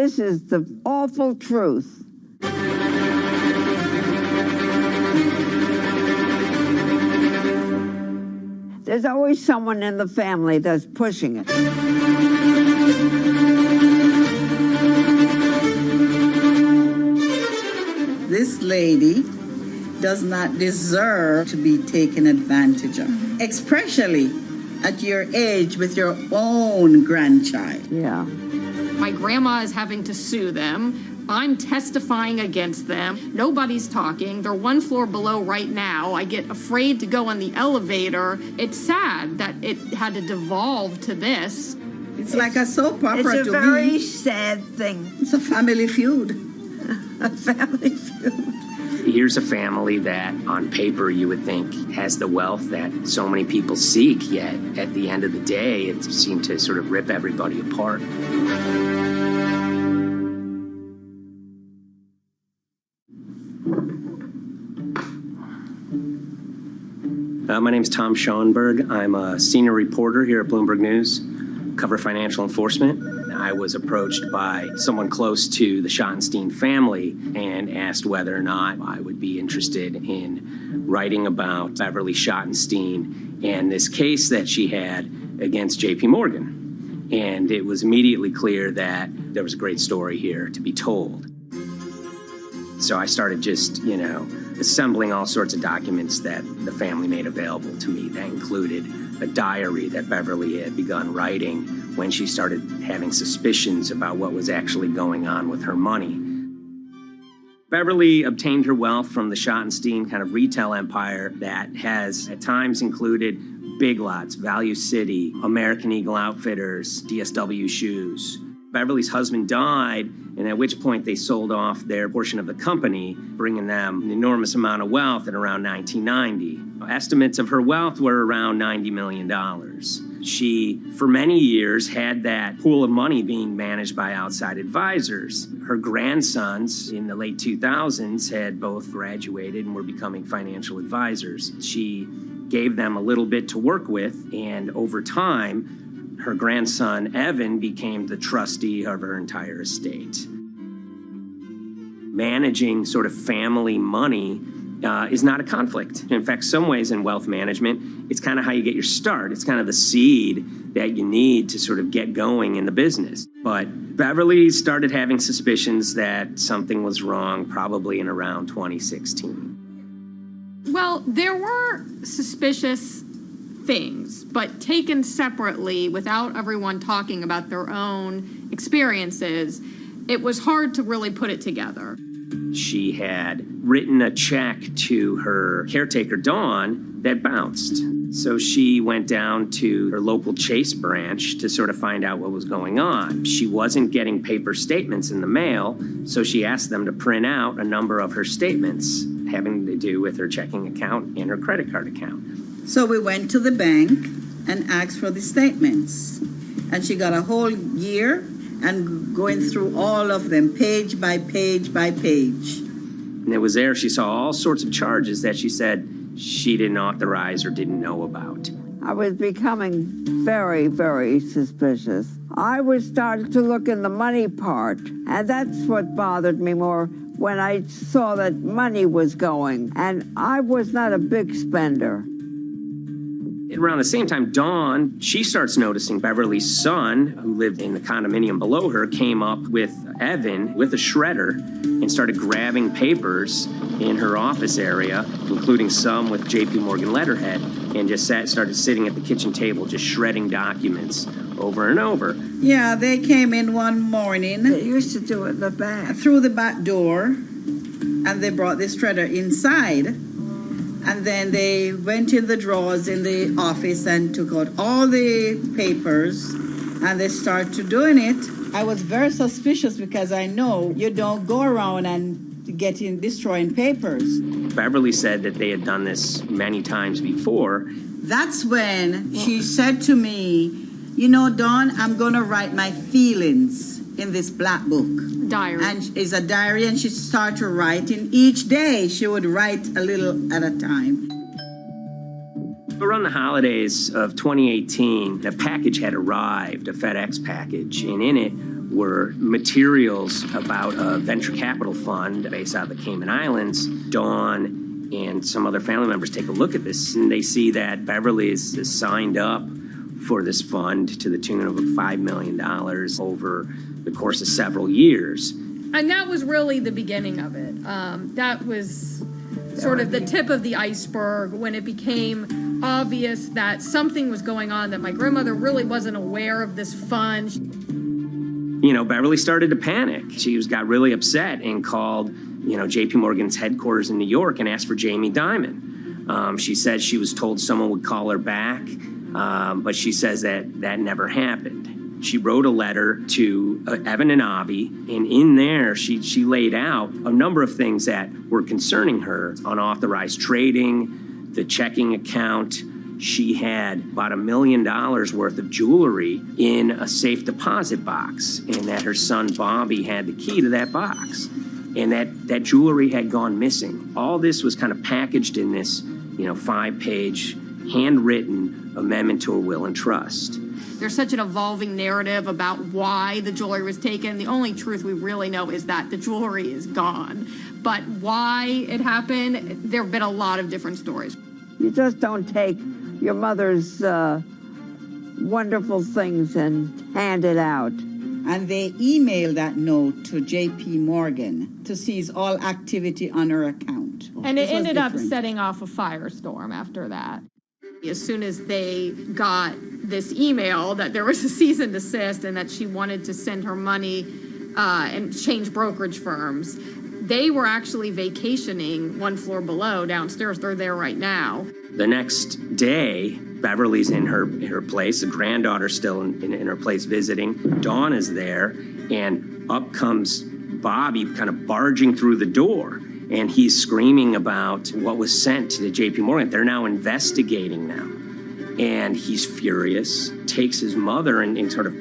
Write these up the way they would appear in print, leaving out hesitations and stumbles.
This is the awful truth. There's always someone in the family that's pushing it. This lady does not deserve to be taken advantage of, especially at your age with your own grandchild. Yeah. My grandma is having to sue them. I'm testifying against them. Nobody's talking. They're one floor below right now. I get afraid to go on the elevator. It's sad that it had to devolve to this. It's like a soap opera to me. It's a very sad thing. It's a family feud. A family feud. Here's a family that, on paper, you would think has the wealth that so many people seek, yet at the end of the day, it seemed to sort of rip everybody apart. My name's Tom Schoenberg. I'm a senior reporter here at Bloomberg News, cover financial enforcement. I was approached by someone close to the Schottenstein family and asked whether or not I would be interested in writing about Beverly Schottenstein and this case that she had against J.P. Morgan. And it was immediately clear that there was a great story here to be told. So I started just, assembling all sorts of documents that the family made available to me. That included a diary that Beverly had begun writing when she started having suspicions about what was actually going on with her money. Beverly obtained her wealth from the Schottenstein kind of retail empire that has at times included Big Lots, Value City, American Eagle Outfitters, DSW Shoes. Beverly's husband died, and at which point they sold off their portion of the company, bringing them an enormous amount of wealth at around 1990. Estimates of her wealth were around $90 million. She, for many years, had that pool of money being managed by outside advisors. Her grandsons in the late 2000s had both graduated and were becoming financial advisors. She gave them a little bit to work with, and over time, her grandson, Evan, became the trustee of her entire estate. Managing sort of family money is not a conflict. In fact, some ways in wealth management, it's kind of how you get your start. It's kind of the seed that you need to sort of get going in the business. But Beverly started having suspicions that something was wrong probably in around 2016. Well, there were suspicious things, but taken separately without everyone talking about their own experiences, it was hard to really put it together. She had written a check to her caretaker, Dawn, that bounced. So she went down to her local Chase branch to sort of find out what was going on. She wasn't getting paper statements in the mail, so she asked them to print out a number of her statements having to do with her checking account and her credit card account. So we went to the bank and asked for the statements. And she got a whole year and going through all of them, page by page by page. And it was there she saw all sorts of charges that she said she didn't authorize or didn't know about. I was becoming very, very suspicious. I was starting to look in the money part, and that's what bothered me more when I saw that money was going, and I was not a big spender. Around the same time, Dawn, she starts noticing Beverly's son, who lived in the condominium below her, came up with Evan with a shredder and started grabbing papers in her office area, including some with J.P. Morgan letterhead, and just started sitting at the kitchen table, just shredding documents over and over. Yeah, they came in one morning. They used to do it in the back. Through the back door, and they brought the shredder inside. And then they went in the drawers in the office and took out all the papers, and they started doing it. I was very suspicious because I know you don't go around and destroying papers. Beverly said that they had done this many times before. That's when she said to me, Dawn, I'm going to write my feelings in this black book. Diary. And it's a diary, and she started writing. Each day she would write a little at a time. Around the holidays of 2018, the package had arrived, a FedEx package, and in it were materials about a venture capital fund based out of the Cayman Islands. Dawn and some other family members take a look at this, and they see that Beverly is signed up for this fund to the tune of $5 million over the course of several years. And that was really the beginning of it. That was sort of the tip of the iceberg when it became obvious that something was going on, that my grandmother really wasn't aware of this fund. You know, Beverly started to panic. She got really upset and called, J.P. Morgan's headquarters in New York and asked for Jamie Dimon. She said she was told someone would call her back, but she says that never happened. She wrote a letter to Evan and Avi, and in there she laid out a number of things that were concerning her: unauthorized trading, the checking account. She had about $1 million worth of jewelry in a safe deposit box, and that her son Bobby had the key to that box, and that jewelry had gone missing. All this was kind of packaged in this, 5-page handwritten amendment to a will and trust. There's such an evolving narrative about why the jewelry was taken. The only truth we really know is that the jewelry is gone. But why it happened, there have been a lot of different stories. You just don't take your mother's wonderful things and hand it out. And they emailed that note to J.P. Morgan to seize all activity on her account. And it ended up setting off a firestorm after that. As soon as they got this email that there was a cease and desist and that she wanted to send her money and change brokerage firms, they were actually vacationing one floor below downstairs. They're there right now. The next day, Beverly's in her place. The granddaughter's still in her place visiting. Dawn is there, and up comes Bobby kind of barging through the door. And he's screaming about what was sent to the J.P. Morgan. They're now investigating now. And he's furious, takes his mother and sort of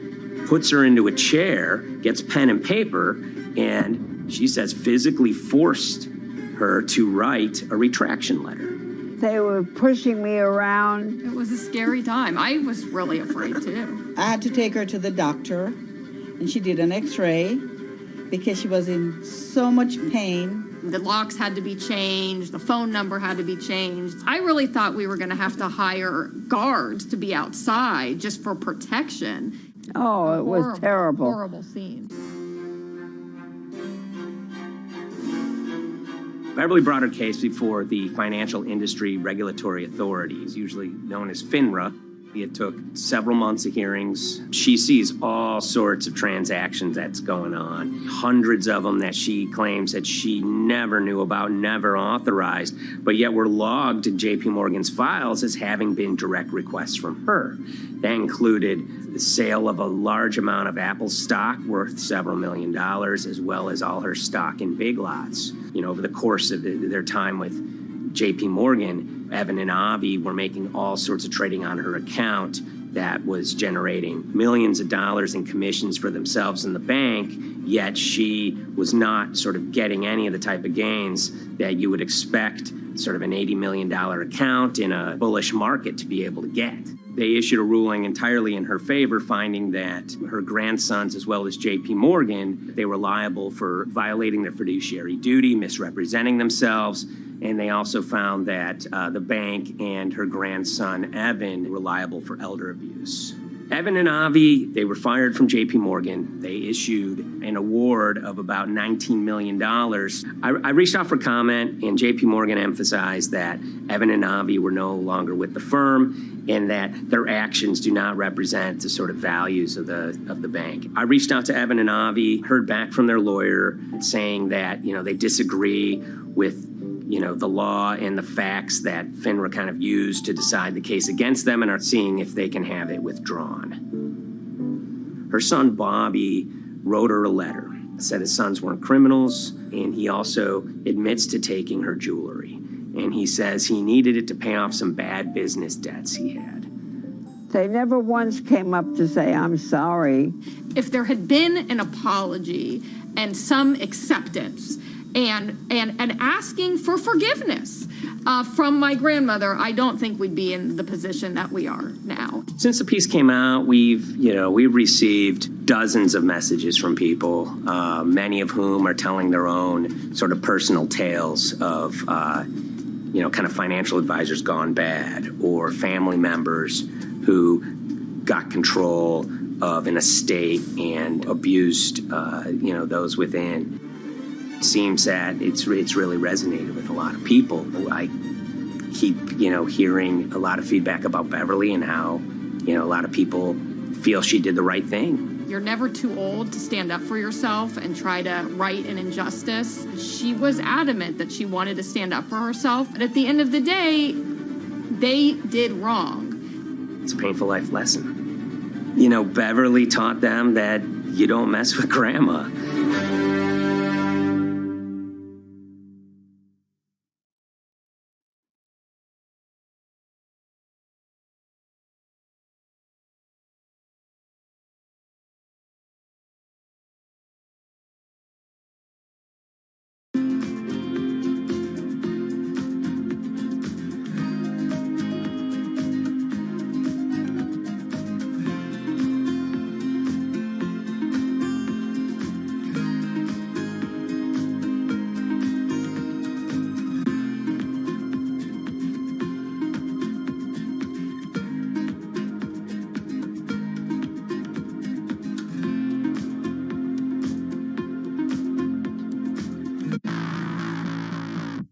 puts her into a chair, gets pen and paper, and she says physically forced her to write a retraction letter. They were pushing me around. It was a scary time. I was really afraid, too. I had to take her to the doctor, and she did an x-ray because she was in so much pain. The locks had to be changed. The phone number had to be changed. I really thought we were going to have to hire guards to be outside just for protection. Oh, it was terrible. Horrible scene. Beverly brought her case before the Financial Industry Regulatory Authorities, usually known as FINRA. It took several months of hearings. She sees all sorts of transactions that's going on, hundreds of them that she claims that she never knew about, never authorized, but yet were logged in J.P. Morgan's files as having been direct requests from her. That included the sale of a large amount of Apple stock worth several $1 million, as well as all her stock in Big Lots. Over the course of their time with J.P. Morgan, Evan and Avi were making all sorts of trading on her account that was generating millions of dollars in commissions for themselves and the bank, yet she was not sort of getting any of the type of gains that you would expect sort of an $80 million account in a bullish market to be able to get. They issued a ruling entirely in her favor, finding that her grandsons, as well as J.P. Morgan, they were liable for violating their fiduciary duty, misrepresenting themselves, and they also found that the bank and her grandson, Evan, were liable for elder abuse. Evan and Avi, they were fired from J.P. Morgan. They issued an award of about $19 million. I reached out for comment, and J.P. Morgan emphasized that Evan and Avi were no longer with the firm and that their actions do not represent the sort of values of the bank. I reached out to Evan and Avi, heard back from their lawyer saying that, they disagree with the law and the facts that FINRA kind of used to decide the case against them and are seeing if they can have it withdrawn. Her son, Bobby, wrote her a letter, said his sons weren't criminals, and he also admits to taking her jewelry. And he says he needed it to pay off some bad business debts he had. They never once came up to say, I'm sorry. If there had been an apology and some acceptance, and asking for forgiveness from my grandmother, I don't think we'd be in the position that we are now. Since the piece came out, we've received dozens of messages from people, many of whom are telling their own sort of personal tales of, kind of financial advisors gone bad, or family members who got control of an estate and abused, those within. It seems that it's really resonated with a lot of people. I keep, hearing a lot of feedback about Beverly and how, a lot of people feel she did the right thing. You're never too old to stand up for yourself and try to right an injustice. She was adamant that she wanted to stand up for herself, but at the end of the day, they did wrong. It's a painful life lesson. Beverly taught them that you don't mess with grandma.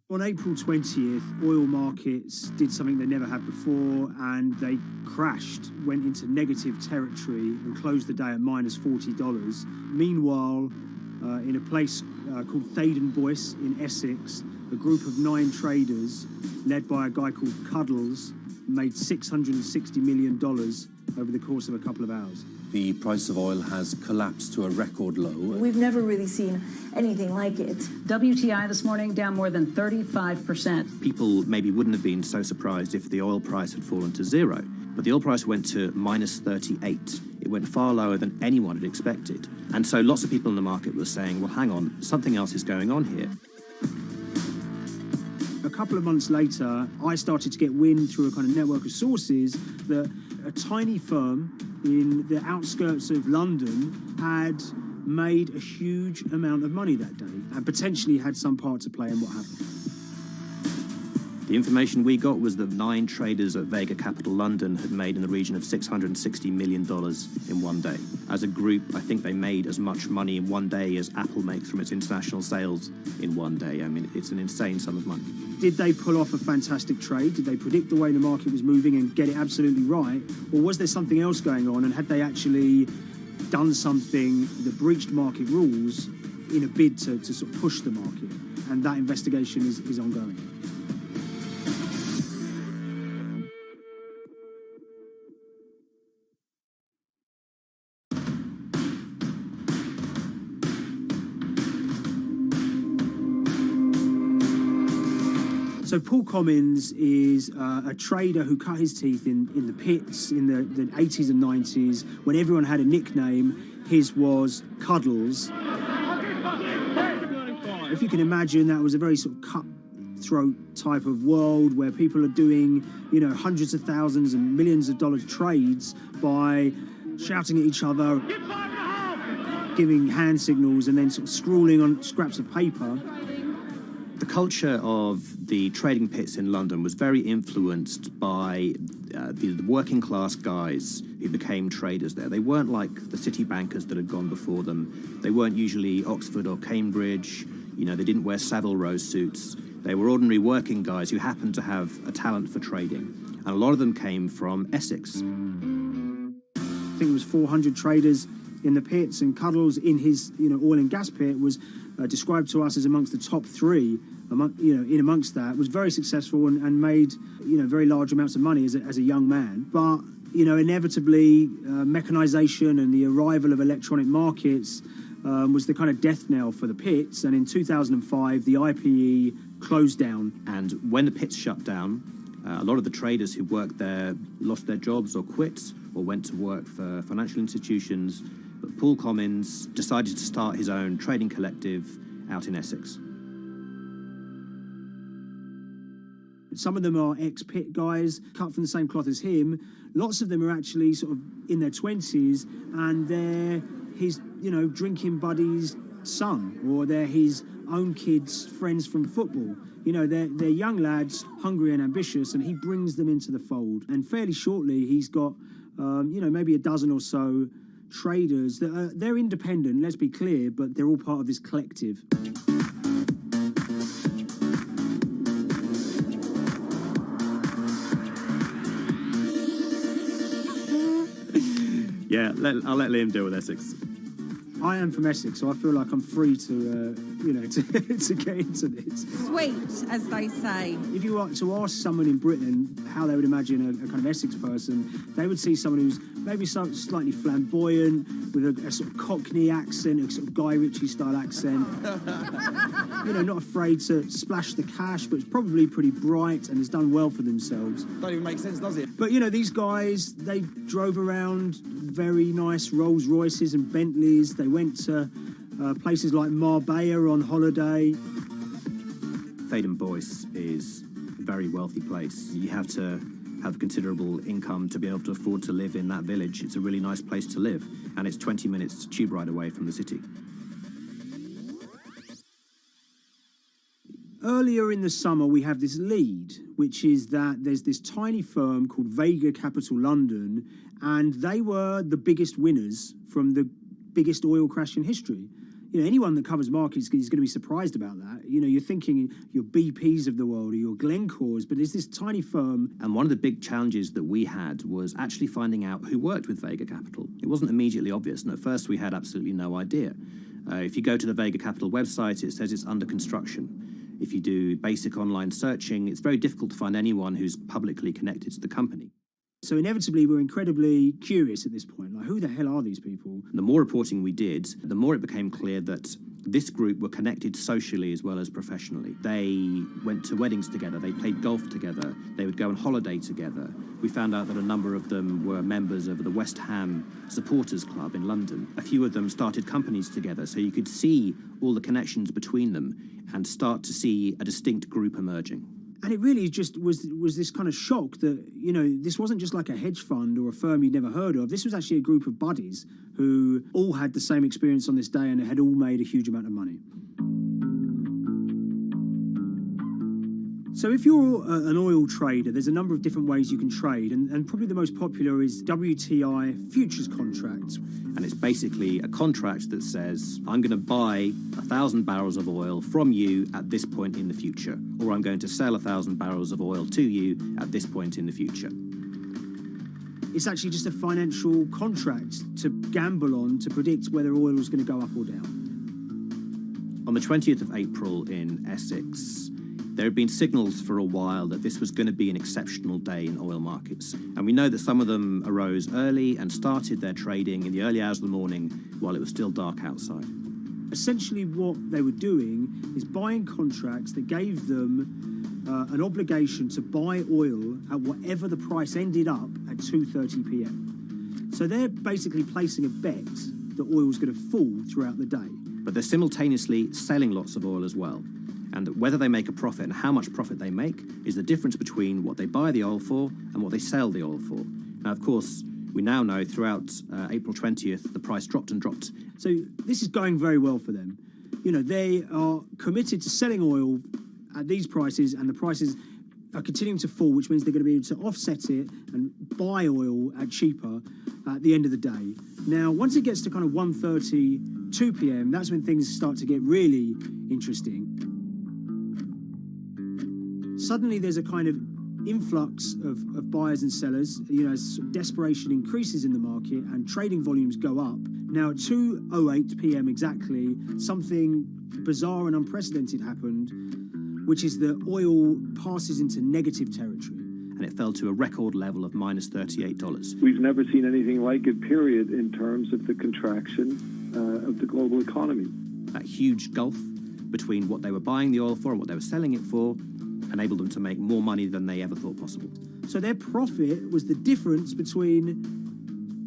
On April 20th, oil markets did something they never had before, and they crashed, went into negative territory and closed the day at minus $40. Meanwhile, in a place called Thaden Boyce in Essex, a group of 9 traders, led by a guy called Cuddles, made $660 million over the course of a couple of hours. The price of oil has collapsed to a record low. We've never really seen anything like it. WTI this morning down more than 35%. People maybe wouldn't have been so surprised if the oil price had fallen to zero, but the oil price went to minus 38. It went far lower than anyone had expected. And so lots of people in the market were saying, well, hang on, something else is going on here. A couple of months later, I started to get wind through a kind of network of sources that a tiny firm in the outskirts of London had made a huge amount of money that day and potentially had some part to play in what happened. The information we got was that 9 traders at Vega Capital London had made in the region of $660 million in one day. As a group, I think they made as much money in one day as Apple makes from its international sales in one day. I mean, it's an insane sum of money. Did they pull off a fantastic trade? Did they predict the way the market was moving and get it absolutely right? Or was there something else going on, and had they actually done something that breached market rules in a bid to sort of push the market? And that investigation is ongoing. So Paul Commins is a trader who cut his teeth in the pits in the 80s and 90s. When everyone had a nickname, his was Cuddles. If you can imagine, that was a very sort of cutthroat type of world where people are doing, hundreds of thousands and millions of dollar trades by shouting at each other, giving hand signals, and then sort of scrawling on scraps of paper. The culture of the trading pits in London was very influenced by the working class guys who became traders there. They weren't like the city bankers that had gone before them. They weren't usually Oxford or Cambridge. They didn't wear Savile Row suits. They were ordinary working guys who happened to have a talent for trading. And a lot of them came from Essex. I think it was 400 traders in the pits, and Cuddles in his oil and gas pit was described to us as amongst the top 3 amongst that, was very successful and made very large amounts of money as a young man. But inevitably mechanization and the arrival of electronic markets was the kind of death knell for the pits, and in 2005 the IPE closed down. And when the pits shut down, a lot of the traders who worked there lost their jobs or quit or went to work for financial institutions. But Paul Commins decided to start his own trading collective out in Essex. Some of them are ex-pit guys, cut from the same cloth as him. Lots of them are actually sort of in their 20s, and they're his, drinking buddy's son, or they're his own kids' friends from football. They're young lads, hungry and ambitious, and he brings them into the fold. And fairly shortly, he's got, maybe a dozen or so traders that they're independent, let's be clear, but they're all part of this collective. Yeah, I'll let Liam deal with Essex. I am from Essex, so I feel like I'm free to, to get into this. Sweet, as they say. If you were to ask someone in Britain how they would imagine a kind of Essex person, they would see someone who's maybe slightly flamboyant, with a sort of Cockney accent, a sort of Guy Ritchie-style accent. Not afraid to splash the cash, but it's probably pretty bright and has done well for themselves. Don't even make sense, does it? But, these guys, they drove around very nice Rolls Royces and Bentleys. They went to places like Marbella on holiday. Thaden Boyce is a very wealthy place. You have to have considerable income to be able to afford to live in that village. It's a really nice place to live, and it's 20 minutes tube ride away from the city. Earlier in the summer, we have this lead, which is that there's this tiny firm called Vega Capital London, and they were the biggest winners from the biggest oil crash in history. Anyone that covers markets is going to be surprised about that. You're thinking your BPs of the world or your Glencores, but there's this tiny firm. And one of the big challenges that we had was actually finding out who worked with Vega Capital. It wasn't immediately obvious, and at first we had absolutely no idea. If you go to the Vega Capital website, it says it's under construction. If you do basic online searching, it's very difficult to find anyone who's publicly connected to the company. So inevitably, we're incredibly curious at this point. Like, who the hell are these people? The more reporting we did, the more it became clear that this group were connected socially as well as professionally. They went to weddings together, they played golf together, they would go on holiday together. We found out that a number of them were members of the West Ham Supporters Club in London. A few of them started companies together, so you could see all the connections between them and start to see a distinct group emerging. And it really just was this kind of shock that, this wasn't just like a hedge fund or a firm you'd never heard of. This was actually a group of buddies who all had the same experience on this day and had all made a huge amount of money. So if you're an oil trader, there's a number of different ways you can trade, and probably the most popular is WTI futures contracts. And it's basically a contract that says, I'm going to buy 1,000 barrels of oil from you at this point in the future, or I'm going to sell 1,000 barrels of oil to you at this point in the future. It's actually just a financial contract to gamble on to predict whether oil is going to go up or down. On the 20th of April in Essex, there had been signals for a while that this was going to be an exceptional day in oil markets. And we know that some of them arose early and started their trading in the early hours of the morning while it was still dark outside. Essentially what they were doing is buying contracts that gave them an obligation to buy oil at whatever the price ended up at 2:30 p.m. So they're basically placing a bet that oil was going to fall throughout the day. But they're simultaneously selling lots of oil as well. And whether they make a profit and how much profit they make is the difference between what they buy the oil for and what they sell the oil for. Now, of course, we now know throughout April 20th, the price dropped and dropped. So this is going very well for them. They are committed to selling oil at these prices, and the prices are continuing to fall, which means they're going to be able to offset it and buy oil at cheaper at the end of the day. Now, once it gets to kind of 1:30, 2 p.m., that's when things start to get really interesting. Suddenly there's a kind of influx of buyers and sellers, as desperation increases in the market and trading volumes go up. Now at 2:08 p.m. exactly, something bizarre and unprecedented happened, which is that oil passes into negative territory. And it fell to a record level of minus $38. We've never seen anything like it, period, in terms of the contraction of the global economy. That huge gulf between what they were buying the oil for and what they were selling it for enabled them to make more money than they ever thought possible. So their profit was the difference between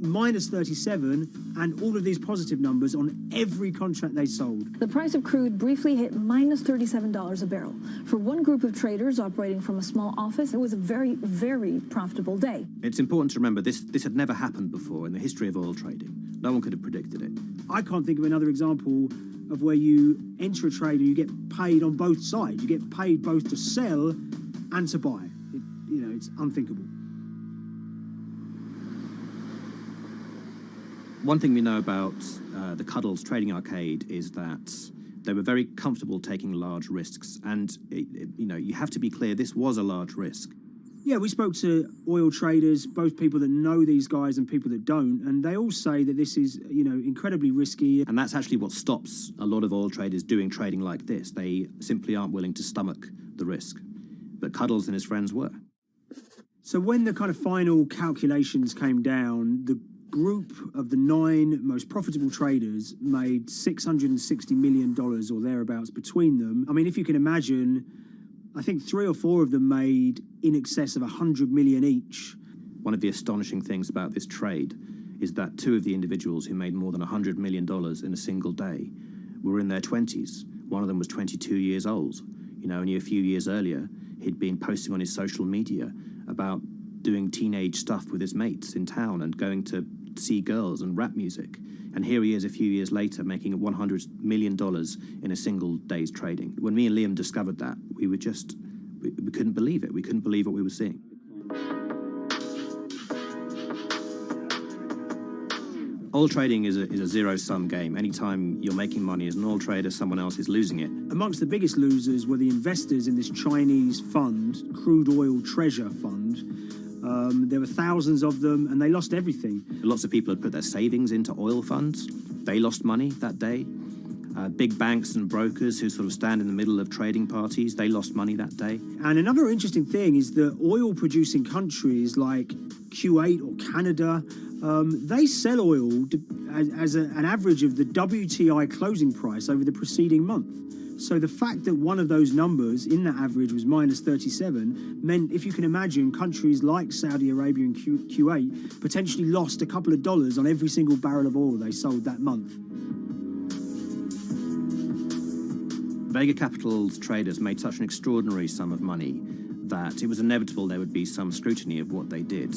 minus 37 and all of these positive numbers on every contract they sold. The price of crude briefly hit minus $37 a barrel. For one group of traders operating from a small office, it was a very, very profitable day. It's important to remember this had never happened before in the history of oil trading. No one could have predicted it. I can't think of another example of where you enter a trade and you get paid on both sides. You get paid both to sell and to buy. It's unthinkable. One thing we know about the Cuddles Trading Arcade is that they were very comfortable taking large risks. And, you have to be clear, this was a large risk. Yeah, we spoke to oil traders, both people that know these guys and people that don't, and they all say that this is, incredibly risky. And that's actually what stops a lot of oil traders doing trading like this. They simply aren't willing to stomach the risk. But Cuddles and his friends were. So when the kind of final calculations came down, the group of the 9 most profitable traders made $660 million or thereabouts between them. I mean, if you can imagine, I think 3 or 4 of them made in excess of 100 million each. One of the astonishing things about this trade is that 2 of the individuals who made more than $100 million in a single day were in their 20s. One of them was 22 years old. Only a few years earlier, he'd been posting on his social media about doing teenage stuff with his mates in town and going to see girls and rap music. And here he is a few years later making $100 million in a single day's trading. When me and Liam discovered that, we couldn't believe it. We couldn't believe what we were seeing. Oil trading is a zero-sum game. Anytime you're making money as an oil trader, someone else is losing it. Amongst the biggest losers were the investors in this Chinese fund, Crude Oil Treasure Fund. There were thousands of them, and they lost everything. Lots of people had put their savings into oil funds. They lost money that day. Big banks and brokers who sort of stand in the middle of trading parties, they lost money that day. And another interesting thing is that oil-producing countries like Kuwait or Canada, they sell oil as an average of the WTI closing price over the preceding month. So the fact that one of those numbers in that average was minus 37 meant, if you can imagine, countries like Saudi Arabia and Kuwait potentially lost a couple of dollars on every single barrel of oil they sold that month. Vega Capital's traders made such an extraordinary sum of money that it was inevitable there would be some scrutiny of what they did.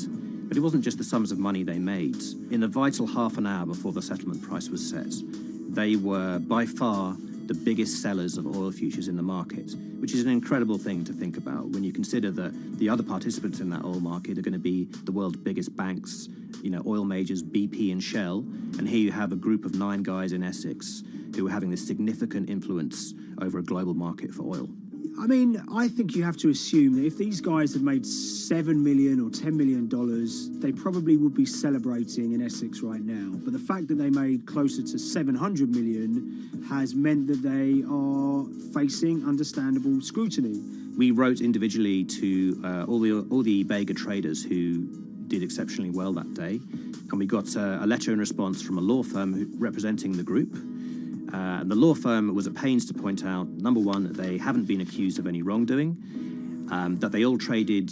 But it wasn't just the sums of money they made. In the vital half an hour before the settlement price was set, they were by far the biggest sellers of oil futures in the market, which is an incredible thing to think about when you consider that the other participants in that oil market are going to be the world's biggest banks, oil majors, BP and Shell, and here you have a group of 9 guys in Essex who are having this significant influence over a global market for oil. I mean, I think you have to assume that if these guys had made $7 million or $10 million, they probably would be celebrating in Essex right now. But the fact that they made closer to $700 million has meant that they are facing understandable scrutiny. We wrote individually to all the Vega traders who did exceptionally well that day, and we got a letter in response from a law firm representing the group. And the law firm was at pains to point out, number one, that they haven't been accused of any wrongdoing, that they all traded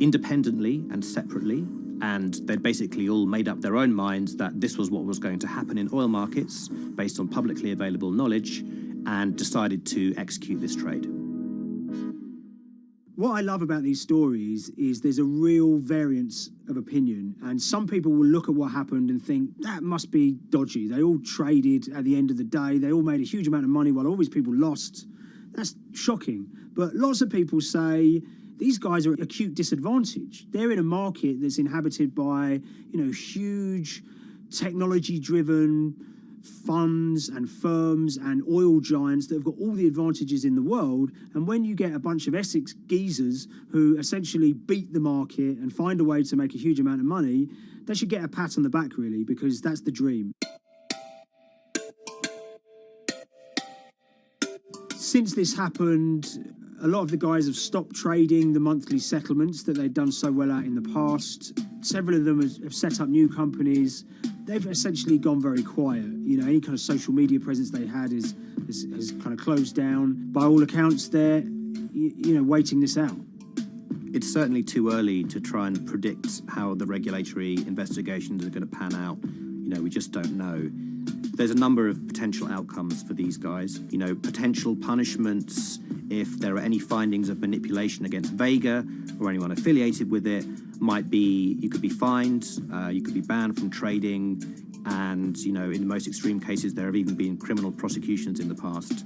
independently and separately, and they'd basically all made up their own minds that this was what was going to happen in oil markets based on publicly available knowledge, and decided to execute this trade. What I love about these stories is there's a real variance of opinion, and some people will look at what happened and think that must be dodgy. They all traded at the end of the day. They all made a huge amount of money while all these people lost. That's shocking. But lots of people say these guys are at acute disadvantage. They're in a market that's inhabited by, huge technology-driven funds and firms and oil giants that have got all the advantages in the world, and when you get a bunch of Essex geezers who essentially beat the market and find a way to make a huge amount of money, they should get a pat on the back, really, because that's the dream. Since this happened, a lot of the guys have stopped trading the monthly settlements that they'd done so well at in the past. Several of them have set up new companies. They've essentially gone very quiet. Any kind of social media presence they had has kind of closed down. By all accounts, they're, waiting this out. It's certainly too early to try and predict how the regulatory investigations are going to pan out. We just don't know. There's a number of potential outcomes for these guys. Potential punishments if there are any findings of manipulation against Vega or anyone affiliated with it might be you could be fined, you could be banned from trading, and in the most extreme cases there have even been criminal prosecutions in the past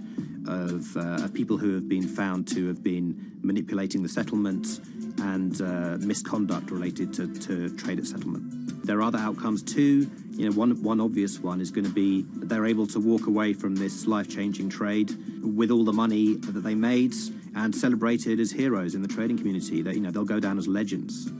of people who have been found to have been manipulating the settlement and misconduct related to trade at settlement. There are other outcomes too. One obvious one is going to be that they're able to walk away from this life-changing trade with all the money that they made and celebrated as heroes in the trading community. That they'll go down as legends.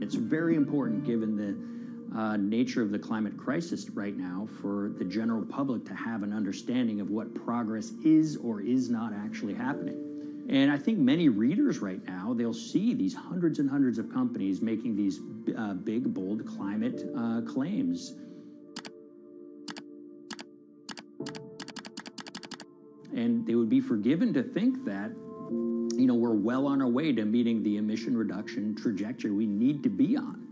It's very important, given the nature of the climate crisis right now, for the general public to have an understanding of what progress is or is not actually happening. And I think many readers right now, they'll see these hundreds and hundreds of companies making these big, bold climate claims. And they would be forgiven to think that we're well on our way to meeting the emission reduction trajectory we need to be on.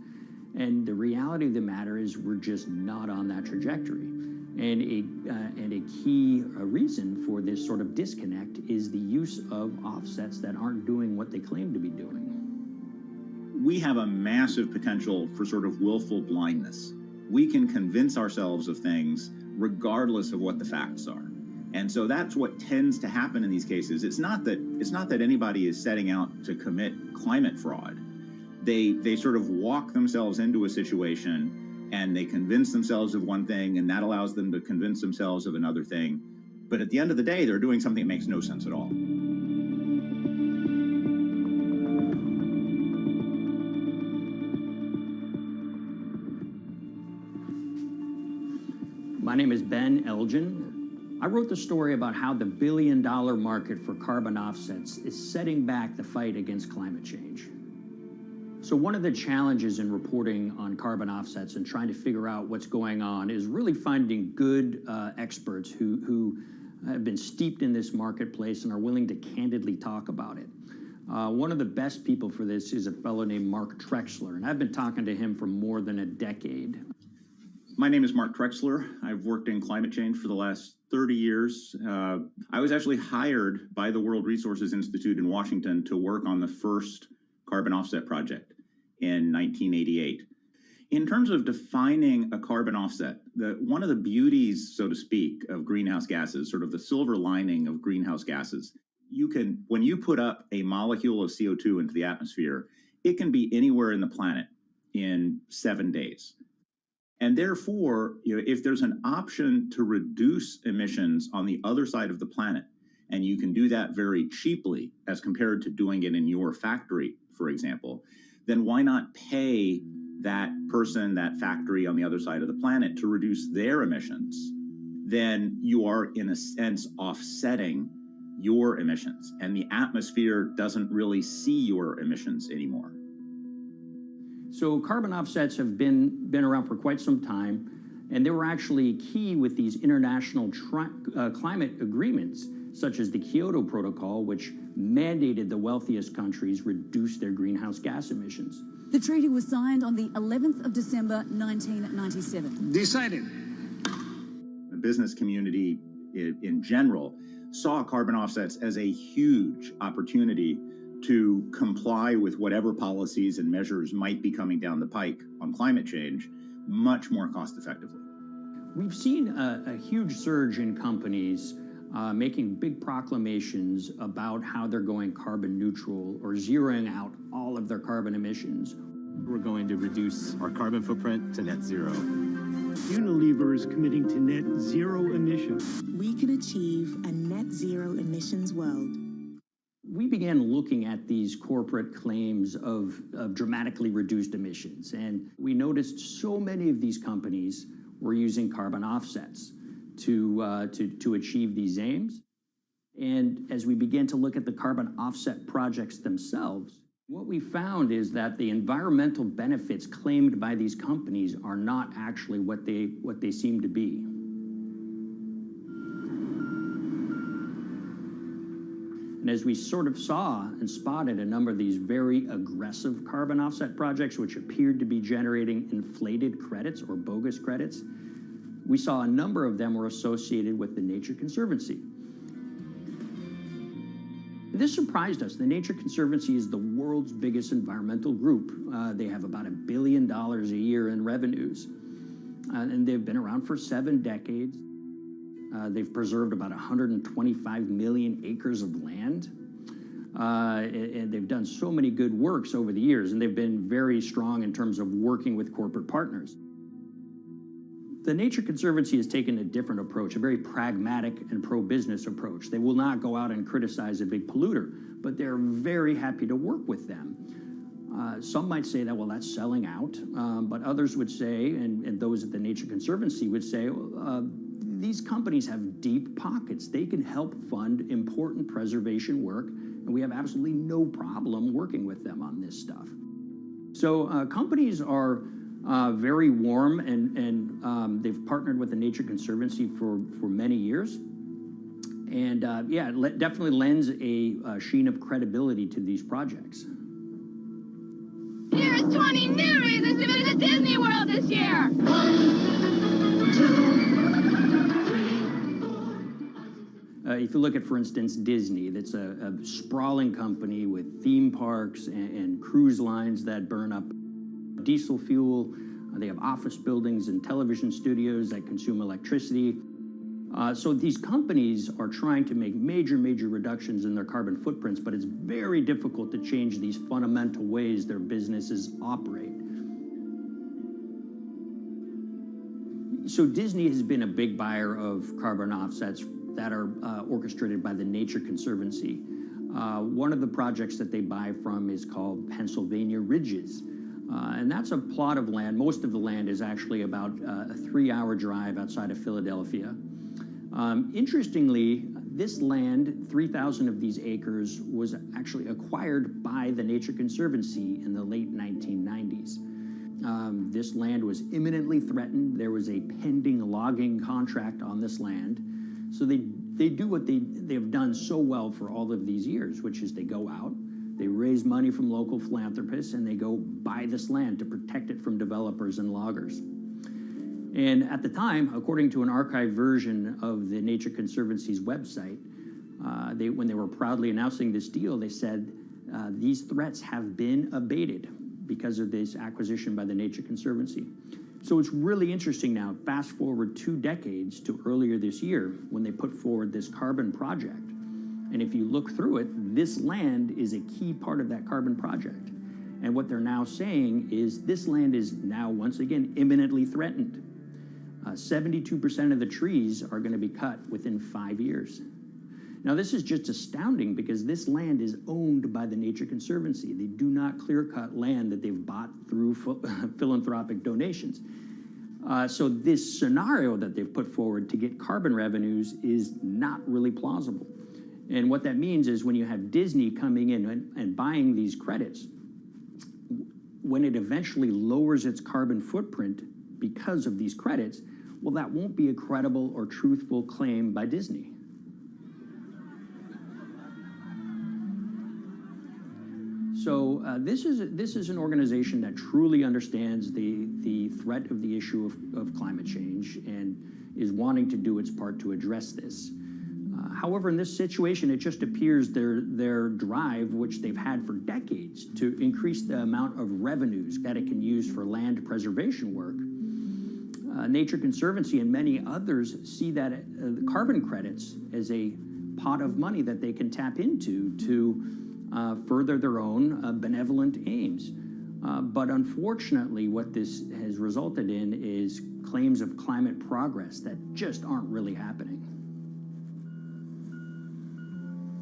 And the reality of the matter is we're just not on that trajectory. And a key reason for this sort of disconnect is the use of offsets that aren't doing what they claim to be doing. We have a massive potential for sort of willful blindness. We can convince ourselves of things regardless of what the facts are. And so that's what tends to happen in these cases. It's not that anybody is setting out to commit climate fraud. They sort of walk themselves into a situation and they convince themselves of one thing, and that allows them to convince themselves of another thing. But at the end of the day, they're doing something that makes no sense at all. My name is Ben Elgin. I wrote the story about how the billion-dollar market for carbon offsets is setting back the fight against climate change. So one of the challenges in reporting on carbon offsets and trying to figure out what's going on is really finding good experts who have been steeped in this marketplace and are willing to candidly talk about it. One of the best people for this is a fellow named Mark Trexler, and I've been talking to him for more than a decade. My name is Mark Trexler. I've worked in climate change for the last 30 years. I was actually hired by the World Resources Institute in Washington to work on the first carbon offset project in 1988. In terms of defining a carbon offset, one of the beauties, so to speak, of greenhouse gases, sort of the silver lining of greenhouse gases, when you put up a molecule of CO2 into the atmosphere, it can be anywhere in the planet in 7 days. And therefore, if there's an option to reduce emissions on the other side of the planet, and you can do that very cheaply as compared to doing it in your factory, for example, then why not pay that person, that factory on the other side of the planet to reduce their emissions? Then you are, in a sense, offsetting your emissions, and the atmosphere doesn't really see your emissions anymore. So carbon offsets have been around for quite some time, and they were actually key with these international climate agreements, such as the Kyoto Protocol, which mandated the wealthiest countries reduce their greenhouse gas emissions. The treaty was signed on the 11th of December, 1997. Decided. The business community in general saw carbon offsets as a huge opportunity to comply with whatever policies and measures might be coming down the pike on climate change much more cost effectively. We've seen a huge surge in companies making big proclamations about how they're going carbon neutral or zeroing out all of their carbon emissions. We're going to reduce our carbon footprint to net zero. Unilever is committing to net zero emissions. We can achieve a net zero emissions world. We began looking at these corporate claims of dramatically reduced emissions, and we noticed so many of these companies were using carbon offsets to achieve these aims. And as we began to look at the carbon offset projects themselves, what we found is that the environmental benefits claimed by these companies are not actually what they seem to be. And as we sort of saw and spotted a number of these very aggressive carbon offset projects, which appeared to be generating inflated credits or bogus credits, we saw a number of them were associated with the Nature Conservancy. This surprised us. The Nature Conservancy is the world's biggest environmental group. They have about $1 billion a year in revenues, and they've been around for 7 decades. They've preserved about 125 million acres of land, and they've done so many good works over the years, and they've been very strong in terms of working with corporate partners. The Nature Conservancy has taken a different approach, a very pragmatic and pro-business approach. They will not go out and criticize a big polluter, but they're very happy to work with them. Some might say that, well, that's selling out, but others would say, and those at the Nature Conservancy would say, these companies have deep pockets. They can help fund important preservation work, and we have absolutely no problem working with them on this stuff. So companies are very warm, and they've partnered with the Nature Conservancy for many years. And yeah, it definitely lends a sheen of credibility to these projects. Here's 20 new reasons to visit Disney World this year. 1, 2, 3. If you look at, for instance, Disney, that's a sprawling company with theme parks and cruise lines that burn up diesel fuel. They have office buildings and television studios that consume electricity. So these companies are trying to make major reductions in their carbon footprints, but it's very difficult to change these fundamental ways their businesses operate. So Disney has been a big buyer of carbon offsets that are orchestrated by the Nature Conservancy. One of the projects that they buy from is called Pennsylvania Ridges. And that's a plot of land. Most of the land is actually about a 3-hour drive outside of Philadelphia. Interestingly, this land, 3,000 of these acres, was actually acquired by the Nature Conservancy in the late 1990s. This land was imminently threatened. There was a pending logging contract on this land. So they do what they have done so well for all of these years, which is they go out, they raise money from local philanthropists, and they go buy this land to protect it from developers and loggers. And at the time, according to an archived version of the Nature Conservancy's website, when they were proudly announcing this deal, they said, these threats have been abated because of this acquisition by the Nature Conservancy. So it's really interesting now, fast forward 2 decades to earlier this year when they put forward this carbon project. And if you look through it, this land is a key part of that carbon project. And what they're now saying is this land is now, once again, imminently threatened. 72% of the trees are going to be cut within 5 years. Now, this is just astounding because this land is owned by the Nature Conservancy. They do not clear-cut land that they've bought through philanthropic donations. So this scenario that they've put forward to get carbon revenues is not really plausible. And what that means is when you have Disney coming in and buying these credits, when it eventually lowers its carbon footprint because of these credits, well, that won't be a credible or truthful claim by Disney. So this is an organization that truly understands the threat of the issue of climate change and is wanting to do its part to address this. However, in this situation, it just appears their drive, which they've had for decades, to increase the amount of revenues that it can use for land preservation work, Nature Conservancy and many others see that the carbon credits as a pot of money that they can tap into to further their own benevolent aims. But unfortunately, what this has resulted in is claims of climate progress that just aren't really happening.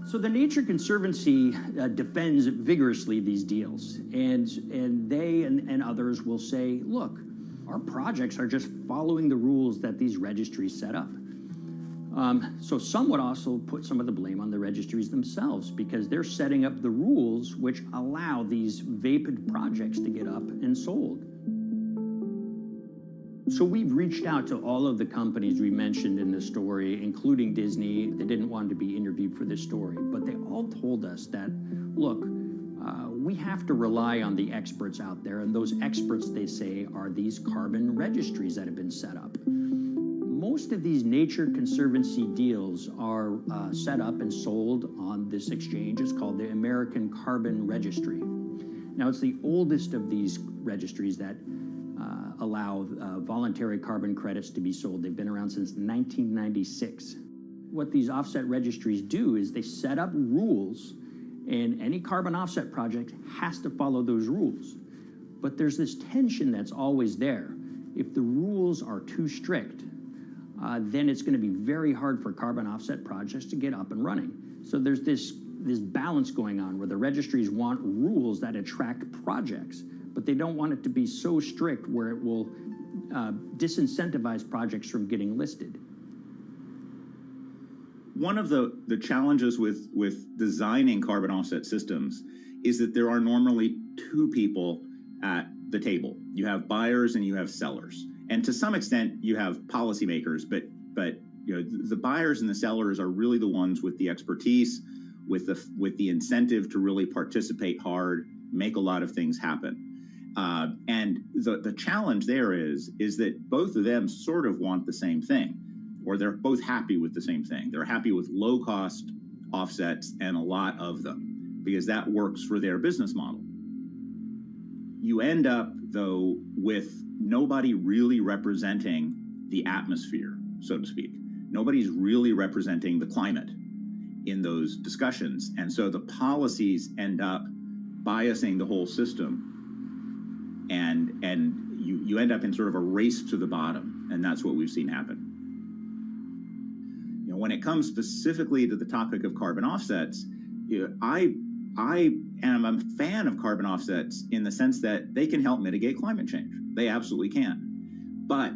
So the Nature Conservancy defends vigorously these deals, and they and others will say, look, our projects are just following the rules that these registries set up. So some would also put some of the blame on the registries themselves because they're setting up the rules which allow these vapid projects to get up and sold. So we've reached out to all of the companies we mentioned in this story, including Disney. They didn't want to be interviewed for this story, but they all told us that, look, we have to rely on the experts out there, and those experts, they say, are these carbon registries that have been set up. Most of these Nature Conservancy deals are set up and sold on this exchange. It's called the American Carbon Registry. Now, it's the oldest of these registries that allow voluntary carbon credits to be sold. They've been around since 1996. What these offset registries do is they set up rules, and any carbon offset project has to follow those rules. But there's this tension that's always there. If the rules are too strict, then it's going to be very hard for carbon offset projects to get up and running. So there's this balance going on where the registries want rules that attract projects, but they don't want it to be so strict where it will disincentivize projects from getting listed. One of the challenges with designing carbon offset systems is that there are normally two people at the table. You have buyers and you have sellers. And to some extent, you have policymakers, but you know, the buyers and the sellers are really the ones with the expertise, with the incentive to really participate hard, make a lot of things happen. And the challenge there is that both of them sort of want the same thing, or they're both happy with the same thing. They're happy with low-cost offsets and a lot of them, because that works for their business model. You end up, though, with nobody really representing the atmosphere, so to speak. Nobody's really representing the climate in those discussions. And so the policies end up biasing the whole system. And you end up in sort of a race to the bottom. And that's what we've seen happen. You know, when it comes specifically to the topic of carbon offsets, you know, I am a fan of carbon offsets in the sense that they can help mitigate climate change. They absolutely can. But,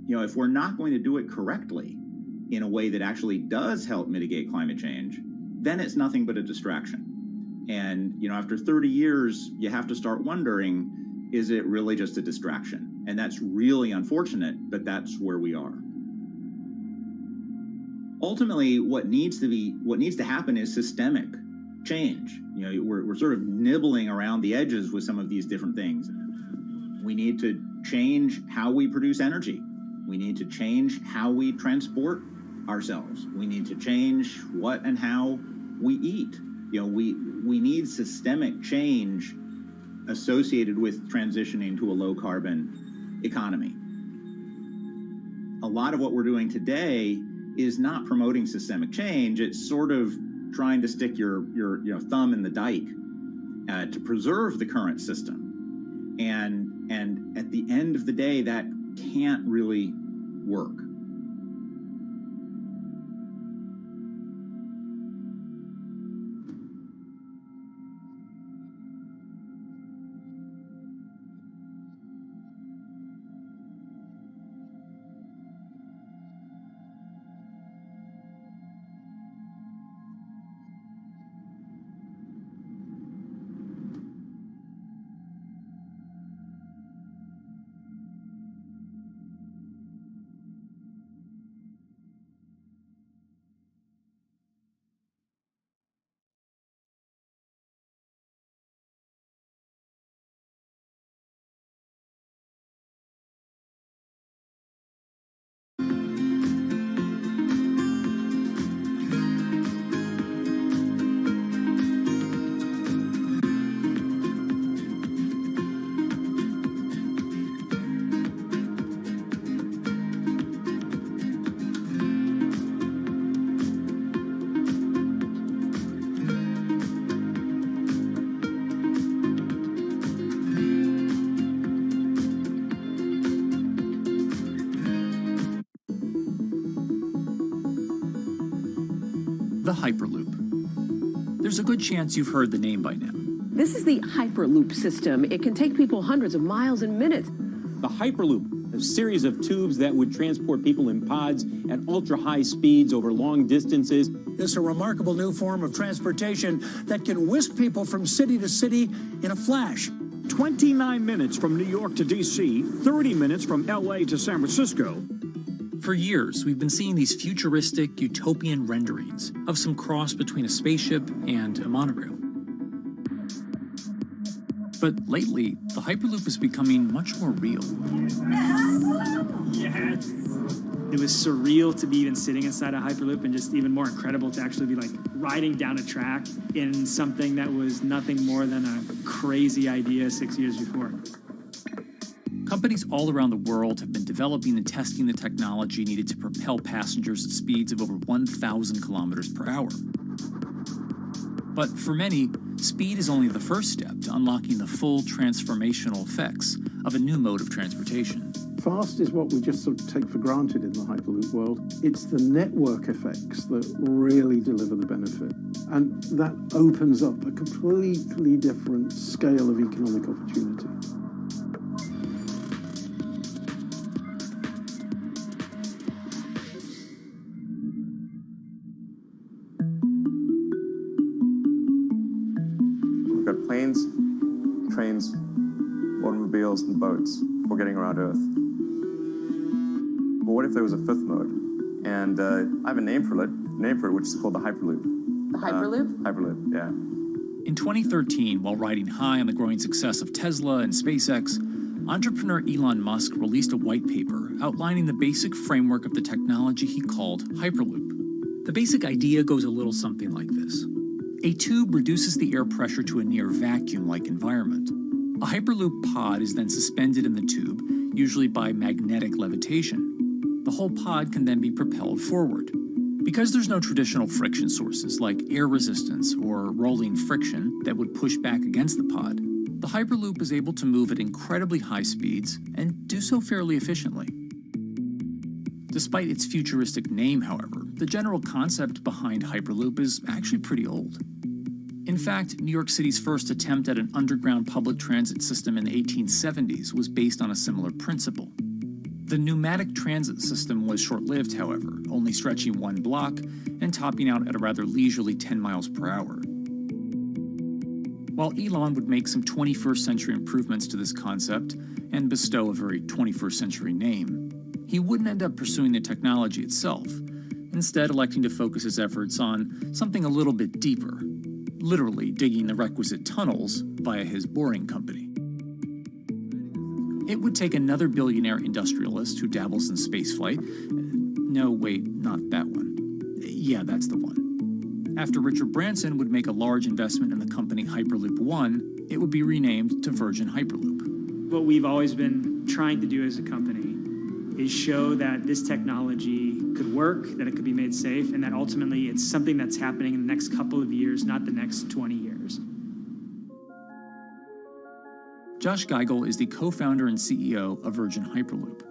you know, if we're not going to do it correctly in a way that actually does help mitigate climate change, then it's nothing but a distraction. And, you know, after 30 years, you have to start wondering, is it really just a distraction? And that's really unfortunate, but that's where we are. Ultimately, what needs to happen is systemic change. You know, we're sort of nibbling around the edges with some of these different things. We need to change how we produce energy. We need to change how we transport ourselves. We need to change what and how we eat. You know, we need systemic change associated with transitioning to a low carbon economy. A lot of what we're doing today is not promoting systemic change. It's sort of trying to stick your thumb in the dike to preserve the current system. And at the end of the day, that can't really work. the Hyperloop. There's a good chance you've heard the name by now. This is the Hyperloop system. It can take people hundreds of miles in minutes. The Hyperloop, a series of tubes that would transport people in pods at ultra-high speeds over long distances. It's a remarkable new form of transportation that can whisk people from city to city in a flash. 29 minutes from New York to D.C., 30 minutes from L.A. to San Francisco. For years, we've been seeing these futuristic, utopian renderings of some cross between a spaceship and a monorail. But lately, the Hyperloop is becoming much more real. Yes! It was surreal to be even sitting inside a Hyperloop, and just even more incredible to actually be like riding down a track in something that was nothing more than a crazy idea 6 years before. Companies all around the world have been developing and testing the technology needed to propel passengers at speeds of over 1,000 kilometers per hour. But for many, speed is only the first step to unlocking the full transformational effects of a new mode of transportation. Fast is what we just sort of take for granted in the Hyperloop world. It's the network effects that really deliver the benefit. And that opens up a completely different scale of economic opportunity. We've got planes, trains, automobiles, and boats for getting around Earth. But what if there was a fifth mode? And I have a name for it, which is called the Hyperloop. The Hyperloop? Hyperloop, yeah. In 2013, while riding high on the growing success of Tesla and SpaceX, entrepreneur Elon Musk released a white paper outlining the basic framework of the technology he called Hyperloop. The basic idea goes a little something like this. A tube reduces the air pressure to a near vacuum-like environment. A Hyperloop pod is then suspended in the tube, usually by magnetic levitation. The whole pod can then be propelled forward. Because there's no traditional friction sources like air resistance or rolling friction that would push back against the pod, the Hyperloop is able to move at incredibly high speeds and do so fairly efficiently. Despite its futuristic name, however, the general concept behind Hyperloop is actually pretty old. In fact, New York City's first attempt at an underground public transit system in the 1870s was based on a similar principle. The pneumatic transit system was short-lived, however, only stretching one block and topping out at a rather leisurely 10 miles per hour. While Elon would make some 21st century improvements to this concept and bestow a very 21st century name, he wouldn't end up pursuing the technology itself, instead electing to focus his efforts on something a little bit deeper, literally digging the requisite tunnels via his boring company. It would take another billionaire industrialist who dabbles in spaceflight. No, wait, not that one. Yeah, that's the one. After Richard Branson would make a large investment in the company Hyperloop One, it would be renamed to Virgin Hyperloop. What we've always been trying to do as a company is show that this technology could work, that it could be made safe, and that ultimately it's something that's happening in the next couple of years, not the next 20 years. Josh Geigel is the co-founder and CEO of Virgin Hyperloop.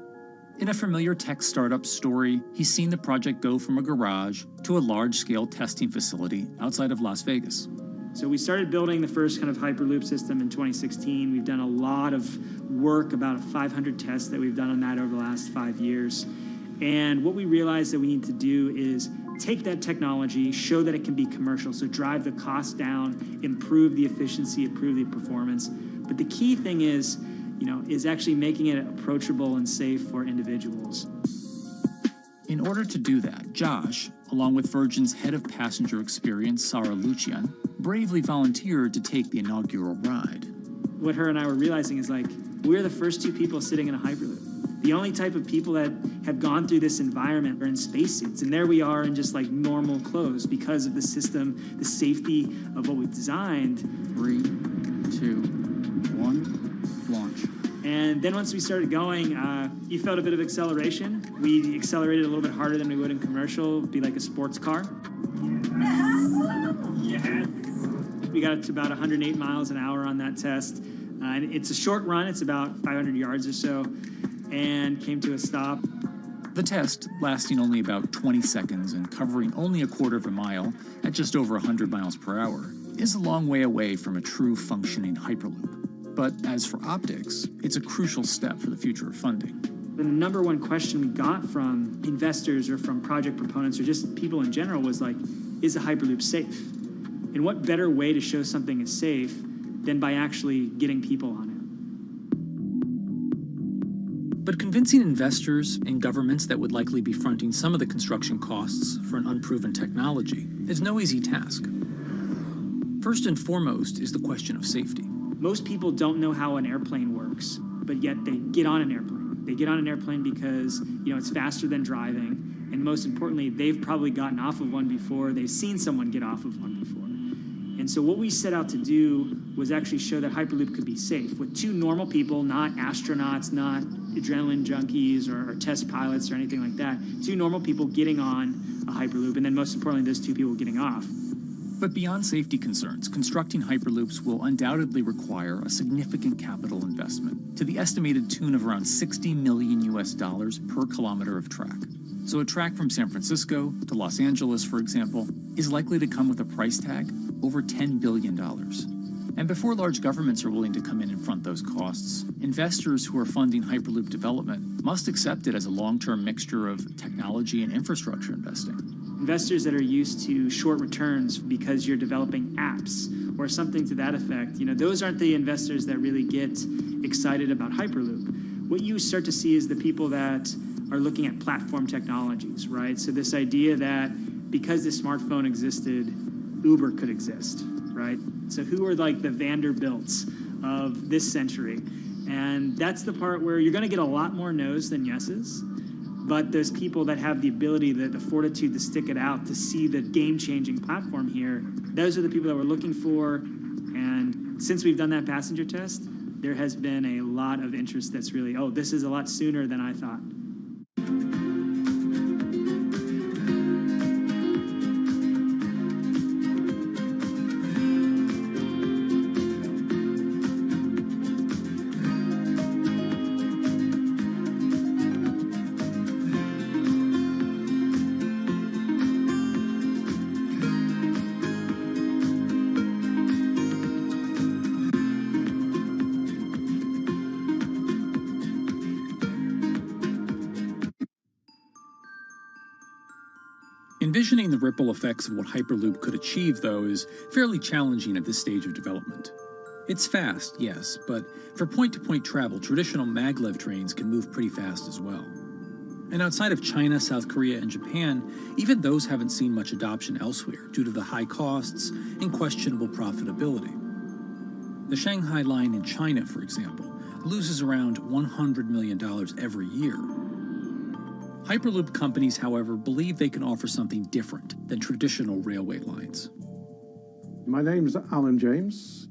In a familiar tech startup story, he's seen the project go from a garage to a large-scale testing facility outside of Las Vegas. So we started building the first kind of Hyperloop system in 2016. We've done a lot of work, about 500 tests that we've done on that over the last 5 years. And what we realized that we need to do is take that technology, show that it can be commercial, so drive the cost down, improve the efficiency, improve the performance. But the key thing is actually making it approachable and safe for individuals. In order to do that, Josh, along with Virgin's head of passenger experience, Sarah Lucian, bravely volunteered to take the inaugural ride. What her and I were realizing is we're the first two people sitting in a Hyperloop. The only type of people that have gone through this environment are in spacesuits, and there we are in just normal clothes because of the system, the safety of what we've designed. 3, 2, 1, launch. And then once we started going, you felt a bit of acceleration. We accelerated a little bit harder than we would in commercial. It'd be like a sports car. Yes. We got to about 108 miles an hour on that test. And it's a short run. It's about 500 yards or so, and came to a stop. The test, lasting only about 20 seconds and covering only a quarter of a mile at just over 100 miles per hour, is a long way away from a true functioning Hyperloop. But as for optics, it's a crucial step for the future of funding. The number one question we got from investors or from project proponents or just people in general was like, is a Hyperloop safe? And what better way to show something is safe than by actually getting people on it? But convincing investors and governments that would likely be fronting some of the construction costs for an unproven technology is no easy task. First and foremost is the question of safety. Most people don't know how an airplane works, but yet they get on an airplane. They get on an airplane because, it's faster than driving, and most importantly, they've probably gotten off of one before, they've seen someone get off of one before. And so what we set out to do was actually show that Hyperloop could be safe with two normal people, not astronauts, not adrenaline junkies or test pilots or anything like that. Two normal people getting on a Hyperloop, and then most importantly, those two people getting off. But beyond safety concerns, constructing Hyperloops will undoubtedly require a significant capital investment to the estimated tune of around $60 million per kilometer of track. So a track from San Francisco to Los Angeles, for example, is likely to come with a price tag over $10 billion. And before large governments are willing to come in and front those costs, investors who are funding Hyperloop development must accept it as a long-term mixture of technology and infrastructure investing. Investors that are used to short returns because you're developing apps or something to that effect, those aren't the investors that really get excited about Hyperloop. What you start to see is the people that are looking at platform technologies, right? So this idea that because the smartphone existed, Uber could exist, right? So who are like the Vanderbilts of this century? And that's the part where you're going to get a lot more no's than yeses. But those people that have the ability, the fortitude to stick it out, to see the game-changing platform here, those are the people that we're looking for. And since we've done that passenger test, there has been a lot of interest that's really, this is a lot sooner than I thought. Envisioning the ripple effects of what Hyperloop could achieve, though, is fairly challenging at this stage of development. It's fast, yes, but for point-to-point travel, traditional maglev trains can move pretty fast as well. And outside of China, South Korea, and Japan, even those haven't seen much adoption elsewhere due to the high costs and questionable profitability. The Shanghai line in China, for example, loses around $100 million every year. Hyperloop companies, however, believe they can offer something different than traditional railway lines. My name's Alan James,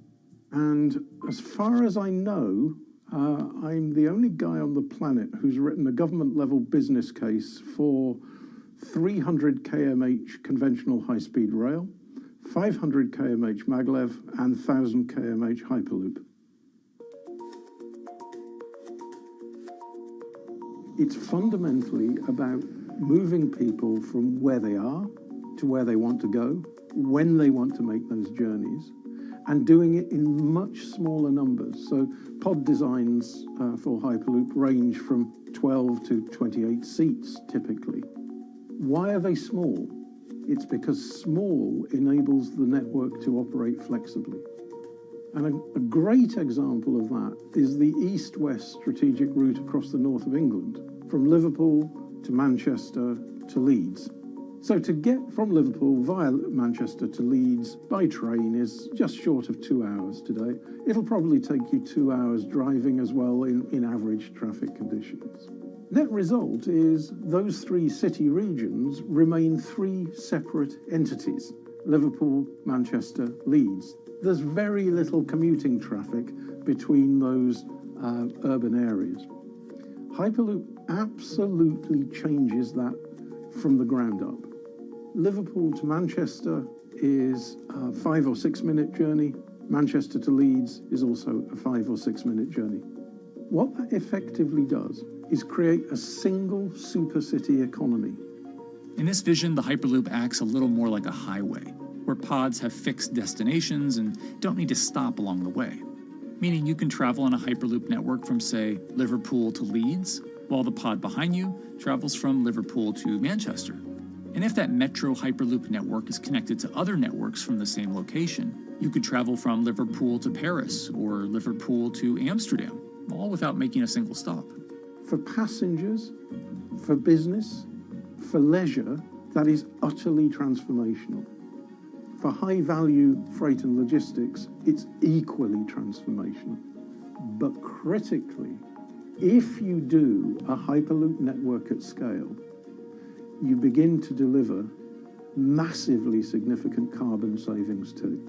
and as far as I know, I'm the only guy on the planet who's written a government-level business case for 300 kmh conventional high-speed rail, 500 kmh maglev, and 1,000 kmh Hyperloop. It's fundamentally about moving people from where they are to where they want to go, when they want to make those journeys, and doing it in much smaller numbers. So pod designs for Hyperloop range from 12 to 28 seats, typically. Why are they small? It's because small enables the network to operate flexibly. And a great example of that is the east-west strategic route across the north of England, from Liverpool to Manchester to Leeds. So to get from Liverpool via Manchester to Leeds by train is just short of 2 hours today. It'll probably take you 2 hours driving as well in average traffic conditions. Net result is those three city regions remain three separate entities: Liverpool, Manchester, Leeds. There's very little commuting traffic between those urban areas. Hyperloop absolutely changes that from the ground up. Liverpool to Manchester is a 5 or 6 minute journey. Manchester to Leeds is also a 5 or 6 minute journey. What that effectively does is create a single supercity economy. In this vision, the Hyperloop acts a little more like a highway, where pods have fixed destinations and don't need to stop along the way. Meaning you can travel on a Hyperloop network from, say, Liverpool to Leeds, while the pod behind you travels from Liverpool to Manchester. And if that metro Hyperloop network is connected to other networks from the same location, you could travel from Liverpool to Paris or Liverpool to Amsterdam, all without making a single stop. For passengers, for business, for leisure, that is utterly transformational. For high-value freight and logistics, it's equally transformational. But critically, if you do a Hyperloop network at scale, you begin to deliver massively significant carbon savings too.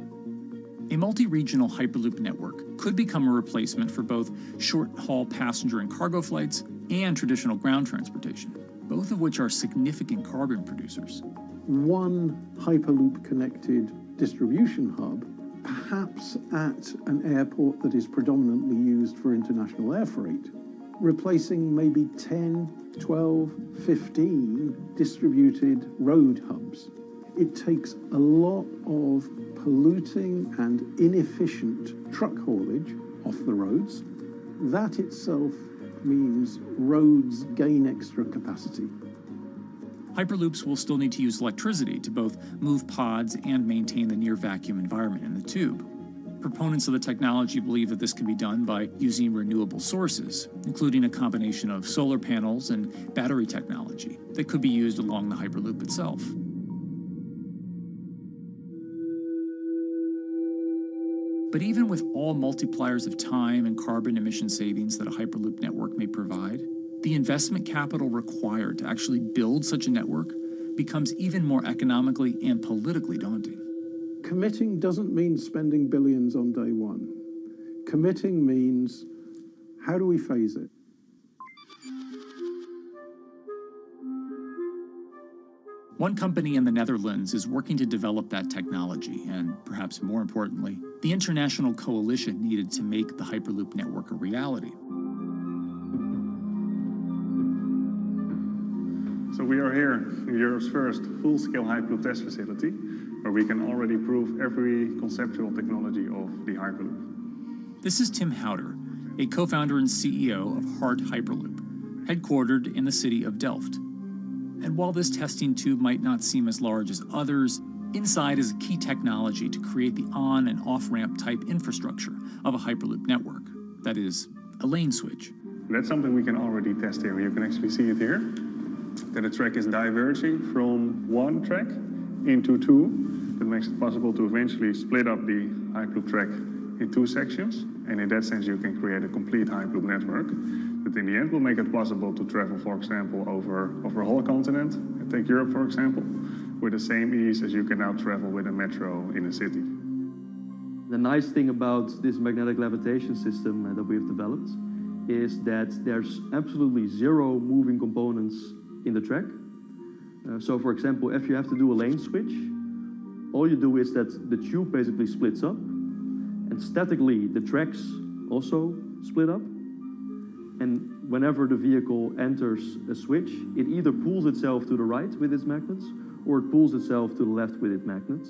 A multi-regional Hyperloop network could become a replacement for both short-haul passenger and cargo flights and traditional ground transportation, both of which are significant carbon producers. One Hyperloop-connected distribution hub, perhaps at an airport that is predominantly used for international air freight, replacing maybe 10, 12, 15 distributed road hubs. It takes a lot of polluting and inefficient truck haulage off the roads. That itself means roads gain extra capacity. Hyperloops will still need to use electricity to both move pods and maintain the near-vacuum environment in the tube. Proponents of the technology believe that this can be done by using renewable sources, including a combination of solar panels and battery technology that could be used along the Hyperloop itself. But even with all multipliers of time and carbon emission savings that a Hyperloop network may provide, the investment capital required to actually build such a network becomes even more economically and politically daunting. Committing doesn't mean spending billions on day one. Committing means, how do we phase it? One company in the Netherlands is working to develop that technology, and perhaps more importantly, the international coalition needed to make the Hyperloop network a reality. So we are here in Europe's first full-scale Hyperloop test facility, where we can already prove every conceptual technology of the Hyperloop. This is Tim Houter, a co-founder and CEO of Hart Hyperloop, headquartered in the city of Delft. And while this testing tube might not seem as large as others, inside is a key technology to create the on- and off-ramp type infrastructure of a Hyperloop network. That is, a lane switch. That's something we can already test here. You can actually see it here, that the track is diverging from one track into two. That makes it possible to eventually split up the Hyperloop track in two sections. And in that sense, you can create a complete Hyperloop network that in the end will make it possible to travel, for example, over a whole continent. Take Europe, for example, with the same ease as you can now travel with a metro in a city. The nice thing about this magnetic levitation system that we've developed is that there's absolutely zero moving components in the track. So, for example, if you have to do a lane switch, all you do is that the tube basically splits up, and statically the tracks also split up. And whenever the vehicle enters a switch, it either pulls itself to the right with its magnets, or it pulls itself to the left with its magnets.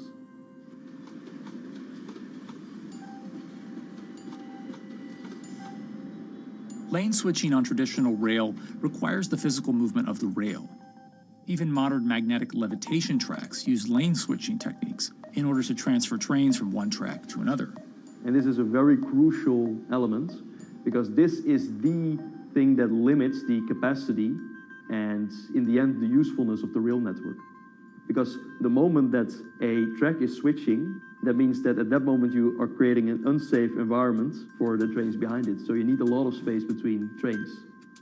Lane switching on traditional rail requires the physical movement of the rail. Even modern magnetic levitation tracks use lane switching techniques in order to transfer trains from one track to another. And this is a very crucial element, because this is the thing that limits the capacity and, in the end, the usefulness of the rail network. Because the moment that a track is switching, that means that at that moment you are creating an unsafe environment for the trains behind it. So you need a lot of space between trains.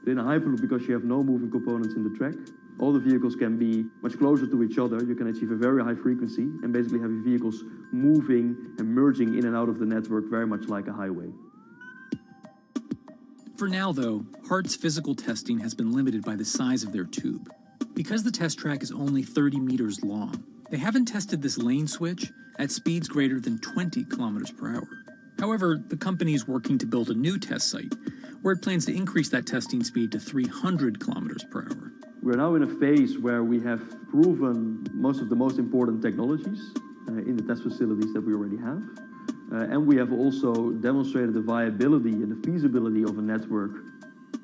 But in a Hyperloop, because you have no moving components in the track, all the vehicles can be much closer to each other. You can achieve a very high frequency and basically have your vehicles moving and merging in and out of the network very much like a highway. For now, though, Hart's physical testing has been limited by the size of their tube. Because the test track is only 30 meters long, they haven't tested this lane switch at speeds greater than 20 kilometers per hour. However, the company is working to build a new test site where it plans to increase that testing speed to 300 kilometers per hour. We're now in a phase where we have proven most of the most important technologies in the test facilities that we already have. And we have also demonstrated the viability and the feasibility of a network.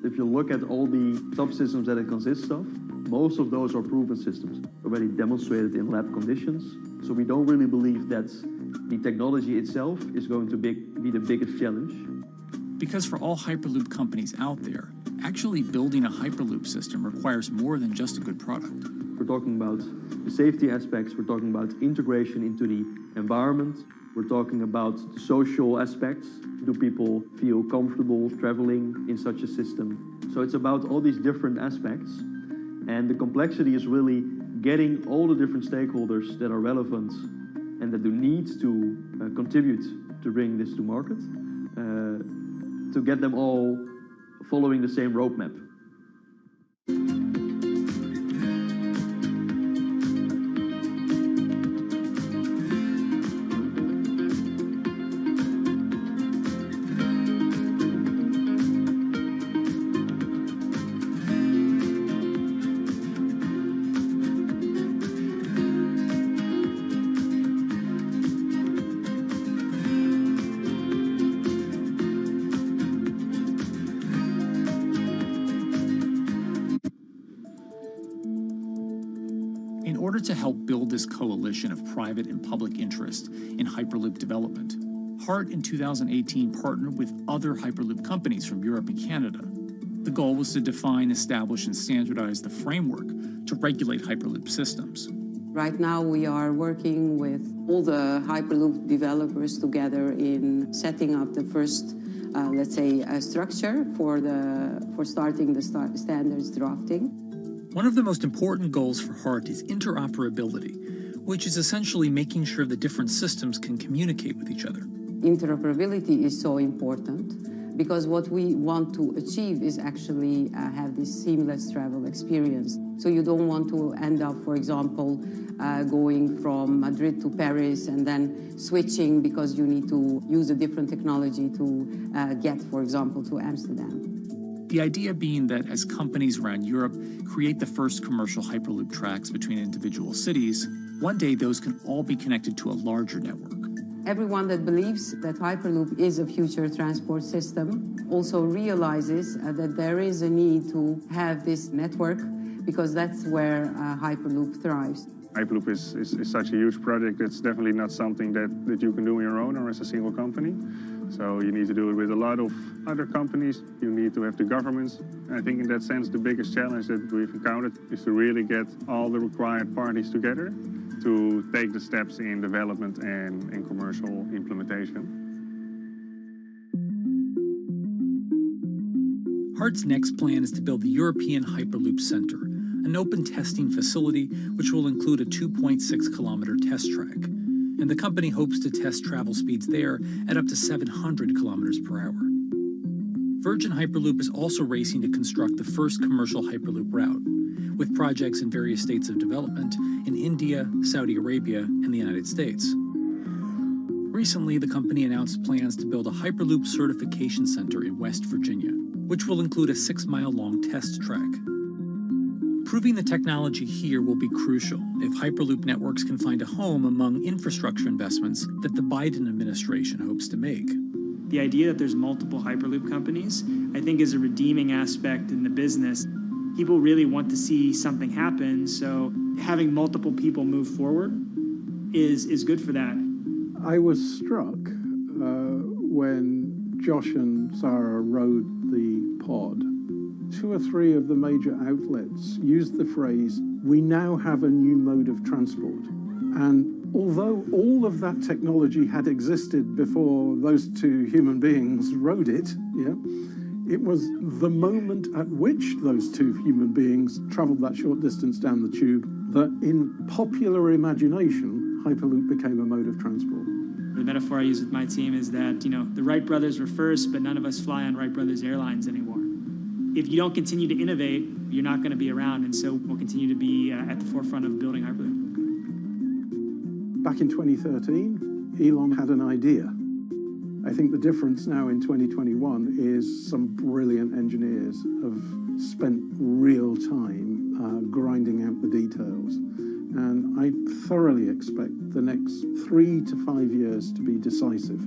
If you look at all the subsystems that it consists of, most of those are proven systems, already demonstrated in lab conditions. So we don't really believe that the technology itself is going to be the biggest challenge. Because for all Hyperloop companies out there, actually building a Hyperloop system requires more than just a good product. We're talking about the safety aspects, we're talking about integration into the environment, we're talking about the social aspects. Do people feel comfortable traveling in such a system? So it's about all these different aspects, and the complexity is really getting all the different stakeholders that are relevant and that do need to contribute to bring this to market, to get them all following the same roadmap. In order to help build this coalition of private and public interest in Hyperloop development, HART in 2018 partnered with other Hyperloop companies from Europe and Canada. The goal was to define, establish, and standardize the framework to regulate Hyperloop systems. Right now we are working with all the Hyperloop developers together in setting up the first, let's say, structure for starting the standards drafting. One of the most important goals for HART is interoperability, which is essentially making sure the different systems can communicate with each other. Interoperability is so important because what we want to achieve is actually have this seamless travel experience. So you don't want to end up, for example, going from Madrid to Paris and then switching because you need to use a different technology to get, for example, to Amsterdam. The idea being that as companies around Europe create the first commercial Hyperloop tracks between individual cities, one day those can all be connected to a larger network. Everyone that believes that Hyperloop is a future transport system also realizes that there is a need to have this network because that's where Hyperloop thrives. Hyperloop is such a huge project. It's definitely not something that you can do on your own or as a single company. So you need to do it with a lot of other companies. You need to have the governments. And I think in that sense, the biggest challenge that we've encountered is to really get all the required parties together to take the steps in development and in commercial implementation. HART's next plan is to build the European Hyperloop Center, an open testing facility which will include a 2.6-kilometer test track. And the company hopes to test travel speeds there at up to 700 kilometers per hour. Virgin Hyperloop is also racing to construct the first commercial Hyperloop route, with projects in various states of development in India, Saudi Arabia, and the United States. Recently, the company announced plans to build a Hyperloop certification center in West Virginia, which will include a 6-mile-long test track. Proving the technology here will be crucial if Hyperloop networks can find a home among infrastructure investments that the Biden administration hopes to make. The idea that there's multiple Hyperloop companies, I think, is a redeeming aspect in the business. People really want to see something happen, so having multiple people move forward is good for that. I was struck when Josh and Sarah rode the pod. 2 or 3 of the major outlets used the phrase, "We now have a new mode of transport." And although all of that technology had existed before those 2 human beings rode it, it was the moment at which those 2 human beings traveled that short distance down the tube that in popular imagination, Hyperloop became a mode of transport. The metaphor I use with my team is that, the Wright brothers were first, but none of us fly on Wright Brothers Airlines anymore. If you don't continue to innovate, you're not going to be around, and so we'll continue to be at the forefront of building Hyperloop. Back in 2013, Elon had an idea. I think the difference now in 2021 is some brilliant engineers have spent real time grinding out the details. And I thoroughly expect the next 3 to 5 years to be decisive.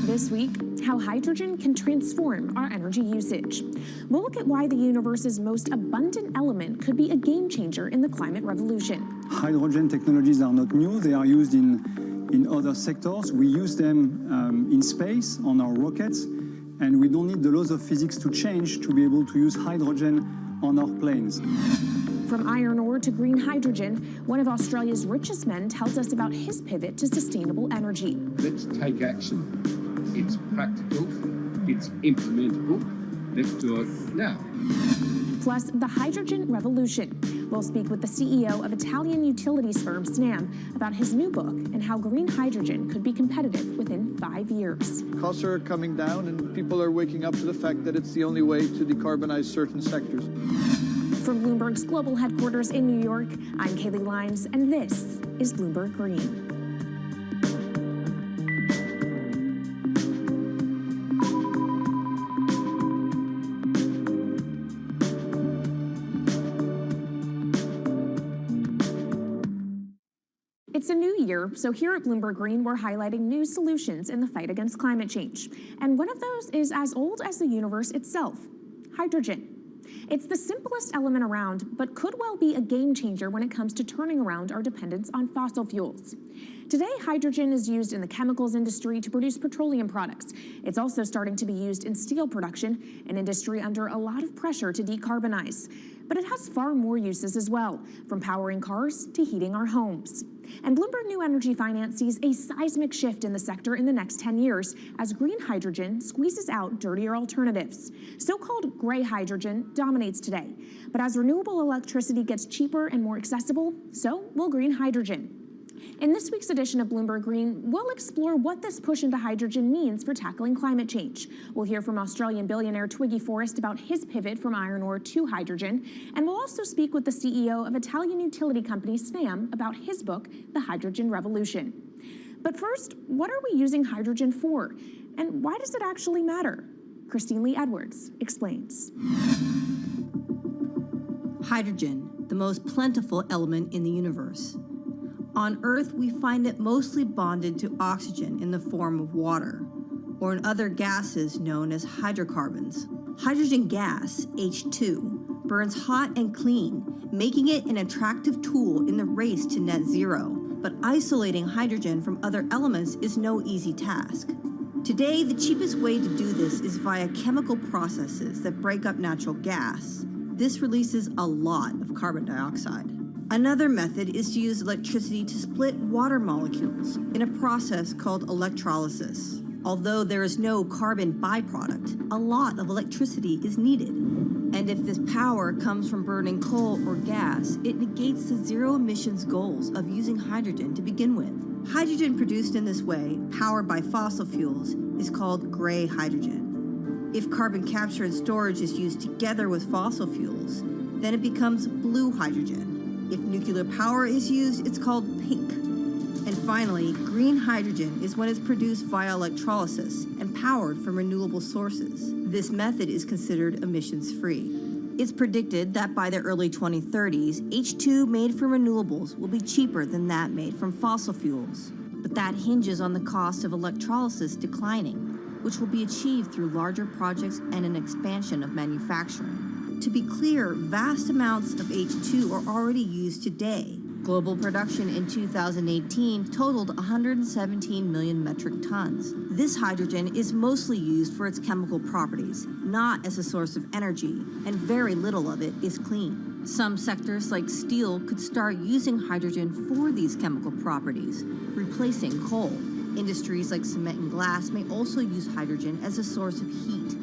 This week, how hydrogen can transform our energy usage. We'll look at why the universe's most abundant element could be a game changer in the climate revolution. Hydrogen technologies are not new. They are used in other sectors. We use them in space, on our rockets, and we don't need the laws of physics to change to be able to use hydrogen on our planes. From iron ore to green hydrogen, one of Australia's richest men tells us about his pivot to sustainable energy. Let's take action. It's practical, it's implementable. Let's do it now. Plus, the hydrogen revolution. We'll speak with the CEO of Italian utilities firm Snam about his new book and how green hydrogen could be competitive within 5 years. Costs are coming down and people are waking up to the fact that it's the only way to decarbonize certain sectors. From Bloomberg's global headquarters in New York, I'm Kaylee Lyons, and this is Bloomberg Green. It's a new year, so here at Bloomberg Green, we're highlighting new solutions in the fight against climate change. And one of those is as old as the universe itself, hydrogen. It's the simplest element around, but could well be a game changer when it comes to turning around our dependence on fossil fuels. Today, hydrogen is used in the chemicals industry to produce petroleum products. It's also starting to be used in steel production, an industry under a lot of pressure to decarbonize. But it has far more uses as well, from powering cars to heating our homes. And Bloomberg New Energy Finance sees a seismic shift in the sector in the next 10 years as green hydrogen squeezes out dirtier alternatives. So-called gray hydrogen dominates today. But as renewable electricity gets cheaper and more accessible, so will green hydrogen. In this week's edition of Bloomberg Green, we'll explore what this push into hydrogen means for tackling climate change. We'll hear from Australian billionaire Twiggy Forrest about his pivot from iron ore to hydrogen, and we'll also speak with the CEO of Italian utility company Snam about his book, The Hydrogen Revolution. But first, what are we using hydrogen for? And why does it actually matter? Christine Lee Edwards explains. Hydrogen, the most plentiful element in the universe. On Earth, we find it mostly bonded to oxygen in the form of water, or in other gases known as hydrocarbons. Hydrogen gas, H2, burns hot and clean, making it an attractive tool in the race to net zero. But isolating hydrogen from other elements is no easy task. Today, the cheapest way to do this is via chemical processes that break up natural gas. This releases a lot of carbon dioxide. Another method is to use electricity to split water molecules in a process called electrolysis. Although there is no carbon byproduct, a lot of electricity is needed. And if this power comes from burning coal or gas, it negates the zero emissions goals of using hydrogen to begin with. Hydrogen produced in this way, powered by fossil fuels, is called gray hydrogen. If carbon capture and storage is used together with fossil fuels, then it becomes blue hydrogen. If nuclear power is used, it's called pink. And finally, green hydrogen is when it's produced via electrolysis and powered from renewable sources. This method is considered emissions-free. It's predicted that by the early 2030s, H2 made from renewables will be cheaper than that made from fossil fuels. But that hinges on the cost of electrolysis declining, which will be achieved through larger projects and an expansion of manufacturing. To be clear, vast amounts of H2 are already used today. Global production in 2018 totaled 117 million metric tons. This hydrogen is mostly used for its chemical properties, not as a source of energy, and very little of it is clean. Some sectors like steel could start using hydrogen for these chemical properties, replacing coal. Industries like cement and glass may also use hydrogen as a source of heat.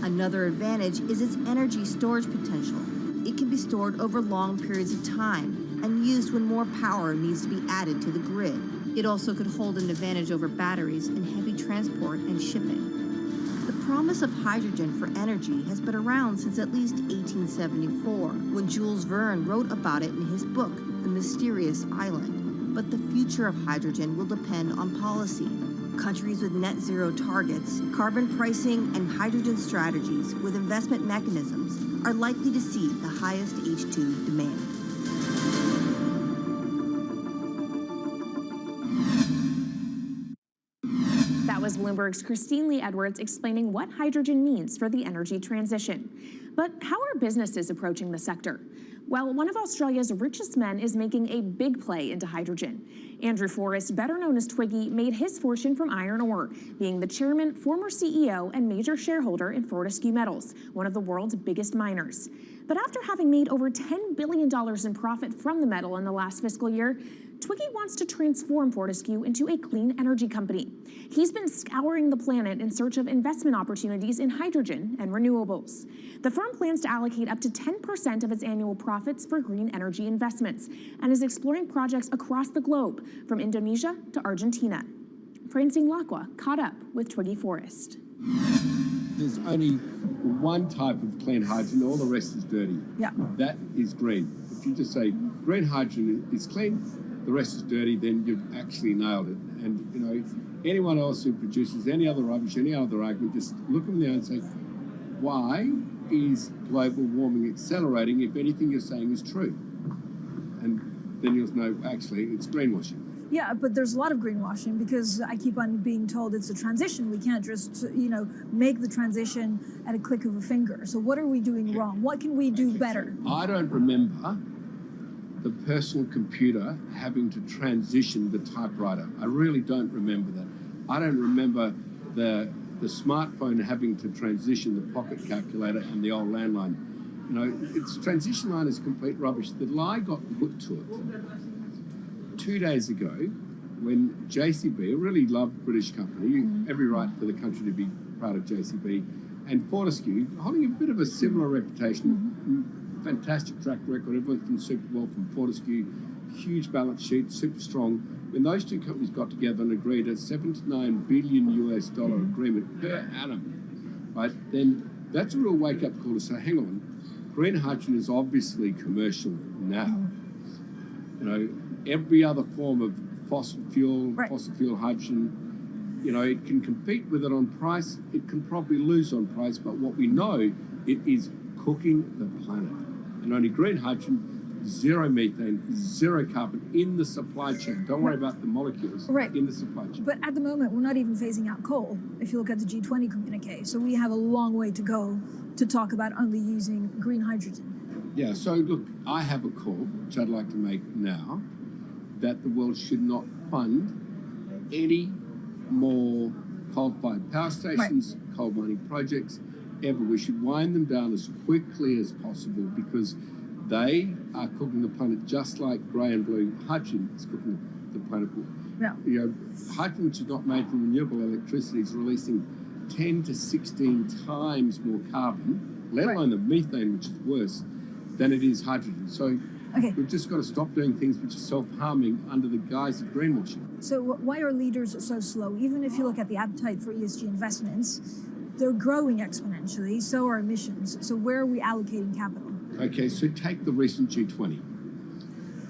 Another advantage is its energy storage potential. It can be stored over long periods of time and used when more power needs to be added to the grid. It also could hold an advantage over batteries in heavy transport and shipping. The promise of hydrogen for energy has been around since at least 1874, when Jules Verne wrote about it in his book, The Mysterious Island. But the future of hydrogen will depend on policy. Countries with net zero targets, carbon pricing, and hydrogen strategies with investment mechanisms are likely to see the highest H2 demand. That was Bloomberg's Christine Lee Edwards explaining what hydrogen means for the energy transition. But how are businesses approaching the sector? Well, one of Australia's richest men is making a big play into hydrogen. Andrew Forrest, better known as Twiggy, made his fortune from iron ore, being the chairman, former CEO, and major shareholder in Fortescue Metals, one of the world's biggest miners. But after having made over $10 billion in profit from the metal in the last fiscal year, Twiggy wants to transform Fortescue into a clean energy company. He's been scouring the planet in search of investment opportunities in hydrogen and renewables. The firm plans to allocate up to 10% of its annual profits for green energy investments and is exploring projects across the globe, from Indonesia to Argentina. Francine Lacqua caught up with Twiggy Forrest. There's only one type of clean hydrogen, all the rest is dirty. Yeah. That is green. If you just say green hydrogen is clean, the rest is dirty, then you've actually nailed it. And, you know, anyone else who produces any other rubbish, any other argument, just look them there and say, why is global warming accelerating if anything you're saying is true? And then you'll know, actually, it's greenwashing. Yeah, but there's a lot of greenwashing because I keep on being told it's a transition. We can't just, make the transition at a click of a finger. So what are we doing wrong? What can we do better? I don't remember the personal computer having to transition the typewriter. I really don't remember that. I don't remember the smartphone having to transition the pocket calculator and the old landline. You know, its transition line is complete rubbish. The lie got put to it 2 days ago when JCB, a really loved British company, every right for the country to be proud of JCB, and Fortescue, holding a bit of a similar reputation, fantastic track record, everyone's been super well from Fortescue, huge balance sheet, super strong. When those two companies got together and agreed a $79 billion US agreement per annum, right, then that's a real wake-up call to say, hang on, green hydrogen is obviously commercial now. You know, every other form of fossil fuel hydrogen, you know, it can compete with it on price, it can probably lose on price, but what we know, it is cooking the planet. And only green hydrogen zero methane, zero carbon in the supply chain. Don't worry about the molecules in the supply chain. But at the moment, we're not even phasing out coal, if you look at the G20 communique. So we have a long way to go to talk about only using green hydrogen. Yeah, so look, I have a call, which I'd like to make now, that the world should not fund any more coal-fired power stations, coal mining projects, ever. We should wind them down as quickly as possible because they are cooking the planet just like grey and blue hydrogen is cooking the planet. Yeah. You know, hydrogen, which is not made from renewable electricity, is releasing 10 to 16 times more carbon, let alone the methane, which is worse, than it is hydrogen. So we've just got to stop doing things which are self-harming under the guise of greenwashing. So why are leaders so slow? Even if you look at the appetite for ESG investments, they're growing exponentially, so are emissions. So where are we allocating capital? Okay, so take the recent G20.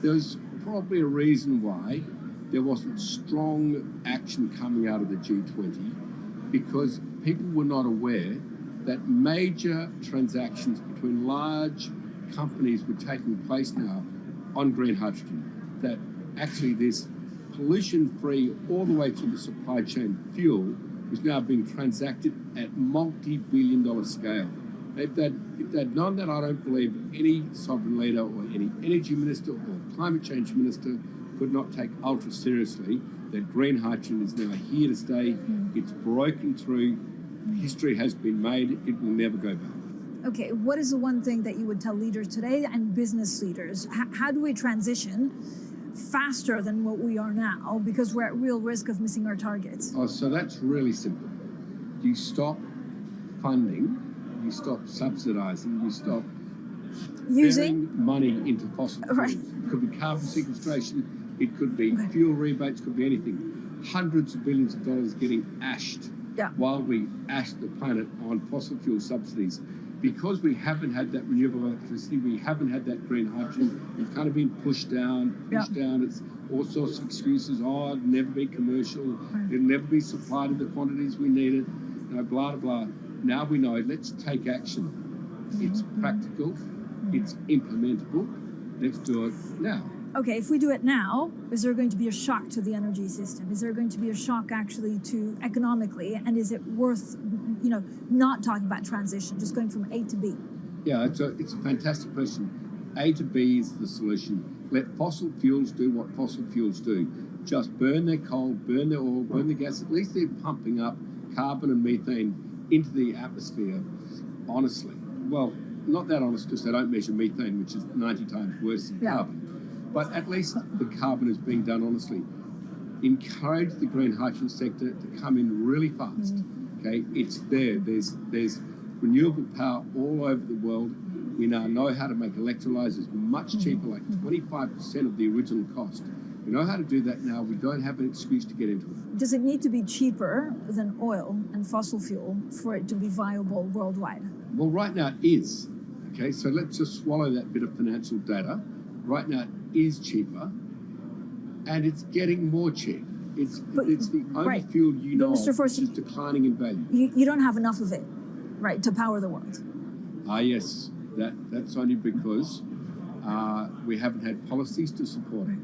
There's probably a reason why there wasn't strong action coming out of the G20 because people were not aware that major transactions between large companies were taking place now on green hydrogen, that actually this pollution-free all the way through the supply chain fuel was now being transacted at multi-billion-dollar scale. If they'd known that, I don't believe any sovereign leader or any energy minister or climate change minister could not take ultra seriously that green hydrogen is now here to stay. It's broken through. History has been made. It will never go back. Okay, what is the one thing that you would tell leaders today and business leaders? How do we transition faster than what we are now because we're at real risk of missing our targets? Oh, so that's really simple. You stop funding, you stop subsidizing, you stop using money into fossil fuels. It could be carbon sequestration, it could be fuel rebates, could be anything. Hundreds of billions of dollars getting ashed while we ash the planet on fossil fuel subsidies. Because we haven't had that renewable electricity, we haven't had that green hydrogen, it's kind of been pushed down. It's all sorts of excuses. Oh, it'll never be commercial, it'll never be supplied in the quantities we need it, you know, blah, blah, blah. Now we know, let's take action. It's practical, it's implementable, let's do it now. Okay, if we do it now, is there going to be a shock to the energy system? Is there going to be a shock actually to economically? And is it worth, you know, not talking about transition, just going from A to B? Yeah, it's a fantastic question. A to B is the solution. Let fossil fuels do what fossil fuels do. Just burn their coal, burn their oil, burn the gas. At least they're pumping up carbon and methane into the atmosphere, honestly. Well, not that honest because they don't measure methane, which is 90 times worse than carbon. But at least the carbon is being done honestly. Encourage the green hydrogen sector to come in really fast. Okay, it's there. There's renewable power all over the world. We now know how to make electrolyzers much cheaper, like 25% of the original cost. We know how to do that now. We don't have an excuse to get into it. Does it need to be cheaper than oil and fossil fuel for it to be viable worldwide? Well, right now it is. Okay, so let's just swallow that bit of financial data. Right now it is cheaper, and it's getting more cheap. It's the only fuel you know of which is declining in value. You don't have enough of it, right, to power the world. Yes, that's only because we haven't had policies to support it.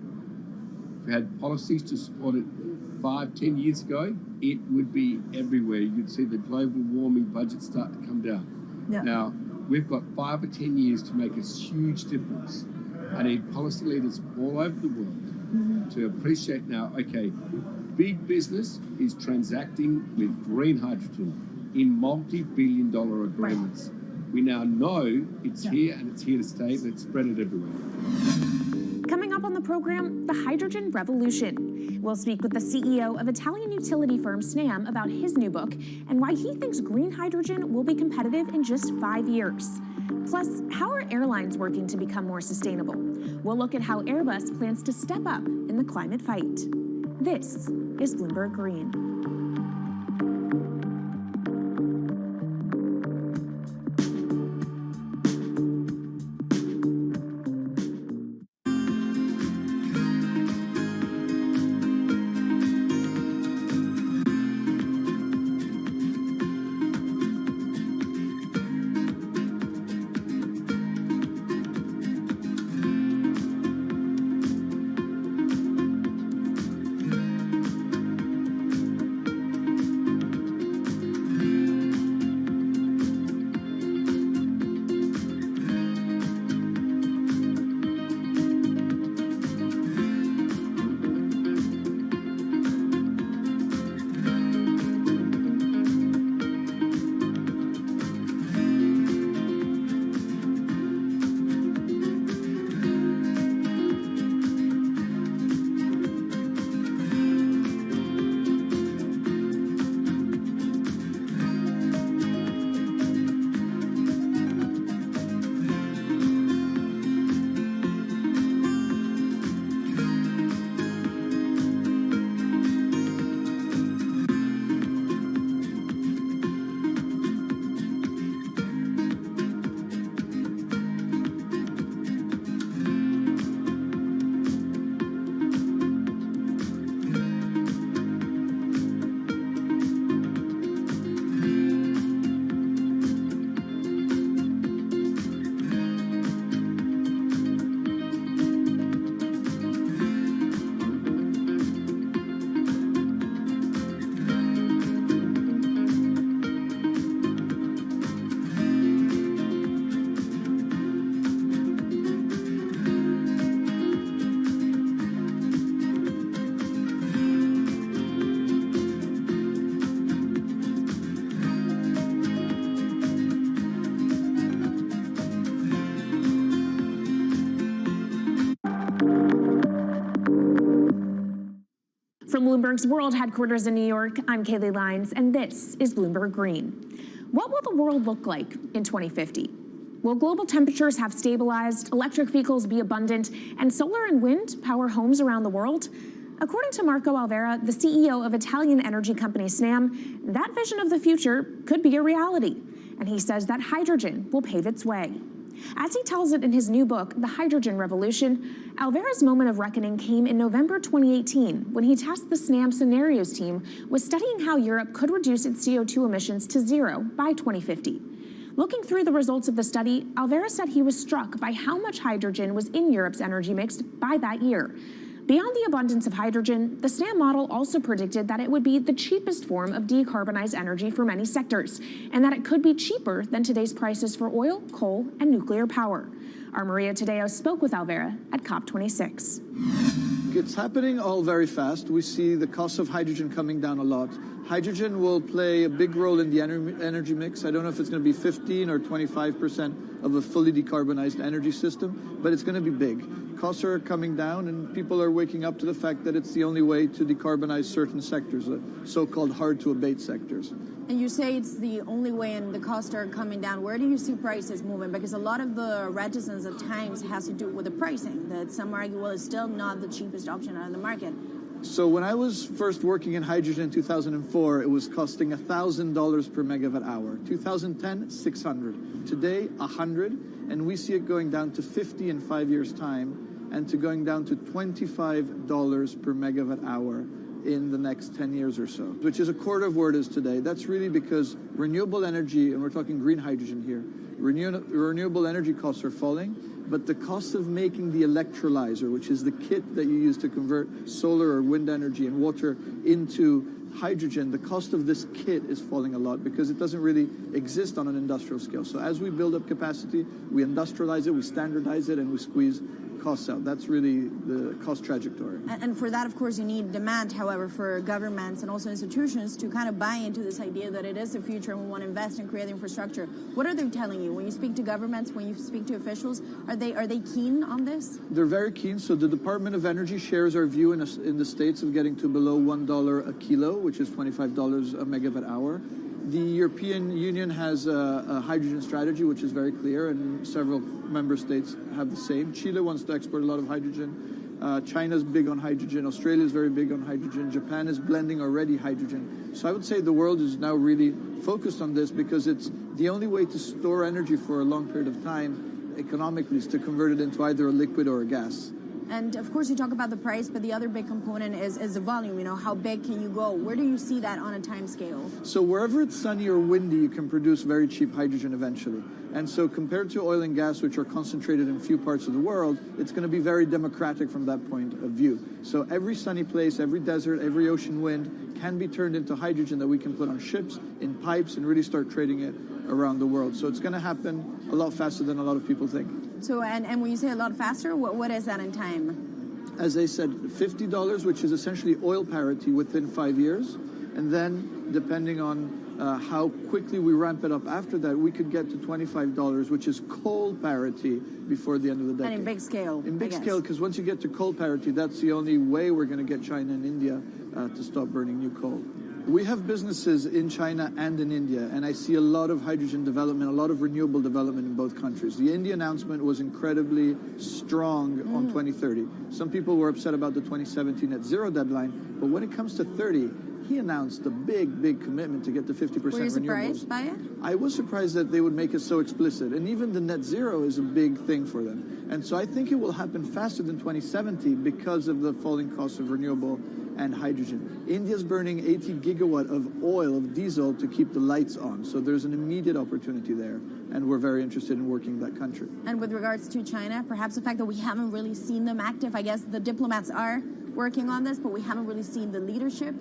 If we had policies to support it 5-10 years ago, it would be everywhere. You'd see the global warming budget start to come down. Now, we've got 5 or 10 years to make a huge difference. I need policy leaders all over the world to appreciate now, okay, big business is transacting with green hydrogen in multi-billion-dollar agreements. We now know it's here and it's here to stay. Let's spread it everywhere. Coming up on the program, the hydrogen revolution. We'll speak with the CEO of Italian utility firm Snam about his new book and why he thinks green hydrogen will be competitive in just 5 years. Plus, how are airlines working to become more sustainable? We'll look at how Airbus plans to step up in the climate fight. This is Bloomberg Green. Bloomberg's World headquarters in New York, I'm Kaylee Lines, and this is Bloomberg Green. What will the world look like in 2050? Will global temperatures have stabilized, electric vehicles be abundant, and solar and wind power homes around the world? According to Marco Alvera, the CEO of Italian energy company Snam, that vision of the future could be a reality. And he says that hydrogen will pave its way. As he tells it in his new book, The Hydrogen Revolution, Alvera's moment of reckoning came in November 2018 when he tasked the Snam Scenarios team with studying how Europe could reduce its CO2 emissions to zero by 2050. Looking through the results of the study, Alvera said he was struck by how much hydrogen was in Europe's energy mix by that year. Beyond the abundance of hydrogen, the Snam model also predicted that it would be the cheapest form of decarbonized energy for many sectors, and that it could be cheaper than today's prices for oil, coal, and nuclear power. Our Maria Tadeo spoke with Alvera at COP26. It's happening all very fast. We see the cost of hydrogen coming down a lot. Hydrogen will play a big role in the energy mix. I don't know if it's going to be 15 or 25% of a fully decarbonized energy system, but it's going to be big. Costs are coming down, and people are waking up to the fact that it's the only way to decarbonize certain sectors, so-called hard-to-abate sectors. And you say it's the only way and the costs are coming down. Where do you see prices moving? Because a lot of the reticence at times has to do with the pricing, that some argue, well, it's still not the cheapest option on the market. So when I was first working in hydrogen in 2004, it was costing $1,000 per megawatt hour. 2010, $600. Today, $100, and we see it going down to $50 in 5 years' time, and to going down to $25 per megawatt hour in the next 10 years or so, which is a quarter of where it is today. That's really because renewable energy, and we're talking green hydrogen here, renewable energy costs are falling, but the cost of making the electrolyzer, which is the kit that you use to convert solar or wind energy and water into hydrogen, the cost of this kit is falling a lot because it doesn't really exist on an industrial scale. So as we build up capacity, we industrialize it, we standardize it, and we squeeze costs out. That's really the cost trajectory. And for that, of course, you need demand, however, for governments and also institutions to kind of buy into this idea that it is the future and we want to invest and create infrastructure. What are they telling you? When you speak to governments, when you speak to officials, are they keen on this? They're very keen. So the Department of Energy shares our view in the States of getting to below $1 a kilo, which is $25 a megawatt hour. The European Union has a hydrogen strategy, which is very clear, and several member states have the same. Chile wants to export a lot of hydrogen. China's big on hydrogen. Australia is very big on hydrogen. Japan is blending already hydrogen. So I would say the world is now really focused on this because it's the only way to store energy for a long period of time economically is to convert it into either a liquid or a gas. And of course, you talk about the price, but the other big component is the volume. You know, how big can you go? Where do you see that on a time scale? So wherever it's sunny or windy, you can produce very cheap hydrogen eventually. And so compared to oil and gas, which are concentrated in few parts of the world, it's going to be very democratic from that point of view. So every sunny place, every desert, every ocean wind can be turned into hydrogen that we can put on ships, in pipes, and really start trading it around the world. So it's going to happen a lot faster than a lot of people think. So, and when you say a lot faster, what is that in time? As I said, $50, which is essentially oil parity within 5 years. And then, depending on how quickly we ramp it up after that, we could get to $25, which is coal parity before the end of the decade. And in big scale. In big scale, because once you get to coal parity, that's the only way we're going to get China and India to stop burning new coal. We have businesses in China and in India, and I see a lot of hydrogen development, a lot of renewable development in both countries. The India announcement was incredibly strong on 2030. Some people were upset about the 2017 net zero deadline, but when it comes to 30, he announced a big, big commitment to get to 50% renewables. Were you surprised by it? I was surprised that they would make it so explicit, and even the net zero is a big thing for them. And so I think it will happen faster than 2070 because of the falling cost of renewable and hydrogen. India's burning 80 gigawatt of oil, of diesel, to keep the lights on. So there's an immediate opportunity there, and we're very interested in working in that country. And with regards to China, perhaps the fact that we haven't really seen them active, I guess the diplomats are working on this, but we haven't really seen the leadership.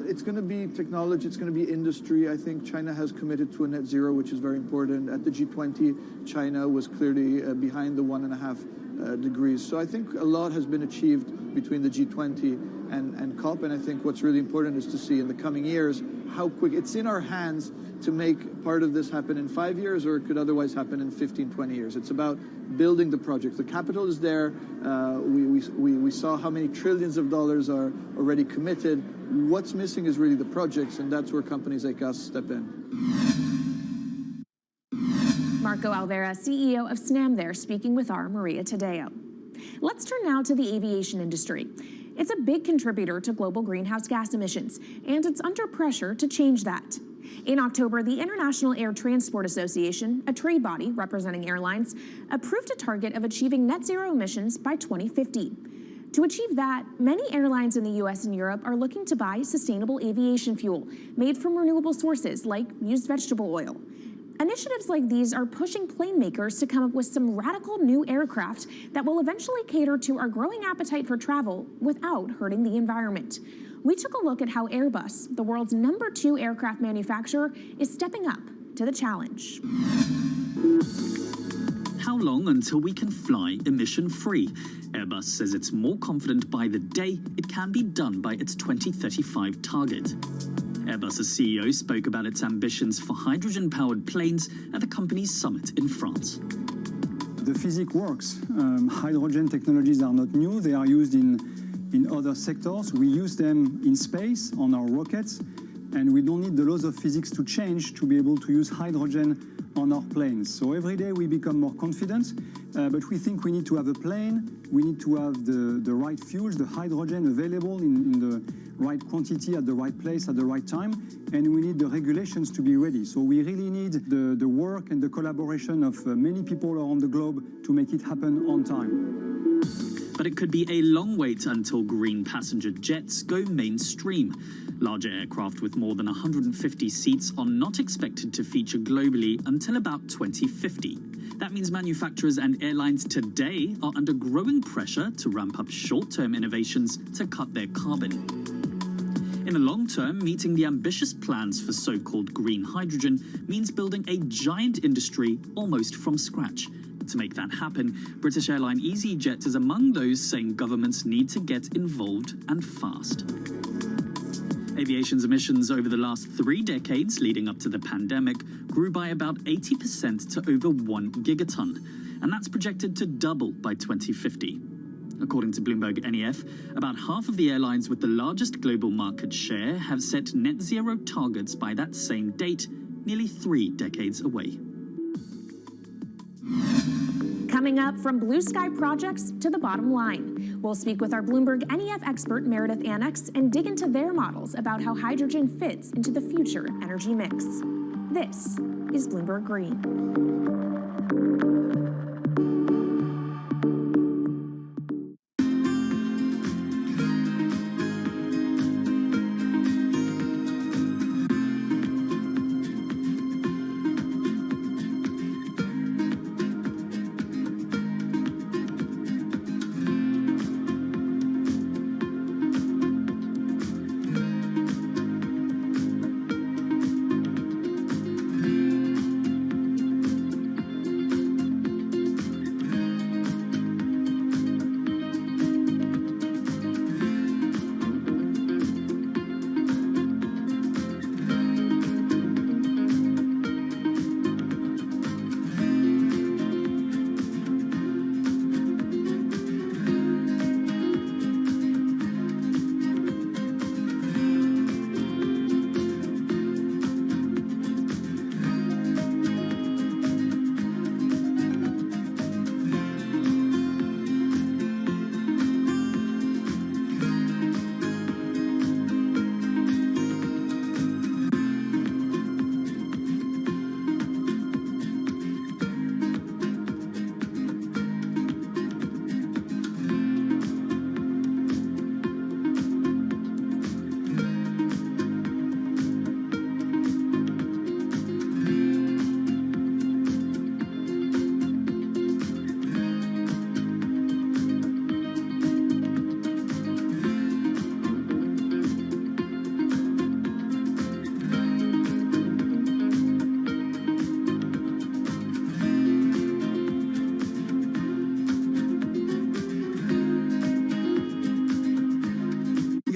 It's going to be technology, it's going to be industry. I think China has committed to a net zero, which is very important. At the G20, China was clearly behind the 1.5 degrees. So I think a lot has been achieved between the G20 and COP, and I think what's really important is to see in the coming years how quick. It's in our hands to make part of this happen in 5 years, or it could otherwise happen in 15, 20 years. It's about building the project. The capital is there. We saw how many trillions of dollars are already committed. What's missing is really the projects, and that's where companies like us step in. Marco Alvera, CEO of SNAM there, speaking with our Maria Tadeo. Let's turn now to the aviation industry. It's a big contributor to global greenhouse gas emissions, and it's under pressure to change that. In October, the International Air Transport Association, a trade body representing airlines, approved a target of achieving net zero emissions by 2050. To achieve that, many airlines in the US and Europe are looking to buy sustainable aviation fuel made from renewable sources like used vegetable oil. Initiatives like these are pushing plane makers to come up with some radical new aircraft that will eventually cater to our growing appetite for travel without hurting the environment. We took a look at how Airbus, the world's #2 aircraft manufacturer, is stepping up to the challenge. How long until we can fly emission-free? Airbus says it's more confident by the day it can be done by its 2035 target. Airbus's CEO spoke about its ambitions for hydrogen-powered planes at the company's summit in France. The physics works. Hydrogen technologies are not new. They are used in other sectors. We use them in space on our rockets, and we don't need the laws of physics to change to be able to use hydrogen on our planes. So every day we become more confident, but we think we need to have a plane, we need to have the right fuels, the hydrogen available in the right quantity at the right place at the right time, and we need the regulations to be ready. So we really need the work and the collaboration of many people around the globe to make it happen on time. But it could be a long wait until green passenger jets go mainstream. Larger aircraft with more than 150 seats are not expected to feature globally until about 2050. That means manufacturers and airlines today are under growing pressure to ramp up short-term innovations to cut their carbon. In the long term, meeting the ambitious plans for so-called green hydrogen means building a giant industry almost from scratch. To make that happen, British airline EasyJet is among those saying governments need to get involved and fast. Aviation's emissions over the last 3 decades leading up to the pandemic grew by about 80% to over 1 gigaton, and that's projected to double by 2050. According to Bloomberg NEF, about half of the airlines with the largest global market share have set net zero targets by that same date, nearly 3 decades away. Coming up, from blue sky projects to the bottom line. We'll speak with our Bloomberg NEF expert Meredith Annex and dig into their models about how hydrogen fits into the future energy mix. This is Bloomberg Green.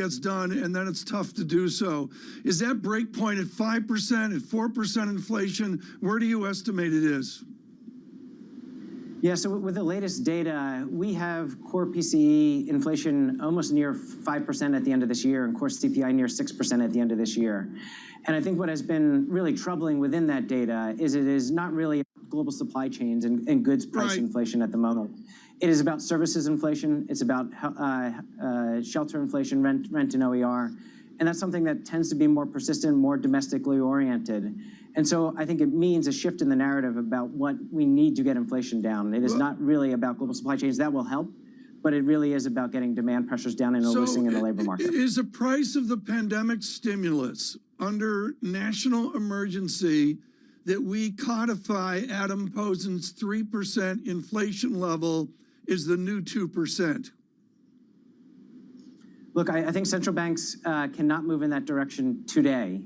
gets done, and then it's tough to do so. Is that break point at 5%, at 4% inflation? Where do you estimate it is? Yeah, so with the latest data, we have core PCE inflation almost near 5% at the end of this year and core CPI near 6% at the end of this year. And I think what has been really troubling within that data is it is not really global supply chains and goods price inflation at the moment. It is about services inflation. It's about shelter inflation, rent and OER. And that's something that tends to be more persistent, more domestically oriented. And so I think it means a shift in the narrative about what we need to get inflation down. It is not really about global supply chains. That will help, but it really is about getting demand pressures down and a loosening in the labor market. Is the price of the pandemic stimulus under national emergency that we codify Adam Posen's 3% inflation level is the new 2%? Look, I think central banks cannot move in that direction today.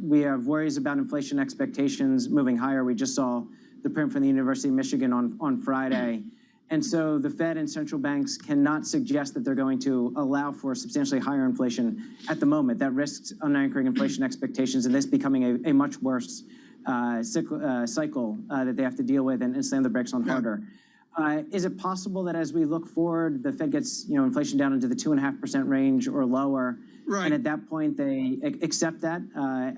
We have worries about inflation expectations moving higher. We just saw the print from the University of Michigan on Friday. And so the Fed and central banks cannot suggest that they're going to allow for substantially higher inflation at the moment. That risks unanchoring inflation expectations and this becoming a much worse cycle that they have to deal with and slam the brakes on harder. Is it possible that as we look forward, the Fed gets inflation down into the 2.5% range or lower, and at that point they accept that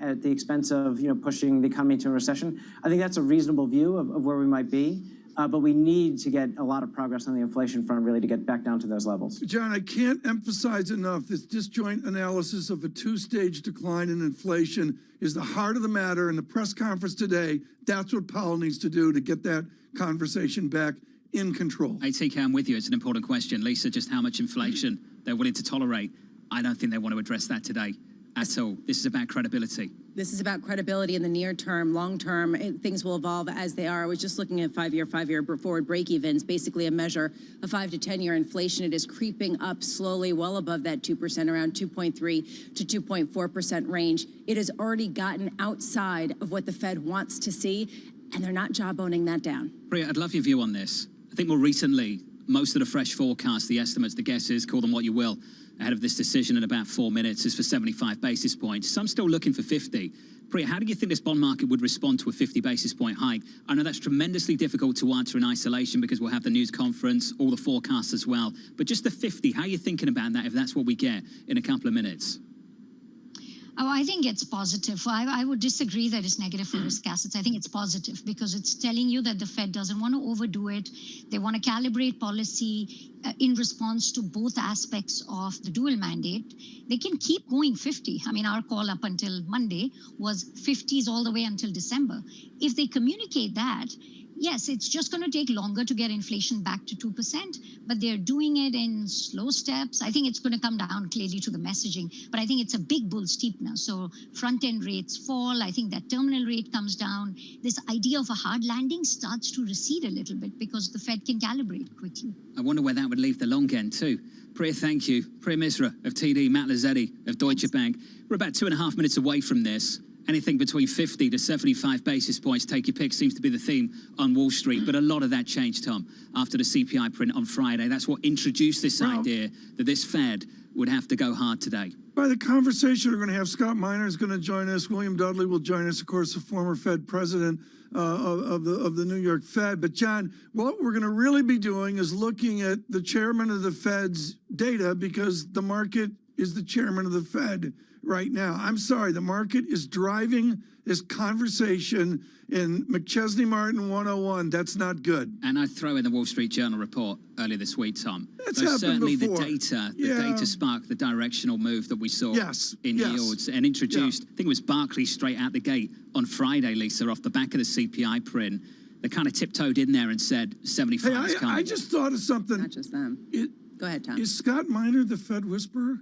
at the expense of pushing the economy into a recession? I think that's a reasonable view of where we might be, but we need to get a lot of progress on the inflation front really to get back down to those levels. John, I can't emphasize enough this disjoint analysis of a two-stage decline in inflation is the heart of the matter. In the press conference today, that's what Powell needs to do to get that conversation back in control. Hey, TK, I'm with you. It's an important question. Lisa, just how much inflation they're willing to tolerate. I don't think they want to address that today at all. This is about credibility. This is about credibility in the near term. Long term, things will evolve as they are. I was just looking at five-year forward break-evens, basically a measure of 5 to 10-year inflation. It is creeping up slowly, well above that 2%, around 2.3 to 2.4% range. It has already gotten outside of what the Fed wants to see, and they're not jawboning that down. Priya, I'd love your view on this. I think more recently, most of the fresh forecasts, the estimates, the guesses, call them what you will, ahead of this decision in about 4 minutes is for 75 basis points. Some still looking for 50. Priya, how do you think this bond market would respond to a 50 basis point hike? I know that's tremendously difficult to answer in isolation because we'll have the news conference, all the forecasts as well. But just the 50, how are you thinking about that if that's what we get in a couple of minutes? Oh, I think it's positive. I would disagree that it's negative for risk assets. I think it's positive because it's telling you that the Fed doesn't want to overdo it. They want to calibrate policy in response to both aspects of the dual mandate. They can keep going 50. I mean, our call up until Monday was 50s all the way until December. If they communicate that, yes, it's just going to take longer to get inflation back to 2%, but they're doing it in slow steps. I think it's going to come down clearly to the messaging, but I think it's a big bull steepener. So front-end rates fall. I think that terminal rate comes down. This idea of a hard landing starts to recede a little bit because the Fed can calibrate quickly. I wonder where that would leave the long end too. Priya, thank you. Priya Misra of TD, Matt Lazzetti of Deutsche Bank. We're about 2.5 minutes away from this. Anything between 50 to 75 basis points, take your pick, seems to be the theme on Wall Street. But a lot of that changed, Tom, after the CPI print on Friday. That's what introduced this idea that this Fed would have to go hard today. By the conversation, we're going to have Scott Miner is going to join us. William Dudley will join us, of course, the former Fed president of the New York Fed. But, John, what we're going to really be doing is looking at the chairman of the Fed's data because the market is the chairman of the Fed right now. I'm sorry, the market is driving this conversation in McChesney Martin 101. That's not good. And I'd throw in the Wall Street Journal report earlier this week, Tom. That's so happened certainly before. The data sparked the directional move that we saw in yields and introduced, I think it was Barclays straight out the gate on Friday, Lisa, off the back of the CPI print. They kind of tiptoed in there and said 75 is coming. I just thought of something. Not just them. Go ahead, Tom. Is Scott Miner the Fed whisperer?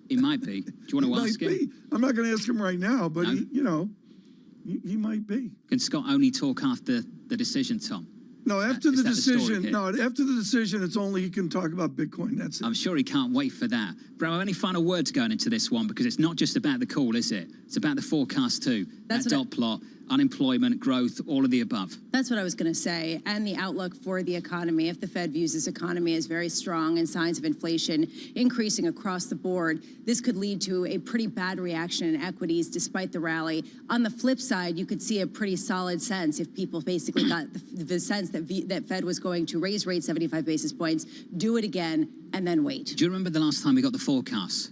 He might be. Do you want to ask him? I'm not going to ask him right now, but no? he might be. Can Scott only talk after the decision, Tom? No, after the decision, here? no, after the decision, it's only he can talk about Bitcoin. That's it. I'm sure he can't wait for that. Bro, any final words going into this one? Because it's not just about the call, is it? It's about the forecast too. That's that dot plot, unemployment, growth, all of the above. That's what I was going to say. And the outlook for the economy, if the Fed views this economy as very strong and signs of inflation increasing across the board, this could lead to a pretty bad reaction in equities despite the rally. On the flip side, you could see a pretty solid sense if people basically got the sense that Fed was going to raise rates 75 basis points, do it again, and then wait. Do you remember the last time we got the forecast?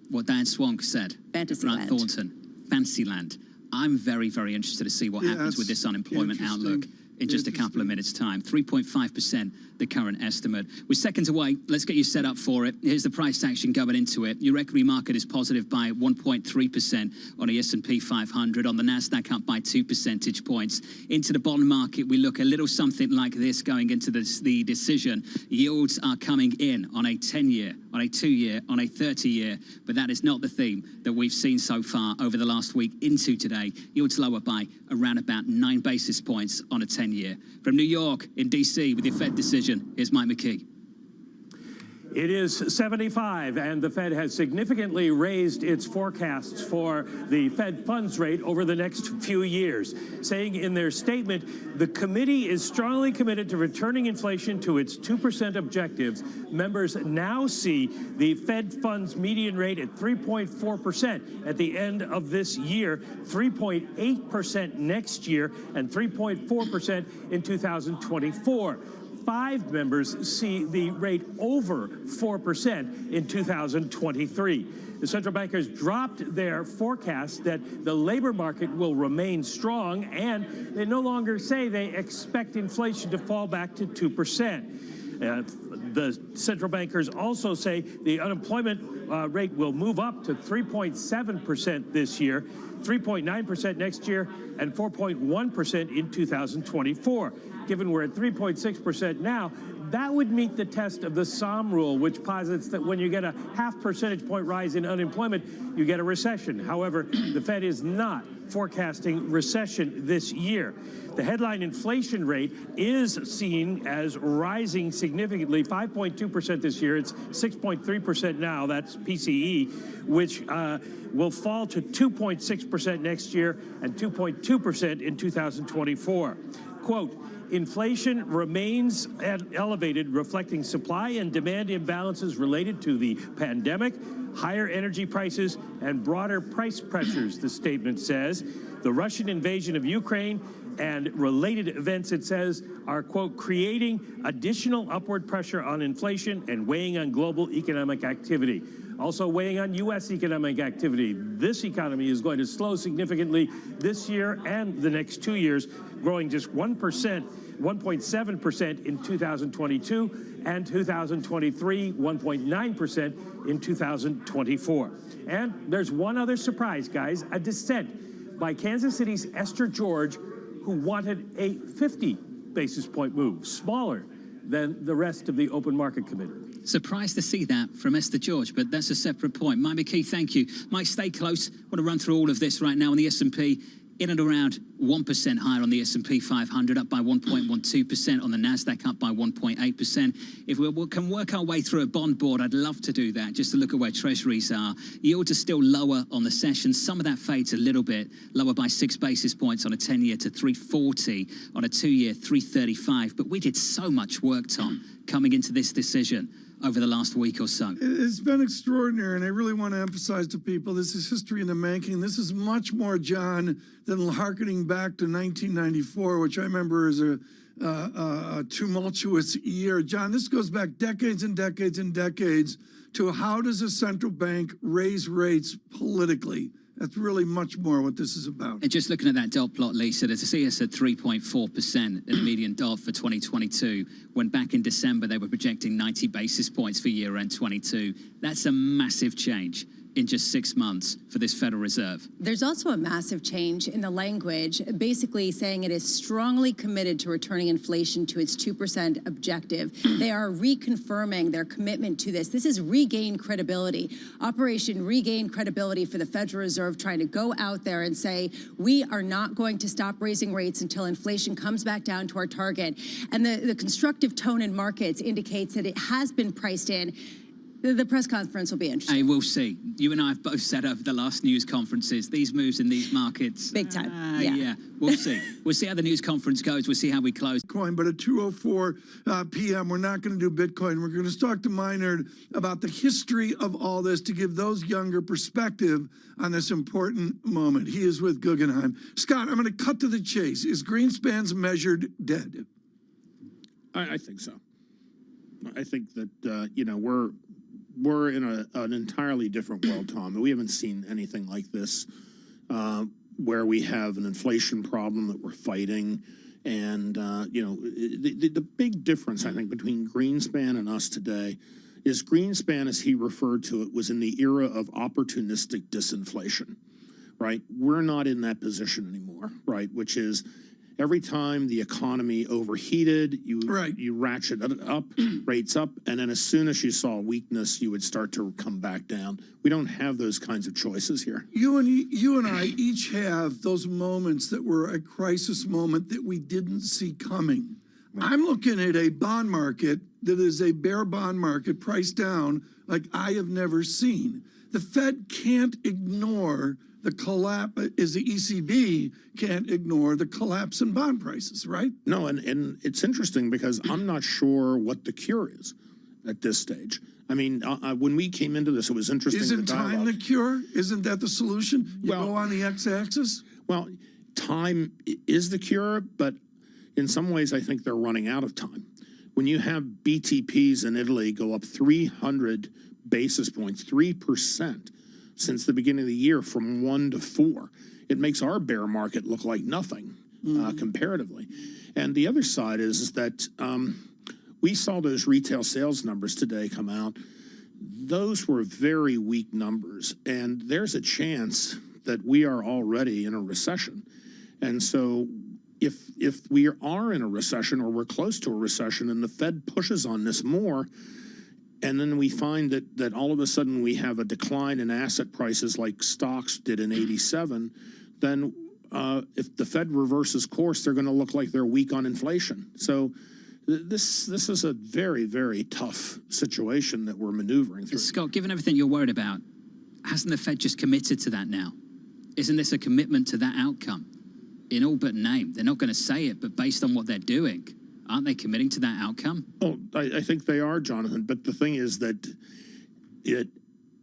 What Dan Swank said? Fantasyland. Grant Thornton. Fantasyland. I'm very, very interested to see what happens with this unemployment outlook in just a couple of minutes' time. 3.5%, the current estimate. We're seconds away. Let's get you set up for it. Here's the price action going into it. Your equity market is positive by 1.3% on the S&P 500. On the NASDAQ, up by 2 percentage points. Into the bond market, we look a little something like this going into the decision. Yields are coming in on a 10-year, on a 2-year, on a 30-year. But that is not the theme that we've seen so far over the last week into today. Yields lower by around about 9 basis points on a 10-year. From New York, in D.C., with your Fed decision, here's Mike McKee. It is 75, and the Fed has significantly raised its forecasts for the Fed funds rate over the next few years, saying in their statement, the committee is strongly committed to returning inflation to its 2% objectives. Members now see the Fed funds median rate at 3.4% at the end of this year, 3.8% next year, and 3.4% in 2024. 5 members see the rate over 4% in 2023. The central bankers dropped their forecast that the labor market will remain strong, and they no longer say they expect inflation to fall back to 2%. The central bankers also say the unemployment rate will move up to 3.7% this year, 3.9% next year, and 4.1% in 2024. Given we're at 3.6% now, that would meet the test of the SOM rule, which posits that when you get a half percentage point rise in unemployment, you get a recession. However, the Fed is not forecasting recession this year. The headline inflation rate is seen as rising significantly, 5.2% this year. It's 6.3% now. That's PCE, which will fall to 2.6% next year and 2.2% in 2024. Quote, inflation remains elevated, reflecting supply and demand imbalances related to the pandemic, higher energy prices, and broader price pressures, the statement says. The Russian invasion of Ukraine and related events, it says, are, quote, creating additional upward pressure on inflation and weighing on global economic activity. Also weighing on U.S. economic activity. This economy is going to slow significantly this year and the next 2 years, growing just 1.7% in 2022, and 2023, 1.9% in 2024. And there's one other surprise, guys, a dissent by Kansas City's Esther George, who wanted a 50 basis point move, smaller than the rest of the open market committee. Surprised to see that from Esther George, but that's a separate point. Mike McKee, thank you. Mike, stay close. I want to run through all of this right now on the S&P. In and around 1% higher on the S&P 500, up by 1.12%, on the NASDAQ, up by 1.8%. If we can work our way through a bond board, I'd love to do that, just to look at where treasuries are. Yields are still lower on the session. Some of that fades a little bit, lower by 6 basis points on a 10-year to 340, on a 2-year 335. But we did so much work, Tom, coming into this decision over the last week or so. It's been extraordinary, and I really want to emphasize to people, this is history in the making. This is much more, John, than harkening back to 1994, which I remember as a tumultuous year. John, this goes back decades and decades and decades to how does a central bank raise rates politically. That's really much more what this is about. And just looking at that dot plot, Lisa, to see us at 3.4% at the median dot for 2022, when back in December they were projecting 90 basis points for year-end 22. That's a massive change in just 6 months for this Federal Reserve. There's also a massive change in the language, basically saying it is strongly committed to returning inflation to its 2% objective. They are reconfirming their commitment to this. This is regain credibility. Operation Regain Credibility for the Federal Reserve, trying to go out there and say, we are not going to stop raising rates until inflation comes back down to our target. And the constructive tone in markets indicates that it has been priced in. The press conference will be interesting. Hey, we'll see. You and I have both said over the last news conferences, these moves in these markets. Big time. Yeah, we'll see. We'll see how the news conference goes. We'll see how we close. Bitcoin, but at 2:04 p.m., we're not going to do Bitcoin. We're going to talk to Maynard about the history of all this to give those younger perspective on this important moment. He is with Guggenheim. Scott, I'm going to cut to the chase. Is Greenspan's measured dead? I think so. I think that, we're in an entirely different world, Tom. We haven't seen anything like this, where we have an inflation problem that we're fighting. And, the big difference, I think, between Greenspan and us today is Greenspan, as he referred to it, was in the era of opportunistic disinflation, right? We're not in that position anymore, right? Which is every time the economy overheated, you ratchet it up, rates up, and then as soon as you saw weakness, you would start to come back down. We don't have those kinds of choices here. You and I each have those moments that were a crisis moment that we didn't see coming. I'm looking at a bond market that is a bear bond market priced down like I have never seen. The Fed can't ignore the collapse, as the ECB can't ignore the collapse in bond prices, right? No, and it's interesting because I'm not sure what the cure is at this stage. I mean, when we came into this, it was interesting. Isn't time the cure? Isn't that the solution? You go on the x-axis? Well, time is the cure, but in some ways, I think they're running out of time. When you have BTPs in Italy go up 300 basis points, 3%, since the beginning of the year from 1 to 4. It makes our bear market look like nothing comparatively. And the other side is that we saw those retail sales numbers today come out. Those were very weak numbers. And there's a chance that we are already in a recession. And so if we are in a recession or we're close to a recession and the Fed pushes on this more, and then we find that all of a sudden we have a decline in asset prices like stocks did in '87, then if the Fed reverses course, they're going to look like they're weak on inflation. So this is a very, very tough situation that we're maneuvering through. Scott, given everything you're worried about, hasn't the Fed just committed to that now? Isn't this a commitment to that outcome? In all but name. They're not going to say it, but based on what they're doing, aren't they committing to that outcome? Oh, I think they are, Jonathan. But the thing is that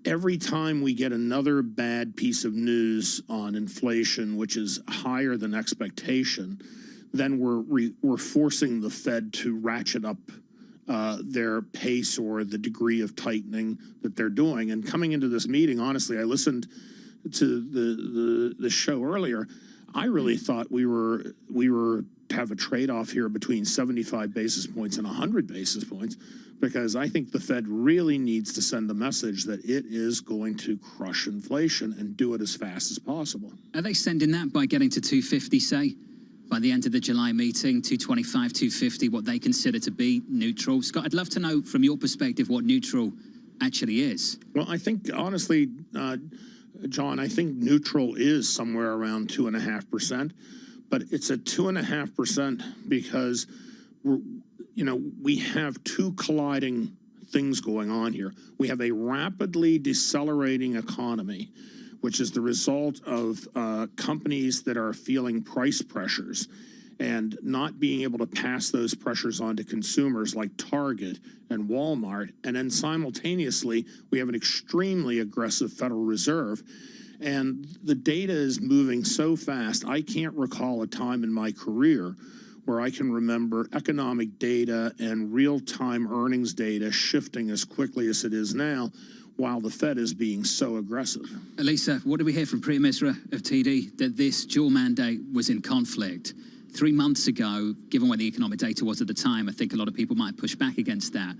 every time we get another bad piece of news on inflation, which is higher than expectation, then we're forcing the Fed to ratchet up their pace or the degree of tightening that they're doing. And coming into this meeting, honestly, I listened to the show earlier. I really thought we were to have a trade-off here between 75 basis points and 100 basis points, because I think the Fed really needs to send a message that it is going to crush inflation and do it as fast as possible. Are they sending that by getting to 250, say, by the end of the July meeting, 225, 250, what they consider to be neutral? Scott, I'd love to know from your perspective what neutral actually is. Well, I think, honestly, John, I think neutral is somewhere around 2.5%, but it's at 2.5% because we have two colliding things going on here. We have a rapidly decelerating economy, which is the result of companies that are feeling price pressures and not being able to pass those pressures on to consumers like Target and Walmart. And then simultaneously, we have an extremely aggressive Federal Reserve. And the data is moving so fast, I can't recall a time in my career where I can remember economic data and real-time earnings data shifting as quickly as it is now, while the Fed is being so aggressive. Elisa, what did we hear from Priya Misra of TD? That this dual mandate was in conflict. 3 months ago, given what the economic data was at the time, I think a lot of people might push back against that.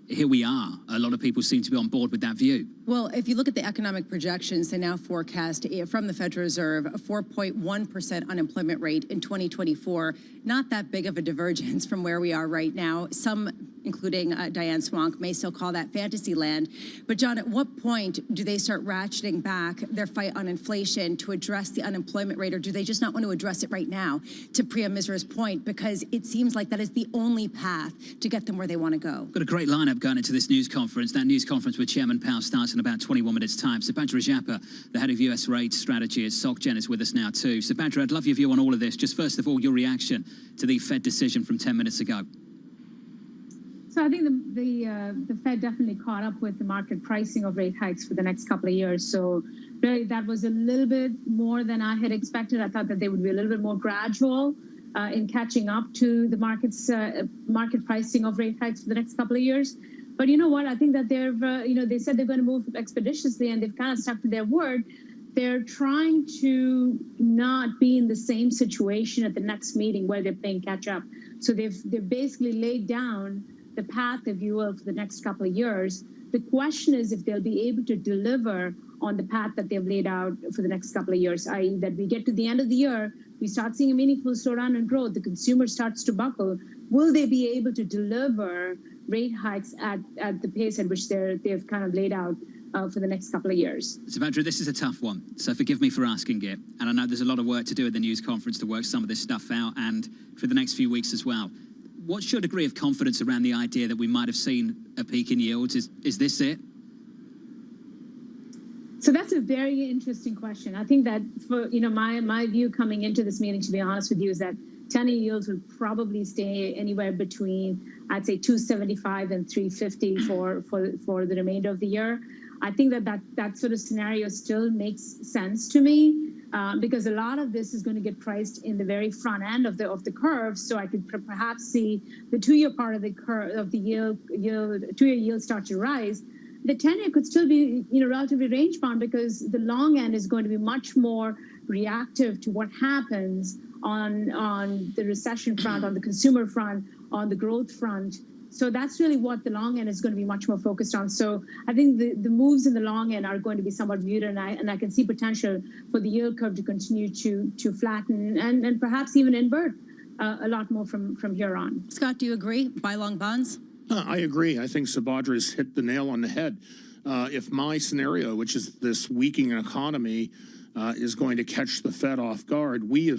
here we are. A lot of people seem to be on board with that view. Well, if you look at the economic projections, they now forecast from the Federal Reserve a 4.1% unemployment rate in 2024. Not that big of a divergence from where we are right now. Some, including Diane Swank, may still call that fantasy land. But John, at what point do they start ratcheting back their fight on inflation to address the unemployment rate, or do they just not want to address it right now, to Priya Misra's point, because it seems like that is the only path to get them where they want to go? Got a great lineup going into this news conference. That news conference with Chairman Powell starts in about 21 minutes' time. Subhadra Japa, the head of US rates strategy at SocGen, is with us now too. Subhadra, I'd love your view on all of this. Just first of all, your reaction to the Fed decision from 10 minutes ago. So I think the Fed definitely caught up with the market pricing of rate hikes for the next couple of years. So really that was a little bit more than I had expected. I thought that they would be a little bit more gradual in catching up to the market pricing of rate hikes for the next couple of years. But you know what? I think that they said they're going to move expeditiously, and they've kind of stuck to their word. They're trying to not be in the same situation at the next meeting where they're playing catch up. So they've basically laid down the path, if you will, for the next couple of years. The question is if they'll be able to deliver on the path that they've laid out for the next couple of years, i.e. that we get to the end of the year, we start seeing a meaningful slowdown in growth, the consumer starts to buckle. Will they be able to deliver rate hikes at the pace at which they've kind of laid out for the next couple of years? Subhadra, this is a tough one, so forgive me for asking it. And I know there's a lot of work to do at the news conference to work some of this stuff out, and for the next few weeks as well. What's your degree of confidence around the idea that we might have seen a peak in yields? Is this it? So that's a very interesting question. I think that for my view coming into this meeting, to be honest with you, is that 10-year yields will probably stay anywhere between, I'd say, 275 and 350 for the remainder of the year. I think that sort of scenario still makes sense to me because a lot of this is going to get priced in the very front end of the curve. So I could perhaps see the 2-year part of the curve of the yield 2-year yield start to rise. The 10-year could still be relatively range bound because the long end is going to be much more reactive to what happens on the recession front, on the consumer front, on the growth front. So that's really what the long end is going to be much more focused on. So I think the moves in the long end are going to be somewhat muted, and I can see potential for the yield curve to continue to flatten and perhaps even invert a lot more from here on. Scott, do you agree? Buy long bonds? I agree. I think Subhadra's hit the nail on the head. If my scenario, which is this weakening economy, is going to catch the Fed off guard, we're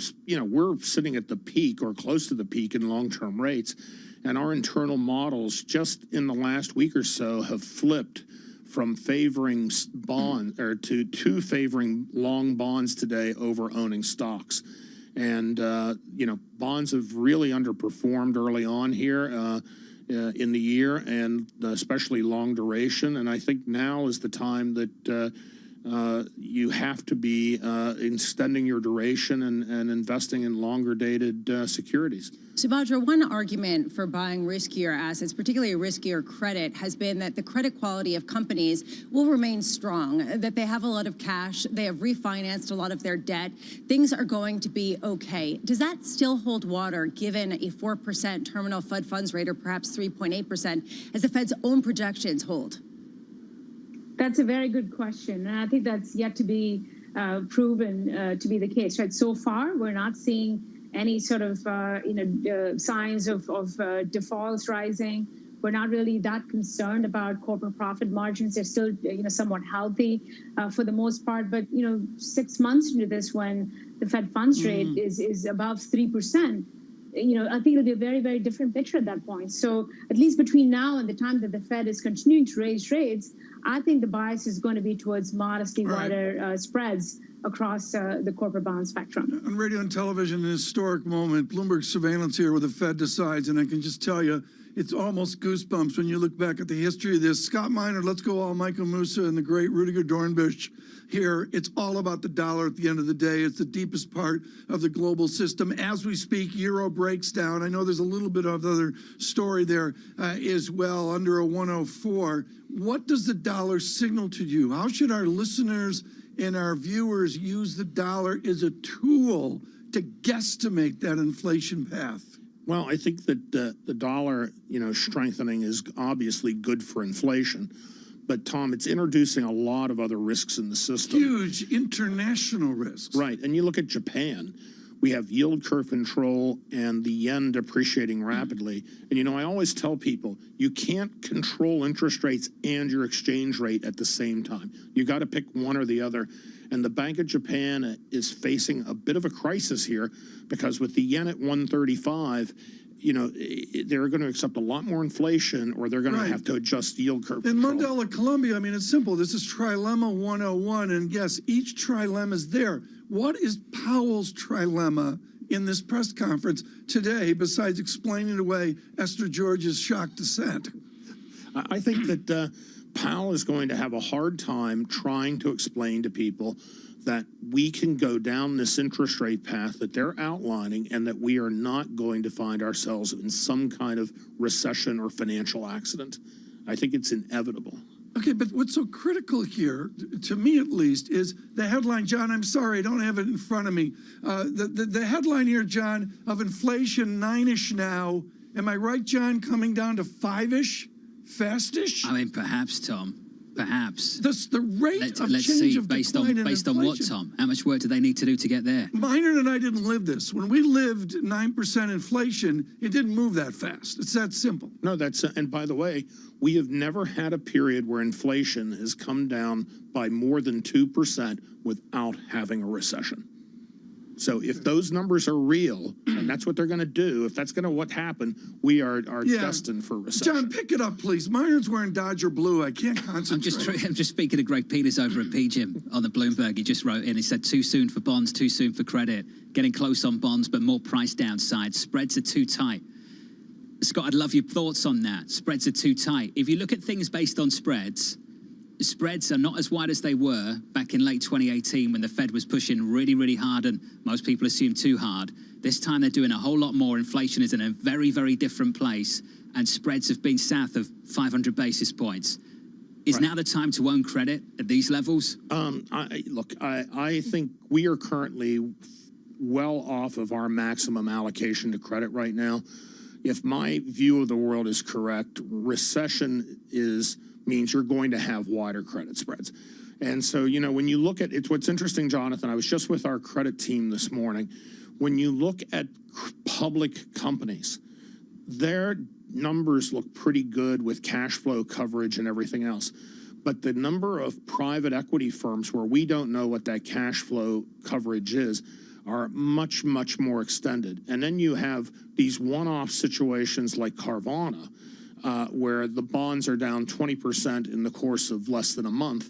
sitting at the peak or close to the peak in long-term rates, and our internal models just in the last week or so have flipped from favoring bond to favoring long bonds today over owning stocks. And bonds have really underperformed early on here in the year, and especially long duration. And I think now is the time that you have to be extending your duration and investing in longer dated securities. Subhadra, one argument for buying riskier assets, particularly riskier credit, has been that the credit quality of companies will remain strong, that they have a lot of cash, they have refinanced a lot of their debt, things are going to be okay. Does that still hold water given a 4% terminal Fed funds rate or perhaps 3.8% as the Fed's own projections hold? That's a very good question, and I think that's yet to be proven to be the case. Right? So far, we're not seeing any sort of signs of defaults rising. We're not really that concerned about corporate profit margins. They're still somewhat healthy for the most part. But 6 months into this, when the Fed funds rate is above 3%. I think it'll be a very, very different picture at that point. So at least between now and the time that the Fed is continuing to raise rates, I think the bias is going to be towards modestly wider spreads across the corporate bond spectrum. On radio and television, an historic moment. Bloomberg surveillance here where the Fed decides, and I can just tell you, it's almost goosebumps when you look back at the history of this. Scott Miner, let's go all Michael Musa and the great Rudiger Dornbusch here. It's all about the dollar at the end of the day. It's the deepest part of the global system. As we speak, euro breaks down. I know there's a little bit of other story there as well, under a 104. What does the dollar signal to you? How should our listeners and our viewers use the dollar as a tool to guesstimate that inflation path? Well, I think that the dollar, strengthening is obviously good for inflation. But, Tom, it's introducing a lot of other risks in the system. Huge international risks. Right. And you look at Japan, we have yield curve control and the yen depreciating rapidly. And, I always tell people, you can't control interest rates and your exchange rate at the same time. You got to pick one or the other. And the Bank of Japan is facing a bit of a crisis here because with the yen at 135, they're going to accept a lot more inflation or they're going to have to adjust yield curve In control. Mandela, Colombia, it's simple. This is trilemma 101. And yes, each trilemma is there. What is Powell's trilemma in this press conference today besides explaining away Esther George's shock dissent? I think that Powell is going to have a hard time trying to explain to people that we can go down this interest rate path that they're outlining and that we are not going to find ourselves in some kind of recession or financial accident. I think it's inevitable. Okay, but what's so critical here, to me at least, is the headline, John, I'm sorry, I don't have it in front of me. The headline here, John, of inflation 9-ish now. Am I right, John, coming down to 5-ish? Fast-ish? Perhaps, Tom. Perhaps. The rate of let's change see, of based decline on what, Tom? How much work do they need to do to get there? Minor and I didn't live this. When we lived 9% inflation, it didn't move that fast. It's that simple. No, and by the way, we have never had a period where inflation has come down by more than 2% without having a recession. So if those numbers are real, and that's what they're going to do, if that's going to what happen, we are destined for recession. John, pick it up, please. Myron's wearing Dodger blue. I can't concentrate. I'm just speaking to Greg Peters over at PGIM on the Bloomberg. He just wrote in, he said, too soon for bonds, too soon for credit. Getting close on bonds, but more price downside. Spreads are too tight. Scott, I'd love your thoughts on that. Spreads are too tight. If you look at things based on spreads are not as wide as they were back in late 2018 when the Fed was pushing really, really hard and most people assumed too hard. This time they're doing a whole lot more. Inflation is in a very, very different place and spreads have been south of 500 basis points. Is now the time to own credit at these levels? I think we are currently well off of our maximum allocation to credit right now. If my view of the world is correct, recession means you're going to have wider credit spreads. And so, when you look at it, what's interesting, Jonathan, I was just with our credit team this morning. When you look at public companies, their numbers look pretty good with cash flow coverage and everything else. But the number of private equity firms where we don't know what that cash flow coverage is are much, much more extended. And then you have these one-off situations like Carvana, where the bonds are down 20% in the course of less than a month,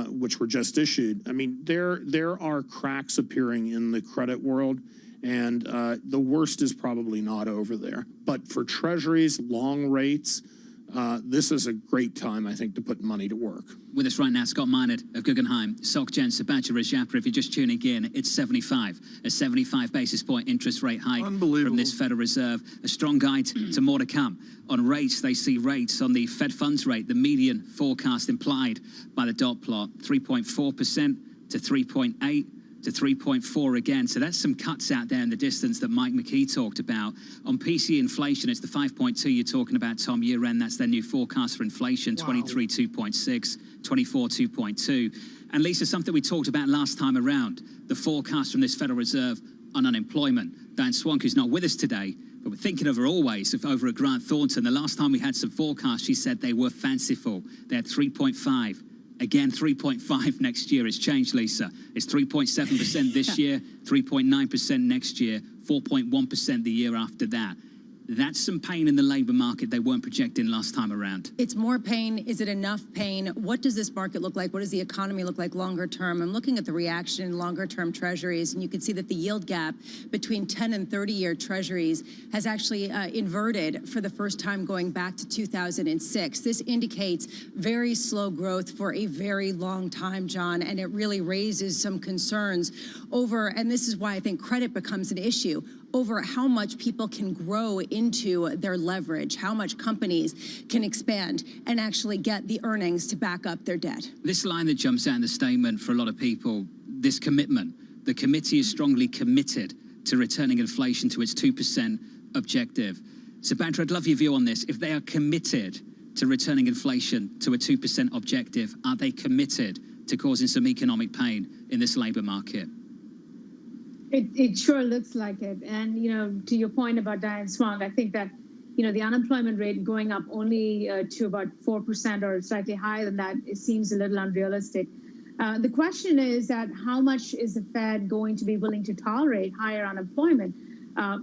which were just issued. There are cracks appearing in the credit world, and the worst is probably not over there. But for treasuries, long rates, this is a great time, I think, to put money to work. With us right now, Scott Minard of Guggenheim, SocGen, Sabathia Rajapra. If you're just tuning in, it's 75, a 75 basis point interest rate hike from this Federal Reserve. A strong guide to more to come. On rates, they see rates on the Fed funds rate, the median forecast implied by the dot plot, 3.4% to 3.8%. to 3.4 again. So that's some cuts out there in the distance that Mike McKee talked about. On PCE inflation, it's the 5.2 you're talking about, Tom, year end. That's their new forecast for inflation, 23, 2.6, 24, 2.2. And Lisa, something we talked about last time around, the forecast from this Federal Reserve on unemployment. Diane Swank, who's not with us today, but we're thinking of her always, over at Grant Thornton. The last time we had some forecasts, she said they were fanciful. They had 3.5. Again, 3.5 next year. It's changed, Lisa. It's 3.7% this year, 3.9% next year, 4.1% the year after that. That's some pain in the labor market they weren't projecting last time around. It's more pain. Is it enough pain? What does this market look like? What does the economy look like longer term? I'm looking at the reaction in longer term treasuries, and you can see that the yield gap between 10 and 30-year treasuries has actually inverted for the first time going back to 2006. This indicates very slow growth for a very long time, John, and it really raises some concerns over, and this is why I think credit becomes an issue, over how much people can grow into their leverage, how much companies can expand and actually get the earnings to back up their debt. This line that jumps out in the statement for a lot of people, this commitment, the committee is strongly committed to returning inflation to its 2% objective. So, Badra, I'd love your view on this. If they are committed to returning inflation to a 2% objective, are they committed to causing some economic pain in this labour market? It sure looks like it. And, to your point about Diane Swang, I think that, the unemployment rate going up only to about 4% or slightly higher than that, it seems a little unrealistic. The question is that how much is the Fed going to be willing to tolerate higher unemployment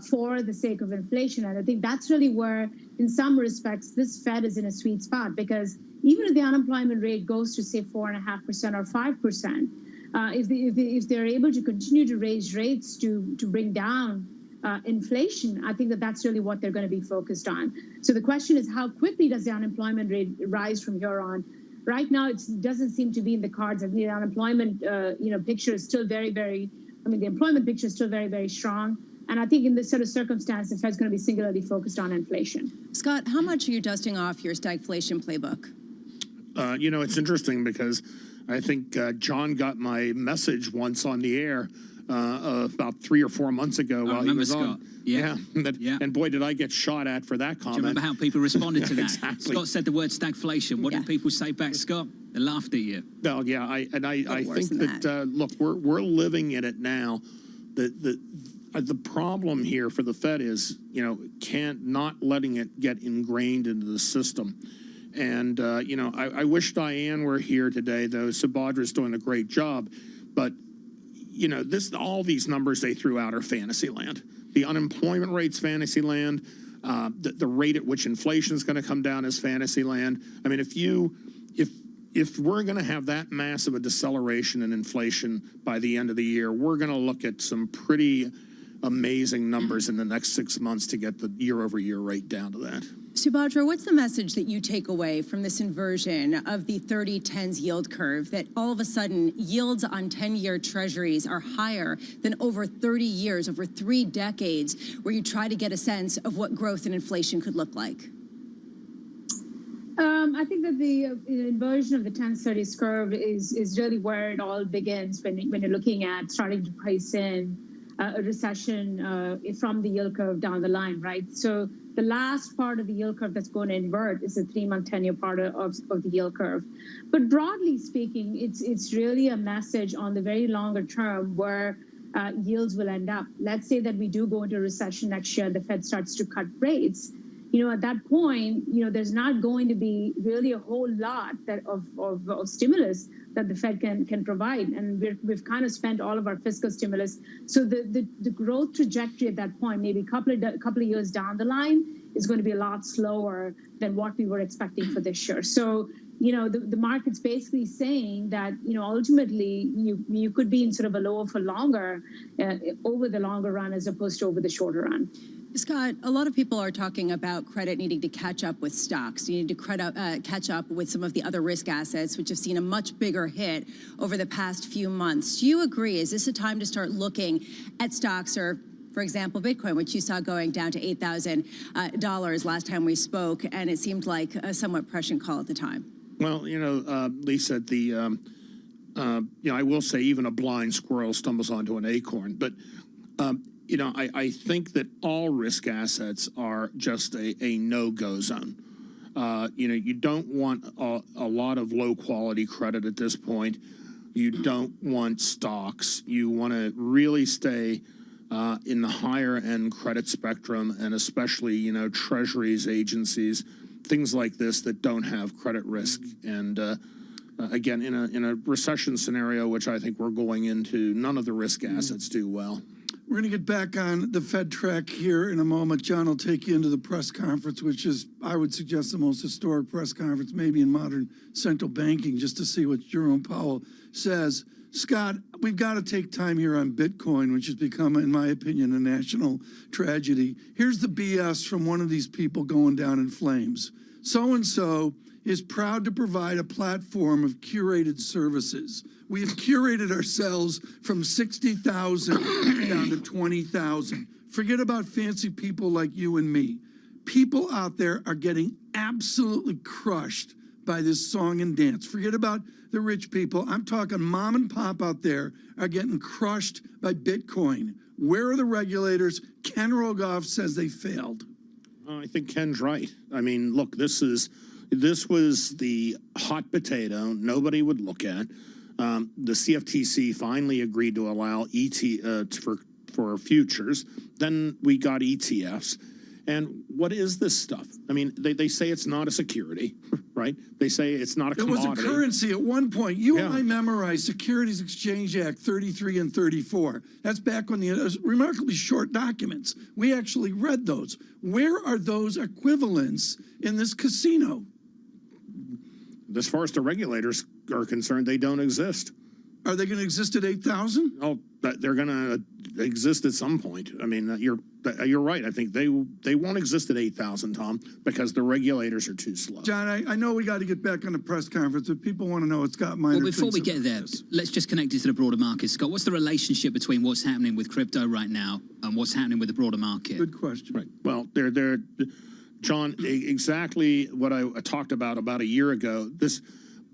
for the sake of inflation? And I think that's really where, in some respects, this Fed is in a sweet spot, because even if the unemployment rate goes to, say, 4.5% or 5%, if they're able to continue to raise rates to bring down inflation, I think that's really what they're going to be focused on. So the question is, how quickly does the unemployment rate rise from here on? Right now, it doesn't seem to be in the cards. I think the unemployment, picture is still the employment picture is still very, very strong. And I think in this sort of circumstance, the Fed's going to be singularly focused on inflation. Scott, how much are you dusting off your stagflation playbook? It's interesting because I think John got my message once on the air about 3 or 4 months ago while he was Scott. on. Yeah. And boy, did I get shot at for that comment. Do you remember how people responded to that? Exactly. Scott said the word stagflation. What did people say back, Scott? They laughed at you. Well, yeah, I think that look, we're living in it now. The problem here for the Fed is, not letting it get ingrained into the system. And, I wish Diane were here today, though. Subadra's doing a great job. But, all these numbers they threw out are fantasy land. The unemployment rate's fantasy land. The rate at which inflation is going to come down is fantasy land. I mean, if we're going to have that massive a deceleration in inflation by the end of the year, we're going to look at some pretty amazing numbers in the next 6 months to get the year-over-year rate down to that. Subhadra, what's the message that you take away from this inversion of the 30-10s yield curve, that all of a sudden yields on 10-year treasuries are higher than over 30 years, over 3 decades, where you try to get a sense of what growth and inflation could look like? I think that the inversion of the 10-30s curve is really where it all begins when you're looking at starting to price in a recession from the yield curve down the line, right? So the last part of the yield curve that's going to invert is the 3-month 10-year part of the yield curve. But broadly speaking, it's really a message on the very longer term where yields will end up. Let's say that we do go into a recession next year, the Fed starts to cut rates. At that point, there's not going to be really a whole lot of stimulus that the Fed can provide. And we've kind of spent all of our fiscal stimulus. So the growth trajectory at that point, maybe a couple of years down the line, is going to be a lot slower than what we were expecting for this year. So, the market's basically saying that, ultimately you could be in sort of a lower for longer over the longer run as opposed to over the shorter run. Scott, a lot of people are talking about credit needing to catch up with stocks. You need to catch up with some of the other risk assets, which have seen a much bigger hit over the past few months. Do you agree? Is this a time to start looking at stocks, or, for example, Bitcoin, which you saw going down to $8,000 last time we spoke, and it seemed like a somewhat prescient call at the time? Well, Lisa, I will say even a blind squirrel stumbles onto an acorn, but I think that all risk assets are just a no-go zone. You don't want a lot of low-quality credit at this point. You don't want stocks. You want to really stay in the higher-end credit spectrum, and especially, treasuries, agencies, things like this that don't have credit risk. And again, in a recession scenario, which I think we're going into, none of the risk assets do well. We're going to get back on the Fed track here in a moment. John will take you into the press conference, which is, I would suggest, the most historic press conference maybe in modern central banking, just to see what Jerome Powell says. Scott, we've got to take time here on Bitcoin, which has become, in my opinion, a national tragedy. Here's the BS from one of these people going down in flames. So-and-so is proud to provide a platform of curated services. We have curated ourselves from 60,000 down to 20,000. Forget about fancy people like you and me. People out there are getting absolutely crushed by this song and dance. Forget about the rich people. I'm talking mom and pop out there are getting crushed by Bitcoin. Where are the regulators? Ken Rogoff says they failed. I think Ken's right. I mean, look, this was the hot potato nobody would look at. The CFTC finally agreed to allow for futures. Then we got ETFs. And what is this stuff? I mean, they say it's not a security, right? They say it's not a commodity. It was a currency at one point. You and I memorized Securities Exchange Act 33 and 34. That's back when the remarkably short documents. We actually read those. Where are those equivalents in this casino? As far as the regulators are concerned, they don't exist. Are they going to exist at 8,000? Oh, they're going to exist at some point. I mean, you're right. I think they won't exist at 8,000, Tom, because the regulators are too slow. John, I know we got to get back on the press conference, but people want to know what Scott Miner thinks. Well, before we get there, let's just connect it to the broader market. Scott, what's the relationship between what's happening with crypto right now and what's happening with the broader market? Good question. Right. Well, they're John, exactly what I talked about a year ago. This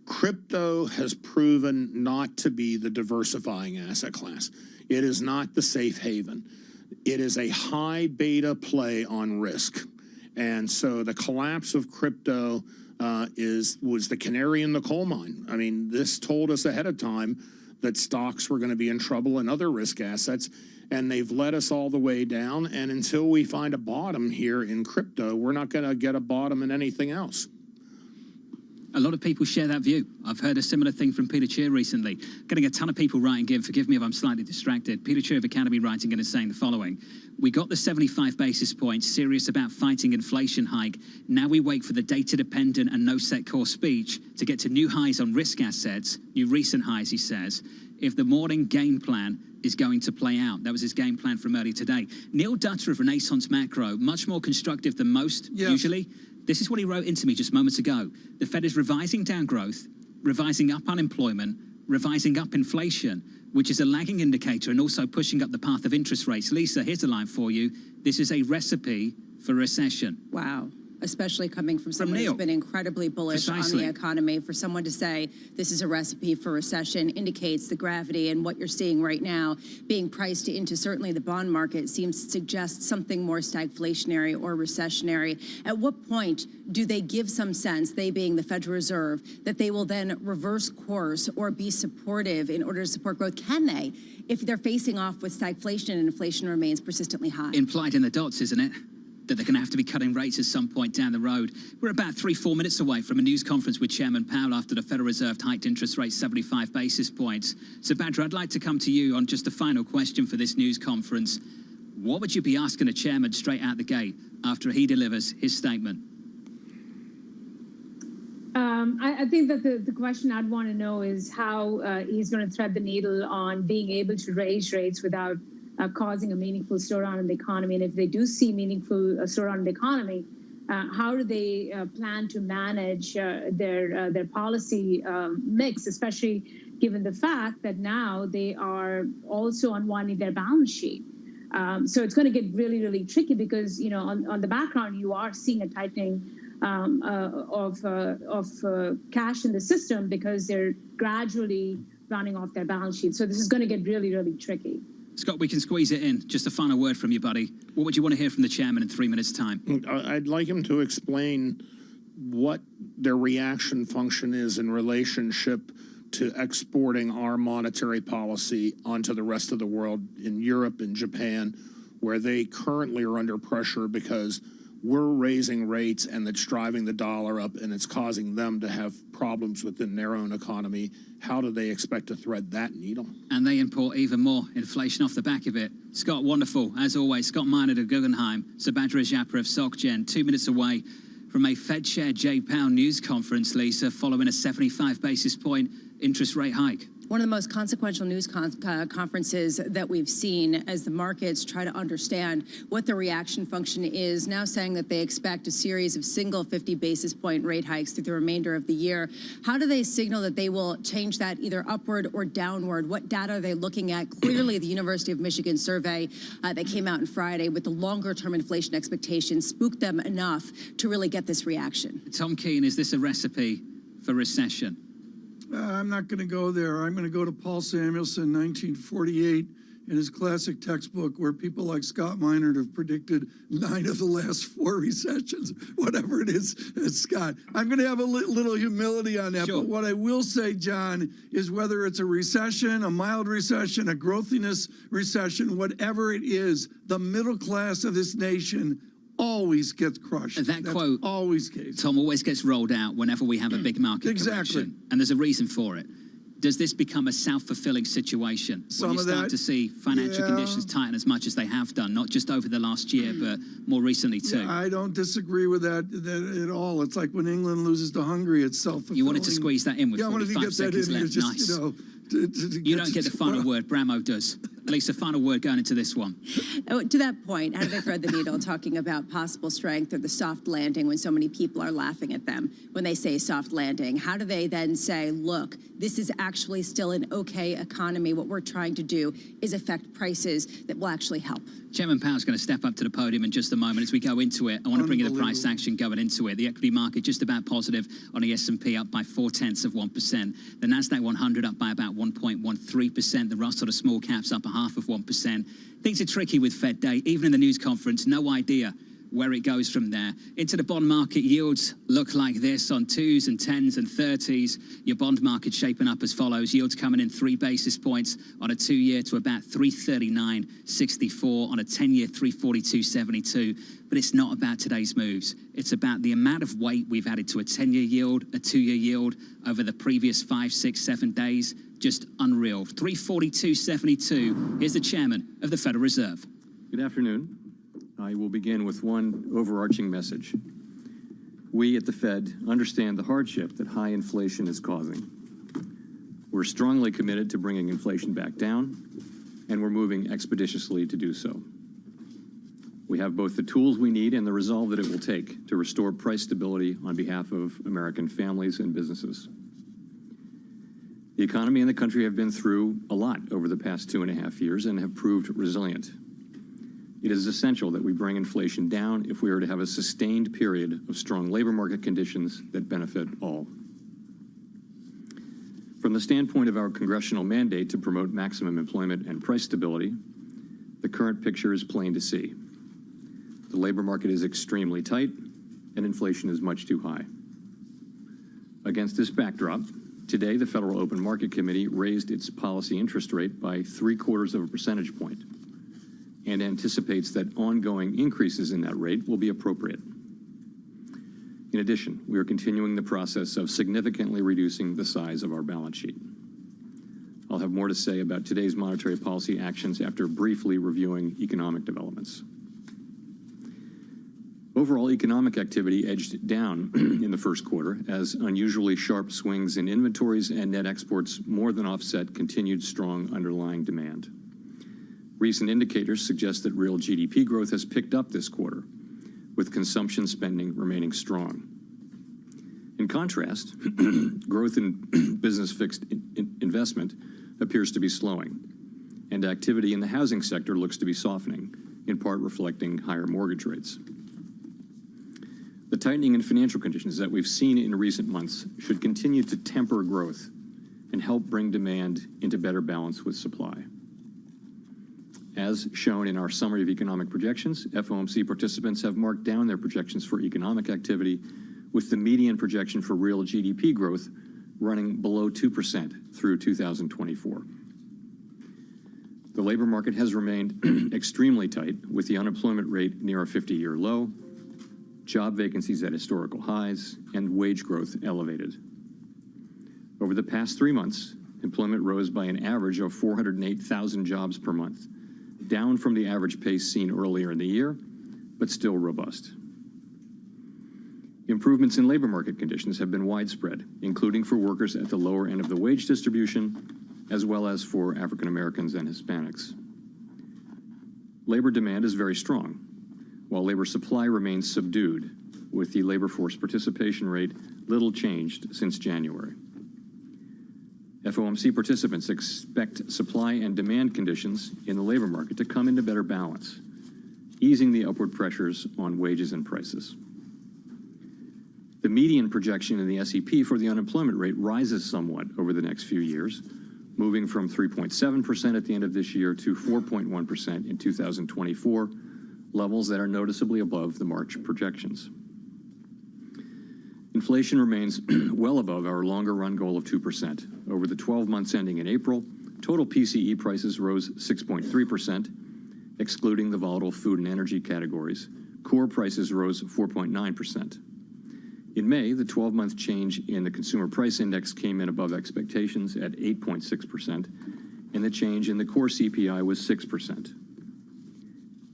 crypto has proven not to be the diversifying asset class. It is not the safe haven. It is a high beta play on risk. And so the collapse of crypto was the canary in the coal mine. I mean, this told us ahead of time that stocks were going to be in trouble and other risk assets, and they've led us all the way down. And until we find a bottom here in crypto, we're not going to get a bottom in anything else. A lot of people share that view. I've heard a similar thing from Peter Cheer recently. Getting a ton of people writing in. Forgive me if I'm slightly distracted. Peter Cheer of Academy writing in and saying the following. We got the 75 basis points, serious about fighting inflation hike. Now we wait for the data-dependent and no set core speech to get to new highs on risk assets, new recent highs, he says, if the morning game plan is going to play out. That was his game plan from earlier today. Neil Dutter of Renaissance Macro, much more constructive than most, usually. This is what he wrote into me just moments ago. The Fed is revising down growth, revising up unemployment, revising up inflation, which is a lagging indicator and also pushing up the path of interest rates. Lisa, here's a line for you. This is a recipe for recession. Wow. Especially coming from someone who's been incredibly bullish on the economy. For someone to say this is a recipe for recession indicates the gravity, and what you're seeing right now being priced into certainly the bond market seems to suggest something more stagflationary or recessionary. At what point do they give some sense, they being the Federal Reserve, that they will then reverse course or be supportive in order to support growth? Can they, if they're facing off with stagflation and inflation remains persistently high? Implied in the dots, isn't it? That they're going to have to be cutting rates at some point down the road. We're about 3-4 minutes away from a news conference with Chairman Powell after the Federal Reserve hiked interest rates 75 basis points. So, Badra, I'd like to come to you on just a final question for this news conference. What would you be asking a chairman straight out the gate after he delivers his statement? I think that the question I'd want to know is how he's going to thread the needle on being able to raise rates without causing a meaningful slowdown in the economy. And if they do see meaningful slowdown in the economy, how do they plan to manage their policy mix, especially given the fact that now they are also unwinding their balance sheet? So it's going to get really, really tricky because, you know, on the background, you are seeing a tightening of cash in the system because they're gradually running off their balance sheet. So this is going to get really, really tricky. Scott, we can squeeze it in. Just a final word from you, buddy. What would you want to hear from the chairman in 3 minutes' time? I'd like him to explain what their reaction function is in relationship to exporting our monetary policy onto the rest of the world, in Europe and Japan, where they currently are under pressure because we're raising rates and it's driving the dollar up and it's causing them to have problems within their own economy. How do they expect to thread that needle? And they import even more inflation off the back of it. Scott, wonderful. As always, Scott Miner of Guggenheim, Subhadra Japa of SocGen, 2 minutes away from a Fed Chair Jay Powell news conference, Lisa, following a 75 basis point interest rate hike. One of the most consequential news conferences that we've seen as the markets try to understand what the reaction function is, now saying that they expect a series of single 50 basis point rate hikes through the remainder of the year. How do they signal that they will change that either upward or downward? What data are they looking at? Clearly, the University of Michigan survey that came out on Friday with the longer term inflation expectations spooked them enough to really get this reaction. Tom Keene, is this a recipe for recession? I'm not going to go there. I'm going to go to Paul Samuelson, 1948, in his classic textbook where people like Scott Minerd have predicted 9 of the last 4 recessions, whatever it is, Scott. I'm going to have a little humility on that. Sure. But what I will say, John, is whether it's a recession, a mild recession, a growthiness recession, whatever it is, the middle class of this nation always gets crushed. That quote, always case. Tom, always gets rolled out whenever we have a big market correction. And there's a reason for it. Does this become a self-fulfilling situation when you start to see financial conditions tighten as much as they have done, not just over the last year, but more recently too? Yeah, I don't disagree with that at all. It's like when England loses to Hungary, it's self-fulfilling. You wanted to squeeze that in with 45 seconds left. Just, nice. To you don't get the final word. Bramo does. At least a final word going into this one. Oh, to that point, how do they thread the needle talking about possible strength or the soft landing when so many people are laughing at them when they say soft landing? How do they then say, look, this is actually still an okay economy. What we're trying to do is affect prices that will actually help. Chairman Powell's going to step up to the podium in just a moment. As we go into it, I want to bring you the price action going into it. The equity market just about positive on the S&P, up by 0.4%. The Nasdaq 100 up by about 1.13%. The Russell to small caps up 0.5%. Things are tricky with Fed Day. Even in the news conference, no idea where it goes from there. Into the bond market, yields look like this on 2s and 10s and 30s. Your bond market shaping up as follows. Yields coming in 3 basis points on a 2-year to about 339.64, on a 10-year 342.72. But it's not about today's moves. It's about the amount of weight we've added to a 10-year yield, a 2-year yield over the previous 5, 6, 7 days. Just unreal. 342.72. Here's the chairman of the Federal Reserve. Good afternoon. I will begin with one overarching message. We at the Fed understand the hardship that high inflation is causing. We're strongly committed to bringing inflation back down, and we're moving expeditiously to do so. We have both the tools we need and the resolve that it will take to restore price stability on behalf of American families and businesses. The economy and the country have been through a lot over the past 2.5 years and have proved resilient. It is essential that we bring inflation down if we are to have a sustained period of strong labor market conditions that benefit all. From the standpoint of our congressional mandate to promote maximum employment and price stability, the current picture is plain to see. The labor market is extremely tight, and inflation is much too high. Against this backdrop, today the Federal Open Market Committee raised its policy interest rate by 0.75 percentage points and anticipates that ongoing increases in that rate will be appropriate. In addition, we are continuing the process of significantly reducing the size of our balance sheet. I'll have more to say about today's monetary policy actions after briefly reviewing economic developments. Overall economic activity edged down in the first quarter as unusually sharp swings in inventories and net exports more than offset continued strong underlying demand. Recent indicators suggest that real GDP growth has picked up this quarter, with consumption spending remaining strong. In contrast, growth in business fixed investment appears to be slowing, and activity in the housing sector looks to be softening, in part reflecting higher mortgage rates. The tightening in financial conditions that we've seen in recent months should continue to temper growth and help bring demand into better balance with supply. As shown in our summary of economic projections, FOMC participants have marked down their projections for economic activity, with the median projection for real GDP growth running below 2% through 2024. The labor market has remained extremely tight, with the unemployment rate near a 50-year low, job vacancies at historical highs, and wage growth elevated. Over the past 3 months, employment rose by an average of 408,000 jobs per month, down from the average pace seen earlier in the year, but still robust. Improvements in labor market conditions have been widespread, including for workers at the lower end of the wage distribution, as well as for African Americans and Hispanics. Labor demand is very strong, while labor supply remains subdued, with the labor force participation rate little changed since January. FOMC participants expect supply and demand conditions in the labor market to come into better balance, easing the upward pressures on wages and prices. The median projection in the SEP for the unemployment rate rises somewhat over the next few years, moving from 3.7% at the end of this year to 4.1% in 2024, levels that are noticeably above the March projections. Inflation remains well above our longer-run goal of 2%. Over the 12 months ending in April, total PCE prices rose 6.3%, excluding the volatile food and energy categories. Core prices rose 4.9%. In May, the 12-month change in the Consumer Price Index came in above expectations at 8.6%, and the change in the core CPI was 6%.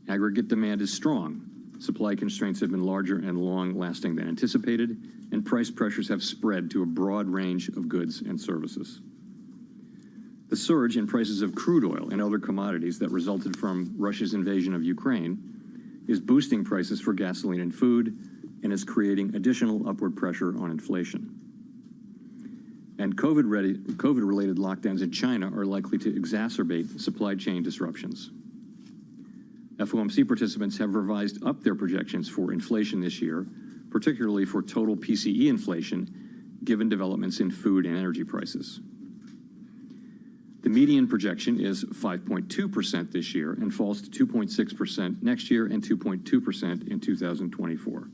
Aggregate demand is strong. Supply constraints have been larger and long-lasting than anticipated, and price pressures have spread to a broad range of goods and services. The surge in prices of crude oil and other commodities that resulted from Russia's invasion of Ukraine is boosting prices for gasoline and food and is creating additional upward pressure on inflation. And COVID-related lockdowns in China are likely to exacerbate supply chain disruptions. FOMC participants have revised up their projections for inflation this year, particularly for total PCE inflation, given developments in food and energy prices. The median projection is 5.2% this year and falls to 2.6% next year and 2.2% in 2024.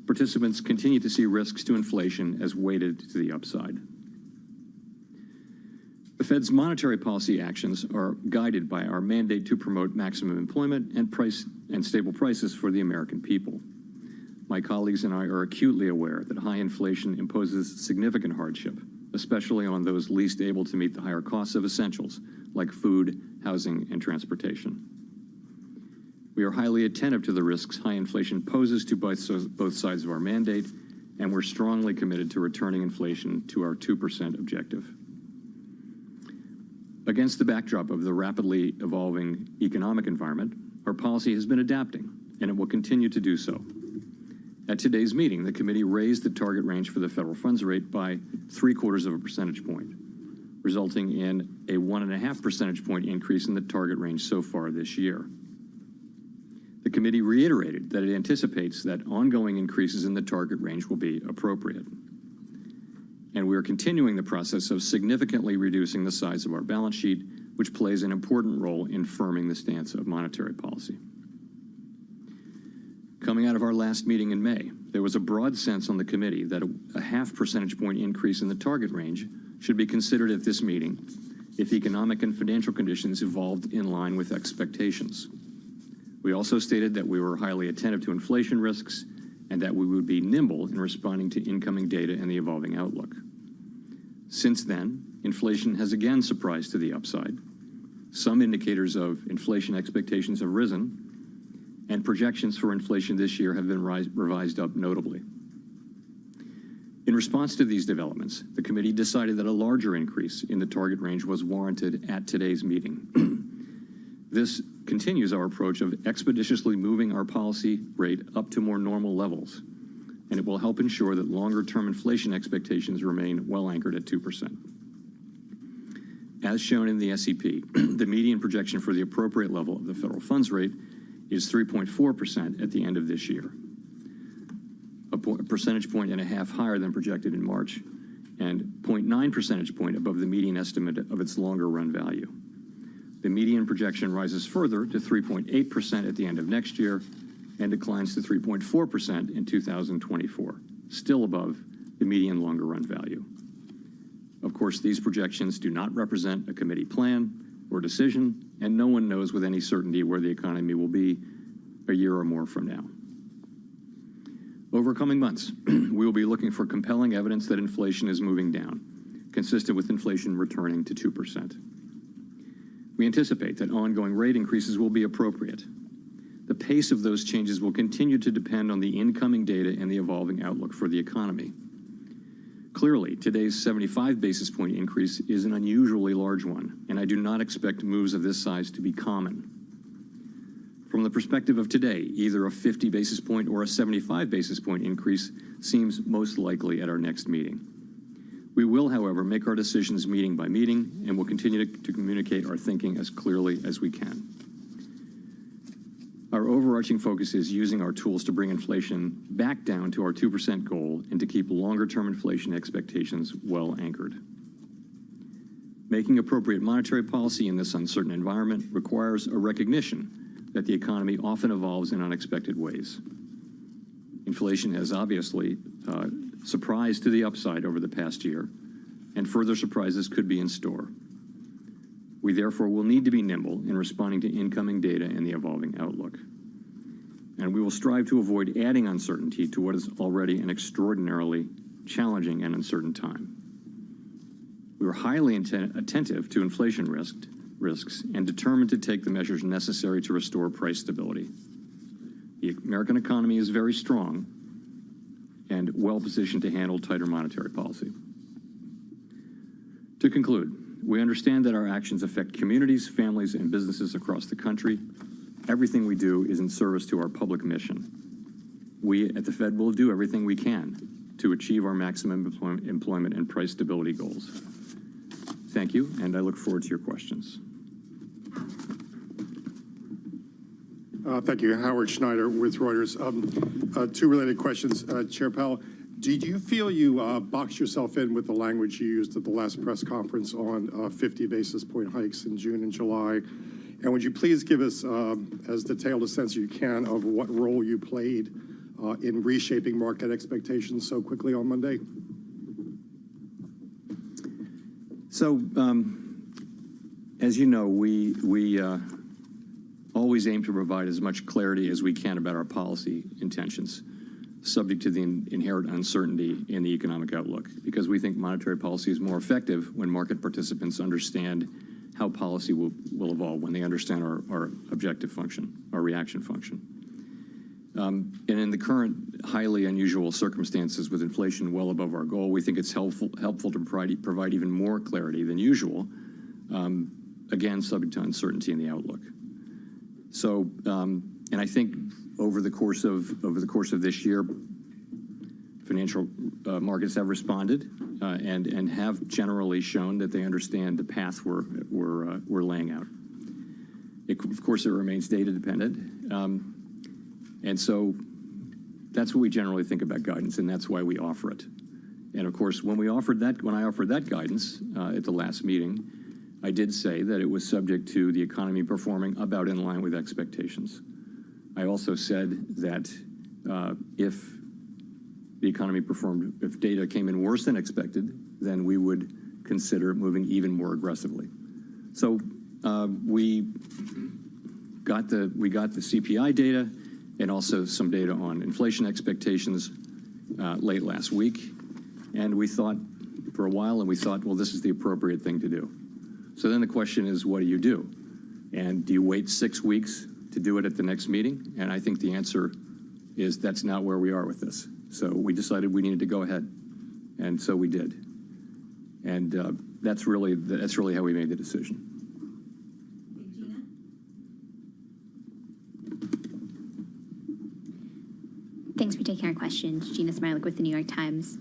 Participants continue to see risks to inflation as weighted to the upside. The Fed's monetary policy actions are guided by our mandate to promote maximum employment and stable prices for the American people. My colleagues and I are acutely aware that high inflation imposes significant hardship, especially on those least able to meet the higher costs of essentials like food, housing, and transportation. We are highly attentive to the risks high inflation poses to both sides of our mandate, and we're strongly committed to returning inflation to our 2% objective. Against the backdrop of the rapidly evolving economic environment, our policy has been adapting, and it will continue to do so. At today's meeting, the committee raised the target range for the federal funds rate by 0.75 percentage point, resulting in a 1.5 percentage point increase in the target range so far this year. The committee reiterated that it anticipates that ongoing increases in the target range will be appropriate. And we are continuing the process of significantly reducing the size of our balance sheet, which plays an important role in firming the stance of monetary policy. Coming out of our last meeting in May, there was a broad sense on the committee that a 0.5 percentage point increase in the target range should be considered at this meeting if economic and financial conditions evolved in line with expectations. We also stated that we were highly attentive to inflation risks and that we would be nimble in responding to incoming data and the evolving outlook. Since then, inflation has again surprised to the upside. Some indicators of inflation expectations have risen, and projections for inflation this year have been revised up notably. In response to these developments, the committee decided that a larger increase in the target range was warranted at today's meeting. This continues our approach of expeditiously moving our policy rate up to more normal levels, and it will help ensure that longer-term inflation expectations remain well anchored at 2%. As shown in the SEP, the median projection for the appropriate level of the federal funds rate is 3.4% at the end of this year, a percentage point and a half higher than projected in March, and 0.9 percentage point above the median estimate of its longer-run value. The median projection rises further to 3.8% at the end of next year and declines to 3.4% in 2024, still above the median longer-run value. Of course, these projections do not represent a committee plan or decision, and no one knows with any certainty where the economy will be a year or more from now. Over coming months, we will be looking for compelling evidence that inflation is moving down, consistent with inflation returning to 2%. We anticipate that ongoing rate increases will be appropriate. The pace of those changes will continue to depend on the incoming data and the evolving outlook for the economy. Clearly, today's 75 basis point increase is an unusually large one, and I do not expect moves of this size to be common. From the perspective of today, either a 50 basis point or a 75 basis point increase seems most likely at our next meeting. We will, however, make our decisions meeting by meeting, and will continue to communicate our thinking as clearly as we can. Our overarching focus is using our tools to bring inflation back down to our 2% goal and to keep longer-term inflation expectations well anchored. Making appropriate monetary policy in this uncertain environment requires a recognition that the economy often evolves in unexpected ways. Inflation has obviously surprised to the upside over the past year, and further surprises could be in store. We therefore will need to be nimble in responding to incoming data and the evolving outlook. And we will strive to avoid adding uncertainty to what is already an extraordinarily challenging and uncertain time. We are highly attentive to inflation risks and determined to take the measures necessary to restore price stability. The American economy is very strong and well positioned to handle tighter monetary policy. To conclude, we understand that our actions affect communities, families, and businesses across the country. Everything we do is in service to our public mission. We at the Fed will do everything we can to achieve our maximum employment and price stability goals. Thank you, and I look forward to your questions. Thank you. Howard Schneider with Reuters. Two related questions. Chair Powell, did you feel you boxed yourself in with the language you used at the last press conference on 50 basis point hikes in June and July? And would you please give us as detailed a sense as you can of what role you played in reshaping market expectations so quickly on Monday? So, as you know, we always aim to provide as much clarity as we can about our policy intentions, subject to the inherent uncertainty in the economic outlook, because we think monetary policy is more effective when market participants understand how policy will evolve, when they understand our objective function, our reaction function. And in the current highly unusual circumstances with inflation well above our goal, we think it's helpful to provide even more clarity than usual, again, subject to uncertainty in the outlook. So, and I think over the course of this year, financial markets have responded and have generally shown that they understand the path we're laying out. Of course, it remains data dependent, and so that's what we generally think about guidance, and that's why we offer it. And of course, when I offered that guidance at the last meeting, I did say that it was subject to the economy performing about in line with expectations. I also said that if the economy performed, if data came in worse than expected, then we would consider moving even more aggressively. So we got the CPI data and also some data on inflation expectations late last week, and we thought for a while, and we thought, well, this is the appropriate thing to do. So then the question is, what do you do? And do you wait 6 weeks to do it at the next meeting? And I think the answer is that's not where we are with this. So we decided we needed to go ahead, and so we did. And that's really how we made the decision. Thanks for taking our questions. Gina Smilik with the New York Times.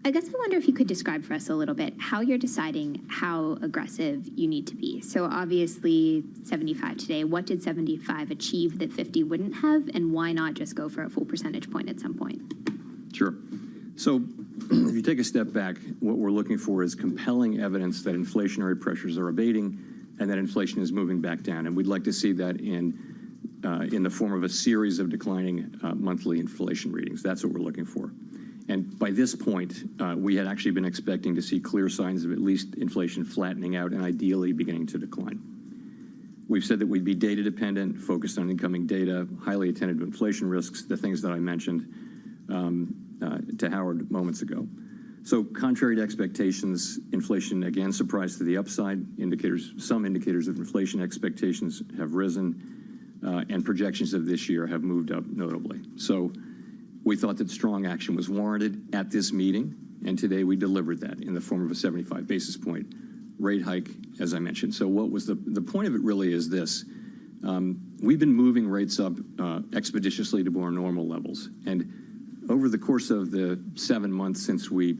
I guess I wonder if you could describe for us a little bit how you're deciding how aggressive you need to be. So obviously 75 today. What did 75 achieve that 50 wouldn't have, and why not just go for a full percentage point at some point? Sure. So if you take a step back, what we're looking for is compelling evidence that inflationary pressures are abating and that inflation is moving back down. And we'd like to see that in the form of a series of declining monthly inflation readings. That's what we're looking for. And by this point, we had actually been expecting to see clear signs of at least inflation flattening out and ideally beginning to decline. We've said that we'd be data dependent, focused on incoming data, highly attentive to inflation risks, the things that I mentioned to Howard moments ago. So contrary to expectations, inflation again surprised to the upside. Some indicators of inflation expectations have risen, and projections of this year have moved up notably. So we thought that strong action was warranted at this meeting, and today we delivered that in the form of a 75 basis point rate hike, as I mentioned. So what was the point of it really is this. We've been moving rates up expeditiously to more normal levels. And over the course of the 7 months since we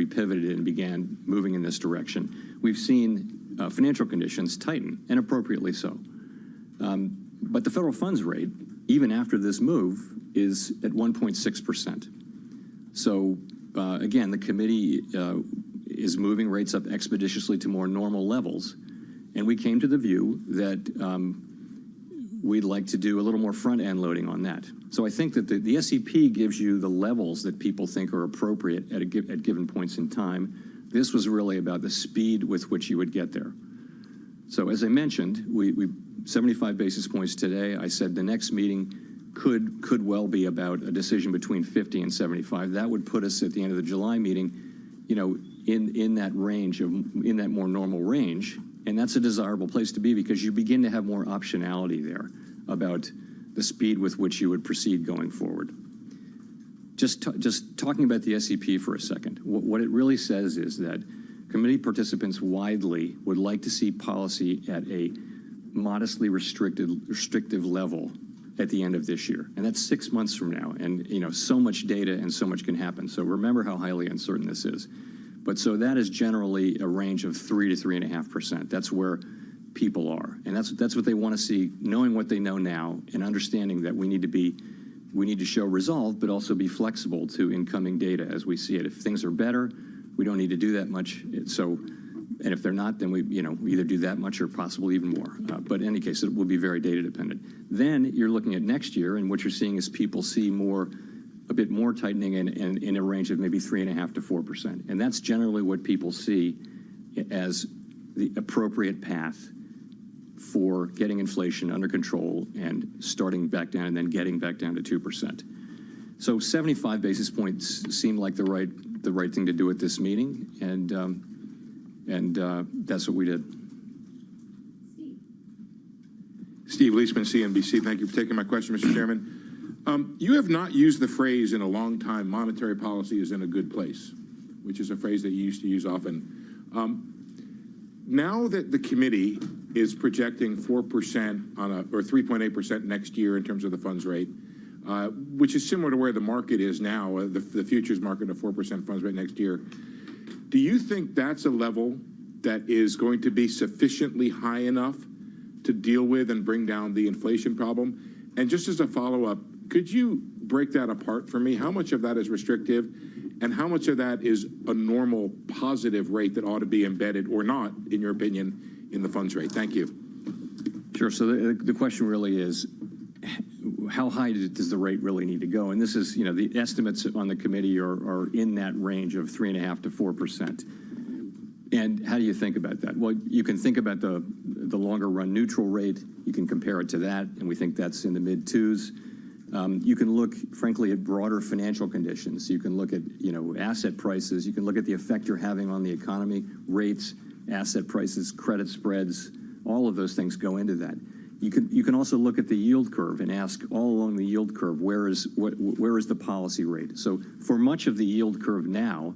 pivoted and began moving in this direction, we've seen financial conditions tighten, and appropriately so. But the federal funds rate, even after this move, is at 1.6%. So again, the committee is moving rates up expeditiously to more normal levels. And we came to the view that we'd like to do a little more front-end loading on that. So I think that the SEP gives you the levels that people think are appropriate at given points in time. This was really about the speed with which you would get there. So as I mentioned, we 75 basis points today. I said the next meeting could well be about a decision between 50 and 75. That would put us at the end of the July meeting, you know, in that range in that more normal range. And that's a desirable place to be because you begin to have more optionality there about the speed with which you would proceed going forward. Just talking about the SEP for a second, what it really says is that committee participants widely would like to see policy at a modestly restrictive level at the end of this year. And that's 6 months from now. And, you know, so much data and so much can happen. So remember how highly uncertain this is. But so that is generally a range of 3 to 3.5%. That's where people are. And that's what they want to see, knowing what they know now and understanding that we need to show resolve, but also be flexible to incoming data as we see it. If things are better, we don't need to do that much. And if they're not, then we either do that much or possibly even more. But in any case, it will be very data dependent. Then you're looking at next year, and what you're seeing is people see a bit more tightening in a range of maybe 3.5% to 4%. And that's generally what people see as the appropriate path for getting inflation under control and starting back down and then getting back down to 2%. So 75 basis points seemed like the right thing to do at this meeting, and that's what we did. Steve Leisman, CNBC. Thank you for taking my question, Mr. Chairman. You have not used the phrase in a long time, monetary policy is in a good place, which is a phrase that you used to use often. Now that the committee is projecting 4% or 3.8% next year in terms of the funds rate, which is similar to where the market is now, the futures market of 4% funds rate next year, do you think that's a level that is going to be sufficiently high enough to deal with and bring down the inflation problem? And just as a follow-up, could you break that apart for me? How much of that is restrictive and how much of that is a normal positive rate that ought to be embedded or not, in your opinion, in the funds rate? Thank you. Sure. So the question really is, how high does the rate really need to go? And this is, the estimates on the committee are in that range of 3.5% to 4%. And how do you think about that? Well, you can think about the longer run neutral rate. You can compare it to that, and we think that's in the mid twos. You can look, frankly, at broader financial conditions. You can look at, asset prices. You can look at the effect you're having on the economy, rates, asset prices, credit spreads. All of those things go into that. You can also look at the yield curve and ask all along the yield curve, where is the policy rate? So for much of the yield curve now,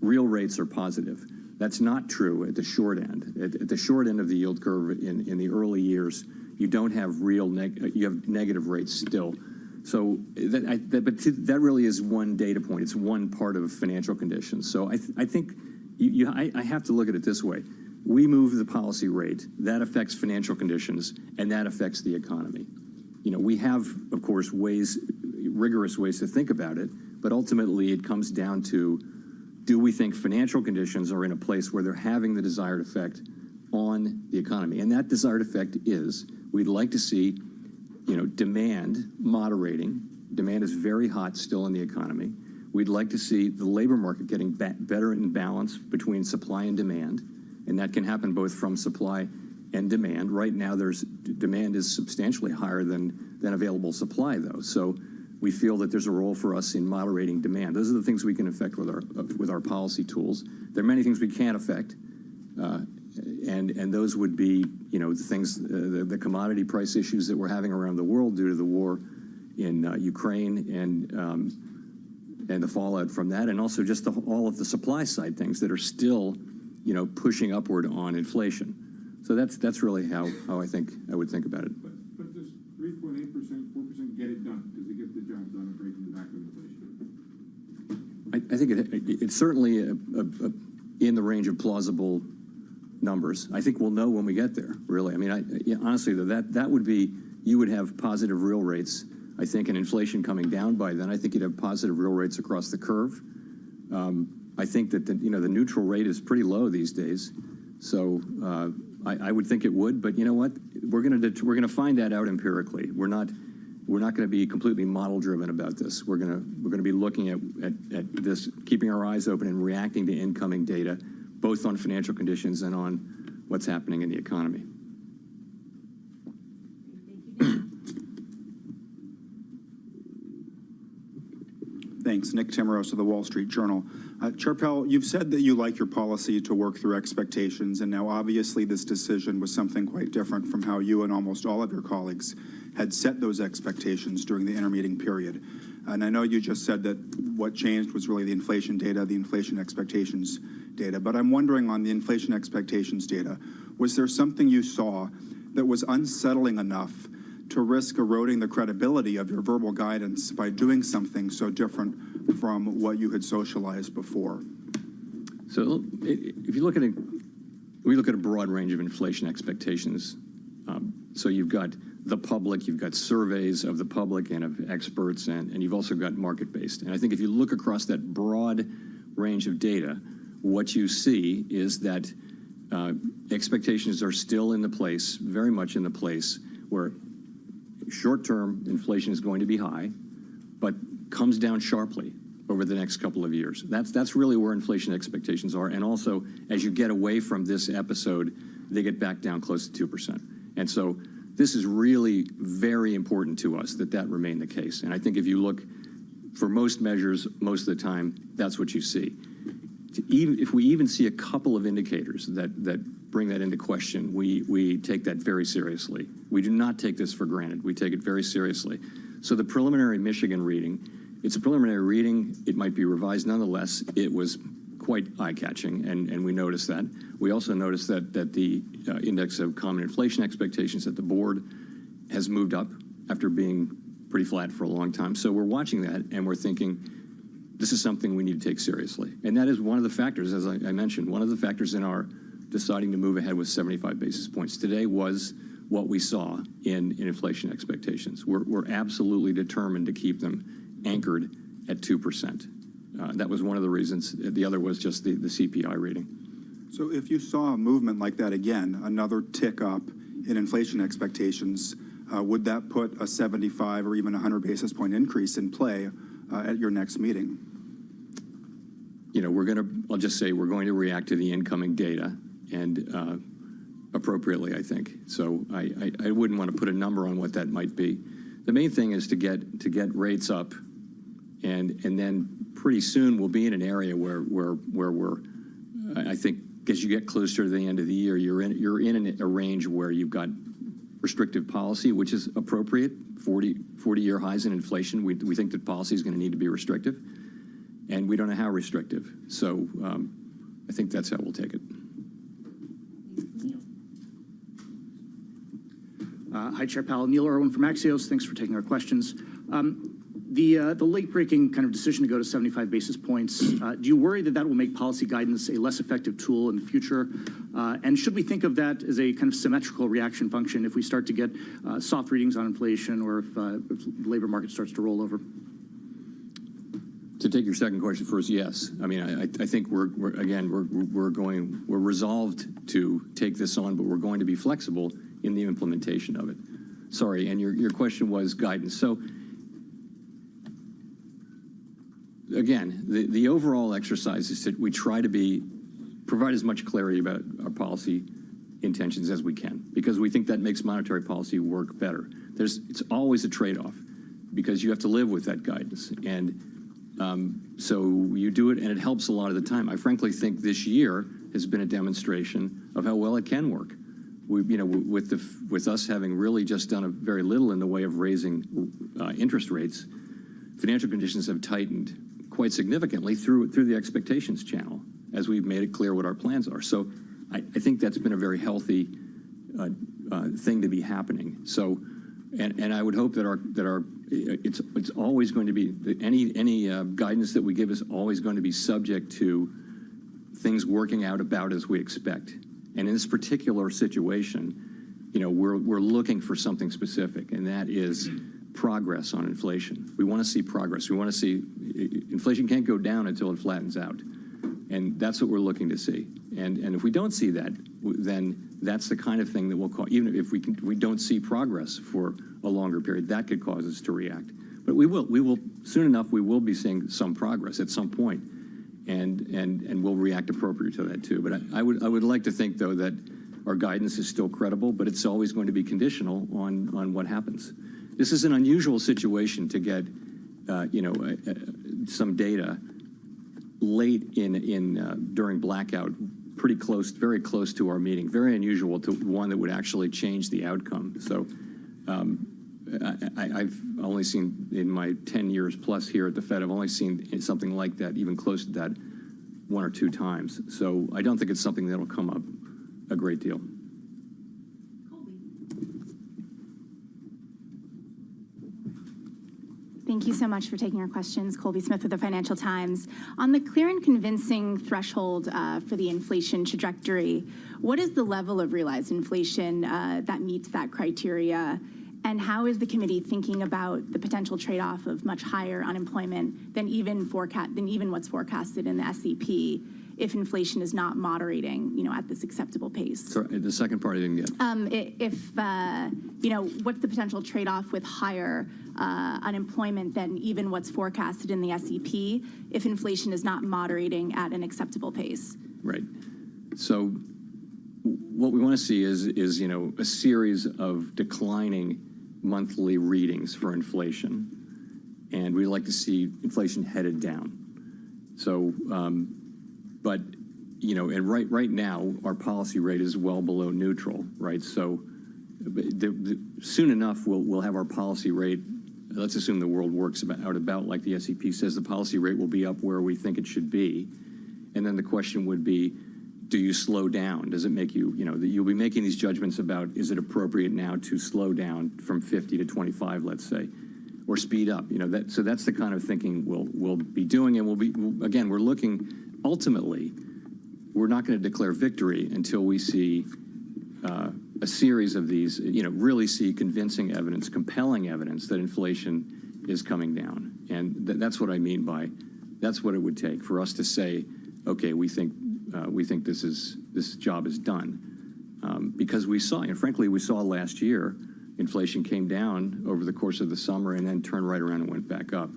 real rates are positive. That's not true at the short end. At the short end of the yield curve in the early years, you don't have you have negative rates still. So that really is one data point. It's one part of financial conditions. So I think I have to look at it this way. We move the policy rate, that affects financial conditions, and that affects the economy. We have, of course, rigorous ways to think about it, but ultimately it comes down to, do we think financial conditions are in a place where they're having the desired effect on the economy? And that desired effect is, we'd like to see, demand moderating. Demand is very hot still in the economy. We'd like to see the labor market getting better in balance between supply and demand. And that can happen both from supply and demand. Right now, demand is substantially higher than available supply, though. So we feel that there's a role for us in moderating demand. Those are the things we can affect with our policy tools. There are many things we can't affect, and those would be, the things, the commodity price issues that we're having around the world due to the war in Ukraine and the fallout from that, and also just all of the supply side things that are still, pushing upward on inflation. So that's really how I would think about it. But does 3.8%, 4% get it done? Does it get the job done of breaking the back of inflation? I think it's certainly in the range of plausible numbers. I think we'll know when we get there, really. I mean, honestly, that would be, you would have positive real rates, I think, and inflation coming down by then. I think you'd have positive real rates across the curve. I think that the neutral rate is pretty low these days. So I would think it would, but you know what? We're going to find that out empirically. We're not going to be completely model driven about this. We're going to be looking at this, keeping our eyes open and reacting to incoming data, both on financial conditions and on what's happening in the economy. Thanks. Nick Timmeros of the Wall Street Journal. Chair Powell, you've said that you like your policy to work through expectations, and now obviously this decision was something quite different from how you and almost all of your colleagues had set those expectations during the intermeeting period. And I know you just said that what changed was really the inflation data, the inflation expectations data, but I'm wondering on the inflation expectations data, was there something you saw that was unsettling enough to risk eroding the credibility of your verbal guidance by doing something so different from what you had socialized before? So if you look at we look at a broad range of inflation expectations. So you've got the public, you've got surveys of the public and of experts, and you've also got market-based. And I think if you look across that broad range of data, what you see is that expectations are still in the place, very much in the place, where short-term inflation is going to be high, but comes down sharply over the next couple of years. That's really where inflation expectations are. And also, as you get away from this episode, they get back down close to 2%. And so this is really very important to us that remain the case. And I think if you look for most measures, most of the time, that's what you see. If we even see a couple of indicators that bring that into question, we take that very seriously. We do not take this for granted. We take it very seriously. So the preliminary Michigan reading, it's a preliminary reading. It might be revised nonetheless. It was quite eye-catching, and we noticed that. We also noticed that the index of common inflation expectations at the board has moved up after being pretty flat for a long time. So we're watching that, and we're thinking, this is something we need to take seriously. And that is one of the factors, as I mentioned, one of the factors in our deciding to move ahead with 75 basis points today was what we saw in inflation expectations. We're absolutely determined to keep them anchored at 2%. That was one of the reasons. The other was just the CPI reading. So if you saw a movement like that again, another tick up in inflation expectations, would that put a 75 or even 100 basis point increase in play at your next meeting? I'll just say we're going to react to the incoming data and appropriately, I think. So I wouldn't want to put a number on what that might be. The main thing is to get rates up, and then pretty soon we'll be in an area where we're, I think, as you get closer to the end of the year, you're in a range where you've got restrictive policy, which is appropriate, 40-year highs in inflation. We think that policy is going to need to be restrictive, and we don't know how restrictive. So I think that's how we'll take it. Hi, Chair Powell. Neil Irwin from Axios. Thanks for taking our questions. The late-breaking kind of decision to go to 75 basis points, do you worry that will make policy guidance a less effective tool in the future? And should we think of that as a kind of symmetrical reaction function if we start to get soft readings on inflation, or if the labor market starts to roll over? To take your second question first, yes. I mean, I think we're resolved to take this on, but we're going to be flexible in the implementation of it. Sorry, and your question was guidance. So again, the overall exercise is that we try to provide as much clarity about our policy intentions as we can, because we think that makes monetary policy work better. It's always a trade-off, because you have to live with that guidance. And so you do it, and it helps a lot of the time. I frankly think this year has been a demonstration of how well it can work. With us having really just done very little in the way of raising interest rates, financial conditions have tightened quite significantly through the expectations channel, as we've made it clear what our plans are. So I think that's been a very healthy thing to be happening. So, and I would hope that it's always going to be any guidance that we give is always going to be subject to things working out about as we expect. And in this particular situation, we're looking for something specific, and that is progress on inflation. We want to see progress. We want to see inflation can't go down until it flattens out. And that's what we're looking to see. And if we don't see that, then that's the kind of thing that will cause, even if we don't see progress for a longer period, that could cause us to react. But we will, soon enough, we will be seeing some progress at some point, and we'll react appropriately to that too. But I would like to think, though, that our guidance is still credible, but it's always going to be conditional on what happens. This is an unusual situation to get, some data late during blackout, pretty close, very close to our meeting. Very unusual to one that would actually change the outcome. So I've only seen, in my 10 years plus here at the Fed, I've only seen something like that, even close to that, 1 or 2 times. So I don't think it's something that'll come up a great deal. Thank you so much for taking our questions. Colby Smith with the Financial Times. On the clear and convincing threshold for the inflation trajectory, what is the level of realized inflation that meets that criteria? And how is the committee thinking about the potential trade-off of much higher unemployment than even what's forecasted in the SEP if inflation is not moderating, at this acceptable pace? Sorry, the second part I didn't get. What's the potential trade-off with higher unemployment than even what's forecasted in the SEP if inflation is not moderating at an acceptable pace? Right. So what we want to see is a series of declining monthly readings for inflation, and we'd like to see inflation headed down. So, but and right now our policy rate is well below neutral, right? So, soon enough we'll have our policy rate. Let's assume the world works about like the SEP says. The policy rate will be up where we think it should be, and then the question would be, do you slow down? Does it make you, that you'll be making these judgments about, is it appropriate now to slow down from 50 to 25, let's say, or speed up? So that's the kind of thinking we'll be doing, and we're looking, ultimately, we're not going to declare victory until we see a series of these, really see convincing evidence, compelling evidence that inflation is coming down. And that's what I mean by, that's what it would take for us to say, okay, we think this job is done, because we saw, and frankly, we saw last year, inflation came down over the course of the summer and then turned right around and went back up.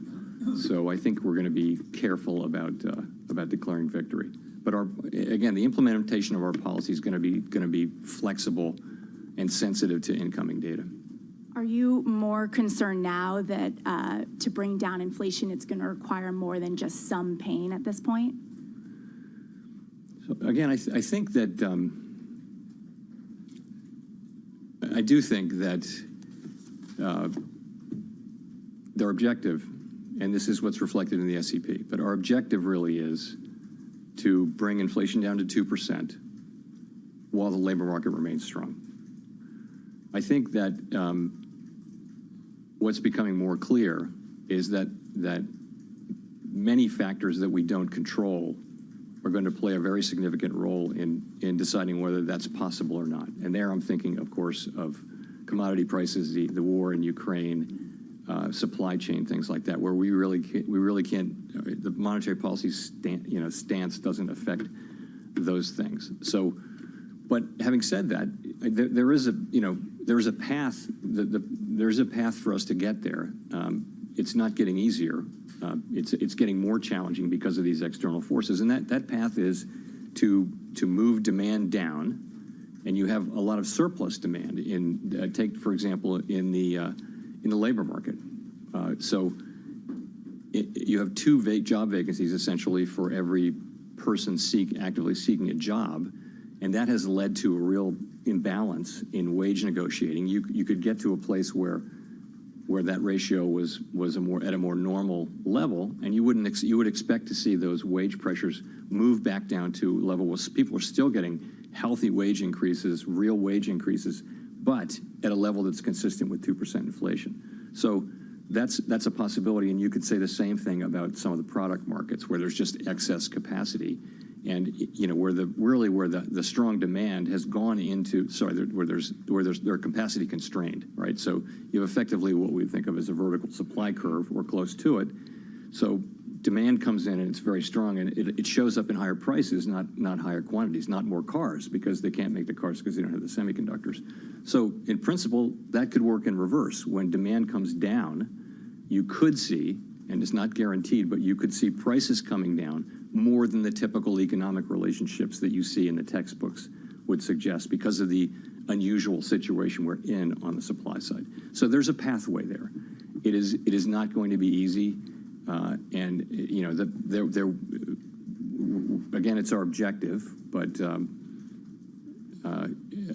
So I think we're going to be careful about declaring victory. But again, the implementation of our policy is going to be flexible and sensitive to incoming data. Are you more concerned now that to bring down inflation, it's going to require more than just some pain at this point? So again, I think that I do think that their objective, and this is what's reflected in the SEP, but our objective really is to bring inflation down to 2% while the labor market remains strong. I think that what's becoming more clear is that many factors that we don't control are going to play a very significant role in deciding whether that's possible or not. And there I'm thinking, of course, of commodity prices, the war in Ukraine, supply chain, things like that, where we really can't, the monetary policy stance doesn't affect those things. So, but having said that, there is a path. There's a path for us to get there. It's not getting easier. It's getting more challenging because of these external forces, and that path is to move demand down, and you have a lot of surplus demand in take for example in the labor market. So you have 2 job vacancies essentially for every person actively seeking a job, and that has led to a real imbalance in wage negotiating. You could get to a place where that ratio was at a more normal level, and you would expect to see those wage pressures move back down to a level where people are still getting healthy wage increases, real wage increases, but at a level that's consistent with 2% inflation. So that's a possibility, and you could say the same thing about some of the product markets where there's just excess capacity, and where the strong demand has gone into where they're capacity constrained, right? So you have effectively what we think of as a vertical supply curve or close to it. So demand comes in and it's very strong, and it shows up in higher prices, not higher quantities, not more cars, because they can't make the cars because they don't have the semiconductors. So in principle, that could work in reverse. When demand comes down, you could see, and it's not guaranteed, but you could see prices coming down more than the typical economic relationships that you see in the textbooks would suggest, because of the unusual situation we're in on the supply side. So there's a pathway there. It is not going to be easy, and you know, again, it's our objective, but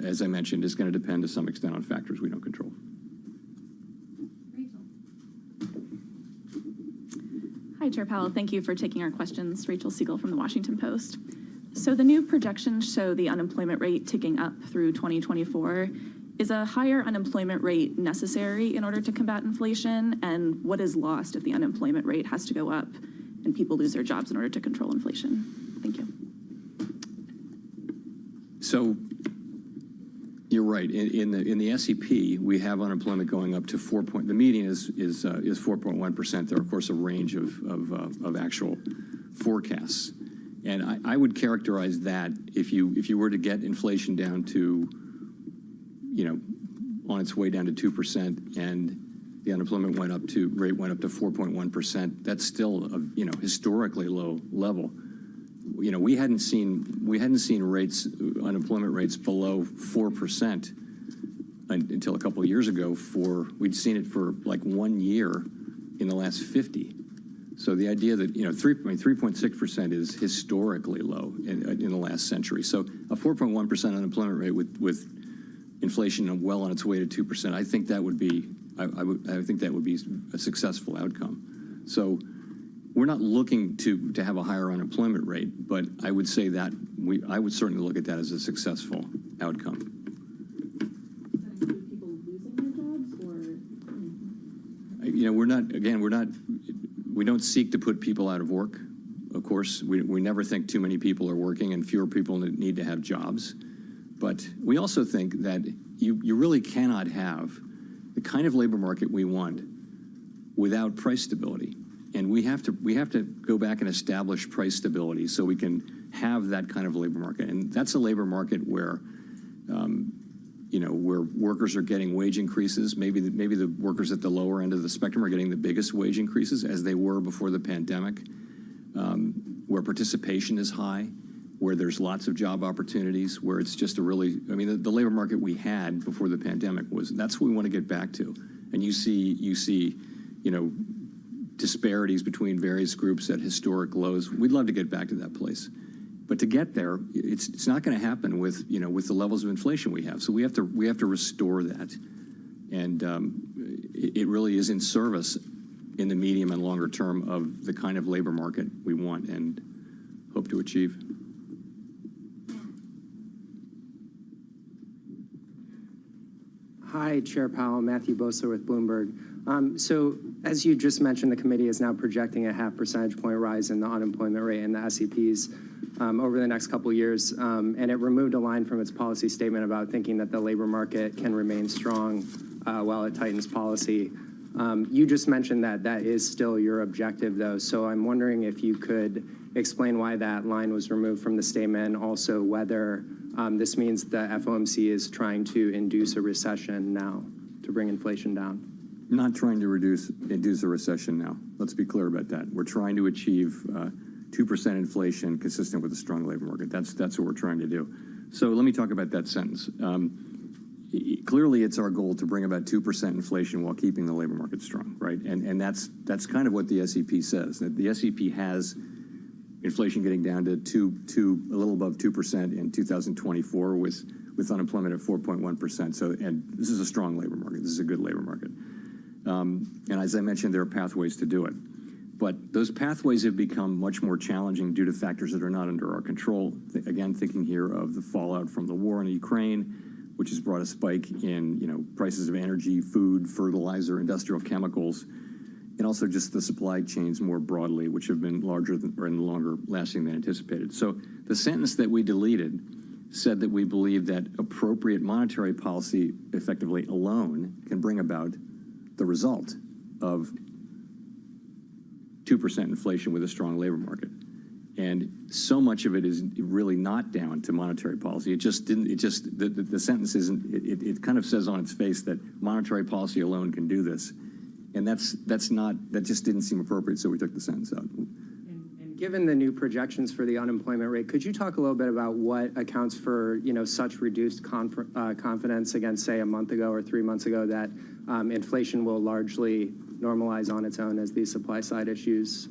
as I mentioned, it's going to depend to some extent on factors we don't control. Hi, Chair Powell. Thank you for taking our questions. Rachel Siegel from the Washington Post. So the new projections show the unemployment rate ticking up through 2024. Is a higher unemployment rate necessary in order to combat inflation? And what is lost if the unemployment rate has to go up and people lose their jobs in order to control inflation? Thank you. So you're right. In the SEP, we have unemployment going up to 4 point. The median is 4.1%. There are, of course, a range of actual forecasts, and I would characterize that if you were to get inflation down to, you know, on its way down to 2%, and the unemployment rate went up to 4.1%. That's still a, you know, historically low level. You know, we hadn't seen unemployment rates below 4% until a couple of years ago. We'd seen it for like 1 year in the last 50. So the idea that, you know, 3.6% is historically low in the last century. So a 4.1% unemployment rate with inflation well on its way to 2%, I think that would be I think that would be a successful outcome. So we're not looking to have a higher unemployment rate, but I would say that I would certainly look at that as a successful outcome. People losing their jobs, or? You know, we don't seek to put people out of work. Of course, we never think too many people are working and fewer people need to have jobs. But we also think that you really cannot have the kind of labor market we want without price stability. And we have to go back and establish price stability so we can have that kind of labor market. And that's a labor market where, you know, where workers are getting wage increases. Maybe the workers at the lower end of the spectrum are getting the biggest wage increases, as they were before the pandemic, where participation is high, where there's lots of job opportunities, where it's just a really, I mean, the labor market we had before the pandemic that's what we want to get back to. And you see, you know, disparities between various groups at historic lows. We'd love to get back to that place. But to get there, it's not going to happen with the levels of inflation we have. So we have to restore that. And it really is in service in the medium and longer term of the kind of labor market we want and hope to achieve. Hi, Chair Powell. Matthew Bosa with Bloomberg. So as you just mentioned, the committee is now projecting a 0.5 percentage point rise in the unemployment rate in the SEPs over the next couple of years. And it removed a line from its policy statement about thinking that the labor market can remain strong while it tightens policy. You just mentioned that that is still your objective, though. So I'm wondering if you could explain why that line was removed from the statement, and also whether this means the FOMC is trying to induce a recession now to bring inflation down. Not trying to induce a recession now. Let's be clear about that. We're trying to achieve 2% inflation consistent with a strong labor market. That's what we're trying to do. So let me talk about that sentence. Clearly, it's our goal to bring about 2% inflation while keeping the labor market strong, right? And that's kind of what the SEP says. That the SEP has inflation getting down to a little above 2% in 2024 with unemployment at 4.1%. So, and this is a strong labor market. This is a good labor market. And as I mentioned, there are pathways to do it. But those pathways have become much more challenging due to factors that are not under our control. Again, thinking here of the fallout from the war in Ukraine, which has brought a spike in, you know, prices of energy, food, fertilizer, industrial chemicals, and also just the supply chains more broadly, which have been larger and longer lasting than anticipated. So the sentence that we deleted said that we believe that appropriate monetary policy effectively alone can bring about the result of 2% inflation with a strong labor market. And so much of it is really not down to monetary policy. It just didn't, the sentence isn't, it kind of says on its face that monetary policy alone can do this. And that just didn't seem appropriate, so we took the sentence out. And given the new projections for the unemployment rate, could you talk a little bit about what accounts for, such reduced confidence against, say, a month ago or 3 months ago that inflation will largely normalize on its own as these supply side issues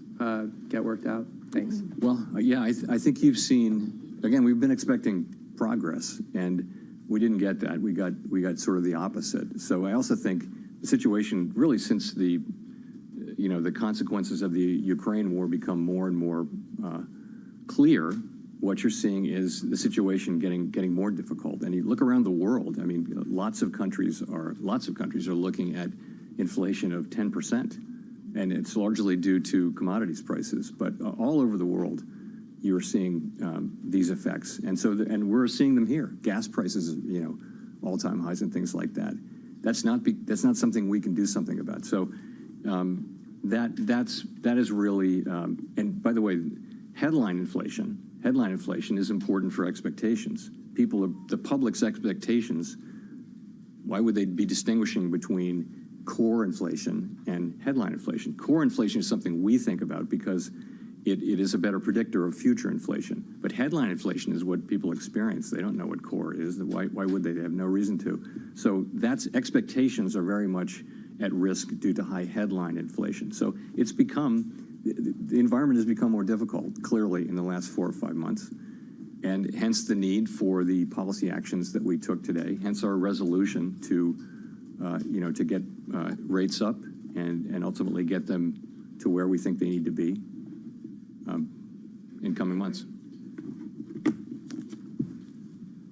get worked out? Thanks. Well, yeah, I think you've seen, again, we've been expecting progress, and we didn't get that. We got sort of the opposite. So I also think the situation, really since the consequences of the Ukraine war become more and more clear, what you're seeing is the situation getting more difficult. And you look around the world, I mean, lots of countries are looking at inflation of 10%. And it's largely due to commodities prices, but all over the world, you are seeing these effects, and we're seeing them here. Gas prices, all-time highs and things like that. That's not something we can do something about. So that is really. And by the way, headline inflation is important for expectations. The public's expectations. Why would they be distinguishing between core inflation and headline inflation? Core inflation is something we think about because it is a better predictor of future inflation. But headline inflation is what people experience. They don't know what core is. Why would they? They have no reason to. So expectations are very much at risk due to high headline inflation. So the environment has become more difficult, clearly, in the last 4 or 5 months. And hence the need for the policy actions that we took today, hence our resolution to get rates up and ultimately get them to where we think they need to be in coming months.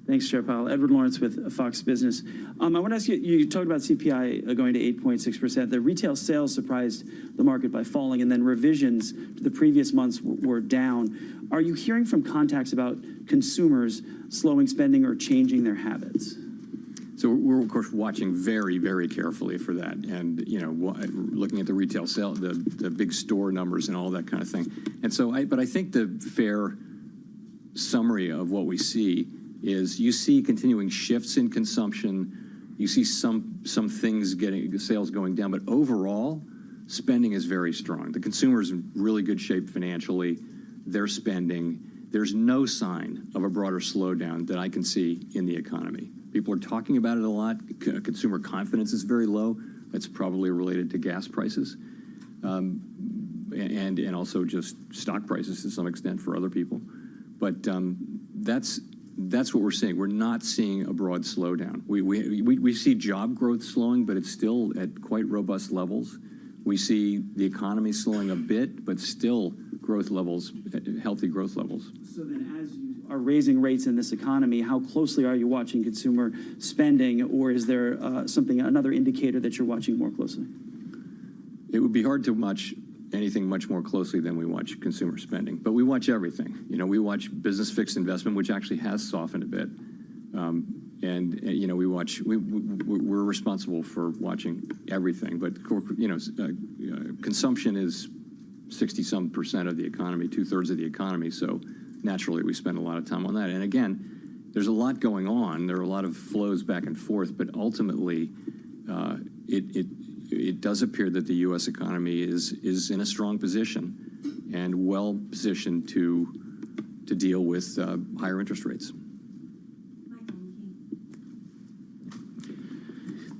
Thanks, Chair Powell. Edward Lawrence with Fox Business. I want to ask you, you talked about CPI going to 8.6%. The retail sales surprised the market by falling, and then revisions to the previous months were down. Are you hearing from contacts about consumers slowing spending or changing their habits? So we're, of course, watching very, very carefully for that, and looking at the retail sale, the big store numbers and all that kind of thing. And so, but I think the fair summary of what we see is you see continuing shifts in consumption. You see some things sales going down, but overall, spending is very strong. The consumer's in really good shape financially. They're spending. There's no sign of a broader slowdown that I can see in the economy. People are talking about it a lot. Consumer confidence is very low. That's probably related to gas prices, and also just stock prices to some extent for other people. But that's what we're seeing. We're not seeing a broad slowdown. We see job growth slowing, but it's still at quite robust levels. We see the economy slowing a bit, but still growth levels, healthy growth levels. So then as you are raising rates in this economy, how closely are you watching consumer spending, or is there another indicator that you're watching more closely? It would be hard to watch anything much more closely than we watch consumer spending, but we watch everything. We watch business fixed investment, which actually has softened a bit. We're responsible for watching everything, but consumption is 60-some% of the economy, 2/3 of the economy. So naturally, we spend a lot of time on that. And again, there's a lot going on. There are a lot of flows back and forth, but ultimately, it does appear that the U.S. economy is in a strong position and well positioned to deal with higher interest rates.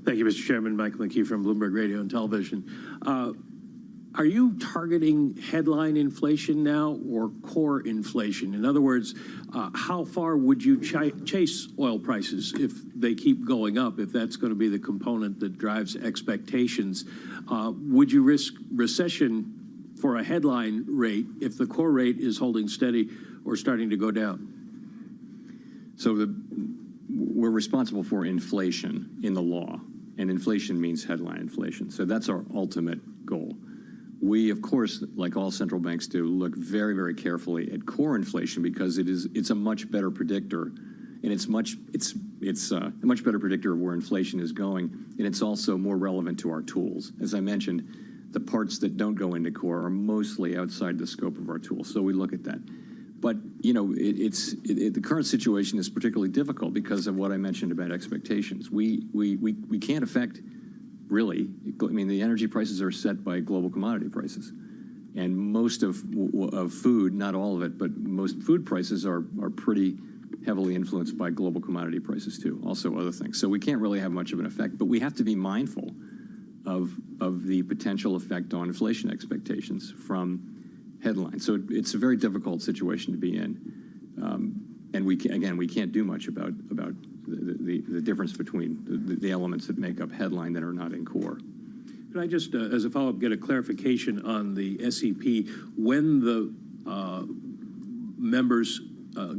Thank you, Mr. Chairman. Michael McKee from Bloomberg Radio and Television. Are you targeting headline inflation now or core inflation? In other words, how far would you chase oil prices if they keep going up, if that's going to be the component that drives expectations? Would you risk recession for a headline rate if the core rate is holding steady or starting to go down? So we're responsible for inflation in the law, and inflation means headline inflation. So that's our ultimate goal. We, of course, like all central banks do, look very, very carefully at core inflation because it's a much better predictor, and it's a much better predictor of where inflation is going, and it's also more relevant to our tools. As I mentioned, The parts that don't go into core are mostly outside the scope of our tools, so we look at that. But, you know, the current situation is particularly difficult because of what I mentioned about expectations. We can't affect, really, I mean, the energy prices are set by global commodity prices. And most of food, not all of it, but most food prices are pretty heavily influenced by global commodity prices too, also other things. So we can't really have much of an effect, but we have to be mindful of the potential effect on inflation expectations from headlines. So it's a very difficult situation to be in. And we can't do much about the difference between the elements that make up headline that are not in core. Could I just, as a follow-up, get a clarification on the SEP? When the members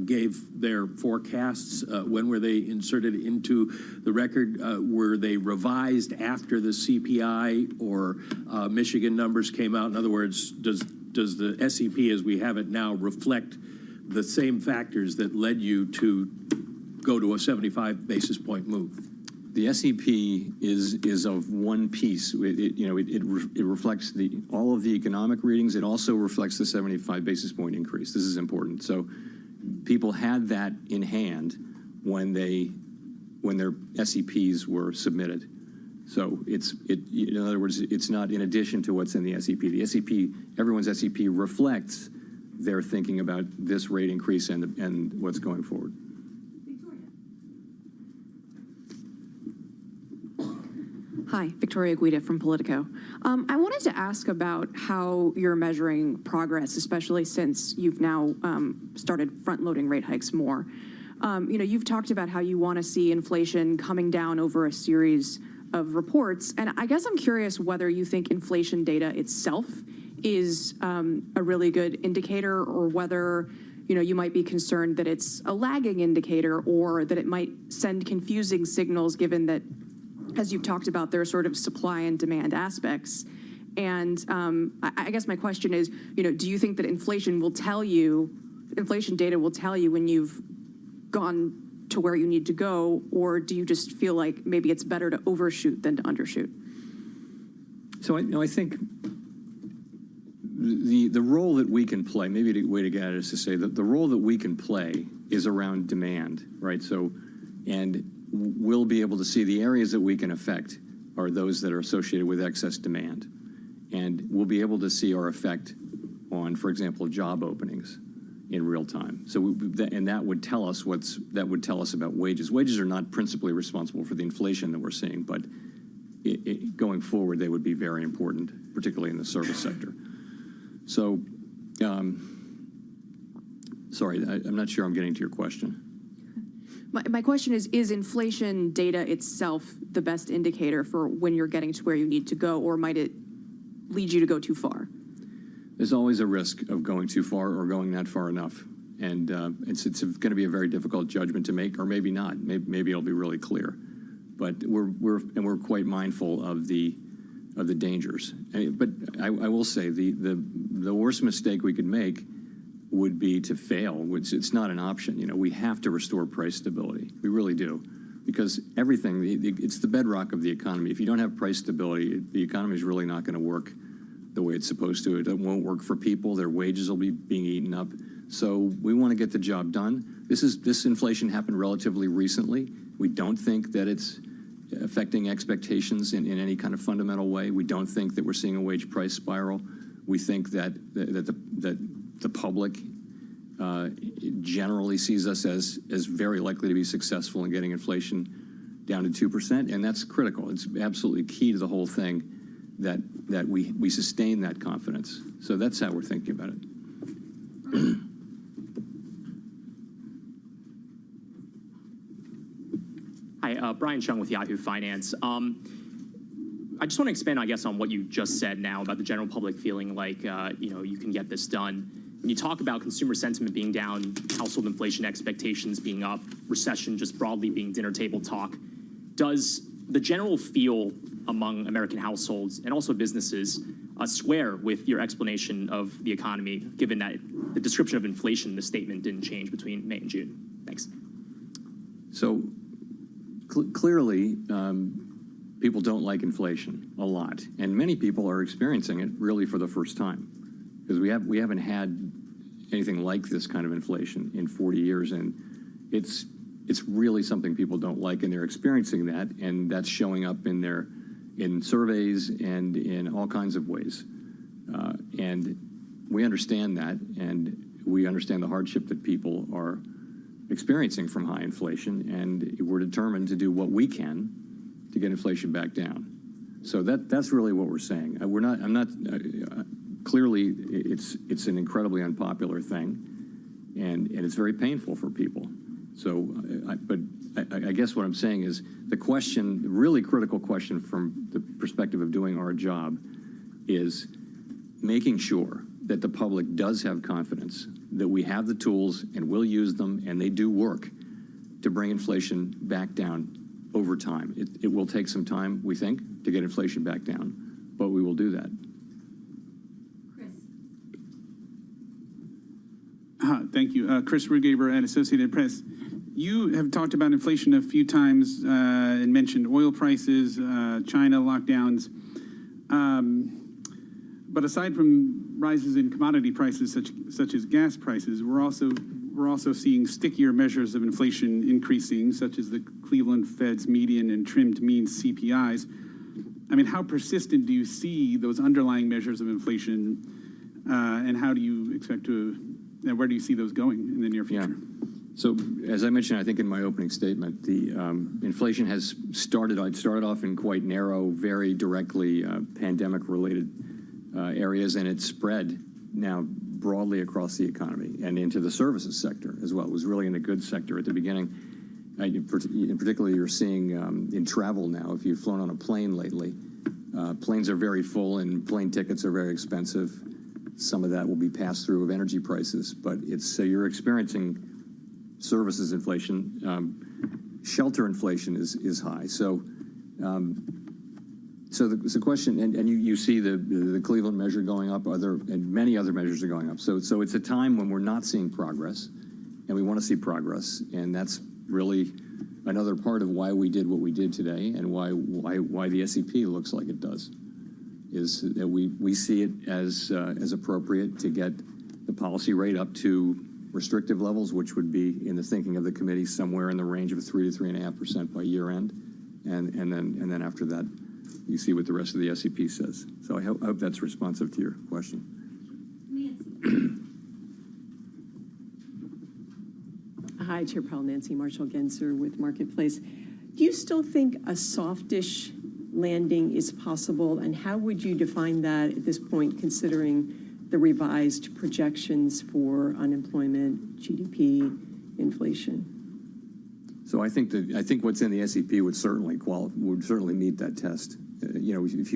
gave their forecasts, when were they inserted into the record? Were they revised after the CPI or Michigan numbers came out? In other words, does the SEP as we have it now reflect the same factors that led you to go to a 75 basis point move? The SEP is of one piece. It reflects all of the economic readings. It also reflects the 75 basis point increase. This is important. So people had that in hand when their SEPs were submitted. So in other words, it's not in addition to what's in the SEP. The SEP, everyone's SEP reflects their thinking about this rate increase and what's going forward. Hi, Victoria Guida from Politico. I wanted to ask about how you're measuring progress, especially since you've now started front-loading rate hikes more. You've talked about how you want to see inflation coming down over a series of reports, and I guess I'm curious whether you think inflation data itself is a really good indicator, or whether you might be concerned that it's a lagging indicator, or that it might send confusing signals, given that, as you've talked about, there are sort of supply and demand aspects. And I guess my question is, do you think that inflation data will tell you when you've gone to where you need to go, or do you just feel like maybe it's better to overshoot than to undershoot? So I think the role that we can play, maybe the way to get at it is to say that the role that we can play is around demand, right? So, and we'll be able to see the areas that we can affect are those that are associated with excess demand. And we'll be able to see our effect on, for example, job openings in real time. So, that would tell us about wages. Wages are not principally responsible for the inflation that we're seeing, but going forward, they would be very important, particularly in the service sector. So, sorry, I'm not sure I'm getting to your question. My question is inflation data itself the best indicator for when you're getting to where you need to go, or might it lead you to go too far? There's always a risk of going too far or going not far enough. And it's going to be a very difficult judgment to make, or maybe not. Maybe it'll be really clear. But we're quite mindful of the dangers. But I will say the worst mistake we could make would be to fail, which it's not an option. We have to restore price stability. We really do. Because everything, it's the bedrock of the economy. If you don't have price stability, the economy is really not going to work the way it's supposed to. It won't work for people. Their wages will be being eaten up. So we want to get the job done. This inflation happened relatively recently. We don't think that it's affecting expectations in any kind of fundamental way. We don't think that we're seeing a wage price spiral. We think that the public generally sees us as very likely to be successful in getting inflation down to 2%, and that's critical. It's absolutely key to the whole thing that we sustain that confidence. So that's how we're thinking about it. Hi, Brian Chung with Yahoo Finance. I just want to expand, I guess, on what you just said now about the general public feeling like, you can get this done. When you talk about consumer sentiment being down, household inflation expectations being up, recession just broadly being dinner table talk, does the general feel among American households and also businesses square with your explanation of the economy, given that the description of inflation in the statement didn't change between May and June? Thanks. So clearly, people don't like inflation a lot, and many people are experiencing it really for the first time, because we haven't had anything like this kind of inflation in 40 years, and it's really something people don't like, and they're experiencing that, and that's showing up in surveys and in all kinds of ways. And we understand that, and we understand the hardship that people are experiencing from high inflation, and we're determined to do what we can to get inflation back down. So that's really what we're saying. Clearly, it's an incredibly unpopular thing, and it's very painful for people. So, I guess what I'm saying is the really critical question from the perspective of doing our job is making sure that the public does have confidence that we have the tools and will use them, and they do work to bring inflation back down over time. It will take some time, we think, to get inflation back down, but we will do that. Thank you. Chris Rugaber at Associated Press. You have talked about inflation a few times and mentioned oil prices, China lockdowns. But aside from rises in commodity prices such as gas prices, we're also seeing stickier measures of inflation increasing, such as the Cleveland Fed's median and trimmed mean CPIs. I mean, how persistent do you see those underlying measures of inflation, and how do you expect where do you see those going in the near future? Yeah. So, as I mentioned, I think in my opening statement, the inflation has started off in quite narrow, very directly pandemic-related areas, and it's spread now broadly across the economy and into the services sector as well. It was really in the goods sector at the beginning. Particularly, you're seeing in travel now, if you've flown on a plane lately, planes are very full and plane tickets are very expensive. Some of that will be passed through of energy prices, but you're experiencing services inflation. Shelter inflation is high. So the question, and you see the Cleveland measure going up, and many other measures are going up. So it's a time when we're not seeing progress, and we want to see progress, and that's really another part of why we did what we did today, and why the SEP looks like it does, is that we see it as appropriate to get the policy rate up to restrictive levels, which would be, in the thinking of the committee, somewhere in the range of 3 to 3.5% by year end, and then after that, you see what the rest of the SEP says. So I hope that's responsive to your question. Hi, Chair Powell, Nancy Marshall-Genzer with Marketplace. Do you still think a softish landing is possible, and how would you define that at this point, considering the revised projections for unemployment, GDP, inflation? So I think what's in the SEP would certainly meet that test. If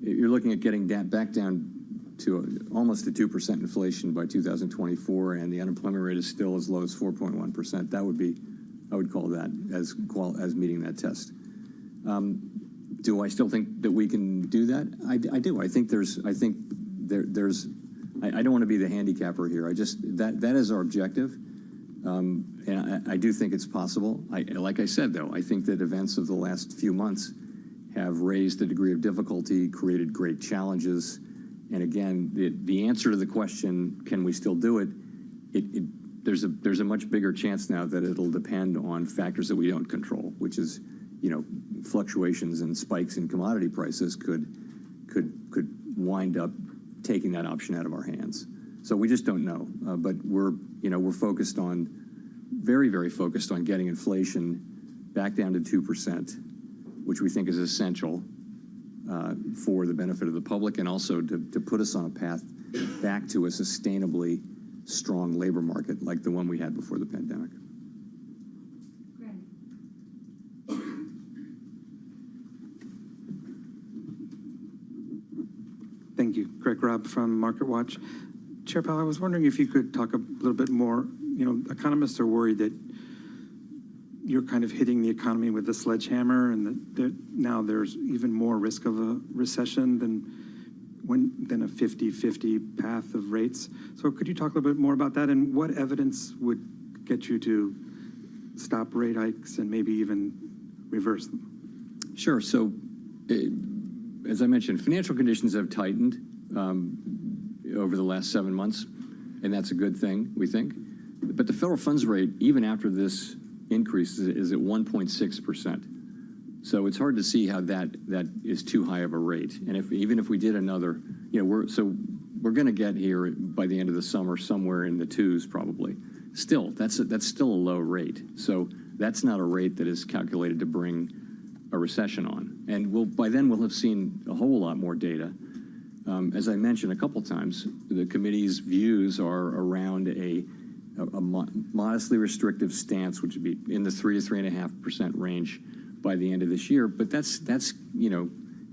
you're looking at getting back down to almost a 2% inflation by 2024, and the unemployment rate is still as low as 4.1%, I would call that as meeting that test. Do I still think that we can do that? I do. I don't want to be the handicapper here. That is our objective. And I do think it's possible. Like I said, though, I think that events of the last few months have raised a degree of difficulty, created great challenges. And again, the answer to the question, can we still do it? There's a much bigger chance now that it'll depend on factors that we don't control, which is, fluctuations and spikes in commodity prices could wind up taking that option out of our hands. So we just don't know. But we're focused on, very, very focused on getting inflation back down to 2%, which we think is essential for the benefit of the public, and also to put us on a path back to a sustainably strong labor market like the one we had before the pandemic. Thank you. Greg Robb from MarketWatch. Chair Powell, I was wondering if you could talk a little bit more. Economists are worried that you're kind of hitting the economy with a sledgehammer, and that now there's even more risk of a recession than a 50-50 path of rates. So could you talk a little bit more about that, and what evidence would get you to stop rate hikes and maybe even reverse them? Sure. So, as I mentioned, financial conditions have tightened over the last 7 months, and that's a good thing, we think. But the federal funds rate, even after this increase, is at 1.6%. So it's hard to see how that is too high of a rate. And even if we did another, we're going to get here by the end of the summer somewhere in the twos probably. Still, that's still a low rate. So that's not a rate that is calculated to bring a recession on. And by then we'll have seen a whole lot more data. As I mentioned a couple times, the committee's views are around a modestly restrictive stance, which would be in the 3 to 3.5% range by the end of this year. But that's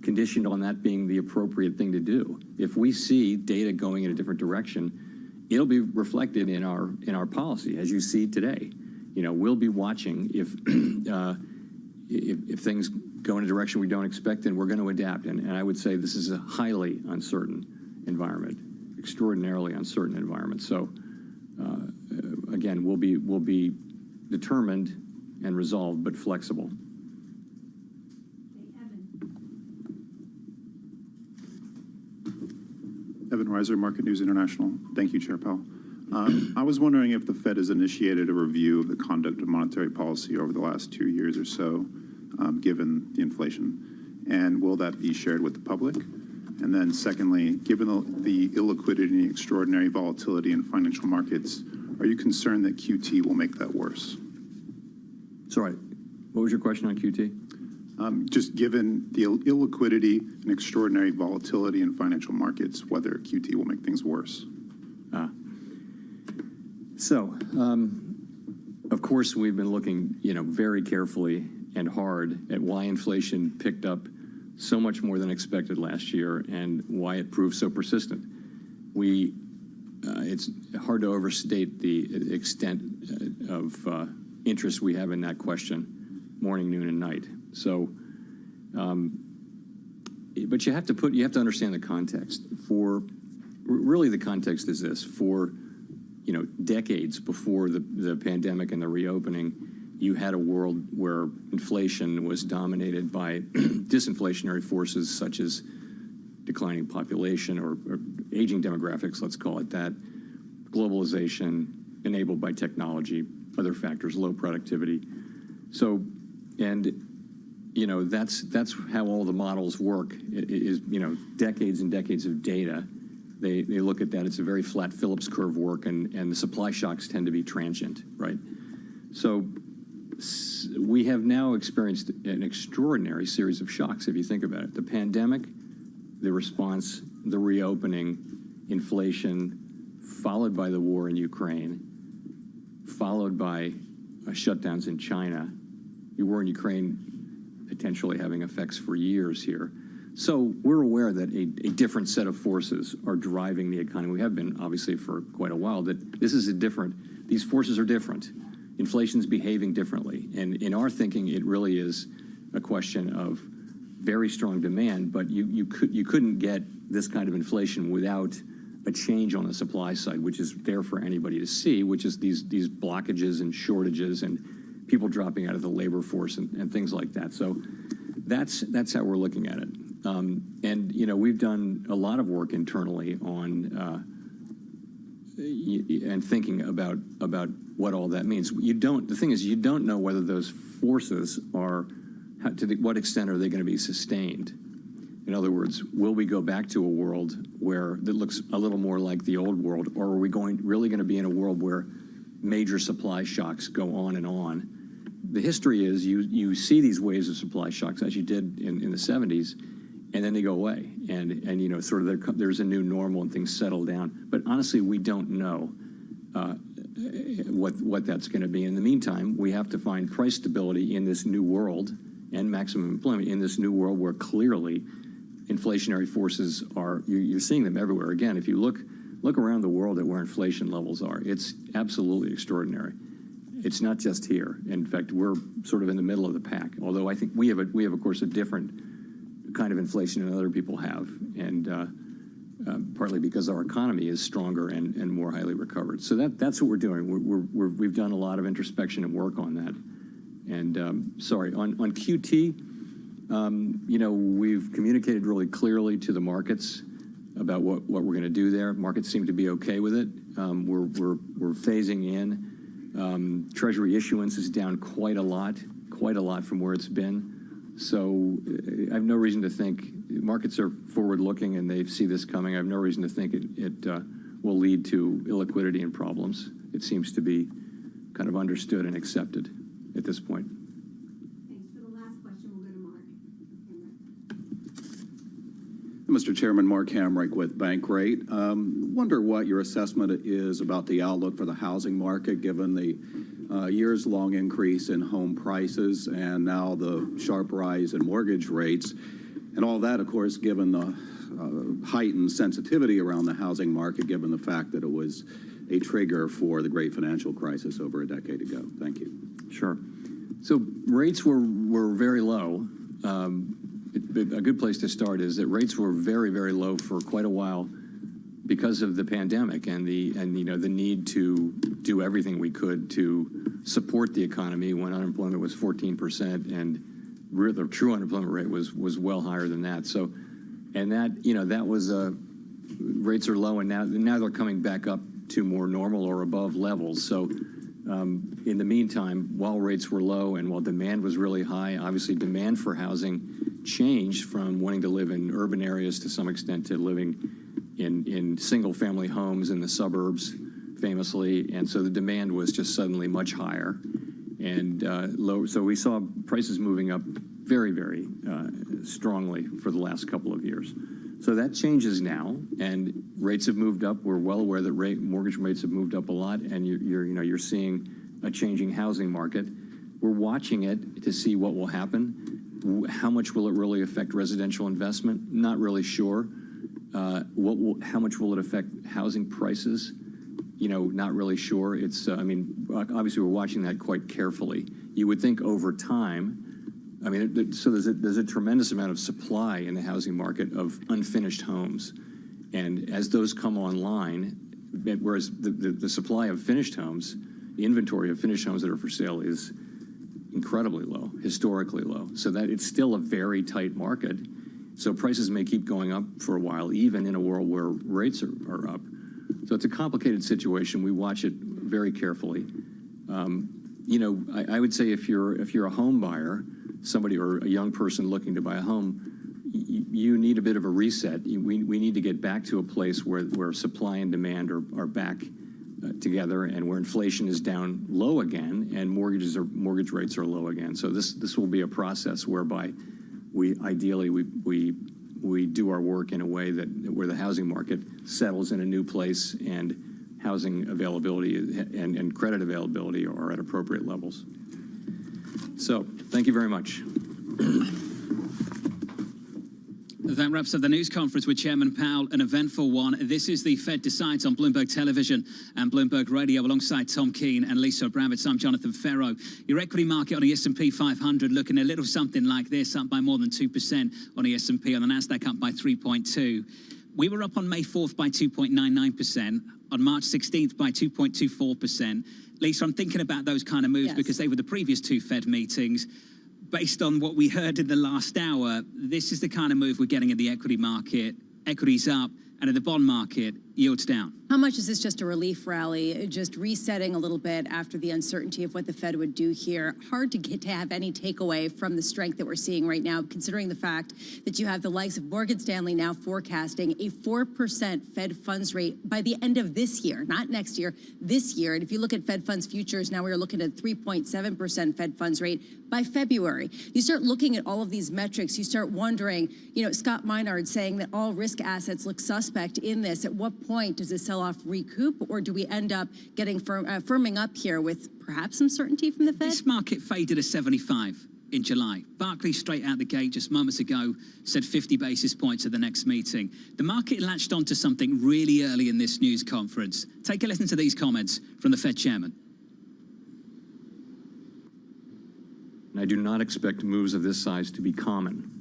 conditioned on that being the appropriate thing to do. If we see data going in a different direction, it'll be reflected in our policy, as you see today. We'll be watching if things go in a direction we don't expect, then we're going to adapt. And I would say this is a highly uncertain environment, extraordinarily uncertain environment. So again, we'll be determined and resolved, but flexible. Evan Reiser, Market News International. Thank you, Chair Powell. I was wondering if the Fed has initiated a review of the conduct of monetary policy over the last 2 years or so, given the inflation, and will that be shared with the public? And then secondly, given the illiquidity and extraordinary volatility in financial markets, are you concerned that QT will make that worse? Sorry, what was your question on QT? Just given the illiquidity and extraordinary volatility in financial markets, whether QT will make things worse. Of course, we've been looking, very carefully and hard at why inflation picked up so much more than expected last year and why it proved so persistent. It's hard to overstate the extent of interest we have in that question, morning, noon, and night. So, but you have to understand the context. Really, the context is this: for decades before the pandemic and the reopening, you had a world where inflation was dominated by disinflationary forces such as declining population or aging demographics, let's call it that, globalization enabled by technology, other factors, low productivity. So, and that's how all the models work. It is decades and decades of data. They look at that. It's a very flat Phillips curve work, and the supply shocks tend to be transient, right? So we have now experienced an extraordinary series of shocks, if you think about it. The pandemic, the response, the reopening, inflation, followed by the war in Ukraine, followed by shutdowns in China, the war in Ukraine potentially having effects for years here. So we're aware that a different set of forces are driving the economy. We have been, obviously, for quite a while, that these forces are different. Inflation's behaving differently. And in our thinking, it really is a question of very strong demand, but you couldn't get this kind of inflation without a change on the supply side, which is there for anybody to see, which is these blockages and shortages and people dropping out of the labor force and things like that. So that's how we're looking at it. And we've done a lot of work internally on and thinking about what all that means. The thing is, you don't know whether those forces what extent are they going to be sustained? In other words, will we go back to a world that looks a little more like the old world, or are we really going to be in a world where major supply shocks go on and on? The history is you see these waves of supply shocks, as you did in the 70s, and then they go away, and sort of there's a new normal and things settle down. But honestly, we don't know what that's going to be. In the meantime, we have to find price stability in this new world and maximum employment in this new world where clearly inflationary forces you're seeing them everywhere. Again, if you look around the world at where inflation levels are, it's absolutely extraordinary. It's not just here. In fact, we're sort of in the middle of the pack. Although I think we have, of course, a different kind of inflation than other people have, and partly because our economy is stronger and more highly recovered. So that's what we're doing. We've done a lot of introspection and work on that. And sorry, on QT, We've communicated really clearly to the markets about what we're going to do there. Markets seem to be okay with it. We're phasing in. Treasury issuance is down quite a lot from where it's been. So I have no reason to think markets are forward-looking and they see this coming. I have no reason to think it will lead to illiquidity and problems. It seems to be kind of understood and accepted at this point. Thanks. For the last question, we'll go to Mark. Mr. Chairman, Mark Hamrick with Bankrate. Wonder what your assessment is about the outlook for the housing market, given the years-long increase in home prices and now the sharp rise in mortgage rates. And all that, of course, given the heightened sensitivity around the housing market, given the fact that it was a trigger for the great financial crisis over a decade ago. Thank you. Sure. So rates were very low. A good place to start is that rates were very, very low for quite a while because of the pandemic and the need to do everything we could to support the economy when unemployment was 14% and the true unemployment rate was well higher than that. So, and that was rates are low, and now they're coming back up to more normal or above levels. So in the meantime, while rates were low and while demand was really high, obviously demand for housing changed from wanting to live in urban areas to some extent to living in single-family homes in the suburbs, famously. And so the demand was just suddenly much higher and low. So we saw prices moving up very, very strongly for the last couple of years. So that changes now, and rates have moved up. We're well aware that mortgage rates have moved up a lot, and you're seeing a changing housing market. We're watching it to see what will happen. How much will it really affect residential investment? Not really sure. How much will it affect housing prices? Not really sure. Obviously we're watching that quite carefully. You would think over time. So there's a tremendous amount of supply in the housing market of unfinished homes, and as those come online, whereas the supply of finished homes, the inventory of finished homes that are for sale is incredibly low, historically low. So that it's still a very tight market. So prices may keep going up for a while, even in a world where rates are up. So it's a complicated situation. We watch it very carefully. I would say if you're a home buyer, somebody or a young person looking to buy a home, you need a bit of a reset. We need to get back to a place where supply and demand are back together, and where inflation is down low again, and mortgage rates are low again. So this will be a process whereby we do our work in a way where the housing market settles in a new place and housing availability and credit availability are at appropriate levels. So, thank you very much. That wraps up the news conference with Chairman Powell, an eventful one. This is the Fed Decides on Bloomberg Television and Bloomberg Radio alongside Tom Keene and Lisa Bravitz. I'm Jonathan Ferro. Your equity market on the S&P 500 looking a little something like this, up by more than 2% on the S&P, on the NASDAQ up by 3.2%. We were up on May 4th by 2.99%, on March 16th by 2.24%. Lisa, I'm thinking about those kind of moves because they were the previous two Fed meetings. Based on what we heard in the last hour, this is the kind of move we're getting in the equity market. Equities up, and in the bond market, yields down. How much is this just a relief rally, just resetting a little bit after the uncertainty of what the Fed would do here? Hard to get to have any takeaway from the strength that we're seeing right now, considering the fact that you have the likes of Morgan Stanley now forecasting a 4% Fed funds rate by the end of this year, not next year, this year. And if you look at Fed funds futures, now we're looking at 3.7% Fed funds rate by February. You start looking at all of these metrics, you start wondering, Scott Minard saying that all risk assets look suspect in this. At what point does this sell-off recoup, or do we end up getting firming up here with perhaps some certainty from the Fed? This market faded a 75 in July. Barclays straight out the gate just moments ago said 50 basis points at the next meeting. The market latched onto something really early in this news conference. Take a listen to these comments from the Fed chairman. I do not expect moves of this size to be common.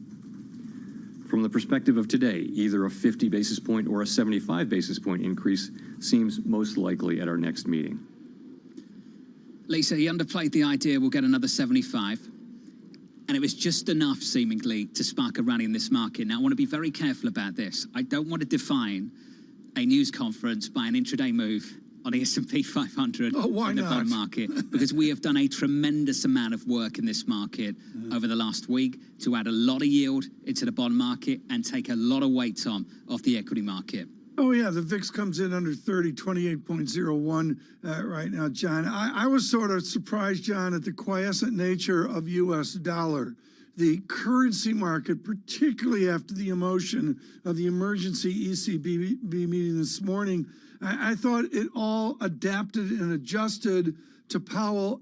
From the perspective of today, either a 50 basis point or a 75 basis point increase seems most likely at our next meeting. Lisa, he underplayed the idea we'll get another 75. And it was just enough, seemingly, to spark a rally in this market. Now, I want to be very careful about this. I don't want to define a news conference by an intraday move on the S&P 500 why in the not? bond market, because we have done a tremendous amount of work in this market over the last week to add a lot of yield into the bond market and take a lot of weight, Tom, off the equity market. Oh, yeah, the VIX comes in under 30, 28.01 right now, John. I was sort of surprised, John, at the quiescent nature of U.S. dollar. The currency market, particularly after the emotion of the emergency ECB meeting this morning, I thought it all adapted and adjusted to Powell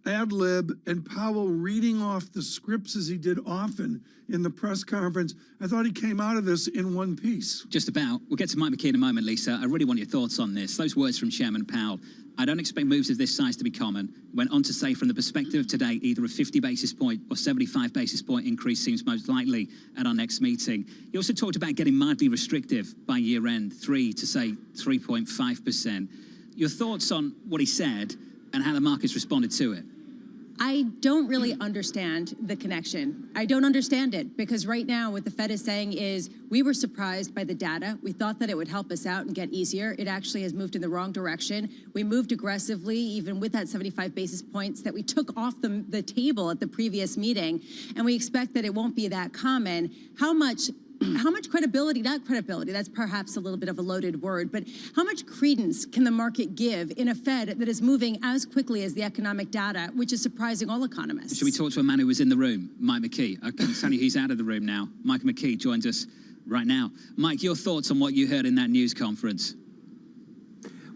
ad lib and Powell reading off the scripts as he did often in the press conference. I thought he came out of this in one piece. Just about. We'll get to Mike McKee in a moment, Lisa. I really want your thoughts on this. Those words from Chairman Powell. I don't expect moves of this size to be common. Went on to say, from the perspective of today, either a 50 basis point or 75 basis point increase seems most likely at our next meeting. He also talked about getting mildly restrictive by year end, 3 to say 3.5%. Your thoughts on what he said and how the market's responded to it? I don't really understand the connection. I don't understand it, because right now what the Fed is saying is we were surprised by the data. We thought that it would help us out and get easier. It actually has moved in the wrong direction. We moved aggressively, even with that 75 basis points that we took off the table at the previous meeting, and we expect that it won't be that common. How much credibility, not credibility, that's perhaps a little bit of a loaded word, but how much credence can the market give in a Fed that is moving as quickly as the economic data, which is surprising all economists? Should we talk to a man who was in the room, Mike McKee? I can tell you he's out of the room now. Mike McKee joins us right now. Mike, your thoughts on what you heard in that news conference?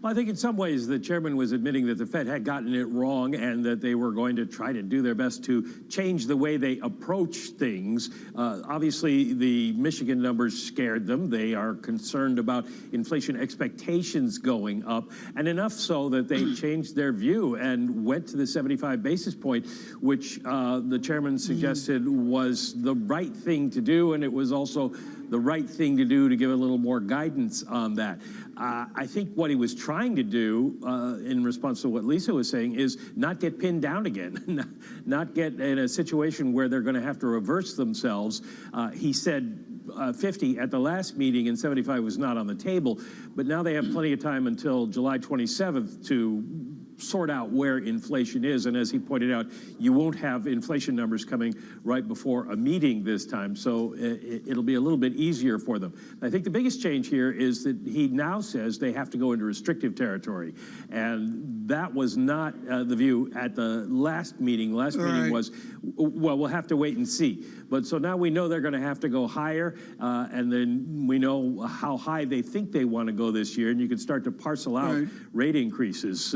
Well, I think in some ways the chairman was admitting that the Fed had gotten it wrong and that they were going to try to do their best to change the way they approach things. Obviously, the Michigan numbers scared them. They are concerned about inflation expectations going up, and enough so that they changed their view and went to the 75 basis point, which the chairman suggested was the right thing to do, and it was also the right thing to do to give a little more guidance on that. I think what he was trying to do, in response to what Lisa was saying, is not get pinned down again, not get in a situation where they're going to have to reverse themselves. He said 50 at the last meeting and 75 was not on the table, but now they have plenty of time until July 27th to sort out where inflation is. And as he pointed out, you won't have inflation numbers coming right before a meeting this time, so it'll be a little bit easier for them. I think the biggest change here is that he now says they have to go into restrictive territory, and that was not the view at the last meeting. Last meeting was, well, we'll have to wait and see. But so now we know they're going to have to go higher, and then we know how high they think they want to go this year, and you can start to parcel out rate increases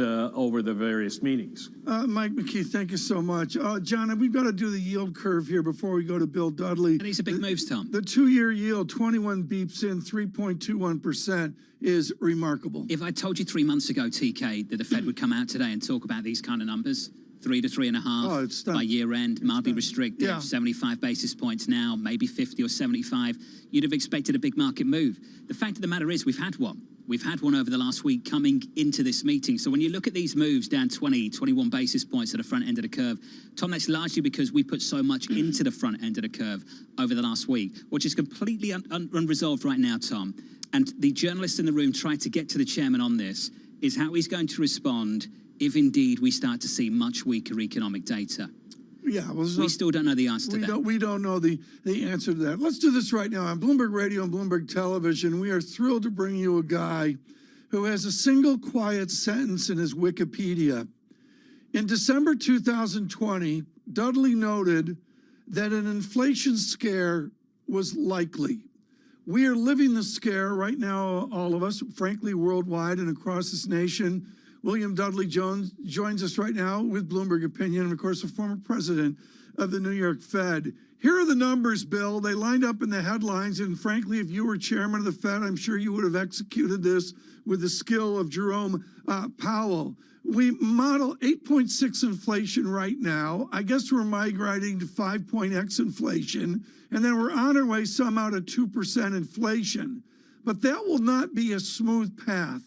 over the various meetings. Mike McKee, thank you so much. John, we've got to do the yield curve here before we go to Bill Dudley. And these are big moves, Tom. The 2-year yield, 21 beeps in, 3.21% is remarkable. If I told you 3 months ago, TK, that the Fed would come out today and talk about these kind of numbers, 3 to 3.5 by year end, mildly restrictive, 75 basis points now, maybe 50 or 75, you'd have expected a big market move. The fact of the matter is we've had one. We've had one over the last week coming into this meeting. So when you look at these moves down 20, 21 basis points at the front end of the curve, Tom, that's largely because we put so much into the front end of the curve over the last week, which is completely unresolved right now, Tom. And the journalists in the room tried to get to the chairman on this, is how he's going to respond if indeed we start to see much weaker economic data. Yeah, well, we still don't know the answer to that. We don't know the answer to that. Let's do this right now. On Bloomberg Radio and Bloomberg Television, we are thrilled to bring you a guy who has a single quiet sentence in his Wikipedia. In December 2020, Dudley noted that an inflation scare was likely. We are living the scare right now, all of us, frankly, worldwide and across this nation. William Dudley Jones joins us right now with Bloomberg Opinion, and of course, the former president of the New York Fed. Here are the numbers, Bill. They lined up in the headlines, and frankly, if you were chairman of the Fed, I'm sure you would have executed this with the skill of Jerome Powell. We model 8.6 inflation right now. I guess we're migrating to 5.x inflation, and then we're on our way somehow to 2% inflation. But that will not be a smooth path.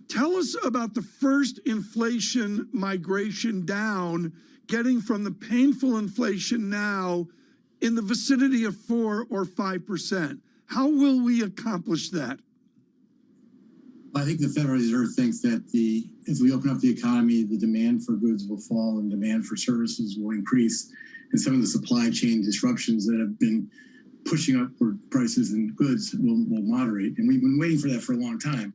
Tell us about the first inflation migration down, getting from the painful inflation now in the vicinity of 4 or 5%. How will we accomplish that? I think the Federal Reserve thinks that if we open up the economy, the demand for goods will fall and demand for services will increase, and some of the supply chain disruptions that have been pushing upward prices in goods will moderate. And we've been waiting for that for a long time.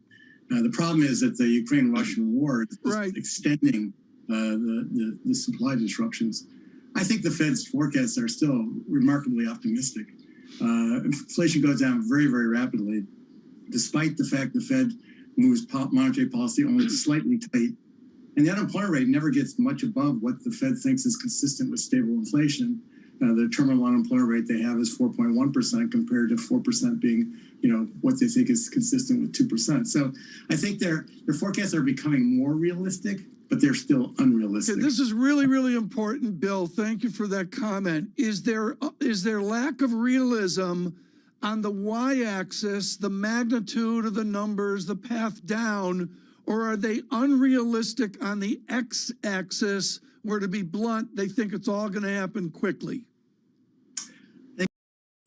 The problem is that the Ukraine-Russian war is just extending the supply disruptions. I think the Fed's forecasts are still remarkably optimistic. Inflation goes down very, very rapidly, despite the fact the Fed moves monetary policy only slightly tight. And the unemployment rate never gets much above what the Fed thinks is consistent with stable inflation. The terminal unemployment rate they have is 4.1% compared to 4% being, what they think is consistent with 2%. So I think their forecasts are becoming more realistic, but they're still unrealistic. Okay, this is really, really important, Bill. Thank you for that comment. Is there lack of realism on the y-axis, the magnitude of the numbers, the path down, or are they unrealistic on the x-axis where, to be blunt, they think it's all going to happen quickly? I think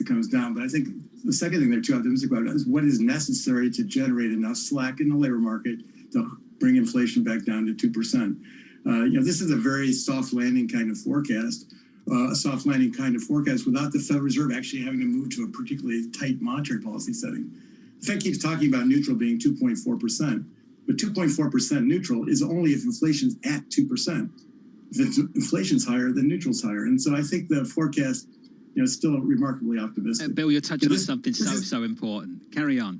it comes down, but I think the second thing they're too optimistic about is what is necessary to generate enough slack in the labor market to bring inflation back down to 2%. This is a very soft landing kind of forecast. A soft landing kind of forecast without the Federal Reserve actually having to move to a particularly tight monetary policy setting. The Fed keeps talking about neutral being 2.4%, but 2.4% neutral is only if inflation's at 2%. If inflation's higher, then neutral's higher. And so I think the forecast, is still remarkably optimistic. Bill, you're touching on something so important. Carry on.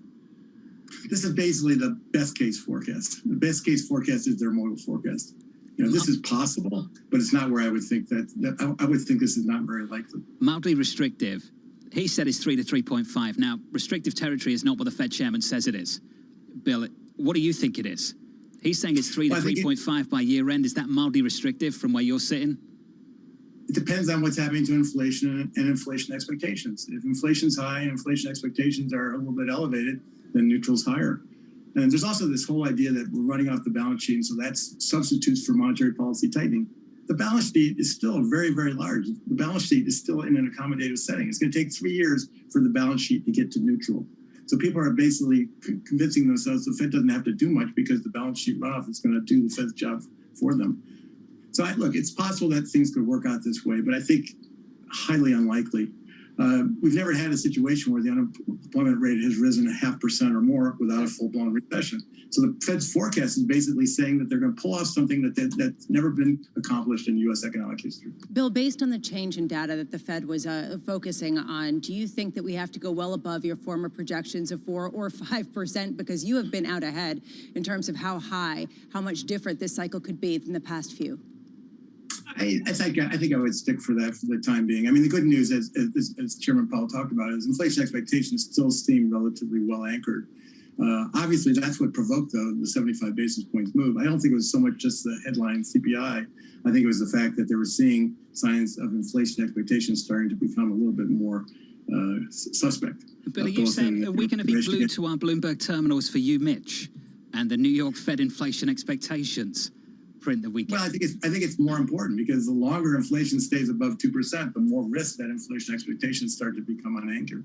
This is basically the best case forecast. The best case forecast is their model forecast. This is possible, but it's not where I would think that I would think this is not very likely. Mildly restrictive. He said it's 3 to 3.5. Now, restrictive territory is not what the Fed chairman says it is. Bill, what do you think it is? He's saying it's 3 to 3.5 by year end. Is that mildly restrictive from where you're sitting? It depends on what's happening to inflation and inflation expectations. If inflation's high and inflation expectations are a little bit elevated, then neutral's higher. And there's also this whole idea that we're running off the balance sheet, and so that's substitutes for monetary policy tightening. The balance sheet is still very, very large. The balance sheet is still in an accommodative setting. It's going to take 3 years for the balance sheet to get to neutral. So people are basically convincing themselves the Fed doesn't have to do much because the balance sheet runoff is going to do the Fed's job for them. So look, it's possible that things could work out this way, but I think highly unlikely. We've never had a situation where the unemployment rate has risen 0.5% or more without a full-blown recession. So the Fed's forecast is basically saying that they're going to pull off something that's never been accomplished in U.S. economic history. Bill, based on the change in data that the Fed was focusing on, do you think that we have to go well above your former projections of 4 or 5%? Because you have been out ahead in terms of how much different this cycle could be than the past few. I think I would stick for that for the time being. I mean, the good news, as Chairman Powell talked about, is inflation expectations still seem relatively well anchored. Obviously, that's what provoked the 75 basis points move. I don't think it was so much just the headline CPI. I think it was the fact that they were seeing signs of inflation expectations starting to become a little bit more suspect. But are you saying, are we going to be glued to our Bloomberg terminals for you, Mitch, and the New York Fed inflation expectations print that we get? Well, I think it's more important because the longer inflation stays above 2%, the more risk that inflation expectations start to become unanchored.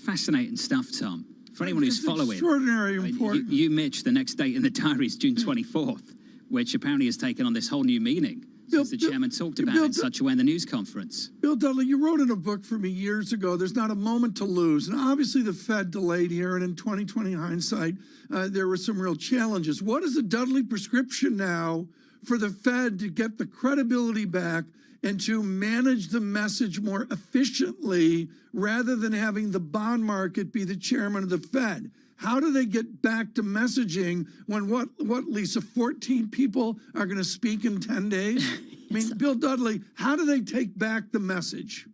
Fascinating stuff, Tom. For anyone who's following, extraordinary important. You, Mitch, the next date in the diary is June 24th, which apparently has taken on this whole new meaning since the chairman talked about it in such a way in the news conference. Bill Dudley, you wrote in a book for me years ago, there's not a moment to lose. And obviously the Fed delayed here, and in 2020 hindsight, there were some real challenges. What is the Dudley prescription now for the Fed to get the credibility back and to manage the message more efficiently rather than having the bond market be the chairman of the Fed? How do they get back to messaging when what Lisa, 14 people are going to speak in 10 days? I mean, Bill Dudley, how do they take back the message?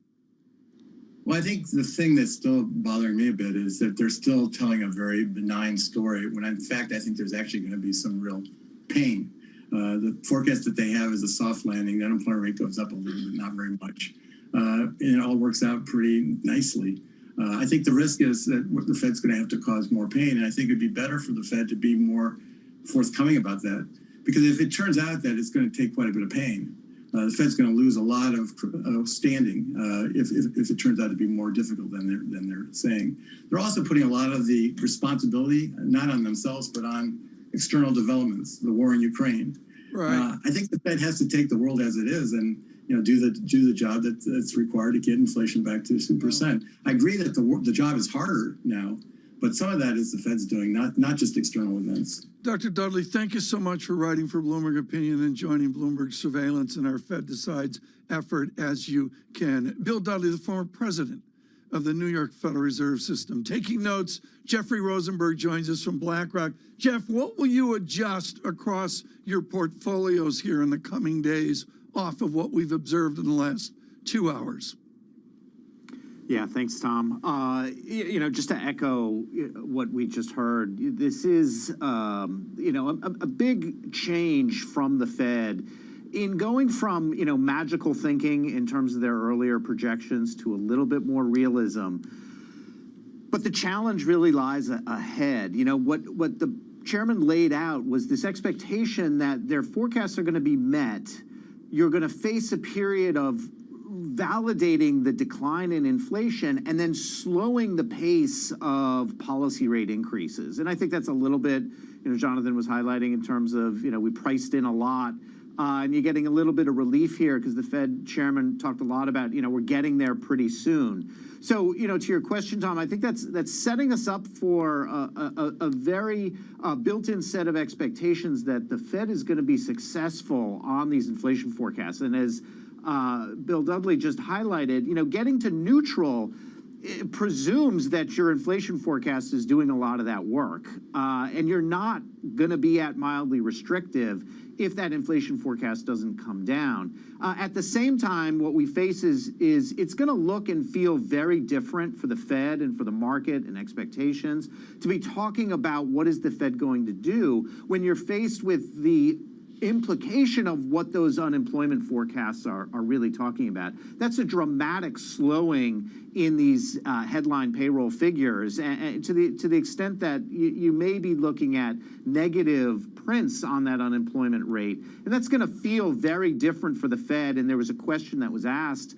Well, I think the thing that's still bothering me a bit is that they're still telling a very benign story when in fact I think there's actually going to be some real pain. The forecast that they have is a soft landing. The unemployment rate goes up a little bit, not very much. And it all works out pretty nicely. I think the risk is that the Fed's going to have to cause more pain, and I think it would be better for the Fed to be more forthcoming about that. Because if it turns out that it's going to take quite a bit of pain, the Fed's going to lose a lot of standing if it turns out to be more difficult than they're saying. They're also putting a lot of the responsibility not on themselves but on external developments, the war in Ukraine. Right. I think the Fed has to take the world as it is and do the job that's required to get inflation back to 2%. I agree that the job is harder now, but some of that is the Fed's doing, not just external events. Dr. Dudley, thank you so much for writing for Bloomberg Opinion and joining Bloomberg Surveillance in our Fed Decides effort as you can. Bill Dudley, the former president of the New York Federal Reserve System. Taking notes, Jeffrey Rosenberg joins us from BlackRock. Jeff, what will you adjust across your portfolios here in the coming days off of what we've observed in the last 2 hours? Yeah, thanks, Tom. Just to echo what we just heard, this is, a big change from the Fed in going from, magical thinking in terms of their earlier projections to a little bit more realism. But the challenge really lies ahead. What the chairman laid out was this expectation that their forecasts are going to be met. You're going to face a period of validating the decline in inflation and then slowing the pace of policy rate increases. And I think that's a little bit, Jonathan was highlighting in terms of, we priced in a lot. And you're getting a little bit of relief here because the Fed chairman talked a lot about, we're getting there pretty soon. So, to your question, Tom, I think that's setting us up for a very built-in set of expectations that the Fed is going to be successful on these inflation forecasts. And as Bill Dudley just highlighted, getting to neutral presumes that your inflation forecast is doing a lot of that work. And you're not going to be at mildly restrictive if that inflation forecast doesn't come down. At the same time, what we face is it's going to look and feel very different for the Fed and for the market and expectations to be talking about what is the Fed going to do when you're faced with the implication of what those unemployment forecasts are really talking about. That's a dramatic slowing in these headline payroll figures, and to the extent that you may be looking at negative prints on that unemployment rate, and that's going to feel very different for the Fed. And there was a question that was asked,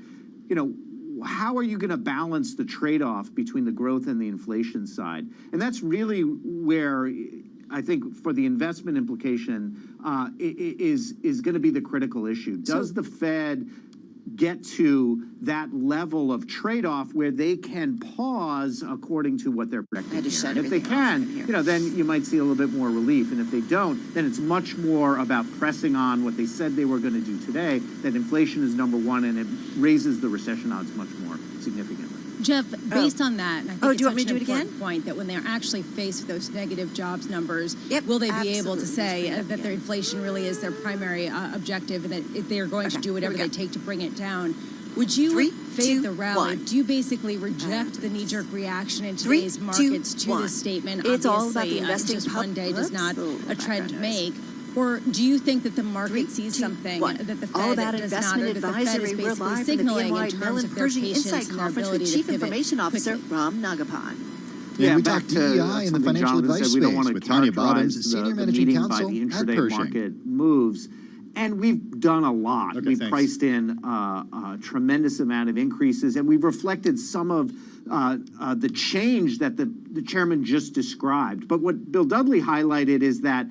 how are you going to balance the trade-off between the growth and the inflation side? And that's really where I think for the investment implication is going to be the critical issue. Does the Fed get to that level of trade-off where they can pause according to what they're predicting? And if they can, then you might see a little bit more relief. And if they don't, then it's much more about pressing on what they said they were going to do today, that inflation is number one, and it raises the recession odds much more significantly. Jeff, based on that, and I think do you want me to do it again? Point that when they're actually faced with those negative jobs numbers, will they be able to say that their inflation really is their primary objective and that they're going to do whatever they take to bring it down? Would you fade the rally? Do you basically reject the knee-jerk reaction in today's markets to this statement? It's all about the investing. Just one day does not a trend make. Or do you think that the market sees something that the Fed all about does not, investment or that the Fed is advisory. We're basically live from the signaling in BNY terms Mellon of their Pershing patience Insight and their Conference ability with to Chief pivot Information Officer quickly? Ram Nagapal. Yeah, we talked DEI in the financial advice space with Tanya Bottoms, Senior Managing Counsel at Pershing. Market moves. And we've done a lot. Okay, we've thanks. priced in a tremendous amount of increases, and we've reflected some of the change that the chairman just described. But what Bill Dudley highlighted is that,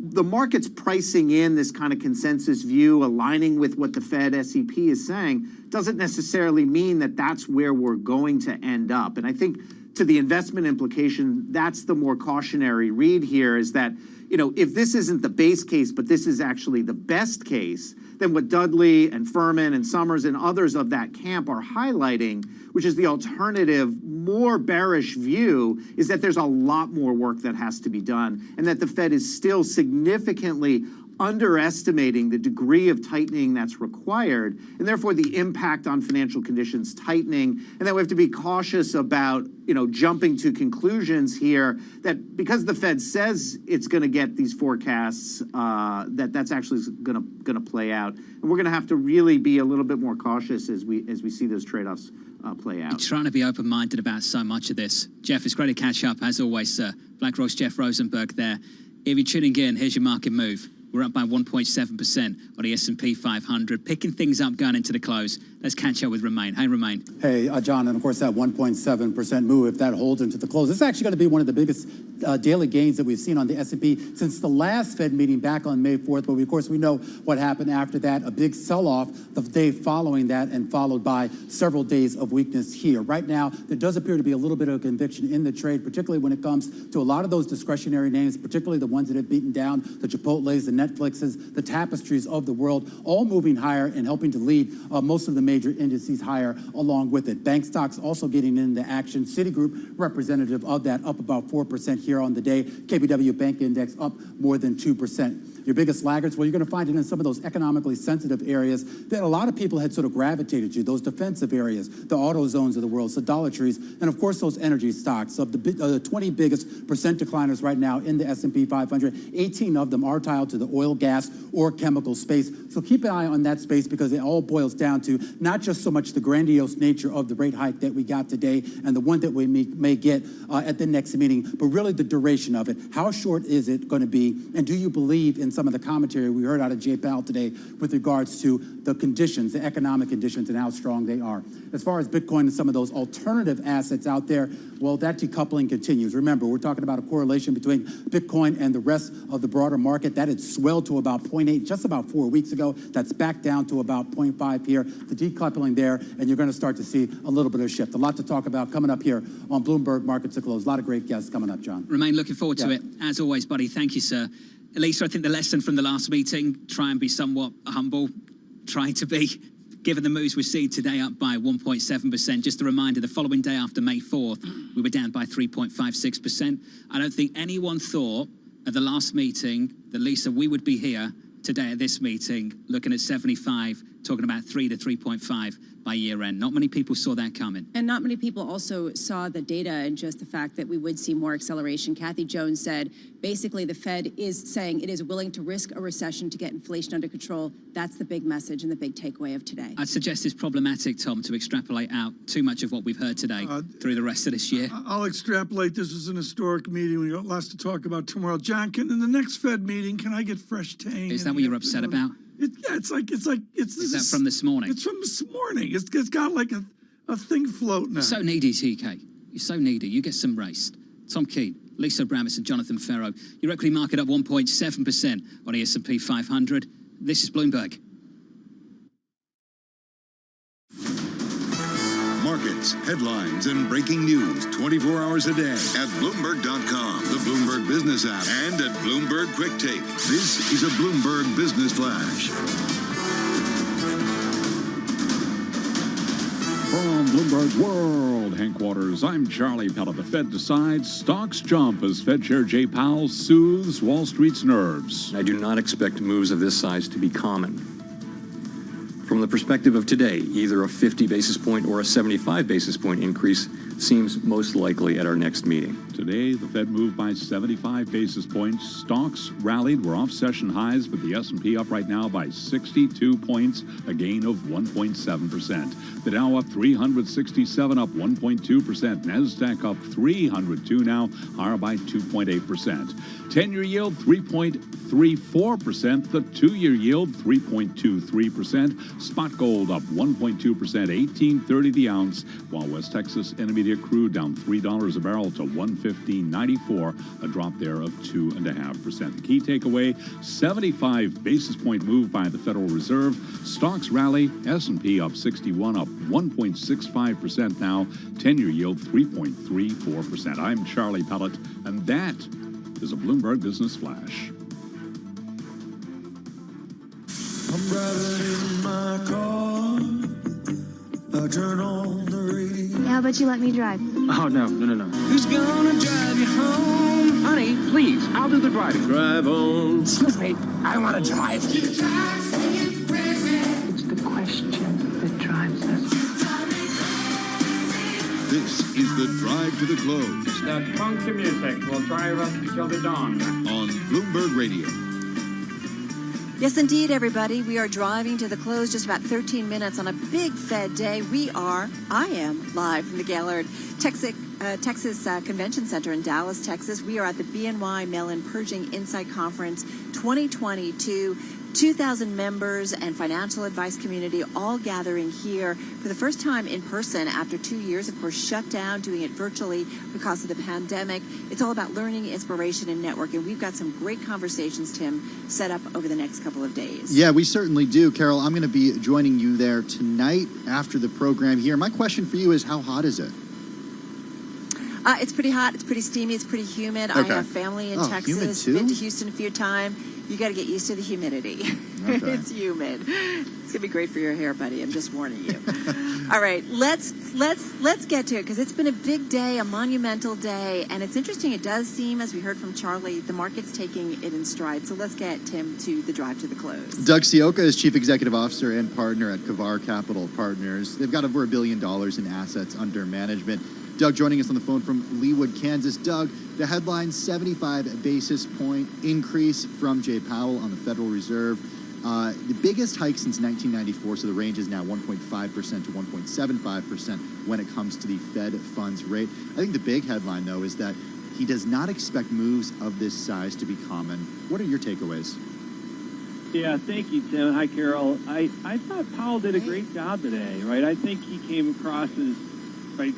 the market's pricing in this kind of consensus view, aligning with what the Fed SEP is saying, doesn't necessarily mean that that's where we're going to end up. And I think to the investment implication, that's the more cautionary read here, is that, if this isn't the base case, but this is actually the best case, then what Dudley and Furman and Summers and others of that camp are highlighting, which is the alternative, more bearish view, is that there's a lot more work that has to be done, and that the Fed is still significantly underestimating the degree of tightening that's required, and therefore the impact on financial conditions tightening, and that we have to be cautious about, jumping to conclusions here that because the Fed says it's going to get these forecasts, that's actually going to play out, and we're going to have to really be a little bit more cautious as we see those trade-offs play out. You're trying to be open-minded about so much of this. Jeff, it's great to catch up, as always, sir. BlackRock's Jeff Rosenberg there. If you're tuning in, here's your market move. We're up by 1.7% on the S&P 500, picking things up going into the close. Let's catch up with Romain. Hey, Romain. Hey, John, and of course that 1.7% move, if that holds into the close, it's actually going to be one of the biggest daily gains that we've seen on the S&P since the last Fed meeting back on May 4th. But of course, we know what happened after that, a big sell-off the day following that, and followed by several days of weakness here. Right now, there does appear to be a little bit of conviction in the trade, particularly when it comes to a lot of those discretionary names, particularly the ones that have beaten down, the Chipotles, the Netflixes, the Tapestries of the world, all moving higher and helping to lead most of the major indices higher along with it. Bank stocks also getting into action. Citigroup, representative of that, up about 4% here on the day. KBW Bank Index up more than 2%. Your biggest laggards, well, you're going to find it in some of those economically sensitive areas that a lot of people had sort of gravitated to, those defensive areas, the auto zones of the world, Dollar-trees, and of course those energy stocks. Of the 20 biggest percent decliners right now in the S&P 500, 18 of them are tied to the oil, gas, or chemical space. So keep an eye on that space, because it all boils down to not just so much the grandiose nature of the rate hike that we got today and the one that we may get at the next meeting, but really the duration of it. How short is it going to be? And do you believe in some of the commentary we heard out of Jay Powell today with regards to the conditions, the economic conditions, and how strong they are? As far as Bitcoin and some of those alternative assets out there, well, that decoupling continues. Remember, we're talking about a correlation between Bitcoin and the rest of the broader market. That had swelled to about 0.8 just about 4 weeks ago. That's back down to about 0.5 here. The decoupling there, and you're going to start to see a little bit of shift. A lot to talk about coming up here on Bloomberg Markets to Close. A lot of great guests coming up, John. Romain, looking forward to it. As always, buddy, thank you, sir. Lisa, I think the lesson from the last meeting, try and be somewhat humble. Try to be. Given the moves we see today, up by 1.7%. Just a reminder, the following day after May 4th, we were down by 3.56%. I don't think anyone thought at the last meeting that, Lisa, we would be here today at this meeting looking at 75, talking about 3 to 3.5 by year end. Not many people saw that coming. And not many people also saw the data and just the fact that we would see more acceleration. Kathy Jones said, basically, the Fed is saying it is willing to risk a recession to get inflation under control. That's the big message and the big takeaway of today. I'd suggest it's problematic, Tom, to extrapolate out too much of what we've heard today through the rest of this year. I'll extrapolate. This is an historic meeting. We got lots to talk about tomorrow. John, in the next Fed meeting, can I get fresh Tang? Is that what you're upset about? It's that from this morning? It's from this morning. It's got like a thing floating. You're so needy, TK. You're so needy. You get some raced. Tom Keene, Lisa Bramis, and Jonathan Ferro. Your equity market up 1.7% on the S&P 500. This is Bloomberg. Markets, headlines, and breaking news 24 hours a day at Bloomberg.com, the Bloomberg Business app, and at Bloomberg Quick Take. This is a Bloomberg Business Flash. From Bloomberg World headquarters, I'm Charlie Pellet. The Fed decides, stocks jump as Fed Chair Jay Powell soothes Wall Street's nerves. I do not expect moves of this size to be common. From the perspective of today, either a 50 basis point or a 75 basis point increase seems most likely at our next meeting. Today, the Fed moved by 75 basis points. Stocks rallied, were off session highs, with the S&P up right now by 62 points, a gain of 1.7%. The Dow up 367, up 1.2%. NASDAQ up 302 now, higher by 2.8%. 10-year yield 3.34%. The 2-year yield 3.23%. Spot gold up 1.2%, $18.30 the ounce, while West Texas Intermediate crude down $3 a barrel to $115.94, a drop there of 2.5%. The key takeaway: 75 basis point move by the Federal Reserve. Stocks rally. S&P up 61, up 1.65% now. 10-year yield 3.34%. I'm Charlie Pellet, and that is a Bloomberg Business Flash. I'm driving in my car, I turn on the radio. How about you let me drive? Oh, no. Who's gonna drive you home? Honey, please, I'll do the driving. Drive on. Excuse me, I want to drive. It's the question that drives us. This is the Drive to the Close. That funky music will drive us till the dawn. On Bloomberg Radio. Yes, indeed, everybody. We are driving to the close, just about 13 minutes on a big Fed day. I am live from the Gallard Texas Convention Center in Dallas, Texas. We are at the BNY Mellon Pershing Insight Conference 2022. 2,000 members and financial advice community all gathering here for the first time in person after 2 years, of course, shut down, doing it virtually because of the pandemic. It's all about learning, inspiration, and networking. We've got some great conversations, Tim, set up over the next couple of days. Yeah, we certainly do. Carol, I'm going to be joining you there tonight after the program here. My question for you is, how hot is it? It's pretty hot. It's pretty steamy. It's pretty humid. Okay. I have family in Texas. Humid too? Been to Houston a few times. You got to get used to the humidity. Okay. It's humid. It's gonna be great for your hair, buddy. I'm just warning you. All right, let's get to it because it's been a big day, a monumental day, and it's interesting. It does seem, as we heard from Charlie, the market's taking it in stride. So let's get Tim to the drive to the close. Doug Sioka is Chief Executive Officer and partner at Kavar Capital Partners. They've got over $1 billion in assets under management. Doug joining us on the phone from Leawood, Kansas. Doug, the headline 75 basis point increase from Jay Powell on the Federal Reserve. The biggest hike since 1994, so the range is now 1.5% to 1.75% when it comes to the Fed funds rate. I think the big headline, though, is that he does not expect moves of this size to be common. What are your takeaways? Yeah, thank you, Tim. Hi, Carol. I thought Powell did a great job today, right? I think he came across as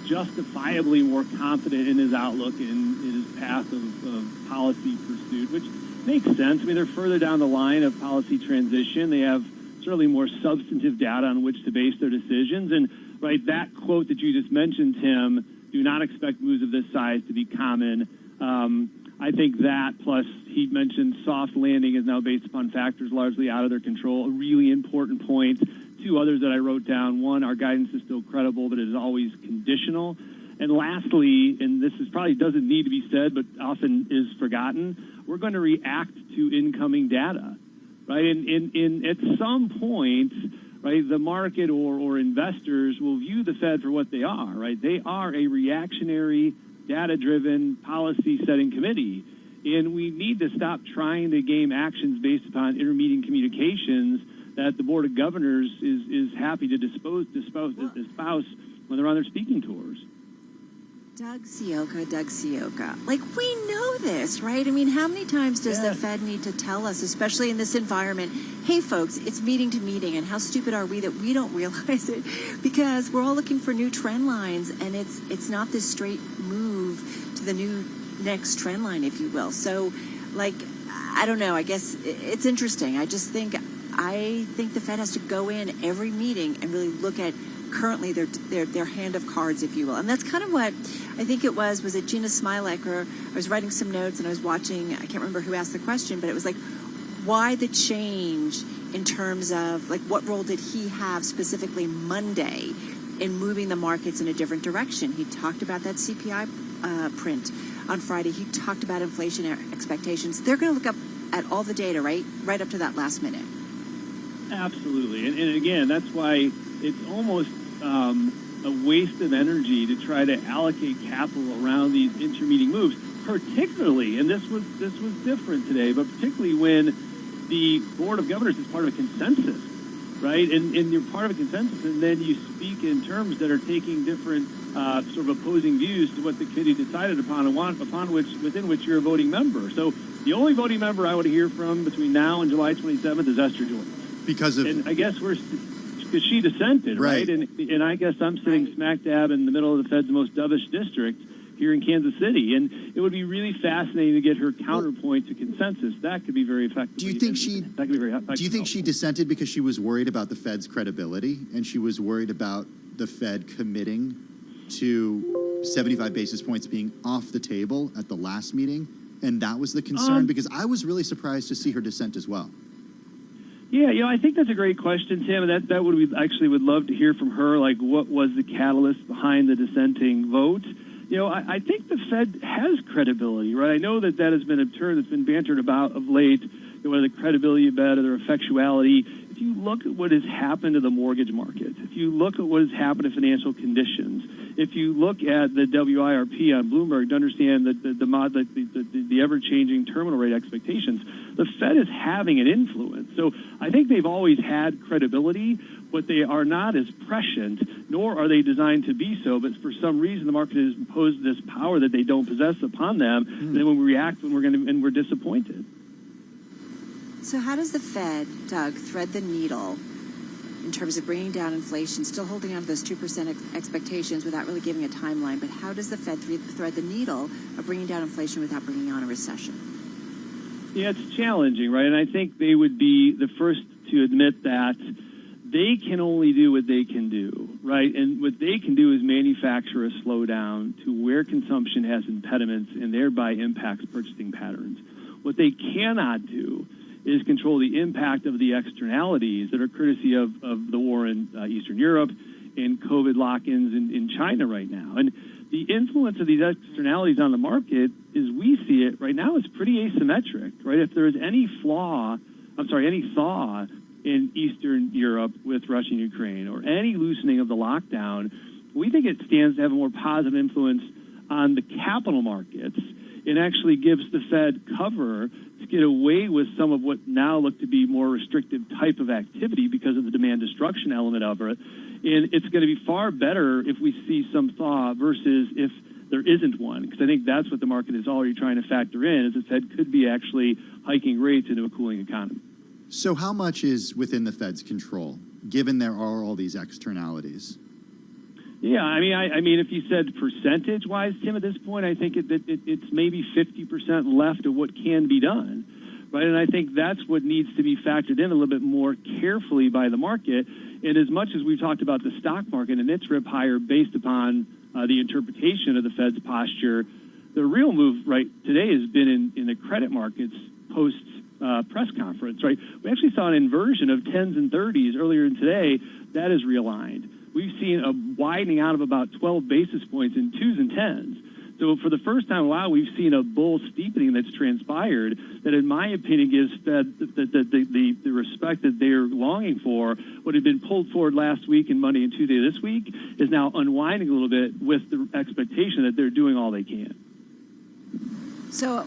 justifiably more confident in his outlook and in his path of policy pursuit, which makes sense. I mean, they're further down the line of policy transition. They have certainly more substantive data on which to base their decisions. And, that quote that you just mentioned, Tim, do not expect moves of this size to be common. I think that, plus he mentioned soft landing is now based upon factors largely out of their control, a really important point. Two others that I wrote down. One, our guidance is still credible, but it is always conditional. And lastly, and this is probably doesn't need to be said, but often is forgotten, we're going to react to incoming data, right? And at some point, right, the market or investors will view the Fed for what they are, right? They are a reactionary, data-driven, policy-setting committee. And we need to stop trying to game actions based upon intermediate communications that the Board of Governors is happy to espouse when they're on their speaking tours. Doug Sioka. Like, we know this, right? I mean, how many times does the Fed need to tell us, especially in this environment, hey, folks, it's meeting to meeting, and how stupid are we that we don't realize it? Because we're all looking for new trend lines, and it's not this straight move to the new next trend line, if you will. So, I don't know. I guess it's interesting. I think the Fed has to go in every meeting and really look at currently their hand of cards, if you will. And that's kind of what I think it was it Gina Smilek, or I was writing some notes and I was watching, I can't remember who asked the question, but it was why the change in terms of what role did he have specifically Monday in moving the markets in a different direction? He talked about that CPI print on Friday. He talked about inflation expectations. They're going to look up at all the data, right up to that last minute. Absolutely. And again, that's why it's almost a waste of energy to try to allocate capital around these intermediate moves, particularly, and this was different today, but particularly when the Board of Governors is part of a consensus, right? And you're part of a consensus, and then you speak in terms that are taking different sort of opposing views to what the committee decided upon and within which you're a voting member. So the only voting member I would hear from between now and July 27th is Esther Joyce. And I guess because she dissented, right? And I guess I'm sitting smack dab in the middle of the Fed's most dovish district here in Kansas City, and it would be really fascinating to get her counterpoint to consensus. That could be very effective. Do you think she dissented because she was worried about the Fed's credibility, and she was worried about the Fed committing to 75 basis points being off the table at the last meeting, and that was the concern? Because I was really surprised to see her dissent as well. Yeah, I think that's a great question, Tim. And that would would love to hear from her. What was the catalyst behind the dissenting vote? I think the Fed has credibility, right? I know that has been a term that's been bantered about of late, whether the credibility of Fed or their effectuality. If you look at what has happened to the mortgage market, if you look at what has happened to financial conditions, if you look at the WIRP on Bloomberg to understand the ever-changing terminal rate expectations, the Fed is having an influence. So I think they've always had credibility, but they are not as prescient, nor are they designed to be so. But for some reason, the market has imposed this power that they don't possess upon them. And then when we react, we're disappointed. So how does the Fed, Doug, thread the needle in terms of bringing down inflation, still holding on to those 2% expectations without really giving a timeline? But how does the Fed thread the needle of bringing down inflation without bringing on a recession? Yeah, it's challenging, right? And I think they would be the first to admit that they can only do what they can do, right? And what they can do is manufacture a slowdown to where consumption has impediments and thereby impacts purchasing patterns. What they cannot do is control the impact of the externalities that are courtesy of the war in Eastern Europe and COVID lock-ins in China right now. And the influence of these externalities on the market, as we see it right now, is pretty asymmetric, right? If there is any thaw in Eastern Europe with Russia and Ukraine, or any loosening of the lockdown, we think it stands to have a more positive influence on the capital markets. It actually gives the Fed cover to get away with some of what now look to be more restrictive type of activity because of the demand destruction element of it. And it's going to be far better if we see some thaw versus if there isn't one, because I think that's what the market is already trying to factor in, is the Fed could be actually hiking rates into a cooling economy. So how much is within the Fed's control, given there are all these externalities? Yeah, I mean, if you said percentage-wise, Tim, at this point, I think it's maybe 50% left of what can be done, right? And I think that's what needs to be factored in a little bit more carefully by the market. And as much as we've talked about the stock market and its rip higher based upon the interpretation of the Fed's posture, the real move right today has been in the credit markets post press conference, right? We actually saw an inversion of 10s and 30s earlier today. That is realigned. We've seen a widening out of about 12 basis points in 2s and 10s. So for the first time in a while, we've seen a bull steepening that's transpired that, in my opinion, gives Fed the respect that they're longing for. What had been pulled forward last week and Monday and Tuesday this week is now unwinding a little bit with the expectation that they're doing all they can. So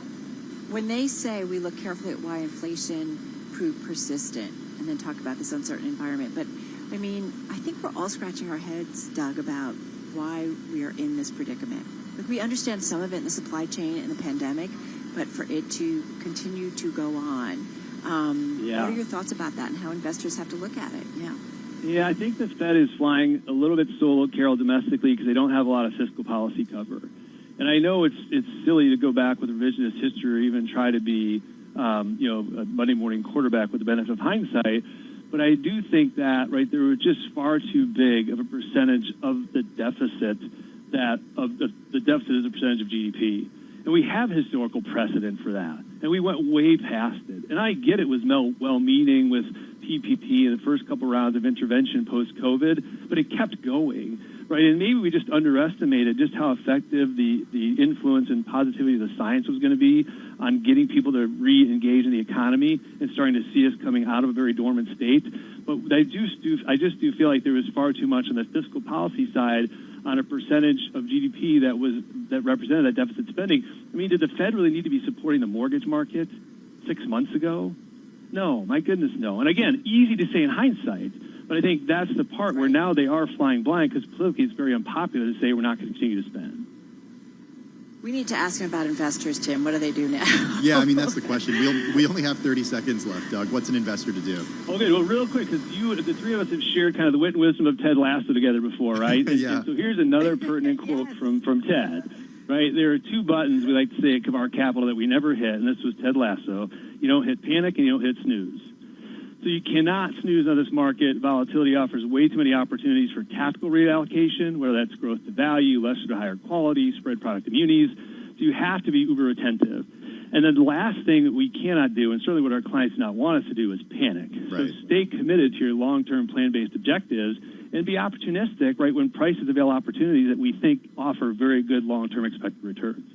when they say we look carefully at why inflation proved persistent and then talk about this uncertain environment, but I mean, I think we're all scratching our heads, Doug, about why we are in this predicament. Like, we understand some of it in the supply chain and the pandemic, but for it to continue to go on, what are your thoughts about that and how investors have to look at it? Yeah, I think the Fed is flying a little bit solo, Carol, domestically because they don't have a lot of fiscal policy cover. And I know it's silly to go back with revisionist history or even try to be, a Monday morning quarterback with the benefit of hindsight. But I do think that, right, there was just far too big of a percentage of the deficit the deficit as a percentage of GDP. And we have historical precedent for that. And we went way past it. And I get it was well-meaning with PPP and the first couple rounds of intervention post-COVID, but it kept going, right? And maybe we just underestimated just how effective the influence and positivity of the science was going to be on getting people to re-engage in the economy and starting to see us coming out of a very dormant state. But I just do feel like there was far too much on the fiscal policy side on a percentage of GDP that represented that deficit spending. I mean, did the Fed really need to be supporting the mortgage market 6 months ago? No, my goodness, no. And again, easy to say in hindsight, but I think that's the part where now they are flying blind because politically it's very unpopular to say we're not going to continue to spend. We need to ask him about investors, Tim. What do they do now? Yeah, I mean, that's the question. We only have 30 seconds left, Doug. What's an investor to do? Okay, well, real quick, because the three of us have shared kind of the wit and wisdom of Ted Lasso together before, right? Yeah. And so here's another pertinent quote from Ted, right? There are two buttons we like to say at Kavar Capital that we never hit, and this was Ted Lasso. You don't hit panic and you don't hit snooze. So you cannot snooze on this market. Volatility offers way too many opportunities for tactical reallocation, whether that's growth to value, lesser to higher quality, spread product immunities. So you have to be uber attentive. And then the last thing that we cannot do, and certainly what our clients do not want us to do, is panic. Right. So stay committed to your long-term plan-based objectives and be opportunistic, right, when prices avail opportunities that we think offer very good long-term expected returns.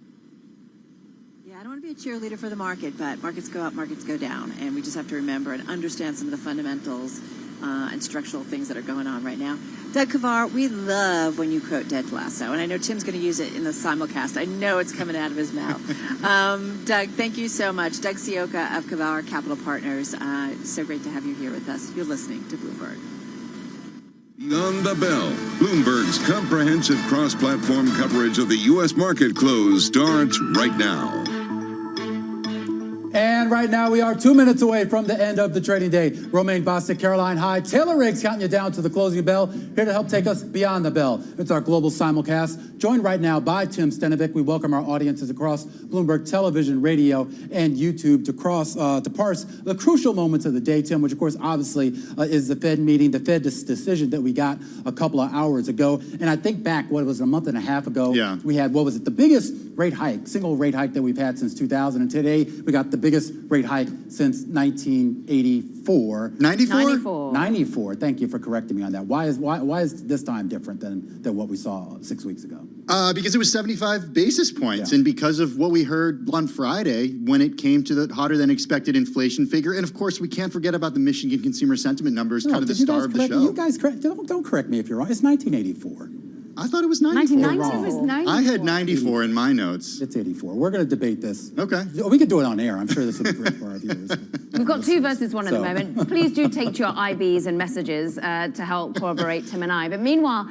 Yeah, I don't want to be a cheerleader for the market, but markets go up, markets go down, and we just have to remember and understand some of the fundamentals and structural things that are going on right now. Doug Kavar, we love when you quote Ted Lasso, and I know Tim's going to use it in the simulcast. I know it's coming out of his mouth. Doug, thank you so much. Doug Sioka of Kavar Capital Partners. So great to have you here with us. You're listening to Bloomberg. Beyond the Bell, Bloomberg's comprehensive cross-platform coverage of the U.S. market close starts right now. And right now, we are 2 minutes away from the end of the trading day. Romaine Bostic, Caroline Hyde, Taylor Riggs counting you down to the closing bell, here to help take us beyond the bell. It's our global simulcast, joined right now by Tim Stenovic. We welcome our audiences across Bloomberg Television, radio, and YouTube to parse the crucial moments of the day, Tim, which, of course, obviously is the Fed meeting, the Fed decision that we got a couple of hours ago. And I think back, what was it, a month and a half ago, we had, what was it, the biggest rate hike, single rate hike that we've had since 2000. And today, we got the biggest rate hike since 1984. 94? 94. Thank you for correcting me on that. Why is this time different than what we saw 6 weeks ago? Because it was 75 basis points, and because of what we heard on Friday when it came to the hotter than expected inflation figure. And of course, we can't forget about the Michigan consumer sentiment numbers, kind of the star of the show. You guys don't correct me if you're wrong. It's 1984. I thought it was 94. 1990 was 94. I had 94 in my notes. It's 84. We're going to debate this. Okay. We could do it on air. I'm sure this will be great for our viewers. We've got 2 versus 1 at the moment. Please do take to your IBs and messages to help corroborate Tim and I. But meanwhile,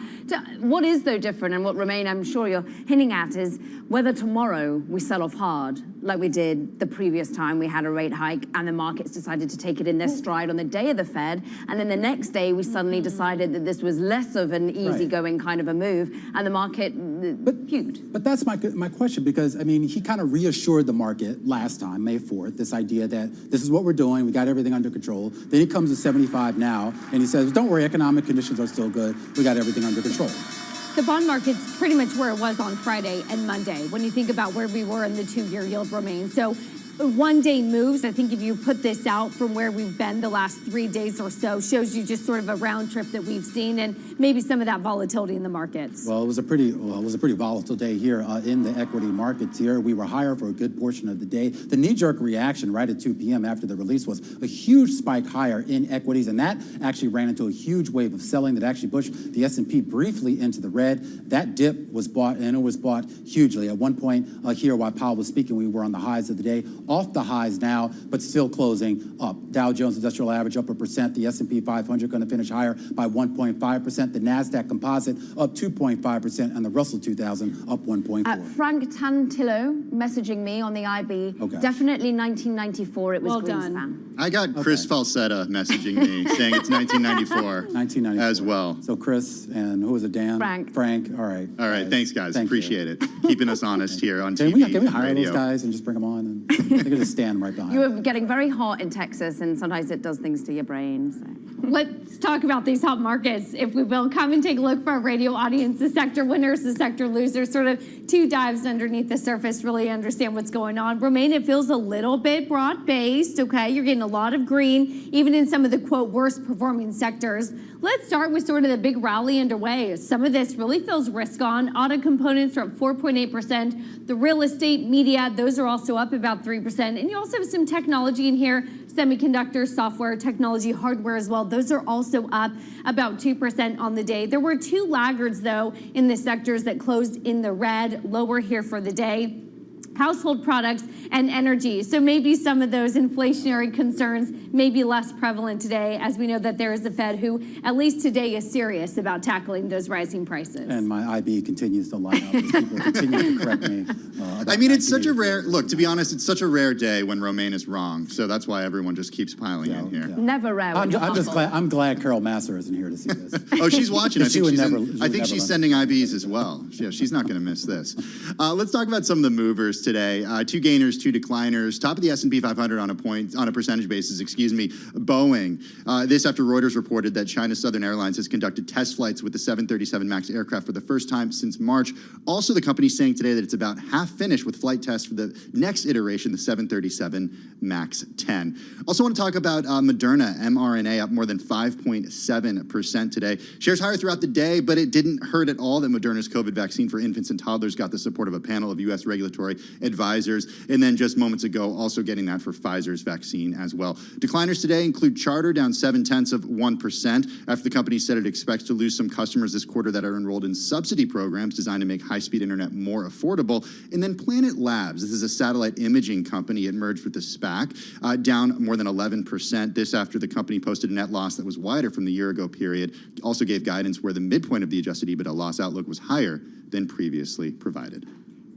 what is though different, and what Romaine, I'm sure you're hinting at, is whether tomorrow we sell off hard like we did the previous time we had a rate hike and the markets decided to take it in their stride on the day of the Fed, and then the next day we suddenly decided that this was less of an easygoing kind of a move, and the market puked. But that's my question, because, I mean, he kind of reassured the market last time, May 4th, this idea that this is what we're doing, we got everything under control. Then he comes to 75 now, and he says, don't worry, economic conditions are still good, we got everything under control. The bond market's pretty much where it was on Friday and Monday when you think about where we were in the 2-year yield, Romaine. So one-day moves, I think if you put this out from where we've been the last 3 days or so, shows you just sort of a round trip that we've seen and maybe some of that volatility in the markets. Well, it was a pretty volatile day here in the equity markets here. We were higher for a good portion of the day. The knee-jerk reaction right at 2 p.m. after the release was a huge spike higher in equities, and that actually ran into a huge wave of selling that actually pushed the S&P briefly into the red. That dip was bought, and it was bought hugely. At one point here, while Powell was speaking, we were on the highs of the day. Off the highs now, but still closing up. Dow Jones Industrial Average up 1%. The S&P 500 going to finish higher by 1.5%. The NASDAQ Composite up 2.5%, and the Russell 2000 up 1.4%. Frank Tantillo messaging me on the IB. Okay. Definitely 1994. It was Well Greenspan. done. I got Chris Falsetta messaging me saying it's 1994. 1994 as well. So Chris, and who was it, Dan? Frank. All right. All right, thanks, guys. Thank Appreciate it. Keeping us honest here on Can TV. we hire radio. those guys and just bring them on? And they can just stand right behind. You were getting very hot in Texas, and sometimes it does things to your brain. So. Let's talk about these hot markets, if we will. Come and take a look for our radio audience, the sector winners, the sector losers, sort of 2 dives underneath the surface, really understand what's going on. Romaine, it feels a little bit broad-based, okay? You're getting a lot of green, even in some of the, quote, worst performing sectors. Let's start with sort of the big rally underway. Some of this really feels risk on. Auto components are up 4.8%. The real estate, media, those are also up about 3%. And you also have some technology in here, semiconductor, software, technology, hardware as well. Those are also up about 2% on the day. There were 2 laggards, though, in the sectors that closed in the red, lower here for the day. Household products and energy. So maybe some of those inflationary concerns may be less prevalent today, as we know that there is a Fed who, at least today, is serious about tackling those rising prices. And my IB continues to line up as people continue to correct me. I mean, it's such a rare, look, to be honest, it's such a rare day when Romaine is wrong. So that's why everyone just keeps piling in here. Never rare. I'm just glad. I'm glad Carol Masser isn't here to see this. Oh, she's watching. I think she's learn. sending IBs as well. Yeah, she's not going to miss this. Let's talk about some of the movers today. 2 gainers, 2 decliners. Top of the S&P 500 on a percentage basis. Boeing. This after Reuters reported that China's Southern Airlines has conducted test flights with the 737 MAX aircraft for the first time since March. Also, the company saying today that it's about half finished with flight tests for the next iteration, the 737 MAX 10. Also, want to talk about Moderna mRNA up more than 5.7% today. Shares higher throughout the day, but it didn't hurt at all that Moderna's COVID vaccine for infants and toddlers got the support of a panel of U.S. regulatory advisors. And then just moments ago, also getting that for Pfizer's vaccine as well. Decliners today include Charter, down 0.7% after the company said it expects to lose some customers this quarter that are enrolled in subsidy programs designed to make high-speed internet more affordable. And then Planet Labs, this is a satellite imaging company. It merged with the SPAC, down more than 11%. This after the company posted a net loss that was wider from the year-ago period. Also gave guidance where the midpoint of the adjusted EBITDA loss outlook was higher than previously provided.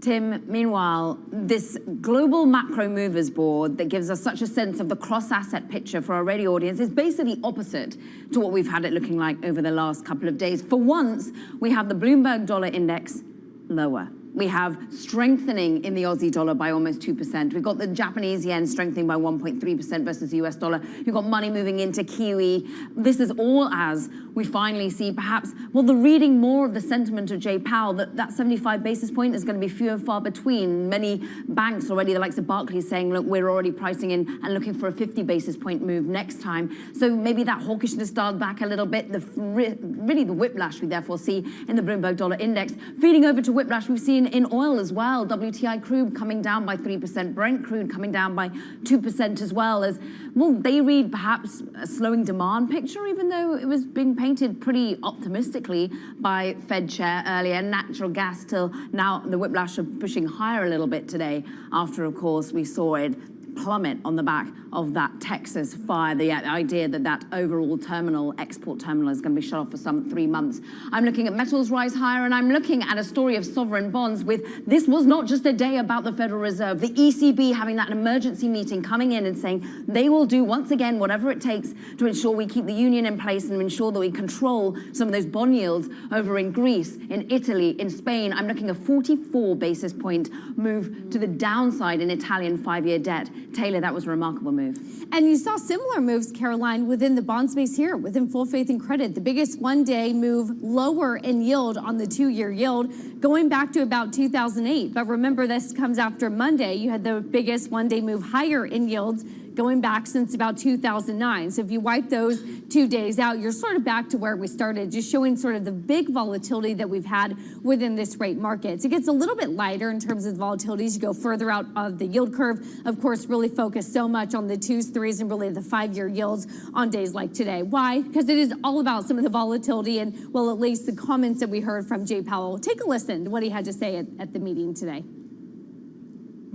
Tim, meanwhile, this global macro movers board that gives us such a sense of the cross-asset picture for our radio audience is basically opposite to what we've had it looking like over the last couple of days. For once, we have the Bloomberg dollar index lower. We have strengthening in the Aussie dollar by almost 2%. We've got the Japanese yen strengthening by 1.3% versus the US dollar. You've got money moving into Kiwi. This is all as we finally see perhaps, well, the reading more of the sentiment of Jay Powell that 75 basis point is going to be few and far between. Many banks already, the likes of Barclays, saying, look, we're already pricing in and looking for a 50 basis point move next time. So maybe that hawkishness dialed back a little bit. Really the whiplash we therefore see in the Bloomberg dollar index. Feeding over to whiplash we've seen in oil as well. WTI crude coming down by 3%, Brent crude coming down by 2% as well, as, well, they read perhaps a slowing demand picture, even though it was being painted pretty optimistically by Fed Chair earlier. Natural gas till now, the whiplash of pushing higher a little bit today after, of course, we saw it plummet on the back of that Texas fire, the idea that that overall terminal, export terminal, is going to be shut off for some 3 months. I'm looking at metals rise higher, and I'm looking at a story of sovereign bonds with, this was not just a day about the Federal Reserve. The ECB having that emergency meeting, coming in and saying they will do once again whatever it takes to ensure we keep the union in place and ensure that we control some of those bond yields over in Greece, in Italy, in Spain. I'm looking at a 44 basis point move to the downside in Italian 5-year debt. Taylor, that was a remarkable move. And you saw similar moves, Caroline, within the bond space here, within full faith and credit. The biggest one-day move lower in yield on the 2-year yield, going back to about 2008. But remember, this comes after Monday. You had the biggest one-day move higher in yields going back since about 2009. So if you wipe those 2 days out, you're sort of back to where we started, just showing sort of the big volatility that we've had within this rate market. So it gets a little bit lighter in terms of volatility as you go further out of the yield curve. Of course, really focus so much on the 2s, 3s, and really the 5-year yields on days like today. Why? Because it is all about some of the volatility and, well, at least the comments that we heard from Jay Powell. Take a listen to what he had to say at the meeting today.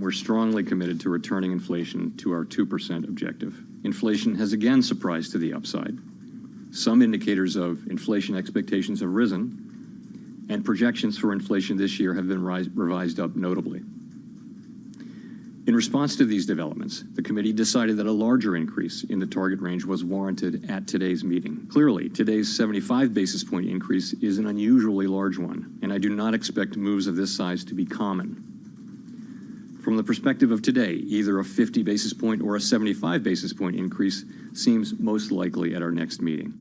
We're strongly committed to returning inflation to our 2% objective. Inflation has again surprised to the upside. Some indicators of inflation expectations have risen, and projections for inflation this year have been revised up notably. In response to these developments, the committee decided that a larger increase in the target range was warranted at today's meeting. Clearly, today's 75 basis point increase is an unusually large one, and I do not expect moves of this size to be common. From the perspective of today, either a 50 basis point or a 75 basis point increase seems most likely at our next meeting.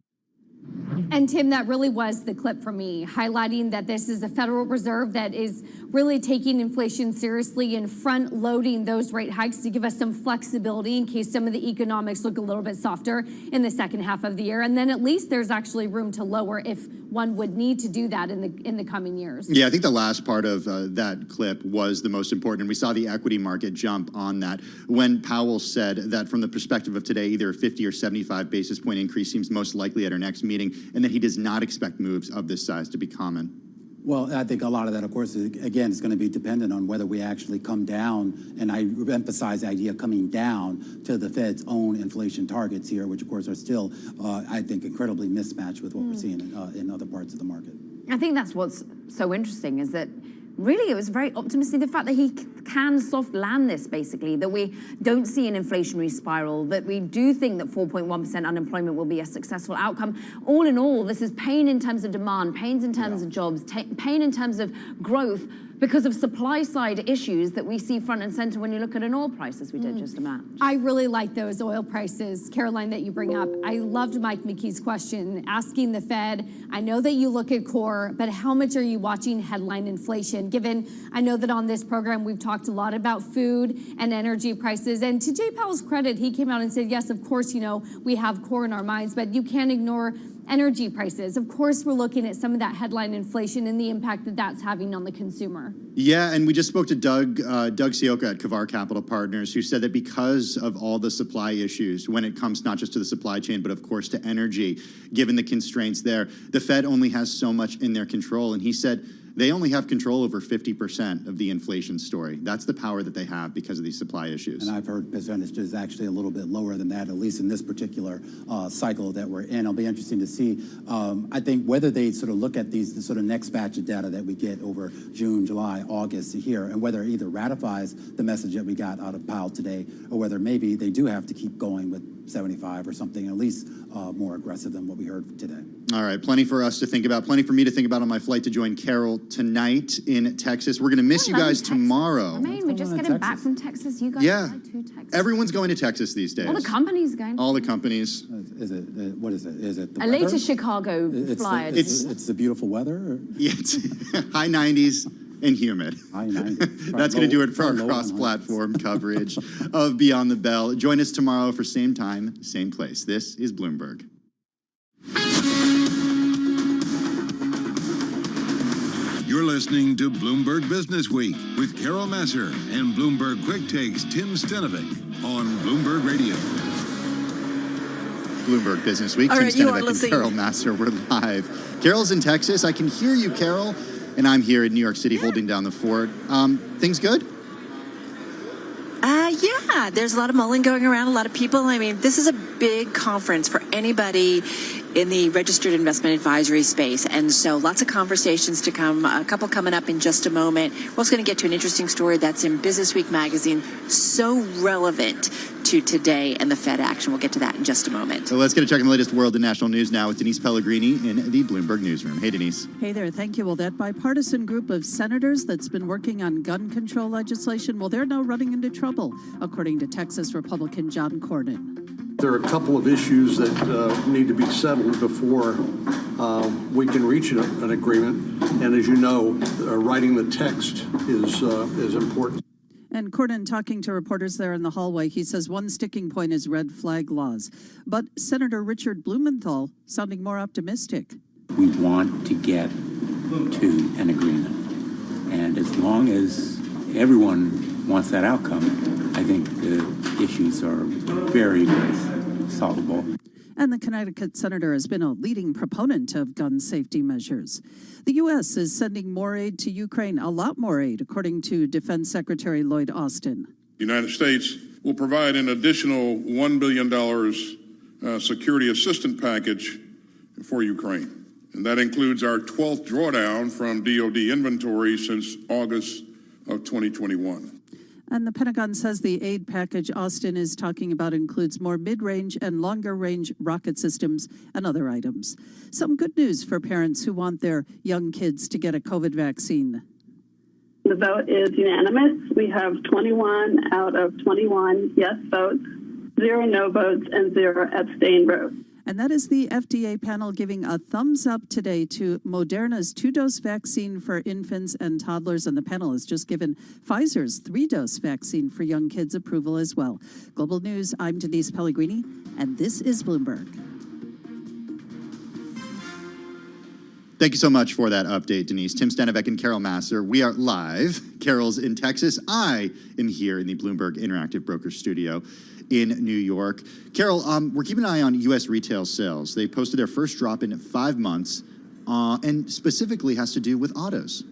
And Tim, that really was the clip for me, highlighting that this is a Federal Reserve that is really taking inflation seriously and front-loading those rate hikes to give us some flexibility in case some of the economics look a little bit softer in the second half of the year. And then at least there's actually room to lower if one would need to do that in the coming years. Yeah, I think the last part of that clip was the most important. And we saw the equity market jump on that when Powell said that from the perspective of today, either a 50 or 75 basis point increase seems most likely at our next meeting, and that he does not expect moves of this size to be common. Well, I think a lot of that, of course, again, is going to be dependent on whether we actually come down, and I emphasize the idea of coming down to the Fed's own inflation targets here, which, of course, are still, I think, incredibly mismatched with what we're seeing in other parts of the market. I think that's what's so interesting is that really it was very optimistic, the fact that he can soft land this, basically, that we don't see an inflationary spiral, that we do think that 4.1% unemployment will be a successful outcome. All in all, this is pain in terms of demand, pains in terms of jobs, pain in terms of growth, because of supply side issues that we see front and center when you look at an oil price, as we did just a minute. I really like those oil prices, Caroline, that you bring up. I loved Mike McKee's question, asking the Fed, I know that you look at core, but how much are you watching headline inflation? Given, I know that on this program, we've talked a lot about food and energy prices. And to Jay Powell's credit, he came out and said, yes, of course, you know, we have core in our minds, but you can't ignore energy prices. Of course, we're looking at some of that headline inflation and the impact that that's having on the consumer. Yeah, and we just spoke to Doug Sioka at Kavar Capital Partners, who said that because of all the supply issues, when it comes not just to the supply chain, but of course to energy, given the constraints there, the Fed only has so much in their control. And he said they only have control over 50% of the inflation story. That's the power that they have because of these supply issues. And I've heard percentages actually a little bit lower than that, at least in this particular cycle that we're in. It'll be interesting to see. I think whether they sort of look at these sort of next batch of data that we get over June, July, August here, and whether it either ratifies the message that we got out of Powell today, or whether maybe they do have to keep going with 75 or something, at least more aggressive than what we heard today. All right, plenty for us to think about, plenty for me to think about on my flight to join Carol tonight in Texas. We're going to miss you guys tomorrow. I mean, we're just getting back from Texas. You guys Yeah. fly to Texas. Everyone's going to Texas these days. All the companies going. All the companies. Is it, what is it? Is it the A weather? later Chicago flyer. It's the beautiful weather? Or? Yeah, it's high 90s and humid. High 90s. That's going to do it for our cross-platform coverage of Beyond the Bell. Join us tomorrow for same time, same place. This is Bloomberg. You're listening to Bloomberg Business Week with Carol Masser and Bloomberg Quick Takes Tim Stenovic on Bloomberg Radio. Bloomberg Business Week. All Tim right, you are Stenovic and listening. Carol Masser. We're live. Carol's in Texas. I can hear you, Carol. And I'm here in New York City holding down the fort. Things good? Yeah, there's a lot of mulling going around, a lot of people. I mean, this is a big conference for anybody in the registered investment advisory space. And so lots of conversations to come, a couple coming up in just a moment. We're also going to get to an interesting story that's in Business Week magazine, so relevant to today and the Fed action. We'll get to that in just a moment. So let's get a check on the latest world and national news now with Denise Pellegrini in the Bloomberg Newsroom. Hey, Denise. Hey there. Thank you. Well, that bipartisan group of senators that's been working on gun control legislation, well, they're now running into trouble, according to Texas Republican John Cornyn. There are a couple of issues that need to be settled before we can reach an agreement. And as you know, writing the text is important. And Cornyn talking to reporters there in the hallway, he says one sticking point is red flag laws. But Senator Richard Blumenthal sounding more optimistic. We want to get to an agreement. And as long as everyone wants that outcome, I think the issues are very, very solvable. And the Connecticut senator has been a leading proponent of gun safety measures. The U.S. is sending more aid to Ukraine, a lot more aid, according to Defense Secretary Lloyd Austin. The United States will provide an additional $1 billion security assistance package for Ukraine. And that includes our 12th drawdown from DoD inventory since August of 2021. And the Pentagon says the aid package Austin is talking about includes more mid-range and longer-range rocket systems and other items. Some good news for parents who want their young kids to get a COVID vaccine. The vote is unanimous. We have 21 out of 21 yes votes, 0 no votes, and 0 abstain votes. And that is the FDA panel giving a thumbs up today to Moderna's 2-dose vaccine for infants and toddlers. And the panel has just given Pfizer's 3-dose vaccine for young kids approval as well. Global News, I'm Denise Pellegrini, and this is Bloomberg. Thank you so much for that update, Denise. Tim Stenovic and Carol Masser. We are live. Carol's in Texas. I am here in the Bloomberg Interactive Brokers studio in New York. Carol, we're keeping an eye on U.S. retail sales. They posted their first drop in 5 months, and specifically has to do with autos.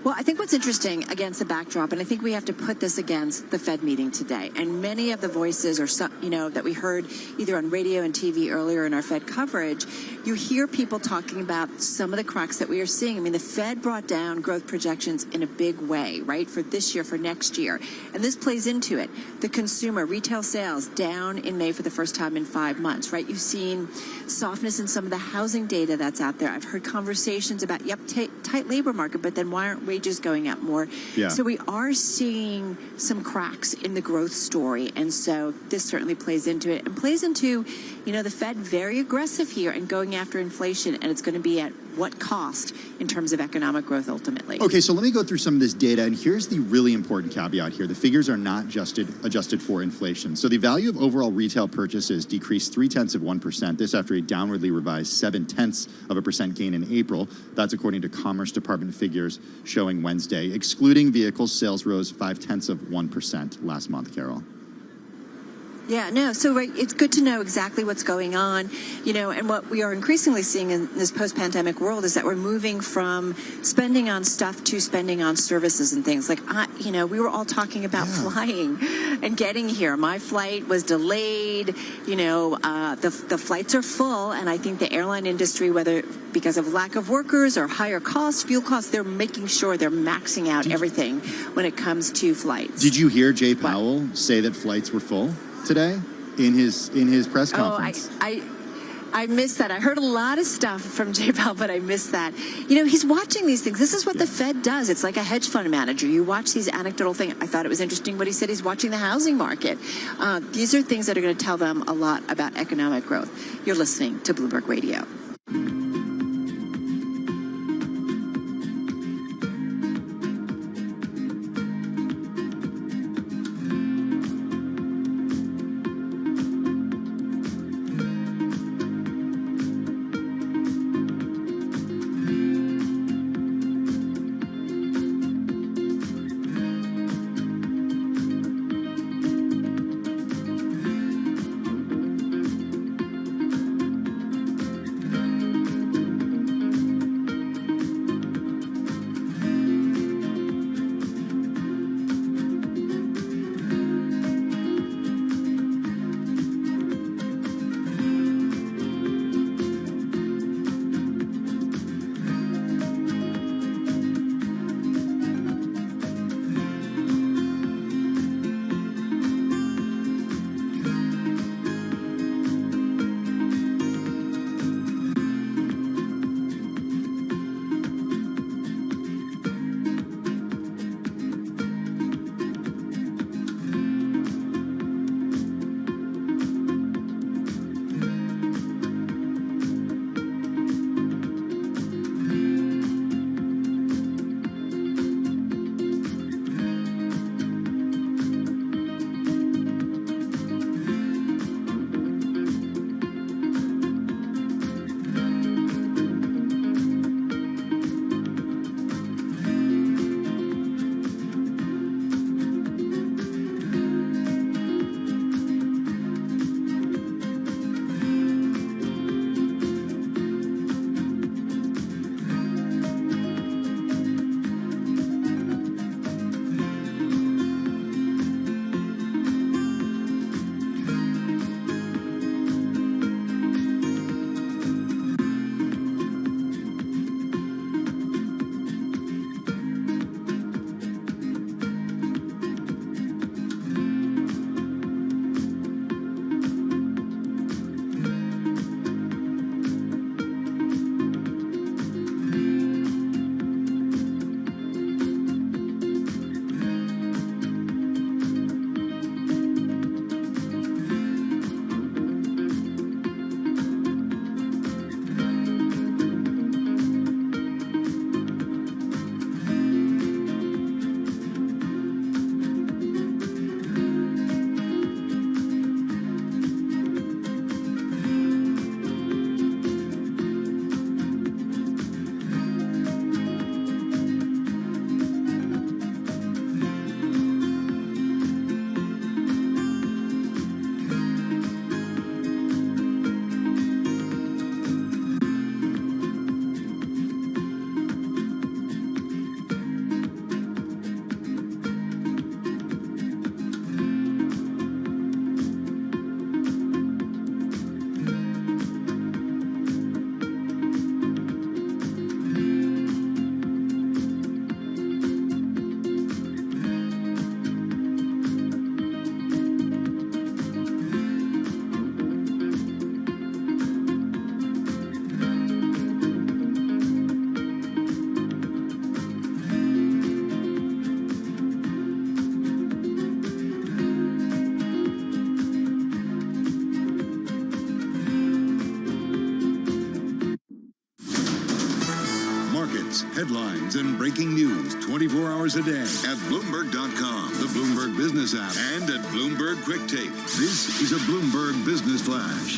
Well, I think what's interesting against the backdrop, and I think we have to put this against the Fed meeting today, and many of the voices or some, that we heard either on radio and TV earlier in our Fed coverage, you hear people talking about some of the cracks that we are seeing. I mean, the Fed brought down growth projections in a big way, right, for this year, for next year, and this plays into it. The consumer retail sales down in May for the first time in 5 months, right? You've seen softness in some of the housing data that's out there. I've heard conversations about, tight labor market, but then why aren't wages going up more. Yeah. So we are seeing some cracks in the growth story. And so this certainly plays into it and plays into, the Fed very aggressive here and going after inflation. And it's going to be at what cost in terms of economic growth ultimately. Okay, so let me go through some of this data, and here's the really important caveat here. The figures are not adjusted for inflation. So the value of overall retail purchases decreased 0.3%. This after a downwardly revised 0.7% gain in April. That's according to Commerce Department figures showing Wednesday. Excluding vehicles, sales rose 0.5% last month, Carol. Yeah, no, so it's good to know exactly what's going on, and what we are increasingly seeing in this post-pandemic world is that we're moving from spending on stuff to spending on services and things. Like, we were all talking about flying and getting here. My flight was delayed, the flights are full, and I think the airline industry, whether because of lack of workers or higher costs, fuel costs, they're making sure they're maxing out everything when it comes to flights. Did you hear Jay Powell say that flights were full today in his press conference? I missed that. I heard a lot of stuff from Jay Powell, but I missed that. He's watching these things. This is what the Fed does. It's like a hedge fund manager. You watch these anecdotal things. I thought it was interesting what he said. He's watching the housing market. These are things that are going to tell them a lot about economic growth. You're listening to Bloomberg Radio. events, headlines, and breaking news 24 hours a day at Bloomberg.com, the Bloomberg Business app, and at Bloomberg Quick Take. This is a Bloomberg Business Flash.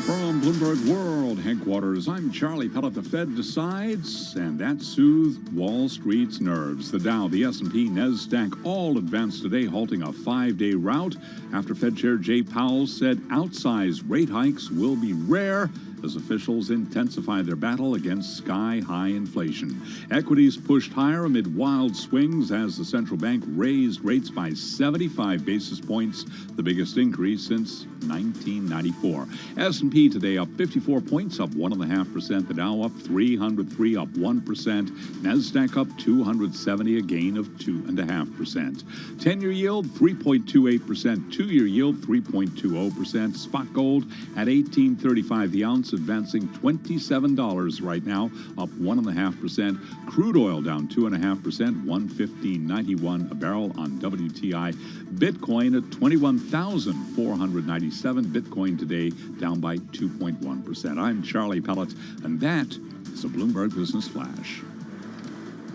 From Bloomberg World Headquarters, I'm Charlie Pellet. The Fed decides, and that soothed Wall Street's nerves. The Dow, the S&P, NASDAQ all advanced today, halting a 5-day rout after Fed Chair Jay Powell said outsized rate hikes will be rare as officials intensify their battle against sky-high inflation. Equities pushed higher amid wild swings as the central bank raised rates by 75 basis points, the biggest increase since 1994. S&P today up 54 points, up 1.5%. The Dow up 303, up 1%. NASDAQ up 270, a gain of 2.5%. 10-year yield 3.28%. 2-year yield 3.20%. Spot gold at $18.35 the ounce, advancing $27 right now, up 1.5%. Crude oil down 2.5%, $115.91 a barrel on WTI. Bitcoin at 21,497. Bitcoin today down by 2.1%. I'm Charlie Pellet, and that is a Bloomberg Business Flash.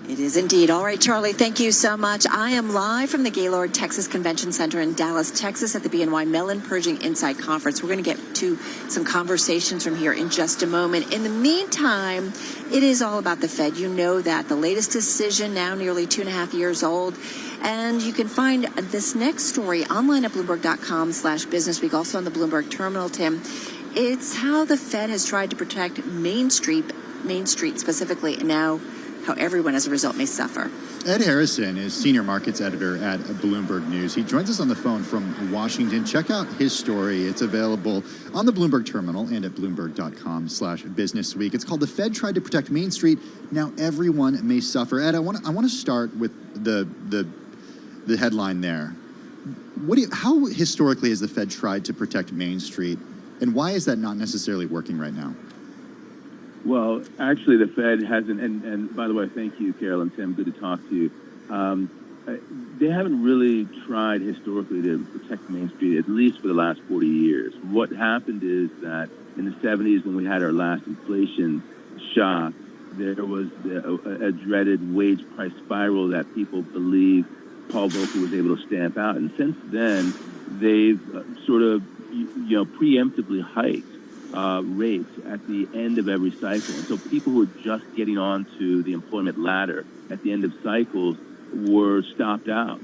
It is indeed. All right, Charlie, thank you so much. I am live from the Gaylord Texas Convention Center in Dallas, Texas at the BNY Mellon Purging Insight Conference. We're going to get to some conversations from here in just a moment. In the meantime, it is all about the Fed. You know that. The latest decision, now nearly 2.5 years old. And you can find this next story online at Bloomberg.com/Businessweek, also on the Bloomberg Terminal, Tim. It's how the Fed has tried to protect Main Street specifically, and now how everyone as a result may suffer. Ed Harrison is senior markets editor at Bloomberg News. He joins us on the phone from Washington. Check out his story. It's available on the Bloomberg Terminal and at Bloomberg.com/Businessweek. It's called "The Fed Tried to Protect Main Street. Now Everyone May Suffer." Ed, I want to start with the headline there. How historically has the Fed tried to protect Main Street, and why is that not necessarily working right now? Well, actually, the Fed hasn't, and by the way, thank you, Carol and Tim, good to talk to you. They haven't really tried historically to protect Main Street, at least for the last 40 years. What happened is that in the 70s, when we had our last inflation shock, there was a dreaded wage price spiral that people believe Paul Volcker was able to stamp out. And since then, they've sort of, preemptively hiked rates at the end of every cycle. And so people who are just getting onto the employment ladder at the end of cycles were stopped out.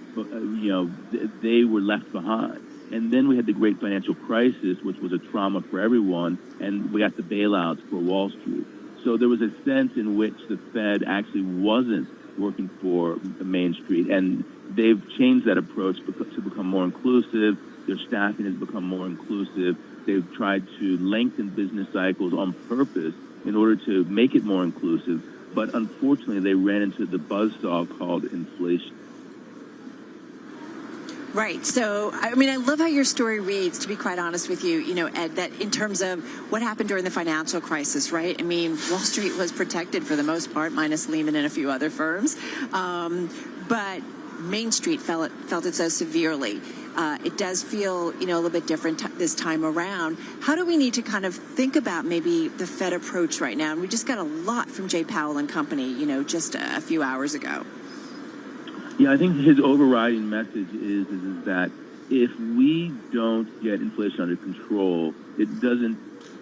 They were left behind. And then we had the great financial crisis, which was a trauma for everyone, and we got the bailouts for Wall Street. So there was a sense in which the Fed actually wasn't working for Main Street, and they've changed that approach to become more inclusive. Their staffing has become more inclusive. They've tried to lengthen business cycles on purpose in order to make it more inclusive. But unfortunately, they ran into the buzzsaw called inflation. Right. So, I love how your story reads, to be quite honest with you, Ed, that in terms of what happened during the financial crisis, right? Wall Street was protected for the most part, minus Lehman and a few other firms. But Main Street felt it so severely. It does feel, a little bit different this time around. How do we need to kind of think about maybe the Fed approach right now? And we just got a lot from Jay Powell and company, just a few hours ago. Yeah, I think his overriding message is that if we don't get inflation under control, it doesn't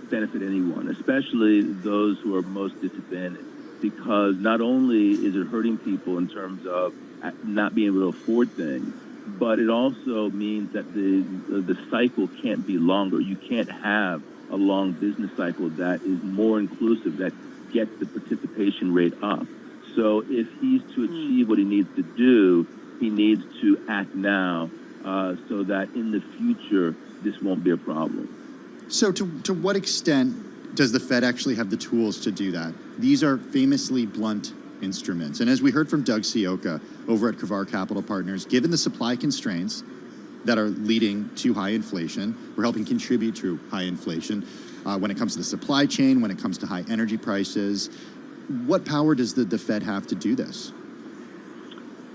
benefit anyone, especially those who are most disadvantaged, because not only is it hurting people in terms of not being able to afford things, but it also means that the cycle can't be longer. You can't have a long business cycle that is more inclusive, that gets the participation rate up. So if he's to achieve what he needs to do, he needs to act now so that in the future, this won't be a problem. So to what extent does the Fed actually have the tools to do that? These are famously blunt instruments. And as we heard from Doug Sioka over at Kavar Capital Partners, given the supply constraints that are leading to high inflation, we're helping contribute to high inflation when it comes to the supply chain, when it comes to high energy prices. What power does the Fed have to do this?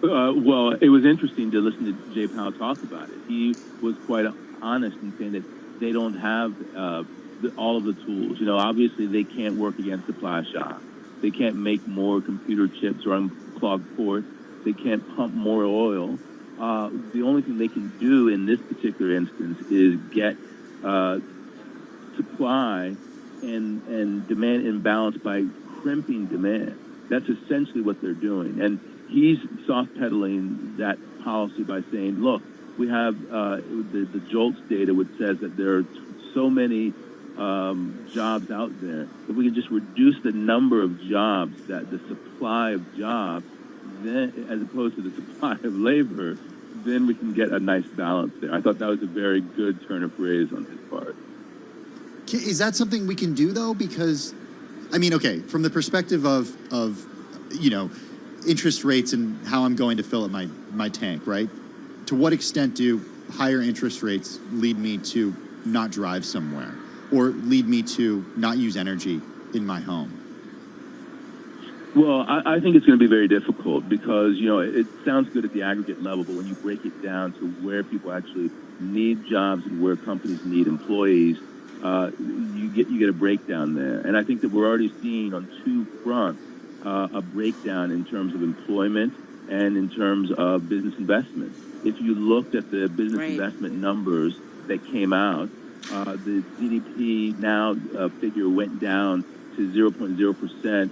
Well, it was interesting to listen to Jay Powell talk about it. He was quite honest in saying that they don't have all of the tools. You know, obviously they can't work against supply shocks. They can't make more computer chips or unclog ports. They can't pump more oil. The only thing they can do in this particular instance is get supply and demand imbalance by crimping demand. That's essentially what they're doing. And he's soft pedaling that policy by saying, look, we have the JOLTS data, which says that there are so many jobs out there. If we can just reduce the number of jobs, that the supply of jobs, then, as opposed to the supply of labor, then we can get a nice balance there. I thought that was a very good turn of phrase on his part. Is that something we can do, though? Because, I mean, okay, from the perspective of interest rates and how I'm going to fill up my tank, right? To what extent do higher interest rates lead me to not drive somewhere or lead me to not use energy in my home? Well, I think it's going to be very difficult because, it sounds good at the aggregate level, but when you break it down to where people actually need jobs and where companies need employees, you get a breakdown there. And I think that we're already seeing on two fronts a breakdown in terms of employment and in terms of business investment. If you looked at the business investment numbers that came out, the GDP now figure went down to 0.0%,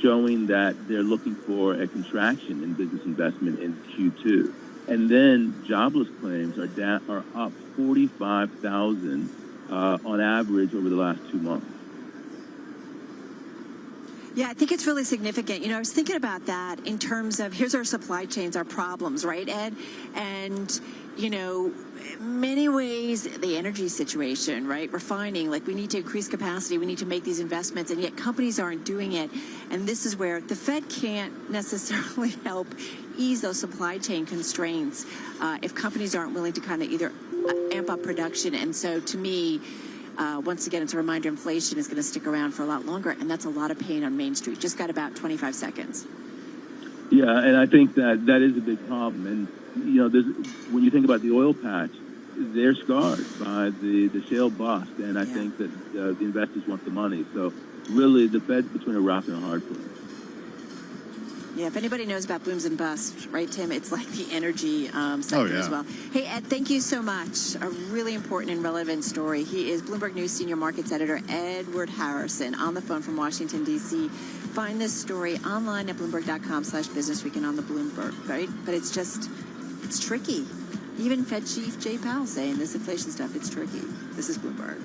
showing that they're looking for a contraction in business investment in Q2. And then jobless claims are up 45,000 on average over the last 2 months. Yeah, I think it's really significant. I was thinking about that in terms of, here's our supply chains, our problems, right, Ed? And, many ways, the energy situation, right? Refining, like we need to increase capacity, we need to make these investments, and yet companies aren't doing it. And this is where the Fed can't necessarily help ease those supply chain constraints if companies aren't willing to kind of either amp up production. And so to me, once again, it's a reminder inflation is going to stick around for a lot longer, and that's a lot of pain on Main Street. Just got about 25 seconds. Yeah, and I think that is a big problem. And, when you think about the oil patch, they're scarred by the shale bust, and I think that the investors want the money. So really, the Fed's between a rock and a hard place. Yeah, if anybody knows about booms and busts, right, Tim, it's like the energy sector as well. Hey, Ed, thank you so much. A really important and relevant story. He is Bloomberg News Senior Markets Editor Edward Harrison on the phone from Washington, D.C. Find this story online at Bloomberg.com/businessweek and on the Bloomberg, right? But it's tricky. Even Fed Chief Jay Powell saying this inflation stuff, it's tricky. This is Bloomberg.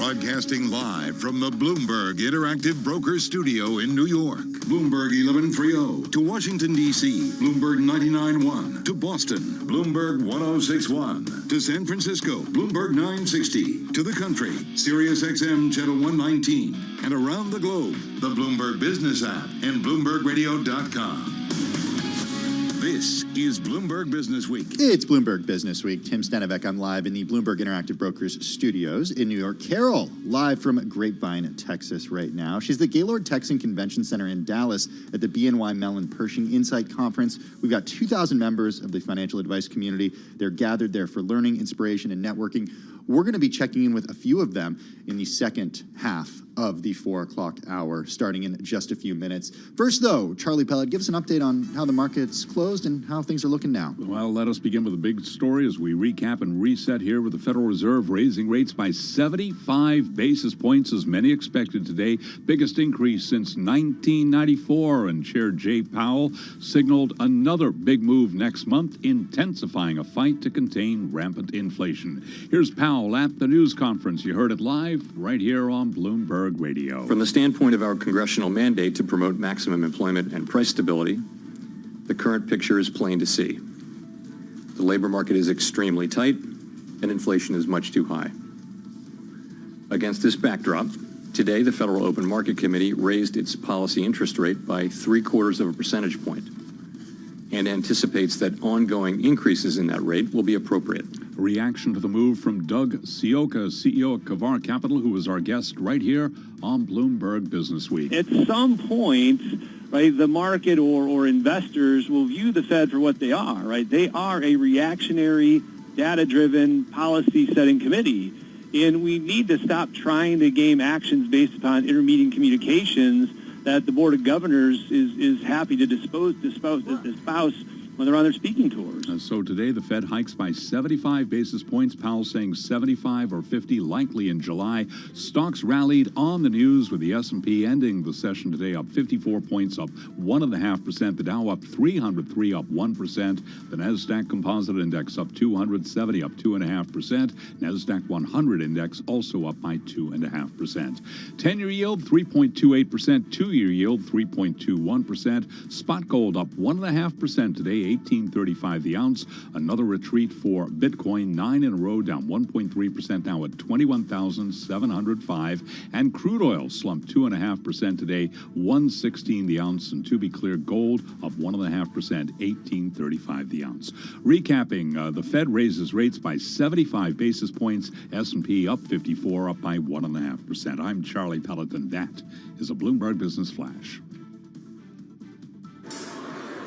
Broadcasting live from the Bloomberg Interactive Brokers Studio in New York. Bloomberg 1130 to Washington, D.C. Bloomberg 99.1 to Boston. Bloomberg 106.1 to San Francisco. Bloomberg 960 to the country. Sirius XM Channel 119. And around the globe, the Bloomberg Business app and BloombergRadio.com. This is Bloomberg Business Week. It's Bloomberg Business Week. Tim Stenevec. I'm live in the Bloomberg Interactive Brokers studios in New York. Carol, live from Grapevine, Texas right now. She's at the Gaylord Texan Convention Center in Dallas at the BNY Mellon Pershing Insight Conference. We've got 2,000 members of the financial advice community. They're gathered there for learning, inspiration, and networking. We're going to be checking in with a few of them in the second half of the 4 o'clock hour, starting in just a few minutes. First, though, Charlie Pellet, give us an update on how the market's closed and how things are looking now. Well, let us begin with a big story as we recap and reset here with the Federal Reserve raising rates by 75 basis points, as many expected today. Biggest increase since 1994, and Chair Jay Powell signaled another big move next month, intensifying a fight to contain rampant inflation. Here's Powell at the news conference. You heard it live right here on Bloomberg Radio. From the standpoint of our congressional mandate to promote maximum employment and price stability, the current picture is plain to see. The labor market is extremely tight, and inflation is much too high. Against this backdrop, today the Federal Open Market Committee raised its policy interest rate by 0.75 percentage point and anticipates that ongoing increases in that rate will be appropriate. A reaction to the move from Doug Sioka, CEO of Kavar Capital, who is our guest right here on Bloomberg Business Week. At some point, right, the market or investors will view the Fed for what they are, right? They are a reactionary, data-driven, policy-setting committee. And we need to stop trying to game actions based upon intermediate communications that the Board of Governors is happy to espouse when they're on their speaking tours. So today the Fed hikes by 75 basis points. Powell saying 75 or 50 likely in July. Stocks rallied on the news with the S&P ending the session today up 54 points, up 1.5%. The Dow up 303, up 1%. The Nasdaq Composite Index up 270, up 2.5%. Nasdaq 100 Index also up by 2.5%. 10-year yield 3.28%. 2-year yield 3.21%. Spot gold up 1.5% today. $18.35 the ounce. Another retreat for Bitcoin, 9 in a row, down 1.3% now at 21,705. And crude oil slumped 2.5% today, 116 the ounce. And to be clear, gold up 1.5%, $18.35 the ounce. Recapping, the Fed raises rates by 75 basis points. S&P up 54, up by 1.5%. I'm Charlie Pelleton. That is a Bloomberg Business Flash.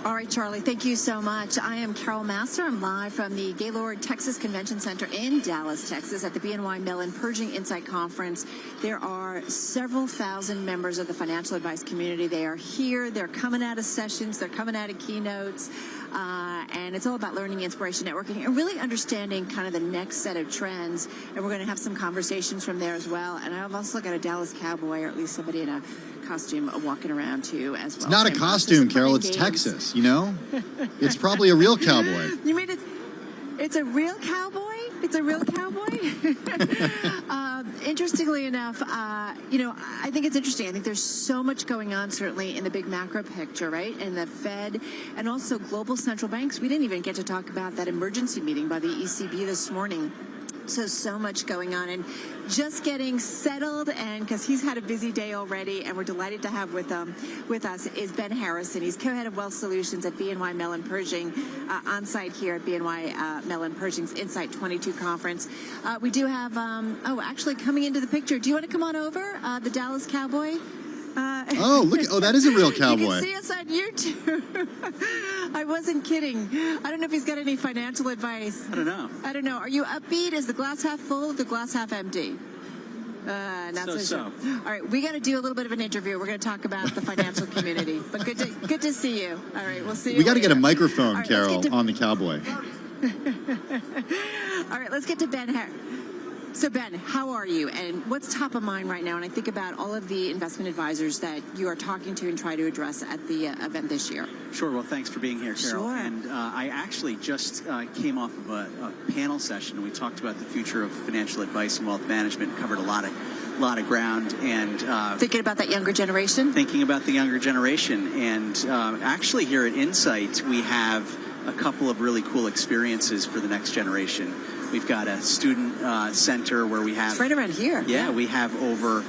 All right, Charlie, thank you so much. I am Carol Master. I'm live from the Gaylord Texas Convention Center in Dallas, Texas at the BNY Mellon Pershing Insight Conference. There are several thousand members of the financial advice community. They are here. They're coming out of sessions. They're coming out of keynotes. And it's all about learning, inspiration, networking, and really understanding kind of the next set of trends. And we're going to have some conversations from there as well. And I've also got a Dallas Cowboy, or at least somebody in a costume walking around too as well. It's not a costume, Carol. It's Texas, you know? It's probably a real cowboy. You mean it's a real cowboy? It's a real cowboy? Interestingly enough, I think it's interesting. I think there's so much going on, certainly, in the big macro picture, right? And the Fed and also global central banks. We didn't even get to talk about that emergency meeting by the ECB this morning. So much going on, and just getting settled, and because he's had a busy day already, and we're delighted to have with us is Ben Harrison. He's co-head of Wealth Solutions at BNY Mellon Pershing, on site here at BNY Mellon Pershing's Insight 22 conference. We do have, actually coming into the picture. Do you want to come on over, the Dallas Cowboy? That is a real cowboy. You can see us on YouTube. I wasn't kidding. I don't know if he's got any financial advice. I don't know. Are you upbeat? Is the glass half full or the glass half empty? Not so sure. All right, we got to do a little bit of an interview. We're going to talk about the financial community. But good to see you. All right, we'll see you. We got to get a microphone, right, Carol, on the cowboy. All right, let's get to Ben Harrison. So Ben, how are you? And what's top of mind right now? And I think about all of the investment advisors that you are talking to and try to address at the event this year. Sure. Well, thanks for being here, Carol. Sure. And I actually just came off of a panel session, and we talked about the future of financial advice and wealth management. Covered a lot of ground. And thinking about that younger generation. Thinking about the younger generation, and actually here at Insight, we have a couple of really cool experiences for the next generation. We've got a student center where we have... It's right around here. Yeah, we have over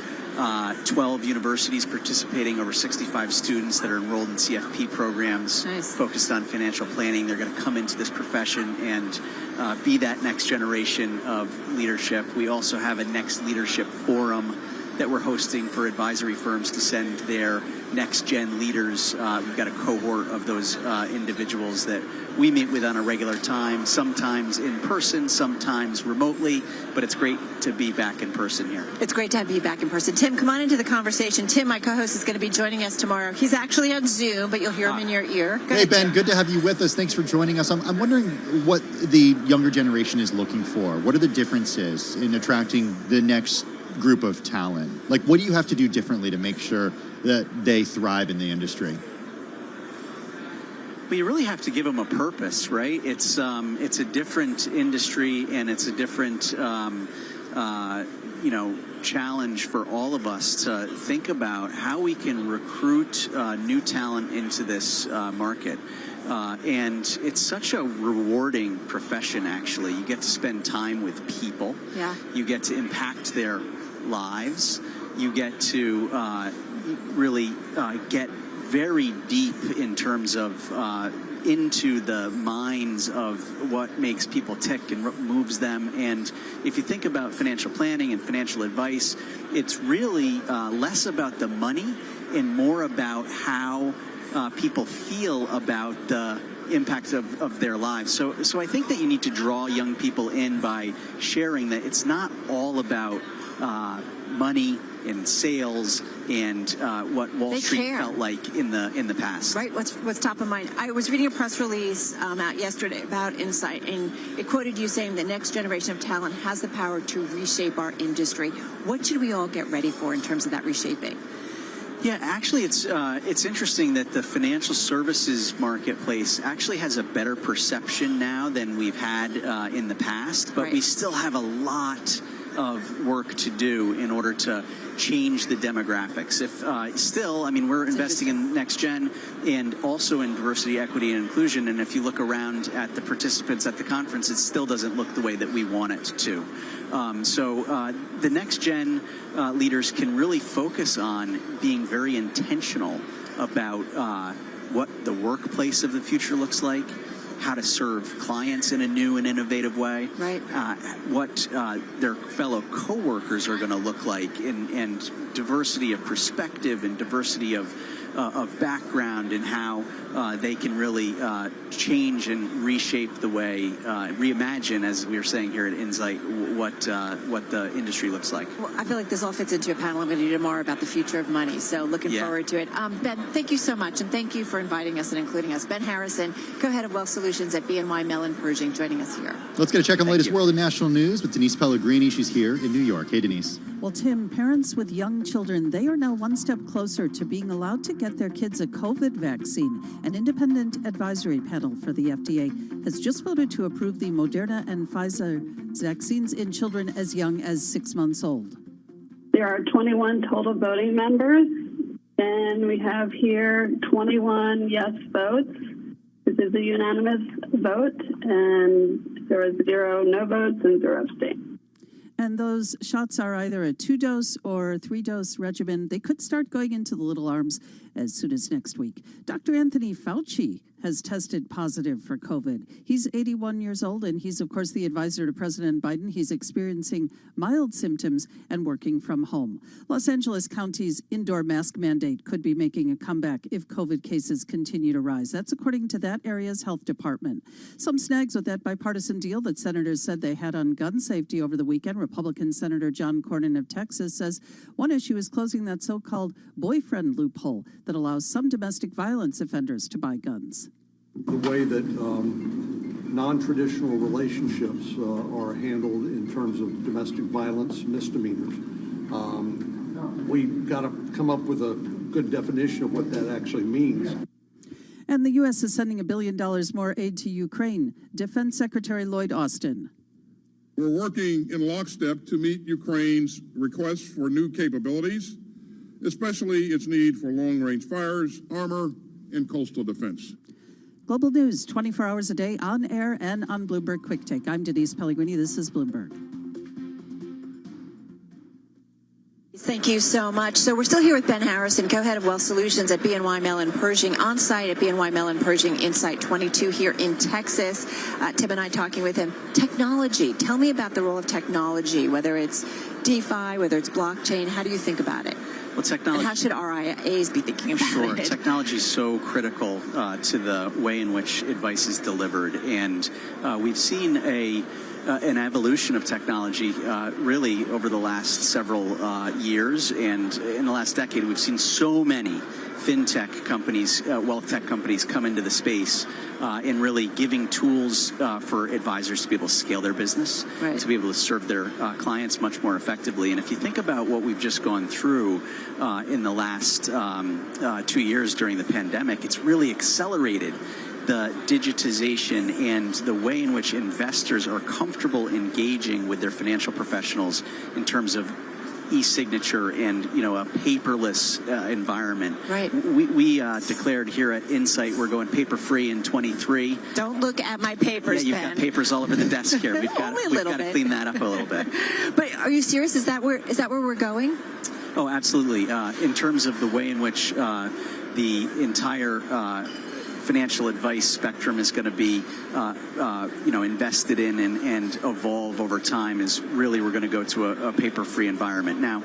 12 universities participating, over 65 students that are enrolled in CFP programs focused on financial planning. They're going to come into this profession and be that next generation of leadership. We also have a next leadership forum that we're hosting for advisory firms to send their next-gen leaders. We've got a cohort of those individuals that we meet with on a regular time, sometimes in person, sometimes remotely, but it's great to be back in person here. It's great to have you back in person. Tim, come on into the conversation. Tim, my co-host, is going to be joining us tomorrow. He's actually on Zoom, but you'll hear him in your ear. Go Hey, ahead, Ben, Tim. good to have you with us. Thanks for joining us. I'm wondering what the younger generation is looking for. What are the differences in attracting the next group of talent? Like, what do you have to do differently to make sure that they thrive in the industry? But you really have to give them a purpose, right? It's a different industry, and it's a different challenge for all of us to think about how we can recruit new talent into this market. And it's such a rewarding profession, actually. You get to spend time with people. Yeah. You get to impact their lives. You get to really get very deep in terms of into the minds of what makes people tick and what moves them. And if you think about financial planning and financial advice, it's really less about the money and more about how people feel about the impact of their lives. So I think that you need to draw young people in by sharing that it's not all about money and sales and what Wall Street felt like in the past. Right. What's top of mind? I was reading a press release out yesterday about Insight, and it quoted you saying the next generation of talent has the power to reshape our industry. What should we all get ready for in terms of that reshaping? Yeah, actually, it's interesting that the financial services marketplace actually has a better perception now than we've had in the past, but we still have a lot of work to do in order to change the demographics. We're investing in next gen and also in diversity, equity, and inclusion. And if you look around at the participants at the conference, it still doesn't look the way that we want it to. The next gen leaders can really focus on being very intentional about what the workplace of the future looks like, how to serve clients in a new and innovative way, right? What their fellow coworkers are going to look like, and diversity of perspective and diversity of background, and how they can really change and reshape the way, reimagine, as we were saying here at Insight, what the industry looks like. Well, I feel like this all fits into a panel I'm going to do tomorrow about the future of money. So looking forward to it. Ben, thank you so much, and thank you for inviting us and including us. Ben Harrison, co-head of Wealth Solutions at BNY Mellon Pershing, joining us here. Let's get a check on the latest world and national news with Denise Pellegrini. She's here in New York. Hey, Denise. Well, Tim, parents with young children, they are now one step closer to being allowed to get their kids a COVID vaccine. An independent advisory panel for the FDA has just voted to approve the Moderna and Pfizer vaccines in children as young as 6 months old. There are 21 total voting members, and we have here 21 yes votes. This is a unanimous vote, and there are 0 no votes and 0 abstain. And those shots are either a 2-dose or 3-dose regimen. They could start going into the little arms as soon as next week. Dr. Anthony Fauci has tested positive for COVID. He's 81 years old, and he's, of course, the advisor to President Biden. He's experiencing mild symptoms and working from home. Los Angeles County's indoor mask mandate could be making a comeback if COVID cases continue to rise. That's according to that area's health department. Some snags with that bipartisan deal that senators said they had on gun safety over the weekend. Republican Senator John Cornyn of Texas says one issue is closing that so-called boyfriend loophole that allows some domestic violence offenders to buy guns. The way that non-traditional relationships are handled in terms of domestic violence misdemeanors. We've got to come up with a good definition of what that actually means. And the U.S. is sending $1 billion more aid to Ukraine. Defense Secretary Lloyd Austin. We're working in lockstep to meet Ukraine's requests for new capabilities, especially its need for long-range fires, armor, and coastal defense. Global news 24 hours a day on air and on Bloomberg Quick Take. I'm Denise Pellegrini. This is Bloomberg. Thank you so much. So we're still here with Ben Harrison, co-head of Wealth Solutions at BNY Mellon Pershing, on site at BNY Mellon Pershing Insight 22 here in Texas. Tim and I talking with him. Technology. Tell me about the role of technology, whether it's DeFi, whether it's blockchain. How do you think about it? Well, technology. And how should RIAs be thinking about it? Technology is so critical to the way in which advice is delivered, and we've seen an evolution of technology really over the last several years, and in the last decade we've seen so many fintech companies, wealth tech companies come into the space in really giving tools for advisors to be able to scale their business, to be able to serve their clients much more effectively. And if you think about what we've just gone through in the last 2 years during the pandemic, it's really accelerated the digitization and the way in which investors are comfortable engaging with their financial professionals in terms of e-signature and, a paperless environment. Right. We declared here at Insight we're going paper-free in 23. Don't look at my papers, Yeah, you've got papers all over the desk here. We've got to clean that up a little bit. But are you serious? Is that where we're going? Oh, absolutely. In terms of the way in which the entire financial advice spectrum is going to be, invested in and evolve over time, is really we're going to go to a paper-free environment. Now,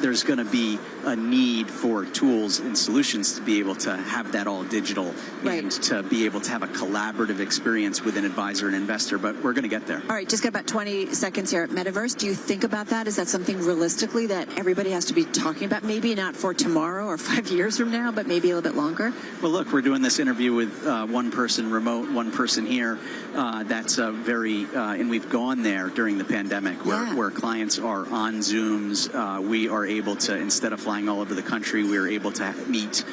there's going to be a need for tools and solutions to be able to have that all digital and to be able to have a collaborative experience with an advisor and investor, but we're going to get there. All right, just got about 20 seconds here. Metaverse, do you think about that? Is that something realistically that everybody has to be talking about? Maybe not for tomorrow or 5 years from now, but maybe a little bit longer? Well, look, we're doing this interview with one person remote, one person here. That's very, and we've gone there during the pandemic where clients are on Zooms. We are able to, instead of flying all over the country, we are able to meet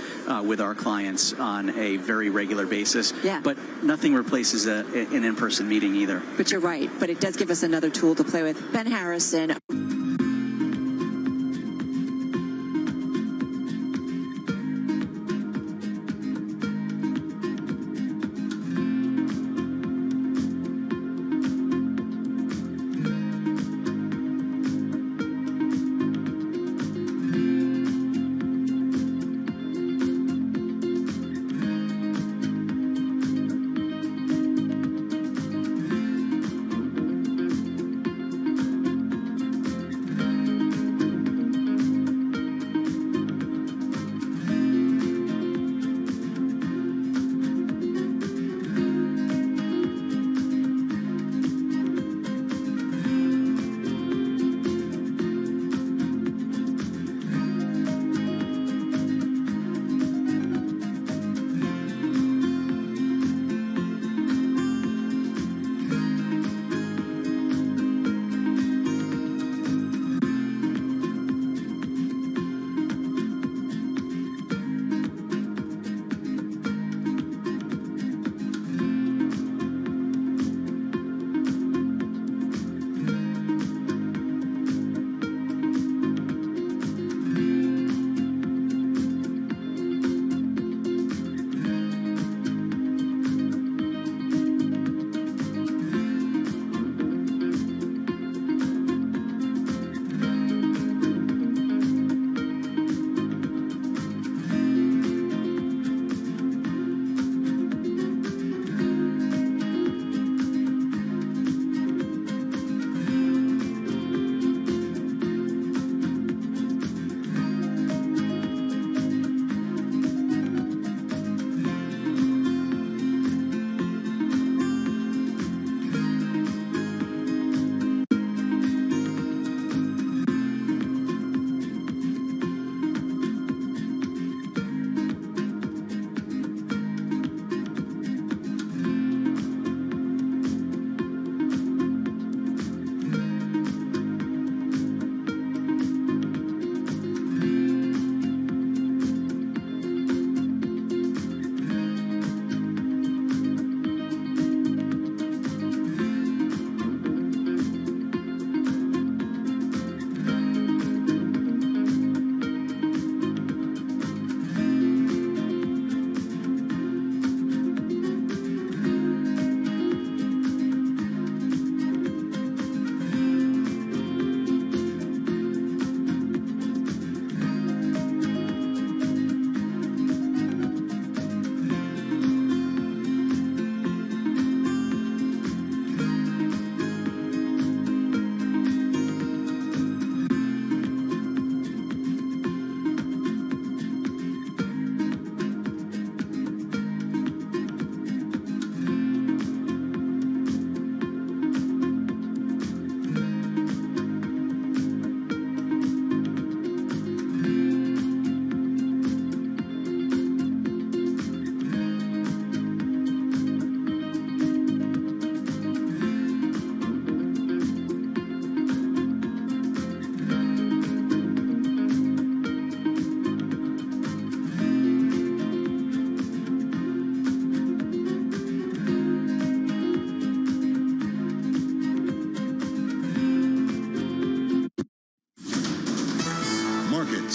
with our clients on a very regular basis. Yeah. But nothing replaces an in-person meeting either. But you're right. But it does give us another tool to play with. Ben Harrison.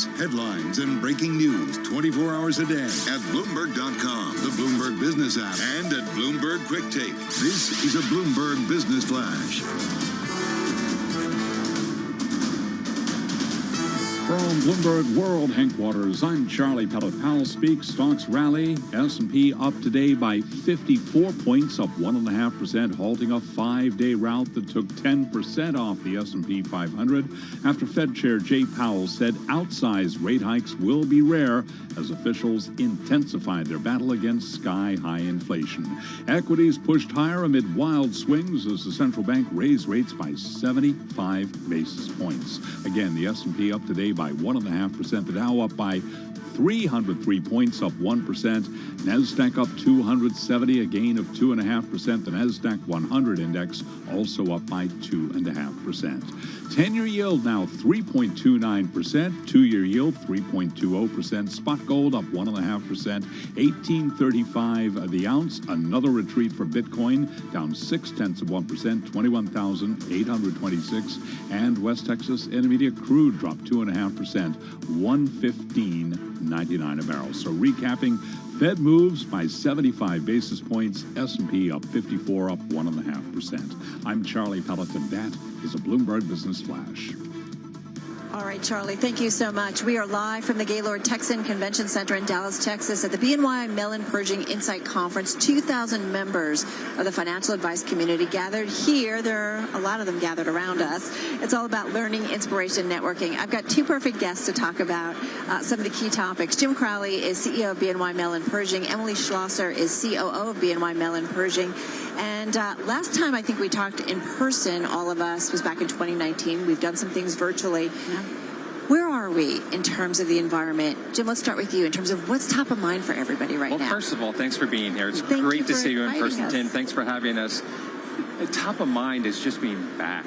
updates, headlines, and breaking news 24 hours a day at Bloomberg.com, the Bloomberg Business app, and at Bloomberg Quick Take. This is a Bloomberg Business Flash. From Bloomberg World Headquarters, I'm Charlie Pellet. Powell speaks. Stocks rally. S&P up today by 54 points, up 1.5%, halting a 5-day rout that took 10% off the S&P 500 after Fed Chair Jay Powell said outsized rate hikes will be rare as officials intensified their battle against sky-high inflation. Equities pushed higher amid wild swings as the central bank raised rates by 75 basis points. Again, the S&P up today by 1.5%, the Dow up by 303 points, up 1%. NASDAQ up 270, a gain of 2.5%. The NASDAQ 100 index also up by 2.5%. 10-year yield now 3.29%. 2-year yield 3.20%. Spot gold up 1.5%. 18.35 the ounce. Another retreat for Bitcoin, down 0.6%, 21,826. And West Texas Intermediate crude dropped 2.5%, 115.99 a barrel. So recapping, Fed moves by 75 basis points, S&P up 54, up 1.5%. I'm Charlie Pellet, and that is a Bloomberg Business Flash. All right, Charlie, thank you so much. We are live from the Gaylord Texan Convention Center in Dallas, Texas at the BNY Mellon Pershing Insight Conference. 2,000 members of the financial advice community gathered here. There are a lot of them gathered around us. It's all about learning, inspiration, networking. I've got two perfect guests to talk about some of the key topics. Jim Crowley is CEO of BNY Mellon Pershing. Emily Schlosser is COO of BNY Mellon Pershing. And last time I think we talked in person, all of us, was back in 2019. We've done some things virtually. Yeah. Where are we in terms of the environment? Jim, let's start with you in terms of what's top of mind for everybody right now. Well, first of all, thanks for being here. It's great to see you in person, Tim. Thanks for having us. Top of mind is just being back.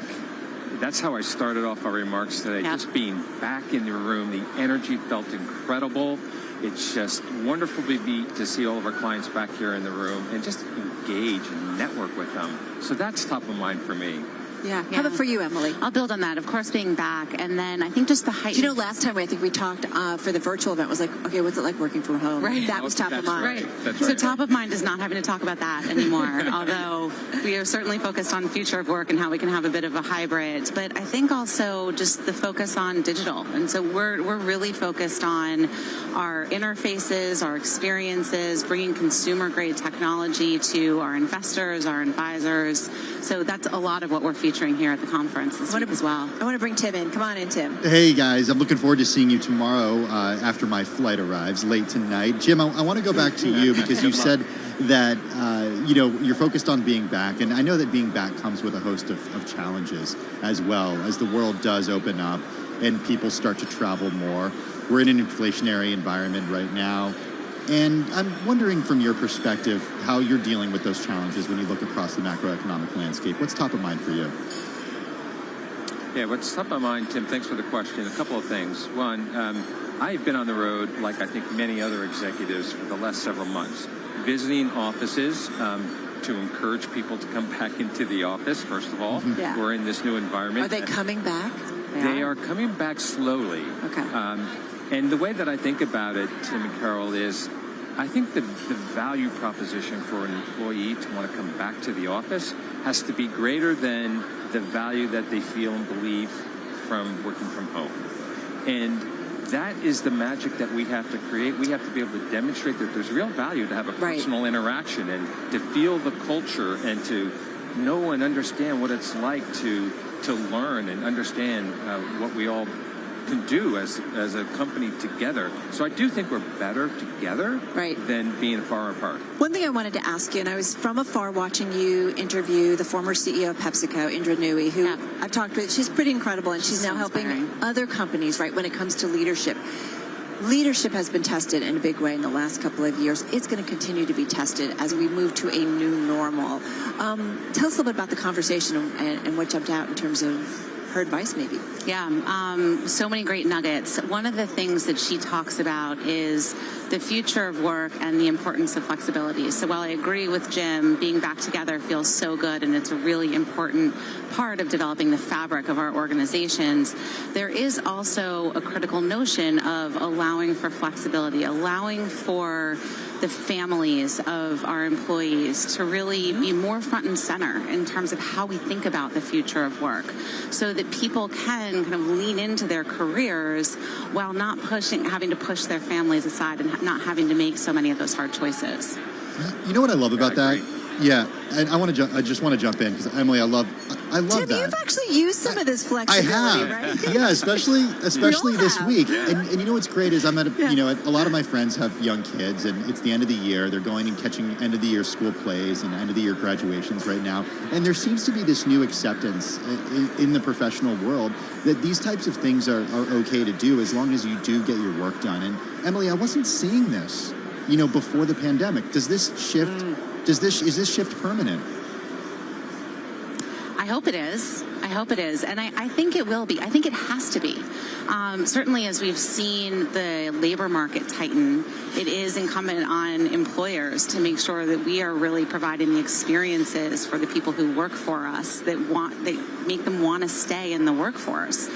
That's how I started off our remarks today, just being back in the room. The energy felt incredible. It's just wonderful to see all of our clients back here in the room and just engage and network with them. So that's top of mind for me. Yeah. How about for you, Emily? I'll build on that. Of course, being back, and then I think just the height. You know, last time I think we talked for the virtual event was like, okay, what's it like working from home? Right. That was top of mind. Right. So top of mind is not having to talk about that anymore. Although we are certainly focused on the future of work and how we can have a bit of a hybrid. But I think also just the focus on digital, and so we're really focused on our interfaces, our experiences, bringing consumer-grade technology to our investors, our advisors. So that's a lot of what we're featuring here at the conference this week as well. I want to bring Tim in. Come on in, Tim. Hey, guys. I'm looking forward to seeing you tomorrow after my flight arrives late tonight. Jim, I want to go back to you because you said that, you're focused on being back. And I know that being back comes with a host of challenges as well as the world does open up and people start to travel more. We're in an inflationary environment right now. And I'm wondering from your perspective how you're dealing with those challenges when you look across the macroeconomic landscape. What's top of mind for you? Yeah, what's top of mind, Tim, thanks for the question. A couple of things. One, I've been on the road, like I think many other executives, for the last several months, visiting offices to encourage people to come back into the office, first of all. Yeah. We're in this new environment. Are they coming back? They are coming back slowly. Okay. And the way that I think about it, Tim and Carol, is I think the value proposition for an employee to want to come back to the office has to be greater than the value that they feel and believe from working from home. And that is the magic that we have to create. We have to be able to demonstrate that there's real value to have a personal interaction and to feel the culture and to know and understand what it's like to learn and understand what we all can do as a company together. So I do think we're better together than being far apart. One thing I wanted to ask you, and I was from afar watching you interview the former CEO of PepsiCo, Indra Nooyi, who I've talked with. She's pretty incredible, and she's now helping other companies, when it comes to leadership. Leadership has been tested in a big way in the last couple of years. It's going to continue to be tested as we move to a new normal. Tell us a little bit about the conversation and what jumped out in terms of her advice maybe. Yeah, so many great nuggets. One of the things that she talks about is the future of work and the importance of flexibility. So while I agree with Jim, being back together feels so good and it's a really important part of developing the fabric of our organizations, there is also a critical notion of allowing for flexibility, allowing for the families of our employees to really be more front and center in terms of how we think about the future of work, so that people can kind of lean into their careers while not having to push their families aside and not having to make so many of those hard choices. You know what I love about that? Yeah, and I just want to jump in because Emily, I love Tim, that. you've actually used some of this flexibility, right? Yeah, especially this week. And you know what's great is I'm at a lot of my friends have young kids, and it's the end of the year. They're going and catching end of the year school plays and end of the year graduations right now. And there seems to be this new acceptance in the professional world that these types of things are okay to do as long as you do get your work done. And Emily, I wasn't seeing this, before the pandemic. Does this shift? Is this shift permanent? I hope it is. And I think it will be. I think it has to be. Certainly, as we've seen the labor market tighten, it is incumbent on employers to make sure that we are really providing the experiences for the people who work for us that make them want to stay in the workforce.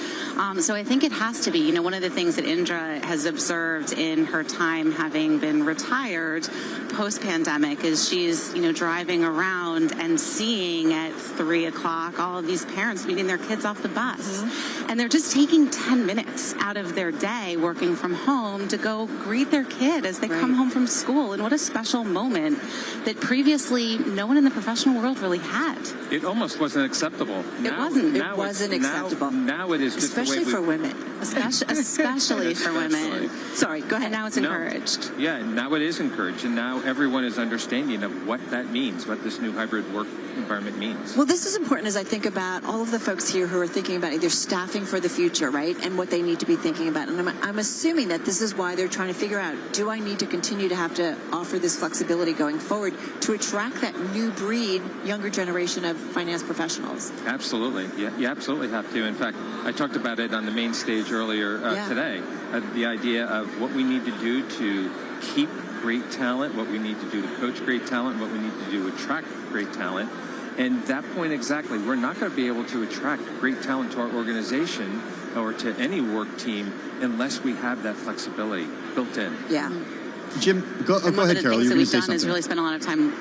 So I think it has to be. One of the things that Indra has observed in her time having been retired post-pandemic is she's, driving around and seeing at 3 o'clock all of these parents meeting their kids off the bus. Mm-hmm. And they're just taking 10 minutes out of their day working from home to go greet their kid as they come home from school. And what a special moment that previously no one in the professional world really had. It almost wasn't acceptable. It wasn't acceptable. Now it is just especially for women. Especially for women. Sorry, go ahead. And now it's encouraged. Yeah, now it is encouraged. And now everyone is understanding of what that means, what this new hybrid work environment means. Well, this is important as I think about all of the folks here who are thinking about either staffing for the future, right, and what they need to be thinking about. And I'm assuming that this is why they're trying to figure out, do I need to continue to have to offer this flexibility going forward to attract that new breed, younger generation of finance professionals? Absolutely. Yeah, you absolutely have to. In fact, I talked about it on the main stage earlier today, the idea of what we need to do to keep great talent, what we need to do to coach great talent, what we need to do to attract great talent. And that point exactly, we're not going to be able to attract great talent to our organization or to any work team unless we have that flexibility built in. Yeah. Jim, go ahead, Carol. One of the things that You're we've done something. is really spend a lot of time.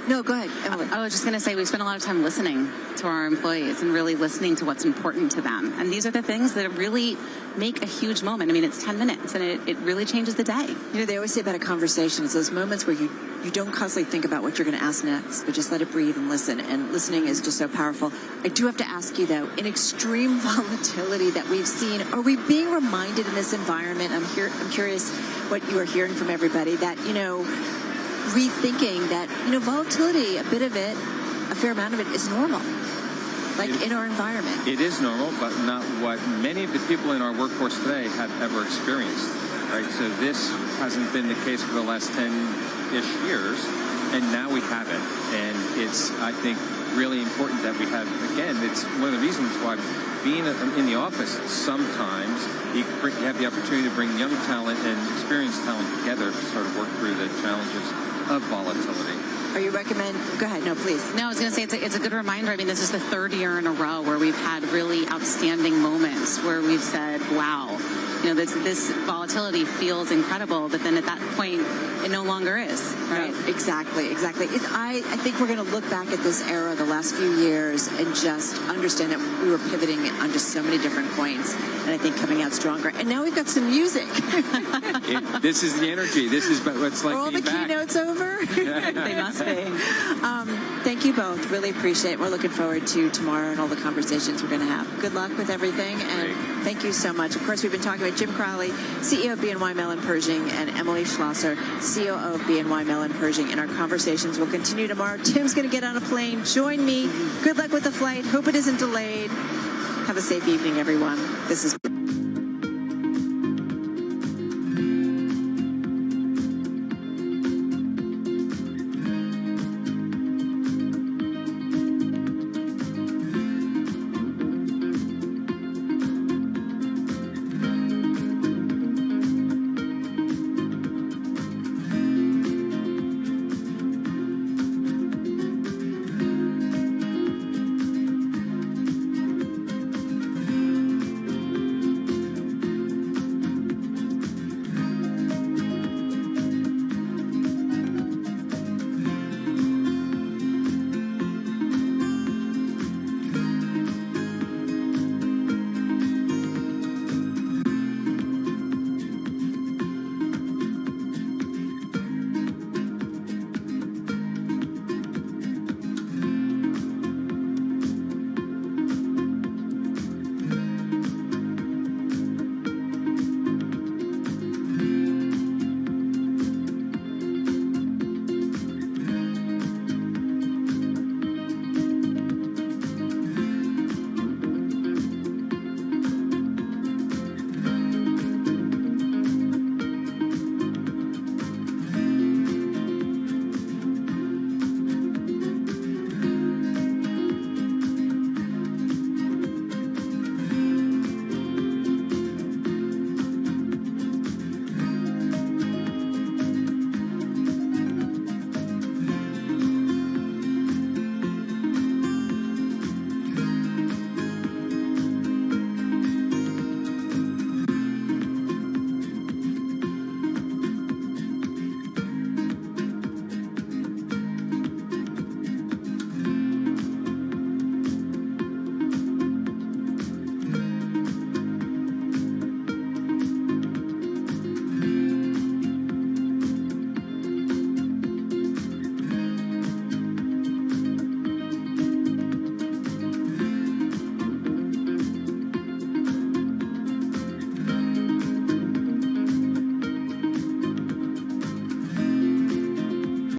No, go ahead, Emily. I was just going to say we spend a lot of time listening to our employees and really listening to what's important to them. And these are the things that really make a huge moment. I mean, it's 10 minutes and it really changes the day. They always say about a conversation, it's those moments where you don't constantly think about what you're going to ask next, but just let it breathe and listen. And listening is just so powerful. I do have to ask you, though, in extreme volatility that we've seen, are we being reminded in this environment? I'm curious what you are hearing from everybody that, rethinking that, volatility, a bit of it, a fair amount of it is normal, in our environment. It is normal, but not what many of the people in our workforce today have ever experienced, right? So this hasn't been the case for the last 10-ish years, and now we have it. And it's, I think, really important that we have, again, it's one of the reasons why being in the office sometimes you have the opportunity to bring young talent and experienced talent together to sort of work through the challenges of volatility. Are you recommend? Go ahead. No, please. No, I was going to say it's a good reminder. I mean, this is the third year in a row where we've had really outstanding moments where we've said, wow, this volatility feels incredible, but then at that point, it no longer is, right? No, exactly. I think we're going to look back at this era, the last few years, and just understand that we were pivoting on just so many different points, and I think coming out stronger. And now we've got some music. This is the energy. This is what's like. Are all the keynotes over? They must be. Thank you both. Really appreciate it. We're looking forward to tomorrow and all the conversations we're going to have. Good luck with everything, and thank you so much. Of course, we've been talking about Jim Crowley, CEO of BNY Mellon Pershing, and Emily Schlosser, COO of BNY Mellon Pershing. And our conversations will continue tomorrow. Tim's going to get on a plane. Join me. Good luck with the flight. Hope it isn't delayed. Have a safe evening, everyone. This is